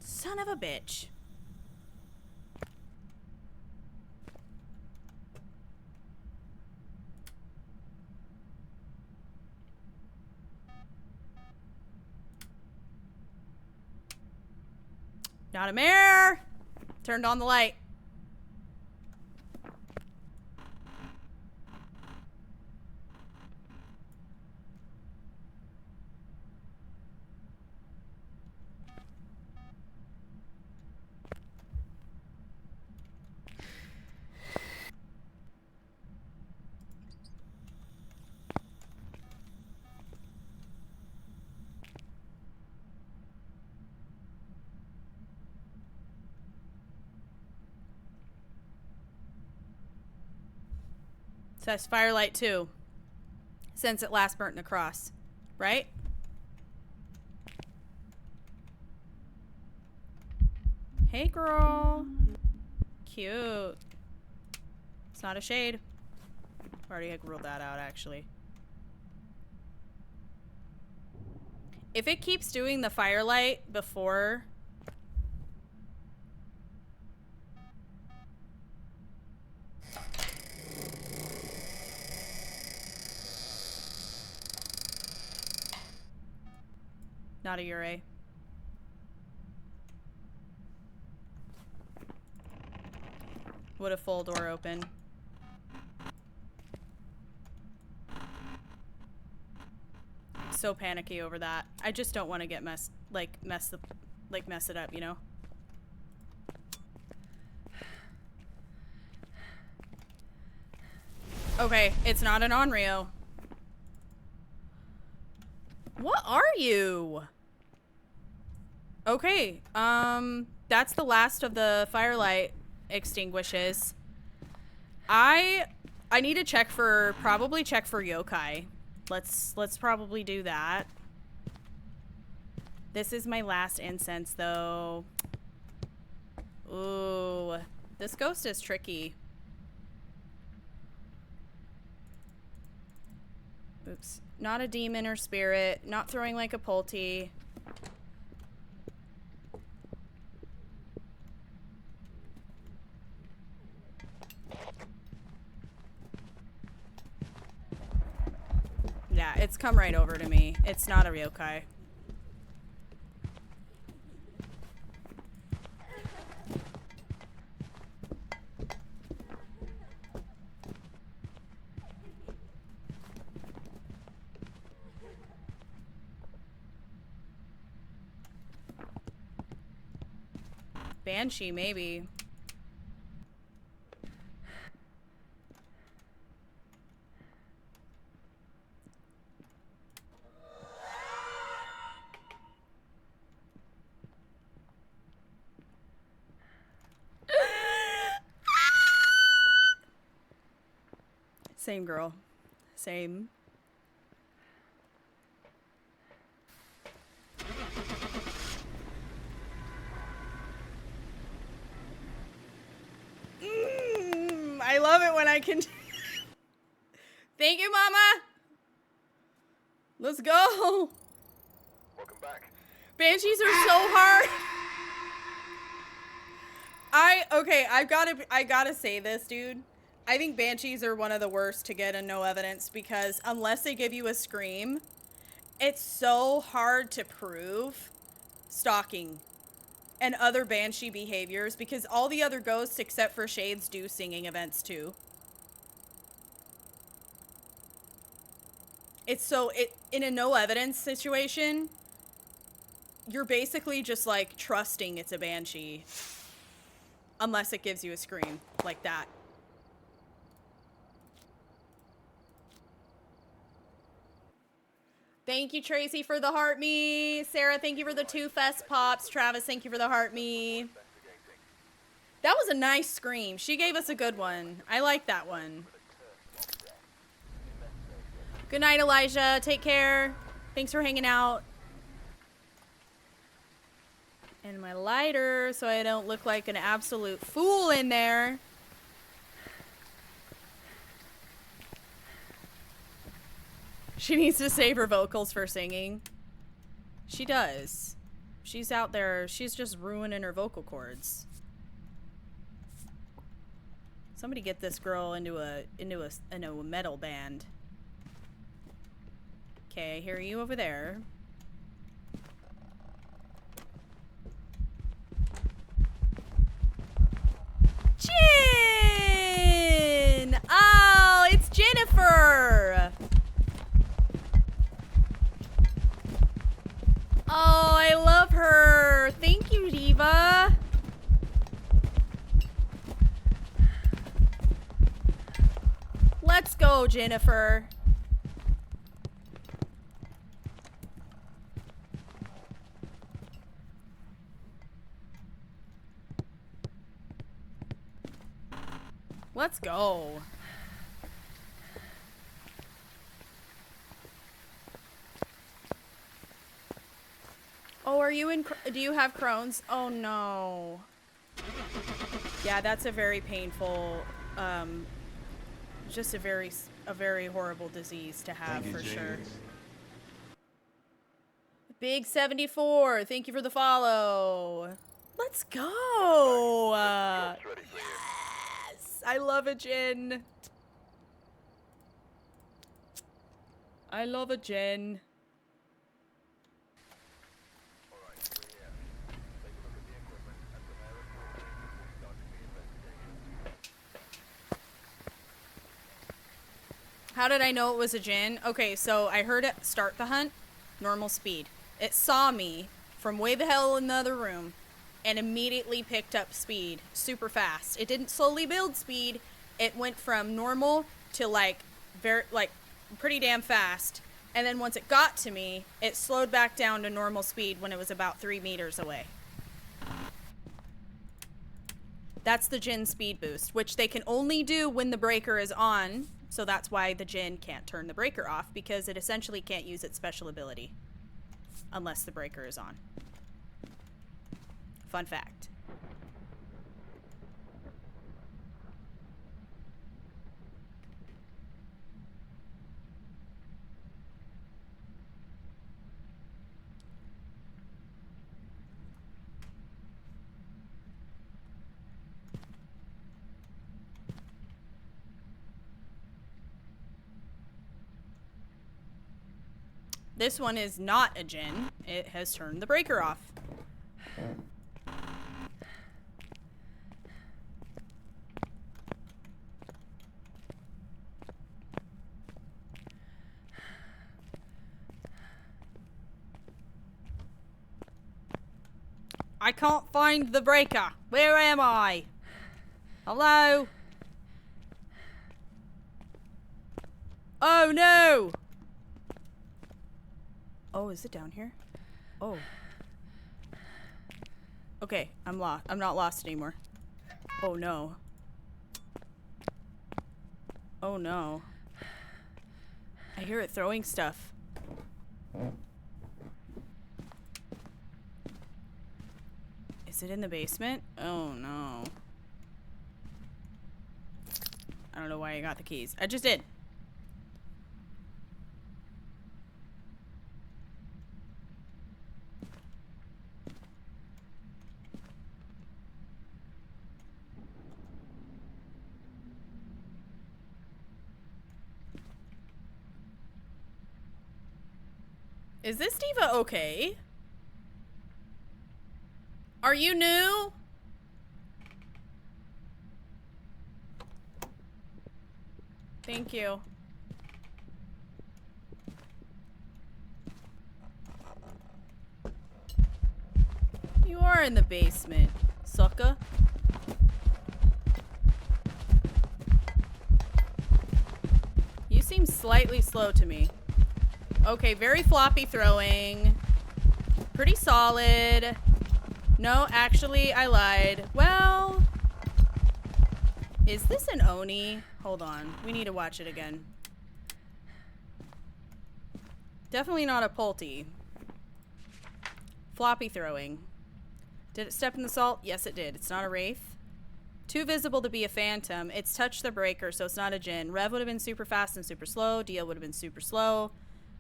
Son of a bitch. Not a mare! Turned on the light. Says Firelight 2. Since it last burnt in the cross. Right? Hey, girl. Cute. It's not a shade. Already had ruled that out, actually. If it keeps doing the Firelight before... Not a Ure. Would a full door open. So panicky over that. I just don't want to get mess it up, you know? Okay, it's not an Onryo. What are you? Okay, that's the last of the Firelight extinguishes. I need to check for, probably check for yokai. Let's probably do that. This is my last incense, though. Ooh, this ghost is tricky. Oops. Not a demon or spirit. Not throwing like a Pulte. Yeah, it's come right over to me. It's not a ryokai. Banshee, maybe. Same girl. Same. I love it when I can. Thank you, Mama. Let's go. Welcome back. Banshees are so hard. I gotta say this, dude. I think Banshees are one of the worst to get in no evidence because unless they give you a scream, it's so hard to prove stalking and other Banshee behaviors because all the other ghosts except for Shades do singing events too. In a no evidence situation, you're basically just like trusting it's a Banshee unless it gives you a scream like that. Thank you, Tracy, for the heart me. Sarah, thank you for the 2 fest pops. Travis, thank you for the heart me. That was a nice scream. She gave us a good one. I like that one. Good night, Elijah. Take care. Thanks for hanging out. And my lighter so I don't look like an absolute fool in there. She needs to save her vocals for singing. She does. She's out there. She's just ruining her vocal cords. Somebody get this girl into a metal band. Okay, I hear you over there. Jen! Oh, it's Jennifer! Oh, I love her. Thank you, Diva. Let's go, Jennifer. Let's go. Oh, are you in? Do you have Crohn's? Oh no. Yeah, that's a very painful, just a very horrible disease to have for sure. Big 74, thank you for the follow. Let's go. Yes, I love a Jen. I love a Jen. How did I know it was a Jinn? Okay, so I heard it start the hunt, normal speed. It saw me from way the hell in the other room and immediately picked up speed super fast. It didn't slowly build speed. It went from normal to pretty damn fast. And then once it got to me, it slowed back down to normal speed when it was about 3 meters away. That's the Jinn speed boost, which they can only do when the breaker is on. So that's why the Jinn can't turn the breaker off, because it essentially can't use its special ability unless the breaker is on. Fun fact. This one is not a Jinn. It has turned the breaker off. I can't find the breaker. Where am I? Hello? Oh no! Oh, is it down here? Oh. Okay, I'm lost. I'm not lost anymore. Oh no. Oh no. I hear it throwing stuff. Is it in the basement? Oh no. I don't know why I got the keys. I just did. Is this diva okay? Are you new? Thank you. You are in the basement, sucker. You seem slightly slow to me. Okay, very floppy throwing. Pretty solid. No, actually, I lied. Well, is this an Oni? Hold on. We need to watch it again. Definitely not a Pulte. Floppy throwing. Did it step in the salt? Yes, it did. It's not a Wraith. Too visible to be a Phantom. It's touched the breaker, so it's not a Jinn. Rev would have been super fast and super slow. Deal would have been super slow.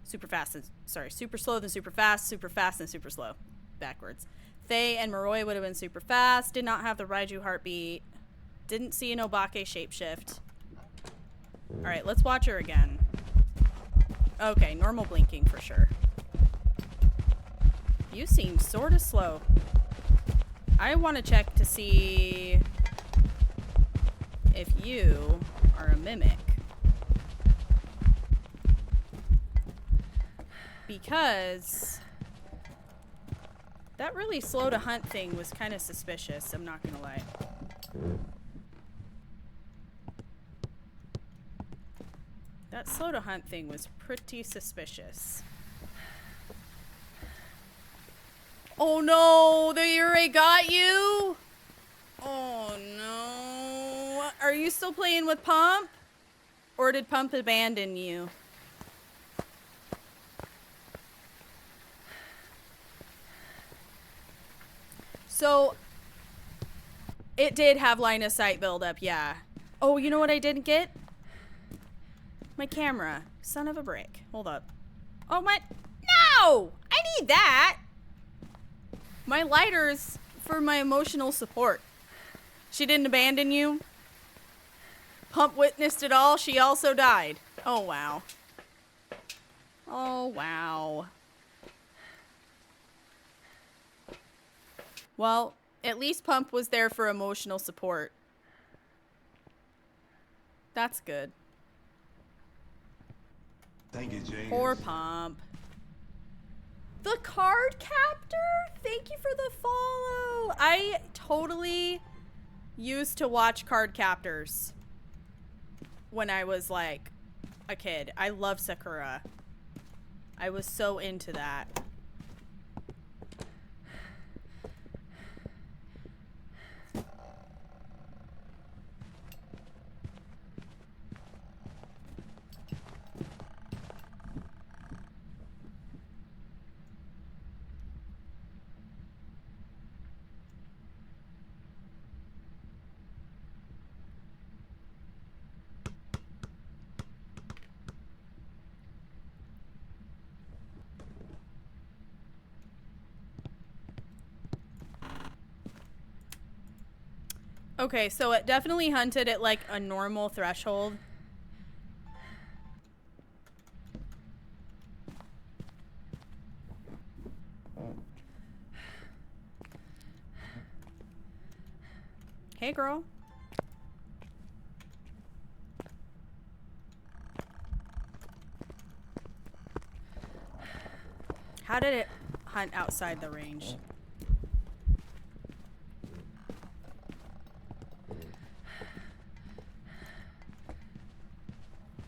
Super fast and, sorry, super slow then super fast and super slow. Backwards. Faye and Moroi would have been super fast. Did not have the Raiju heartbeat. Didn't see an Obake shapeshift. Alright, let's watch her again. Okay, normal blinking for sure. You seem sort of slow. I want to check to see if you are a mimic. Because that really slow to hunt thing was kind of suspicious, I'm not gonna lie. That slow to hunt thing was pretty suspicious. Oh no, the Ure got you? Oh no. Are you still playing with Pump? Or did Pump abandon you? So, it did have line of sight buildup, yeah. Oh, you know what I didn't get? My camera. Son of a brick. Hold up. Oh, my. No! I need that! My lighter's for my emotional support. She didn't abandon you? Pump witnessed it all. She also died. Oh, wow. Oh, wow. Well, at least Pump was there for emotional support. That's good. Thank you, James. Poor Pump. The Card Captor? Thank you for the follow. I totally used to watch Card Captors when I was like a kid. I love Sakura. I was so into that. Okay, so it definitely hunted at like a normal threshold. Hey, girl. How did it hunt outside the range?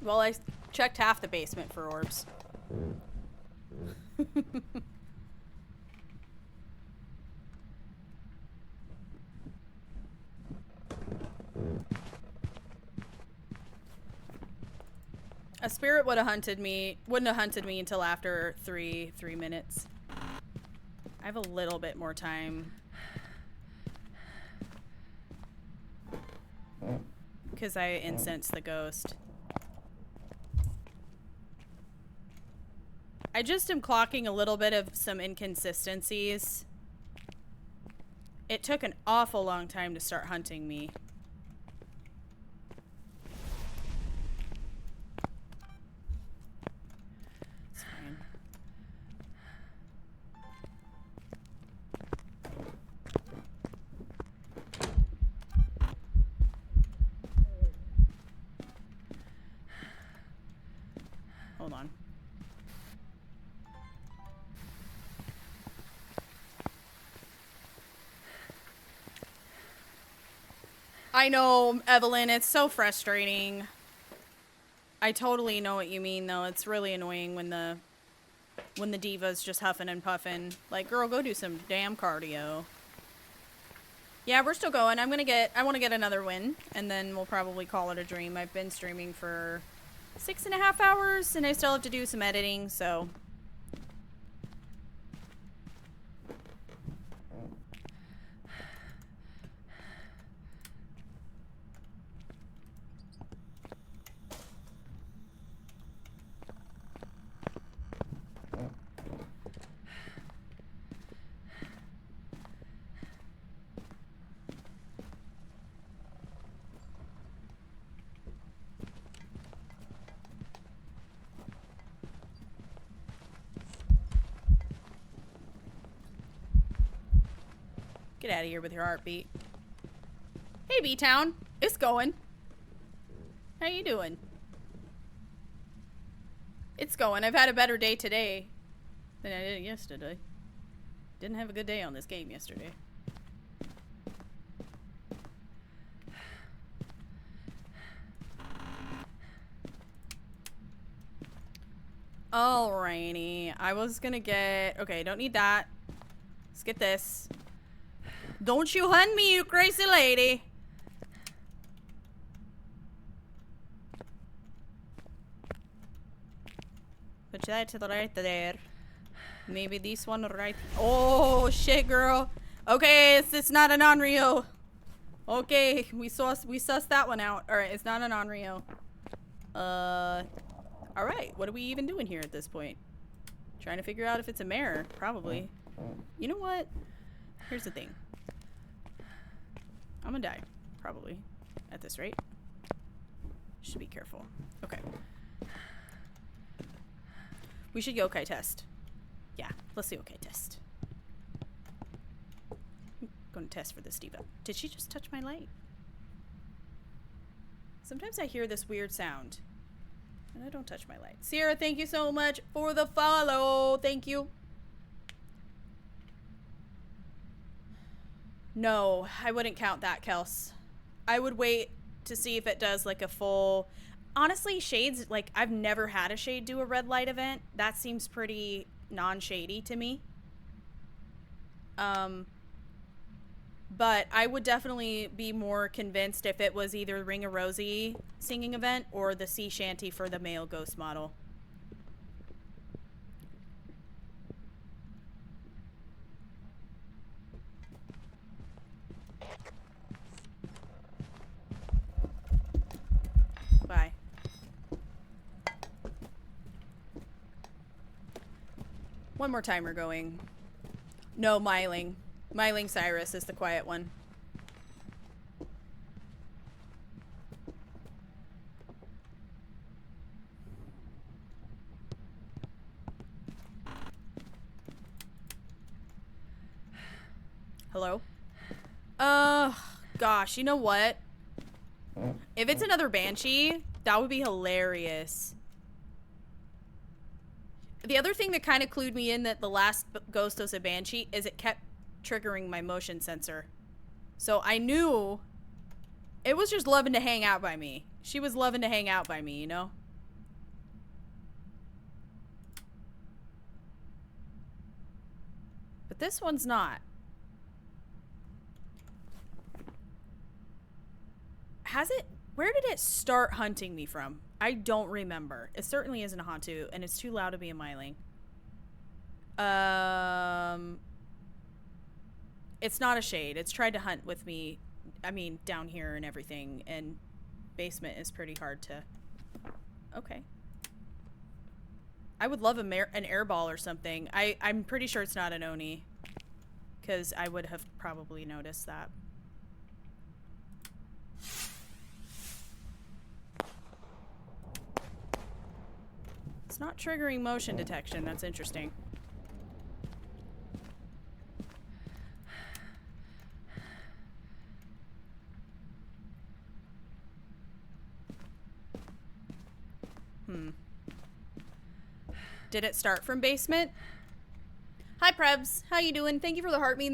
Well, I checked half the basement for orbs. spirit would have hunted me, wouldn't have hunted me until after 3 minutes. I have a little bit more time. Because I incensed the ghost. I just am clocking a little bit of some inconsistencies. It took an awful long time to start hunting me. It's fine. Hold on. I know, Evelyn, it's so frustrating. I totally know what you mean, though. It's really annoying when the diva's just huffing and puffing. Like, girl, go do some damn cardio. Yeah, we're still going. I want to get another win, and then we'll probably call it a dream. I've been streaming for 6.5 hours, and I still have to do some editing, so... Get out of here with your heartbeat. Hey, B-Town. It's going. How you doing? It's going. I've had a better day today than I did yesterday. Didn't have a good day on this game yesterday. Alrighty. I was gonna get... Okay, don't need that. Let's get this. Don't you hunt me, you crazy lady. Put that to the right there. Maybe this one right. Oh, shit, girl. Okay, it's not a non-Rio. Okay, we sussed that one out. Alright, it's not a non-Rio. Alright, what are we even doing here at this point? Trying to figure out if it's a mare. Probably. You know what? Here's the thing. I'm gonna die. Probably. At this rate. Should be careful. Okay. We should yokai test. Yeah, let's see yokai test. I'm gonna test for this diva. Did she just touch my light? Sometimes I hear this weird sound. And I don't touch my light. Sierra, thank you so much for the follow. Thank you. No, I wouldn't count that, Kels. I would wait to see if it does like a full... Honestly, shades, like, I've never had a shade do a red light event. That seems pretty non-shady to me. But I would definitely be more convinced if it was either Ring of Rosie singing event or the sea shanty for the male ghost model. Bye. One more timer going. No, Myling. Myling Cyrus is the quiet one. Hello? Gosh, you know what? If it's another Banshee, that would be hilarious. The other thing that kind of clued me in that the last ghost was a Banshee is it kept triggering my motion sensor. So I knew it was just loving to hang out by me. She was loving to hang out by me, you know? But this one's not. Has it? Where did it start hunting me from? I don't remember. It certainly isn't a Hantu, and it's too loud to be a Myling. It's not a shade. It's tried to hunt with me. I mean, down here and everything, and basement is pretty hard to... Okay. I would love an air ball or something. I'm pretty sure it's not an Oni, because I would have probably noticed that. It's not triggering motion detection. That's interesting. Did it start from basement? Hi, Prebs. How you doing? Thank you for the heart me and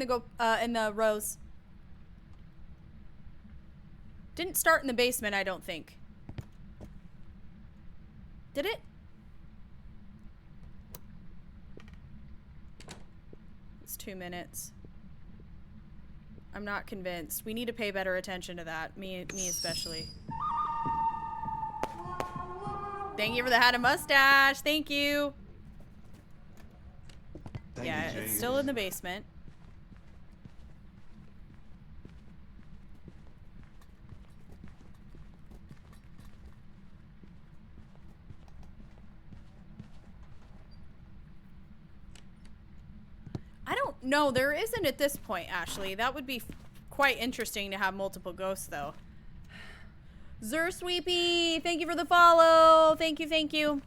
the rose. Didn't start in the basement, I don't think. Did it? It's 2 minutes. I'm not convinced. We need to pay better attention to that. Me especially. Thank you for the hat and mustache. Thank you. Yeah, it's still in the basement. I don't know. There isn't at this point, Ashley. That would be quite interesting to have multiple ghosts, though. Zersweepy, thank you for the follow. Thank you, thank you.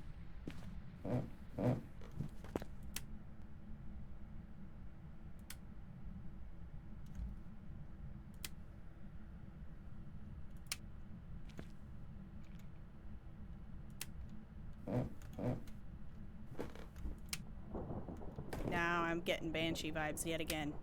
Now I'm getting Banshee vibes yet again.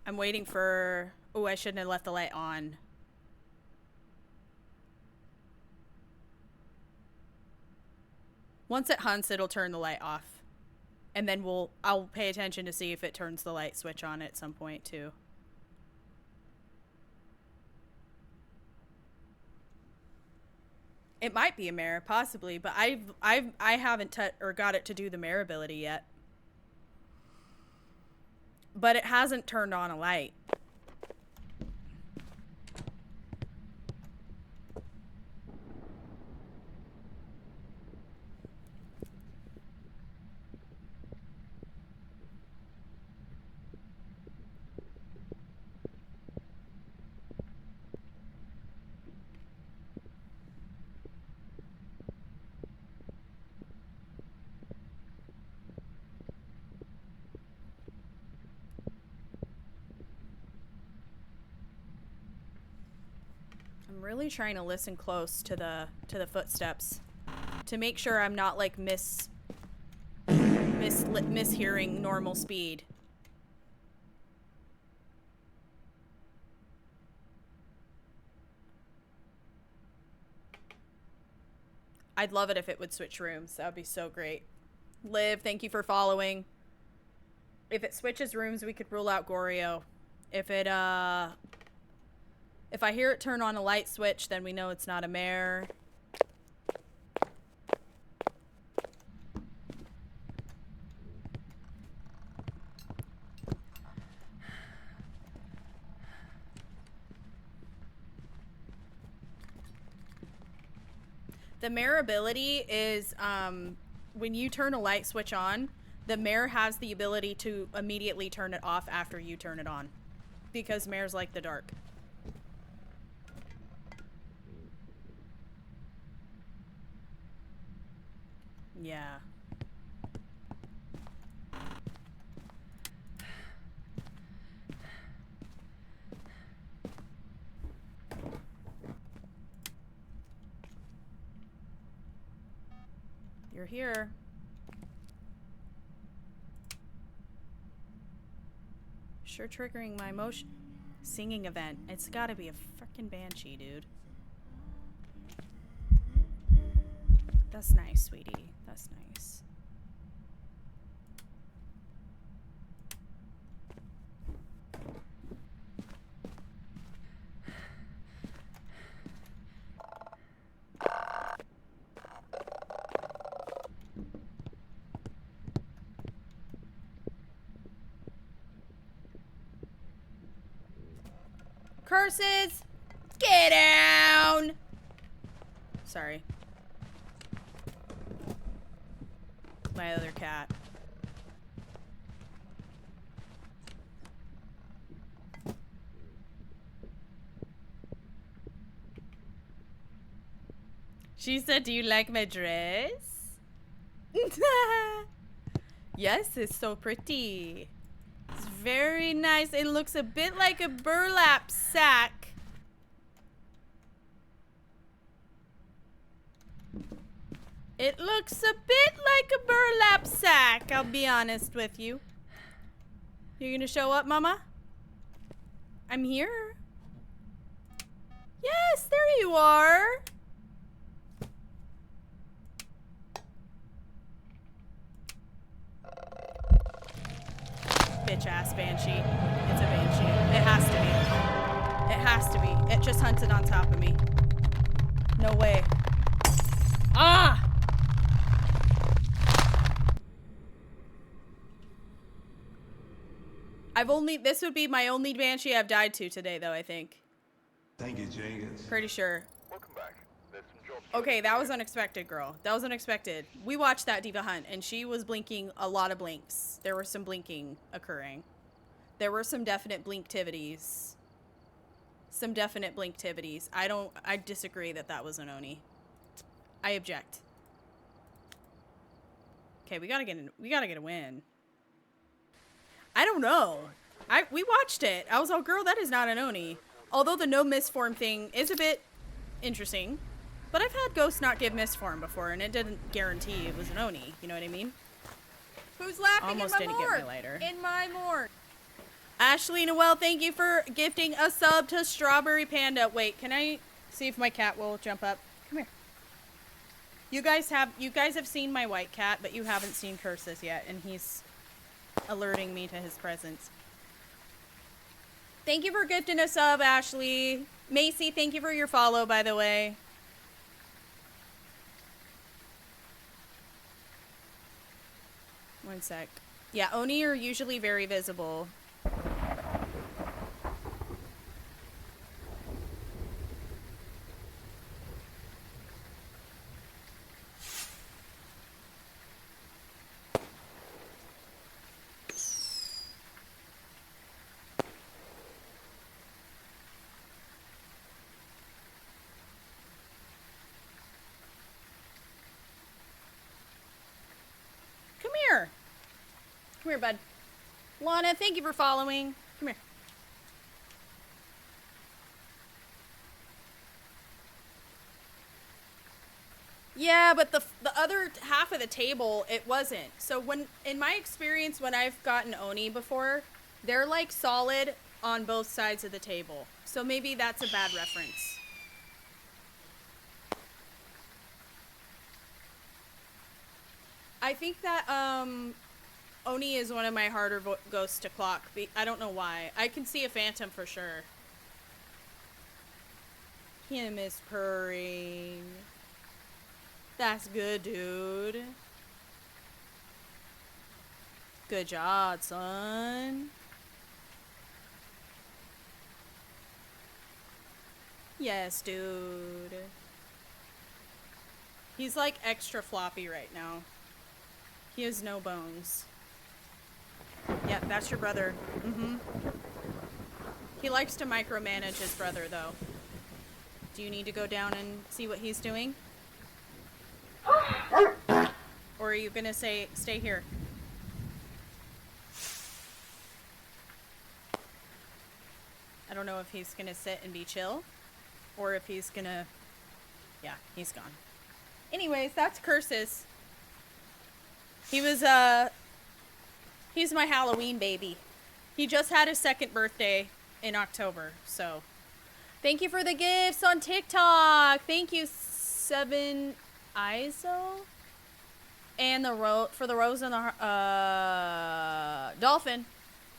I'm waiting for... Oh, I shouldn't have left the light on. Once it hunts, it'll turn the light off. And then I'll pay attention to see if it turns the light switch on at some point too. It might be a mare, possibly, but I haven't got it to do the mare ability yet. But it hasn't turned on a light. I'm really trying to listen close to the footsteps to make sure I'm not like mishearing normal speed. I'd love it if it would switch rooms. That would be so great. Liv, thank you for following. If it switches rooms, we could rule out Goryo. If I hear it turn on a light switch, then we know it's not a mare. The mare ability is when you turn a light switch on, the mare has the ability to immediately turn it off after you turn it on. Because mares like the dark. Yeah. You're here. Sure triggering my emotion. Singing event. It's gotta be a frickin' banshee, dude. That's nice, sweetie. That's nice. Curses! Get down! Sorry. My other cat. She said, do you like my dress? Yes, it's so pretty. It's very nice. It looks a bit like a burlap sack. It looks a bit like a burlap sack, I'll be honest with you. You gonna show up, Mama? I'm here. Yes, there you are. Bitch ass banshee. It's a banshee. It has to be. It has to be. It just hunted on top of me. No way. Ah! This would be my only banshee I've died to today, though, I think. Thank you, Jenkins. Pretty sure. Welcome back. There's some jobs. Okay, that was unexpected, girl. That was unexpected. We watched that Diva hunt, and she was blinking a lot of blinks. There was some blinking occurring. There were some definite blinktivities. Some definite blinktivities. I disagree that that was an Oni. I object. Okay, we gotta get a win. I don't know. We watched it. I was all, girl, that is not an Oni. Although the no misform thing is a bit interesting. But I've had ghosts not give misform before, and it didn't guarantee it was an Oni. You know what I mean? Who's laughing Almost in my didn't get morgue? my lighter. In my morgue. Ashley Noel, thank you for gifting a sub to Strawberry Panda. Wait, can I see if my cat will jump up? Come here. You guys have seen my white cat, but you haven't seen Curses yet, and he's alerting me to his presence. Thank you for gifting a sub, Ashley. Macy, thank you for your follow, by the way. One sec. Yeah, Oni are usually very visible. Come here. Come here, bud. Lana, thank you for following. Come here. Yeah, but the other half of the table, it wasn't. So in my experience, when I've gotten Oni before, they're like solid on both sides of the table. So maybe that's a bad reference. I think that Oni is one of my harder ghosts to clock. I don't know why. I can see a phantom for sure. Him is purring. That's good, dude. Good job, son. Yes, dude. He's like extra floppy right now. He has no bones. Yeah, that's your brother. Mm-hmm. He likes to micromanage his brother, though. Do you need to go down and see what he's doing? Or are you gonna stay here? I don't know if he's gonna sit and be chill, or if he's gonna... Yeah, he's gone. Anyways, that's Curses. He was, he's my Halloween baby. He just had his second birthday in October, so. Thank you for the gifts on TikTok. Thank you, ISO and for the rose and the dolphin,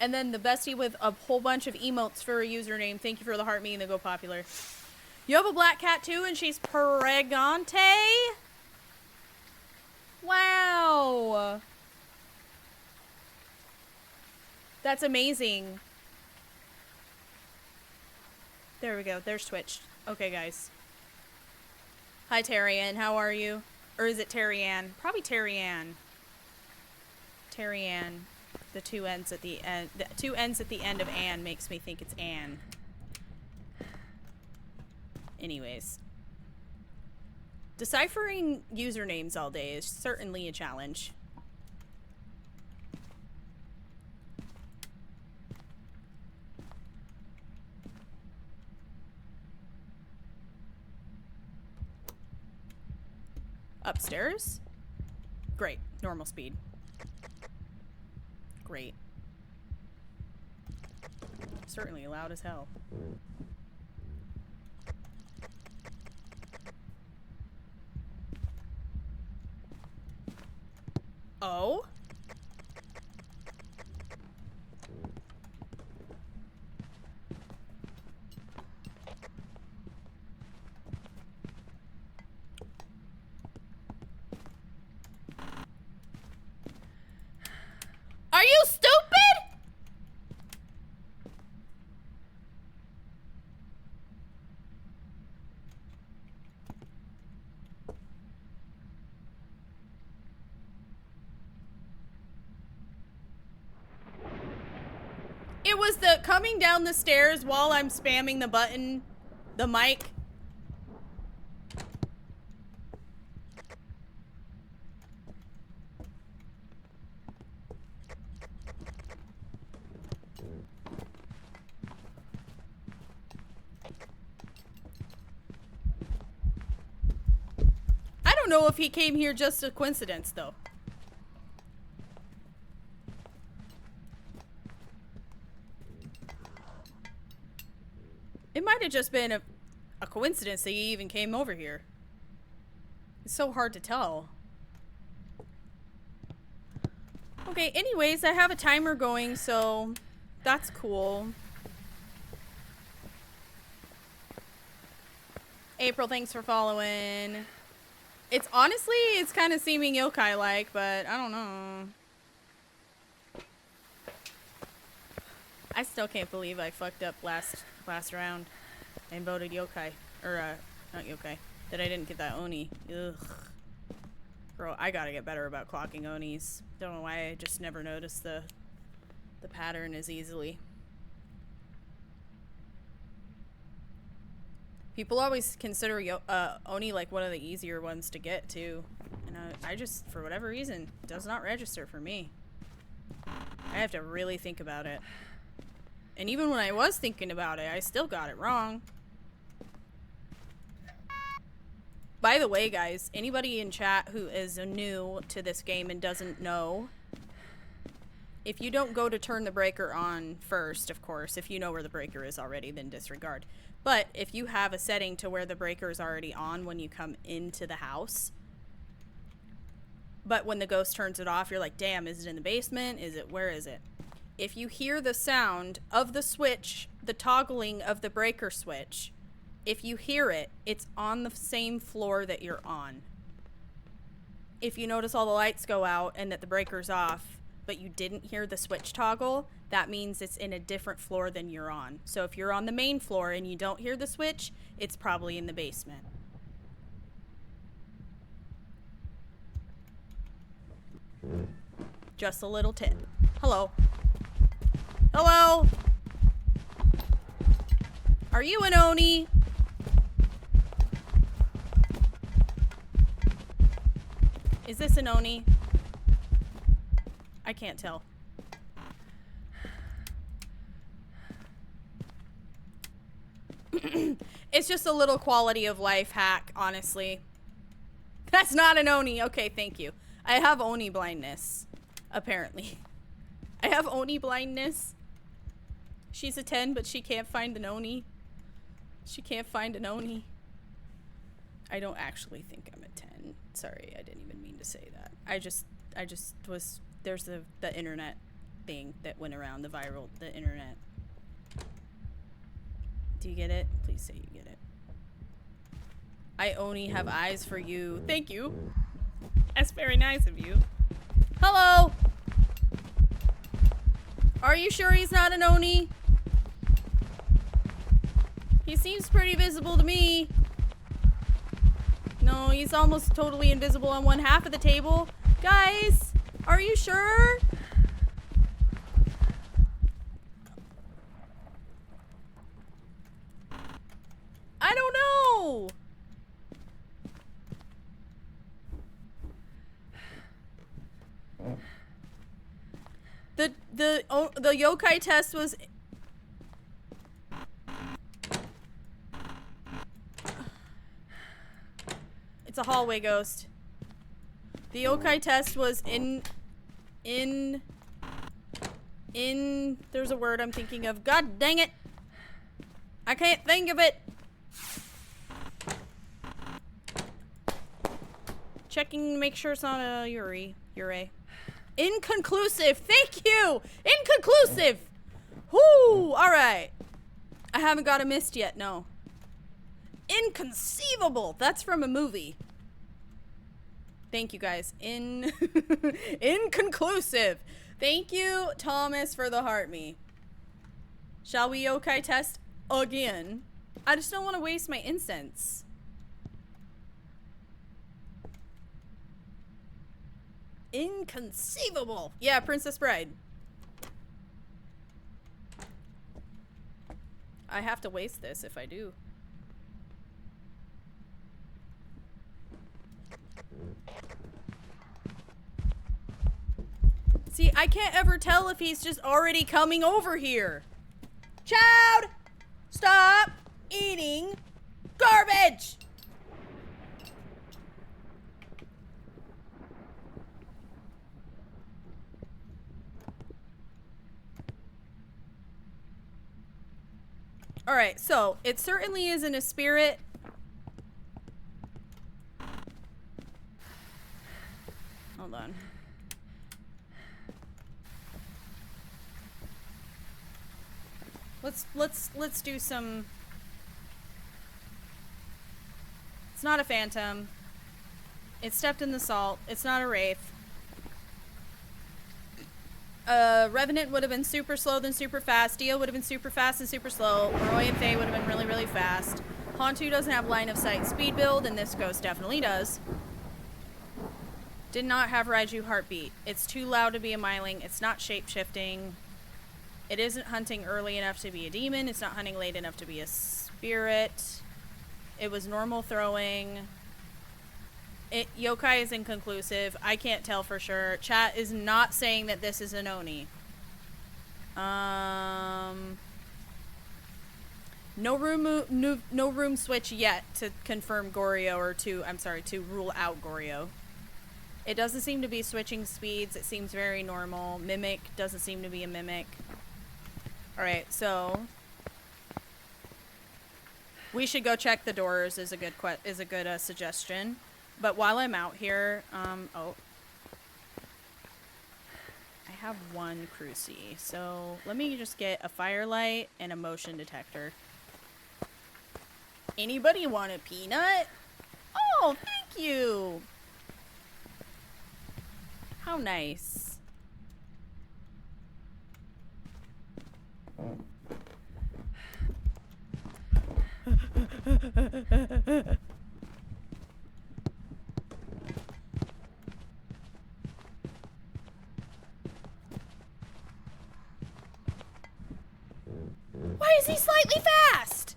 and then the bestie with a whole bunch of emotes for a username. Thank you for the heart me and the go popular. You have a black cat too, and she's pregante. Wow, that's amazing. There we go. There's Twitch. Okay, guys. Hi, Terry-Ann. How are you? Or is it Terry-Ann? Probably Terry-Ann. Terry-Ann. The two ends at the end. The two ends at the end of Ann makes me think it's Ann. Anyways. Deciphering usernames all day is certainly a challenge. Upstairs? Great. Normal speed. Great. Certainly loud as hell. Oh? Are you stupid? It was the coming down the stairs while I'm spamming the button, the mic. I don't know if he came here just a coincidence, though. It might have just been a coincidence that he even came over here. It's so hard to tell. Okay, anyways, I have a timer going, so that's cool. April, thanks for following. It's honestly, it's kind of seeming yokai-like, but I don't know. I still can't believe I fucked up last round and voted yokai. Or, not yokai. That I didn't get that oni. Ugh. Bro, I gotta get better about clocking onis. Don't know why I just never noticed the pattern as easily. People always consider oni like one of the easier ones to get too. And I just, for whatever reason, does not register for me. I have to really think about it. And even when I was thinking about it, I still got it wrong. By the way, guys, anybody in chat who is new to this game and doesn't know, if you don't go to turn the breaker on first, of course, if you know where the breaker is already, then disregard. But if you have a setting to where the breaker is already on when you come into the house, but when the ghost turns it off, you're like, damn, is it in the basement? Where is it? If you hear the sound of the switch, the toggling of the breaker switch, if you hear it, it's on the same floor that you're on. If you notice all the lights go out and that the breaker's off, but you didn't hear the switch toggle, that means it's in a different floor than you're on. So if you're on the main floor and you don't hear the switch, it's probably in the basement. Just a little tip. Hello. Hello? Are you an oni? Is this an oni? I can't tell. It's just a little quality of life hack, honestly. That's not an oni. Okay, thank you. I have oni blindness, apparently. I have oni blindness. She's a 10, but she can't find an oni. She can't find an oni. I don't actually think I'm a 10. Sorry, I didn't even mean to say that. I just was, there's the internet thing that went around, the internet. Do you get it? Please say you get it. I only have eyes for you. Thank you. That's very nice of you. Hello! Are you sure he's not an Oni? He seems pretty visible to me. No, he's almost totally invisible on one half of the table. Guys, are you sure? I don't know. The yokai test was it's a hallway ghost. The yokai test was in there's a word I'm thinking of. God dang it. I can't think of it. Checking to make sure it's not a Yuri. Inconclusive. Thank you. Inconclusive. Whoo. All right. I haven't got a mist yet. No. Inconceivable. That's from a movie. Thank you guys. Inconclusive. Thank you, Thomas, for the heart me. Shall we yokai test again? I just don't want to waste my incense. Inconceivable. Yeah, Princess Bride. I have to waste this if I do. See, I can't ever tell if he's just already coming over here. Child, stop eating garbage. All right, so it certainly isn't a spirit. Hold on. Let's do some. It's not a phantom. It stepped in the salt. It's not a wraith. Revenant would have been super slow then super fast. Dio would have been super fast and super slow. Roy and Faye would have been really, really fast. Hantu doesn't have line of sight speed build, and this ghost definitely does. Did not have Raiju heartbeat. It's too loud to be a myling. It's not shape-shifting. It isn't hunting early enough to be a demon. It's not hunting late enough to be a spirit. It was normal throwing. Yokai is inconclusive. I can't tell for sure. Chat is not saying that this is an Oni. No room switch yet to confirm Goryo or to rule out Goryo. It doesn't seem to be switching speeds. It seems very normal. Mimic doesn't seem to be a mimic. Alright, so we should go check the doors is a good suggestion. But while I'm out here, oh. I have one cruci, so let me just get a firelight and a motion detector. Anybody want a peanut? Oh, thank you! How nice. Why is he slightly fast?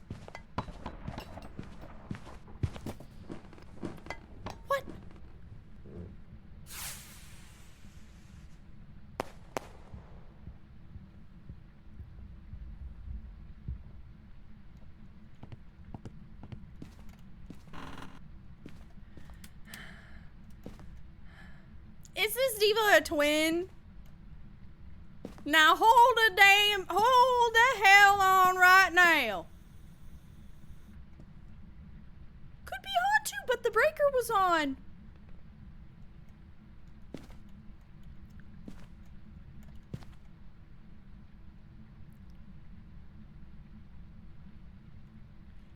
What? Is this diva a twin? Now hold the hell on right now. Could be want to, but the breaker was on.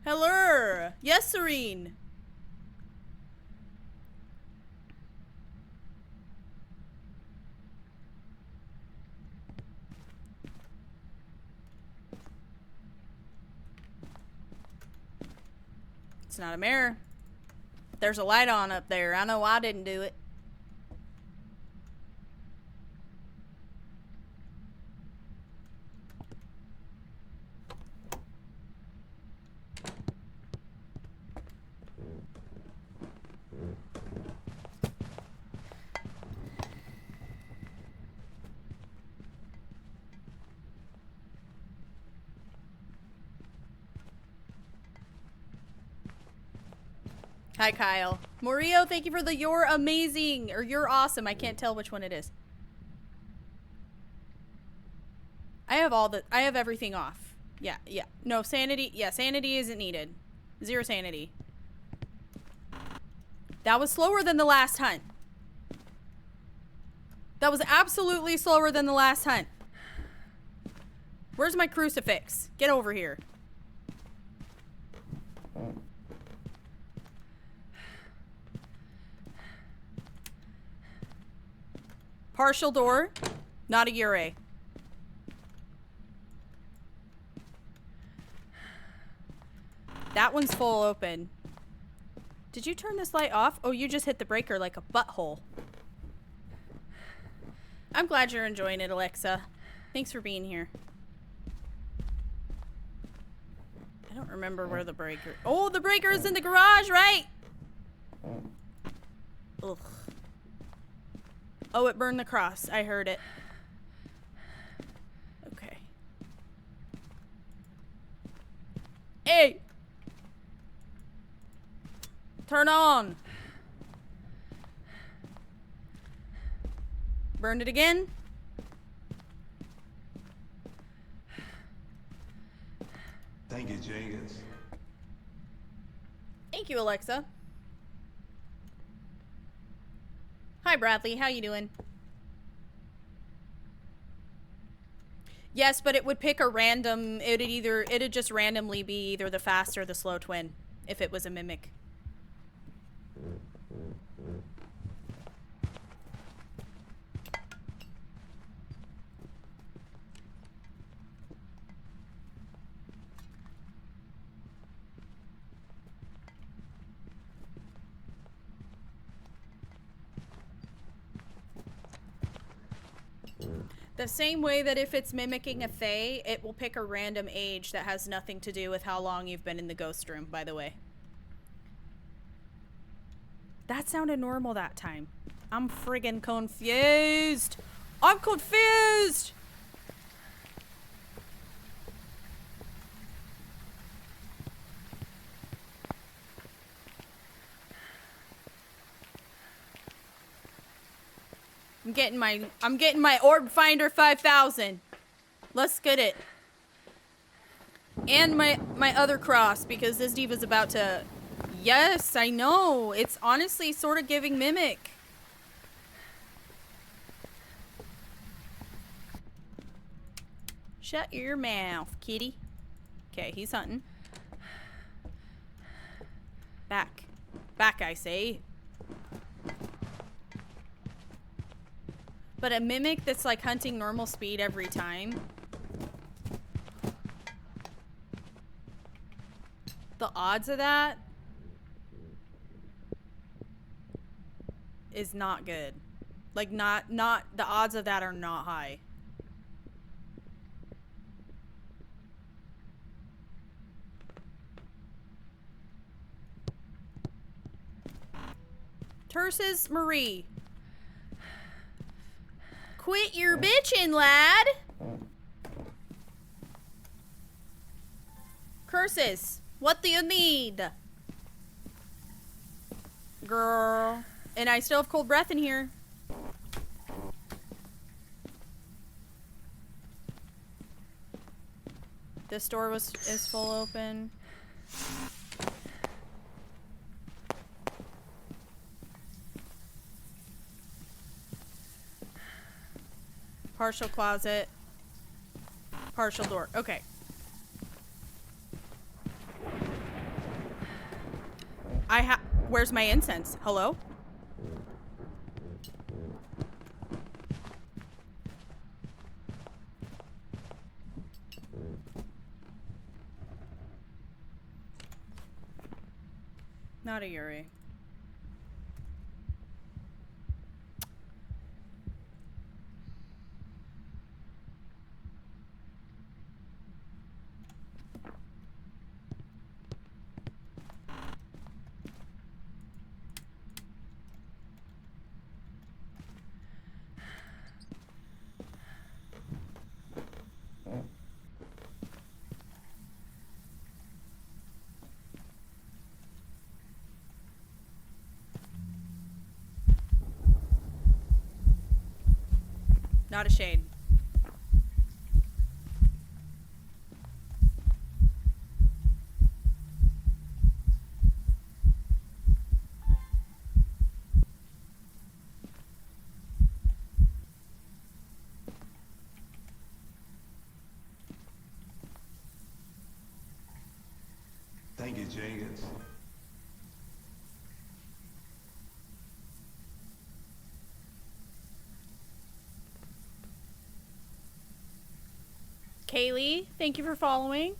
Hello. Yes, Serene. It's not a mirror. There's a light on up there. I know I didn't do it. Hi, Kyle. Morio, thank you for the you're amazing, or you're awesome. I can't tell which one it is. I have everything off. Yeah. No, sanity. Yeah, sanity isn't needed. 0 sanity. That was slower than the last hunt. That was absolutely slower than the last hunt. Where's my crucifix? Get over here. Partial door, not a Ure. That one's full open. Did you turn this light off? Oh, you just hit the breaker like a butthole. I'm glad you're enjoying it, Alexa. Thanks for being here. I don't remember where the breaker... Oh, the breaker is in the garage, right? Ugh. Oh, it burned the cross. I heard it. Okay. Hey! Turn on! Burned it again? Thank you, Jenkins. Thank you, Alexa. Hi, Bradley. How you doing? Yes, but it would pick a random... It'd just randomly be either the fast or the slow twin if it was a mimic. The same way that if it's mimicking a fae, it will pick a random age that has nothing to do with how long you've been in the ghost room, by the way. That sounded normal that time. I'm friggin' confused. I'm confused! I'm getting my Orb Finder 5000. Let's get it. And my other cross, because this diva's about to... Yes, I know. It's honestly sort of giving mimic. Shut your mouth, kitty. Okay, he's hunting. Back. Back, I say. But a mimic that's like hunting normal speed every time. The odds of that is not good. Like not the odds of that are not high. Terses Marie. Quit your bitching, lad. Curses. What do you need? Girl. And I still have cold breath in here. This door is full open. Partial closet. Partial door. Okay. Where's my incense? Hello? Not a Yuri. Not a shade. Thank you, Jenkins. Kaylee, thank you for following.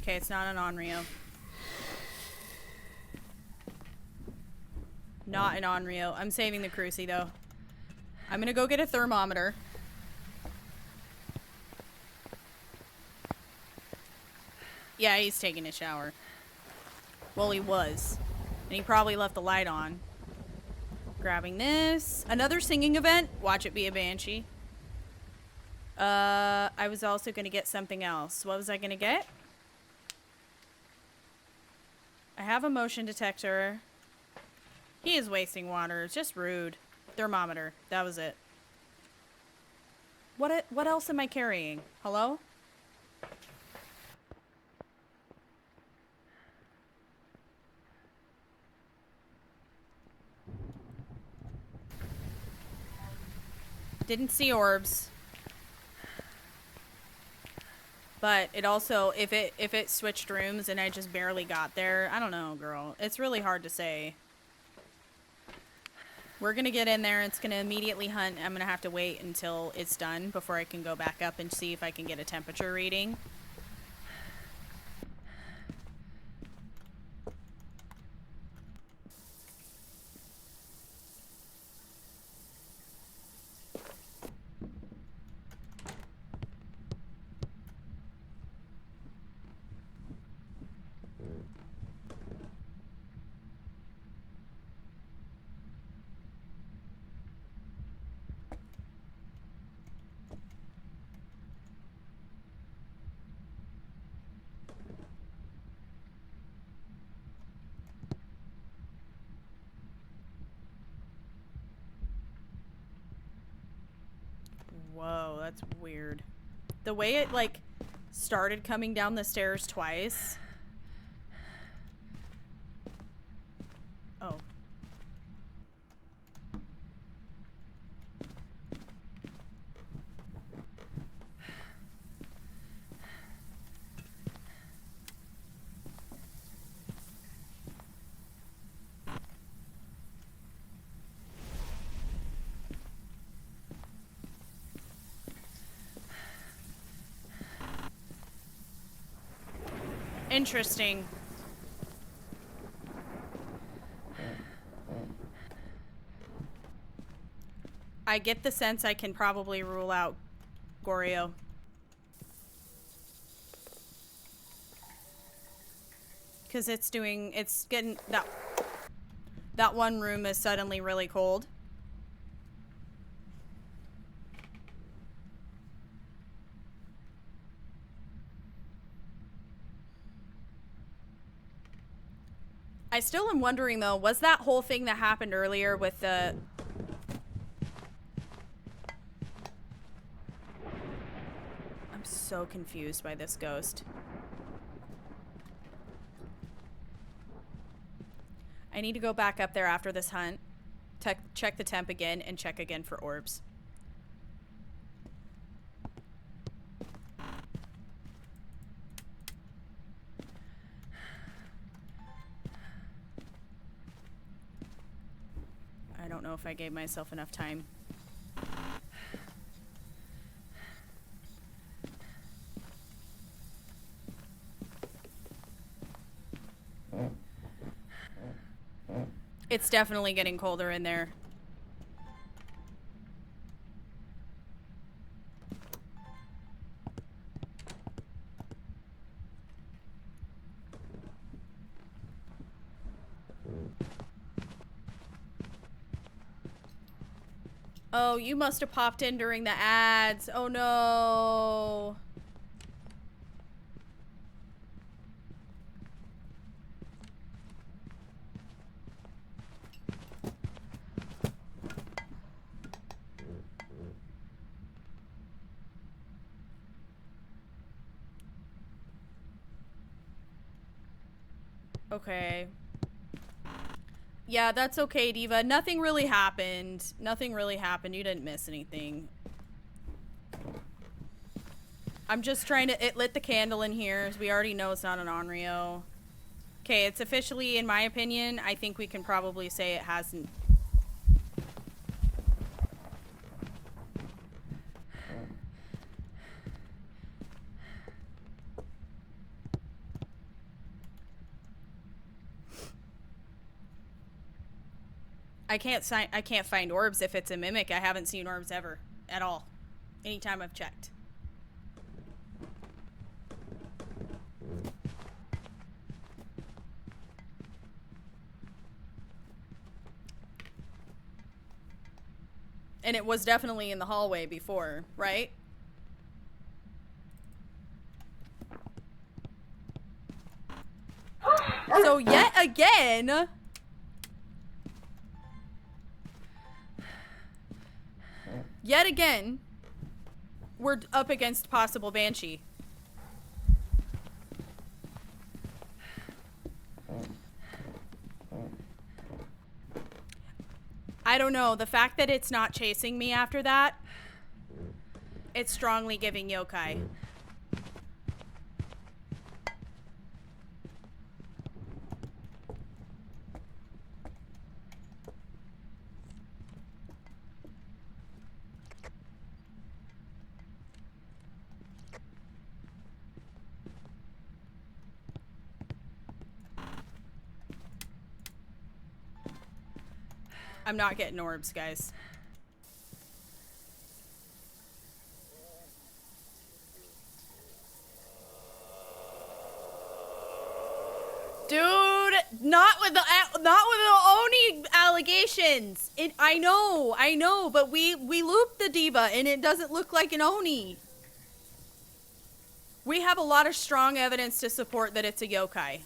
Okay, it's not an Onryo. Not an Onryo. I'm saving the Cruci though. I'm gonna go get a thermometer. Yeah, he's taking a shower. Well, he was. And he probably left the light on. Grabbing this. Another singing event. Watch it be a banshee. I was also gonna get something else. What was I gonna get? I have a motion detector. He is wasting water. It's just rude. Thermometer. That was it. What else am I carrying? Hello? Didn't see orbs. But it also, if it switched rooms and I just barely got there, I don't know, girl. It's really hard to say. We're gonna get in there. It's gonna immediately hunt. I'm gonna have to wait until it's done before I can go back up and see if I can get a temperature reading. Whoa, that's weird. The way it, like, started coming down the stairs twice. Oh. Interesting. I get the sense I can probably rule out Goryo. Because it's getting, that one room is suddenly really cold. I still am wondering though, was that whole thing that happened earlier with the... I'm so confused by this ghost. I need to go back up there after this hunt, check the temp again, and check again for orbs. I don't know if I gave myself enough time. It's definitely getting colder in there. Oh, you must have popped in during the ads. Oh no. Okay. Yeah, that's okay, Diva. Nothing really happened. Nothing really happened. You didn't miss anything. I'm just trying to... It lit the candle in here. We already know it's not an Onryo. Okay, it's officially, in my opinion, I think we can probably say it hasn't... I can't find orbs if it's a mimic. I haven't seen orbs ever. At all. Anytime I've checked. And it was definitely in the hallway before, right? So yet again... Yet again, we're up against possible Banshee. I don't know. The fact that it's not chasing me after that, it's strongly giving yokai. I'm not getting orbs, guys. Dude, not with the Oni allegations. I know, but we looped the Diva and it doesn't look like an Oni. We have a lot of strong evidence to support that it's a yokai.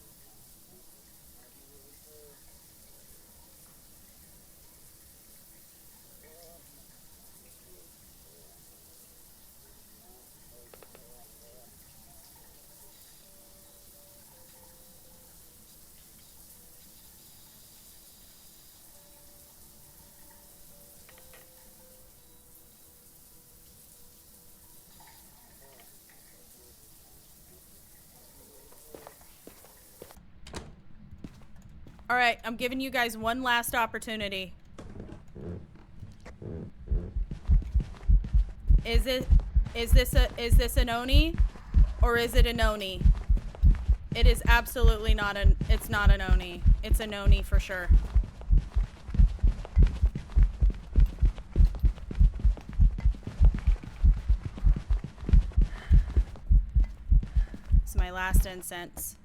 All right, I'm giving you guys one last opportunity. Is this an Oni or is it an Oni? It is absolutely not it's not an Oni. It's an Oni for sure. It's my last incense.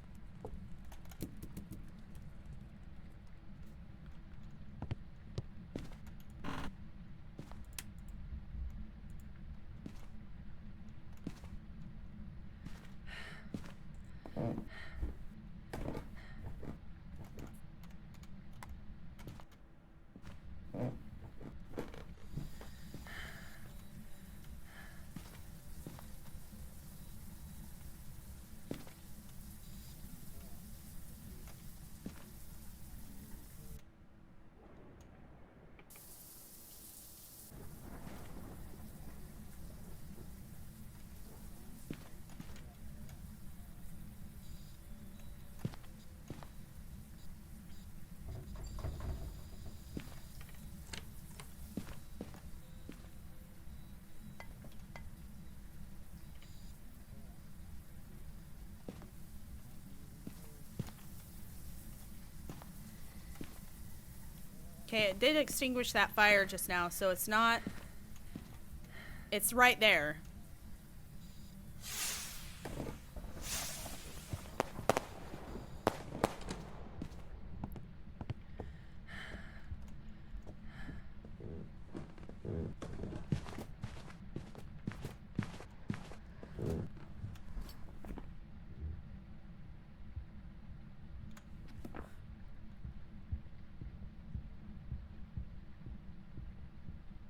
Okay, it did extinguish that fire just now, so it's not... It's right there.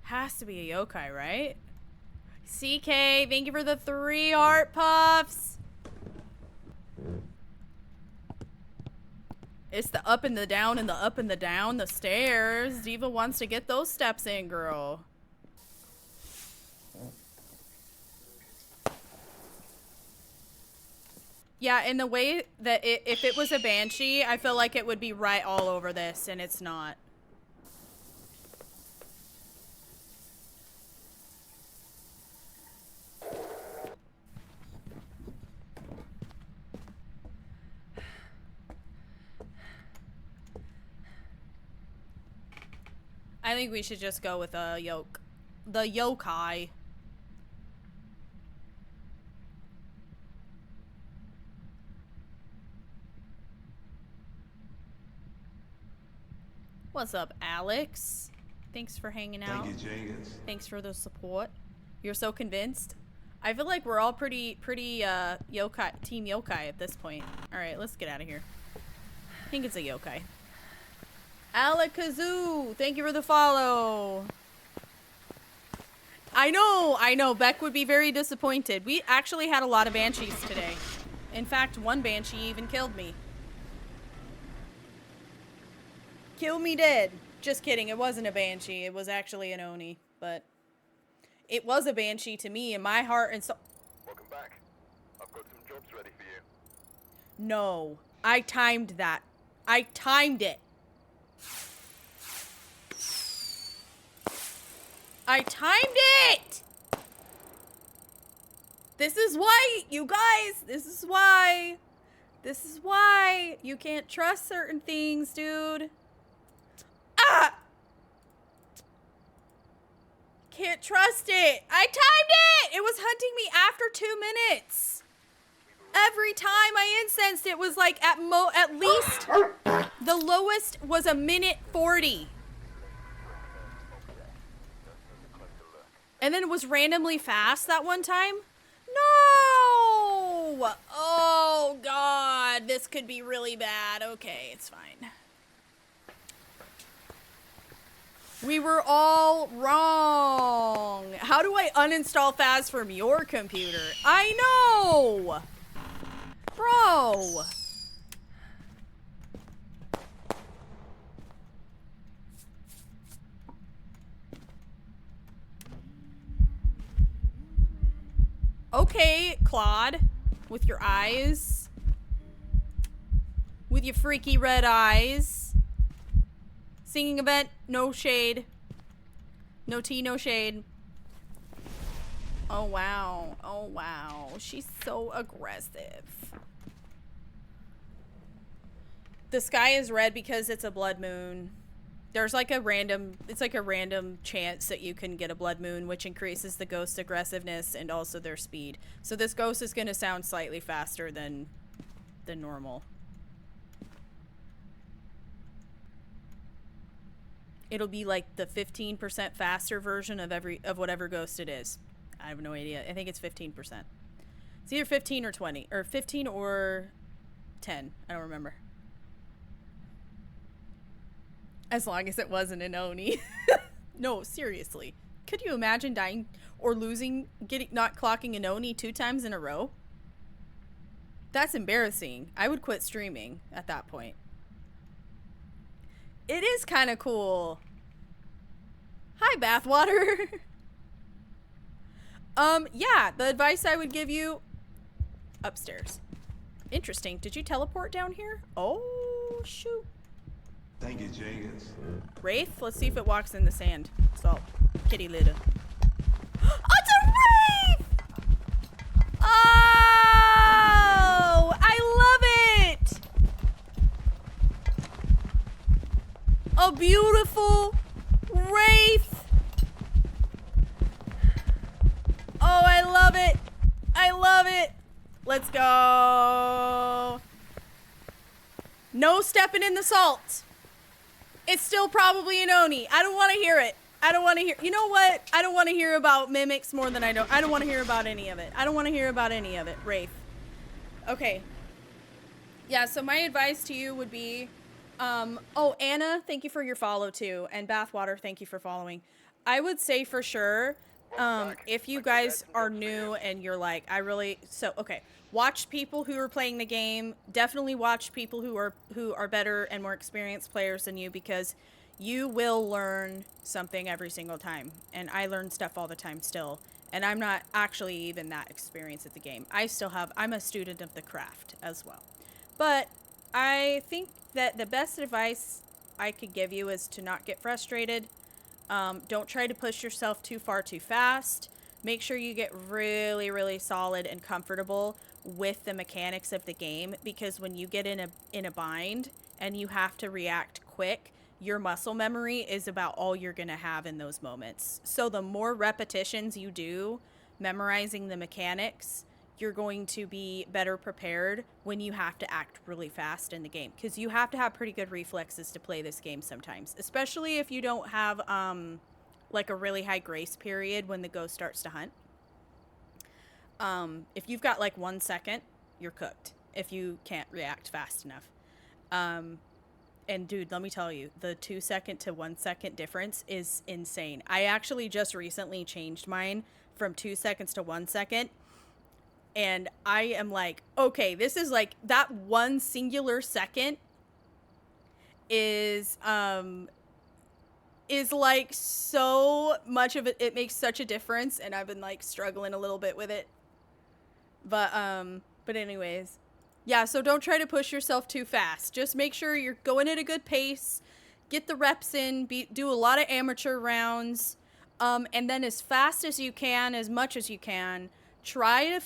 Has to be a yokai, right? CK, thank you for the 3 heart puffs. It's the up and the down and the up and the down, the stairs. Diva wants to get those steps in, girl. Yeah, in the way that if it was a banshee, I feel like it would be right all over this, and it's not. I think we should just go with a the yokai. What's up, Alex? Thanks for hanging out. Thank you, Jenkins. Thanks for the support. You're so convinced. I feel like we're all pretty yokai, team yokai at this point. All right, let's get out of here. I think it's a yokai. Alakazoo, thank you for the follow. I know, Beck would be very disappointed. We actually had a lot of banshees today. In fact, one banshee even killed me. Kill me dead. Just kidding, it wasn't a banshee. It was actually an oni, but it was a banshee to me in my heart and soul. Welcome back. I've got some jobs ready for you. No, I timed that. I timed it. I timed it! This is why, you guys, this is why you can't trust certain things, dude. Ah! Can't trust it. I timed it! It was hunting me after 2 minutes. Every time I incensed, it was like at least the lowest was 1:40. And then it was randomly fast that one time? No! Oh, God. This could be really bad. Okay, it's fine. We were all wrong. How do I uninstall Phas from your computer? I know! Bro! Okay, Claude, with your eyes. With your freaky red eyes. Singing event, no shade. No tea, no shade. Oh, wow. Oh, wow. She's so aggressive. The sky is red because it's a blood moon. There's like a random, it's like a random chance that you can get a blood moon, which increases the ghost's aggressiveness and also their speed. So this ghost is going to sound slightly faster than normal. It'll be like the 15% faster version of whatever ghost it is. I have no idea. I think it's 15%. It's either 15 or 20, or 15 or 10. I don't remember. As long as it wasn't an Oni. No, seriously. Could you imagine dying or losing, not clocking an Oni 2 times in a row? That's embarrassing. I would quit streaming at that point. It is kind of cool. Hi, Bathwater. Yeah, the advice I would give you, upstairs. Interesting. Did you teleport down here? Oh, shoot. Thank you, Jenkins. Wraith? Let's see if it walks in the sand. Salt. Kitty litter. Oh, it's a wraith! Oh! I love it! A beautiful Let's go. No stepping in the salt. It's still probably an Oni. I don't want to hear it. I don't want to hear. You know what? I don't want to hear about mimics more than I don't want to hear about any of it. I don't want to hear about any of it. Wraith. Okay. Yeah, so my advice to you would be, oh, Anna, thank you for your follow too. And Bathwater, thank you for following. I would say for sure, if you guys are new and you're like, okay, watch people who are playing the game. Definitely watch people who are better and more experienced players than you, because you will learn something every single time. And I learn stuff all the time still. And I'm not actually even that experienced at the game. I'm a student of the craft as well. But I think that the best advice I could give you is to not get frustrated. Don't try to push yourself too far too fast. Make sure you get really, really solid and comfortable with the mechanics of the game, because when you get in a bind and you have to react quick, your muscle memory is about all you're going to have in those moments. So the more repetitions you do memorizing the mechanics, you're going to be better prepared when you have to act really fast in the game, because you have to have pretty good reflexes to play this game sometimes, especially if you don't have like a really high grace period when the ghost starts to hunt. If you've got like 1 second, you're cooked if you can't react fast enough. And dude, let me tell you, the 2 second to 1 second difference is insane. I actually just recently changed mine from 2 seconds to 1 second. And I am like, okay, this is like, that one singular second is like so much of it. It makes such a difference. And I've been like struggling a little bit with it. But anyways, yeah, so don't try to push yourself too fast. Just make sure you're going at a good pace, get the reps in, do a lot of amateur rounds, and then as fast as you can, as much as you can, try to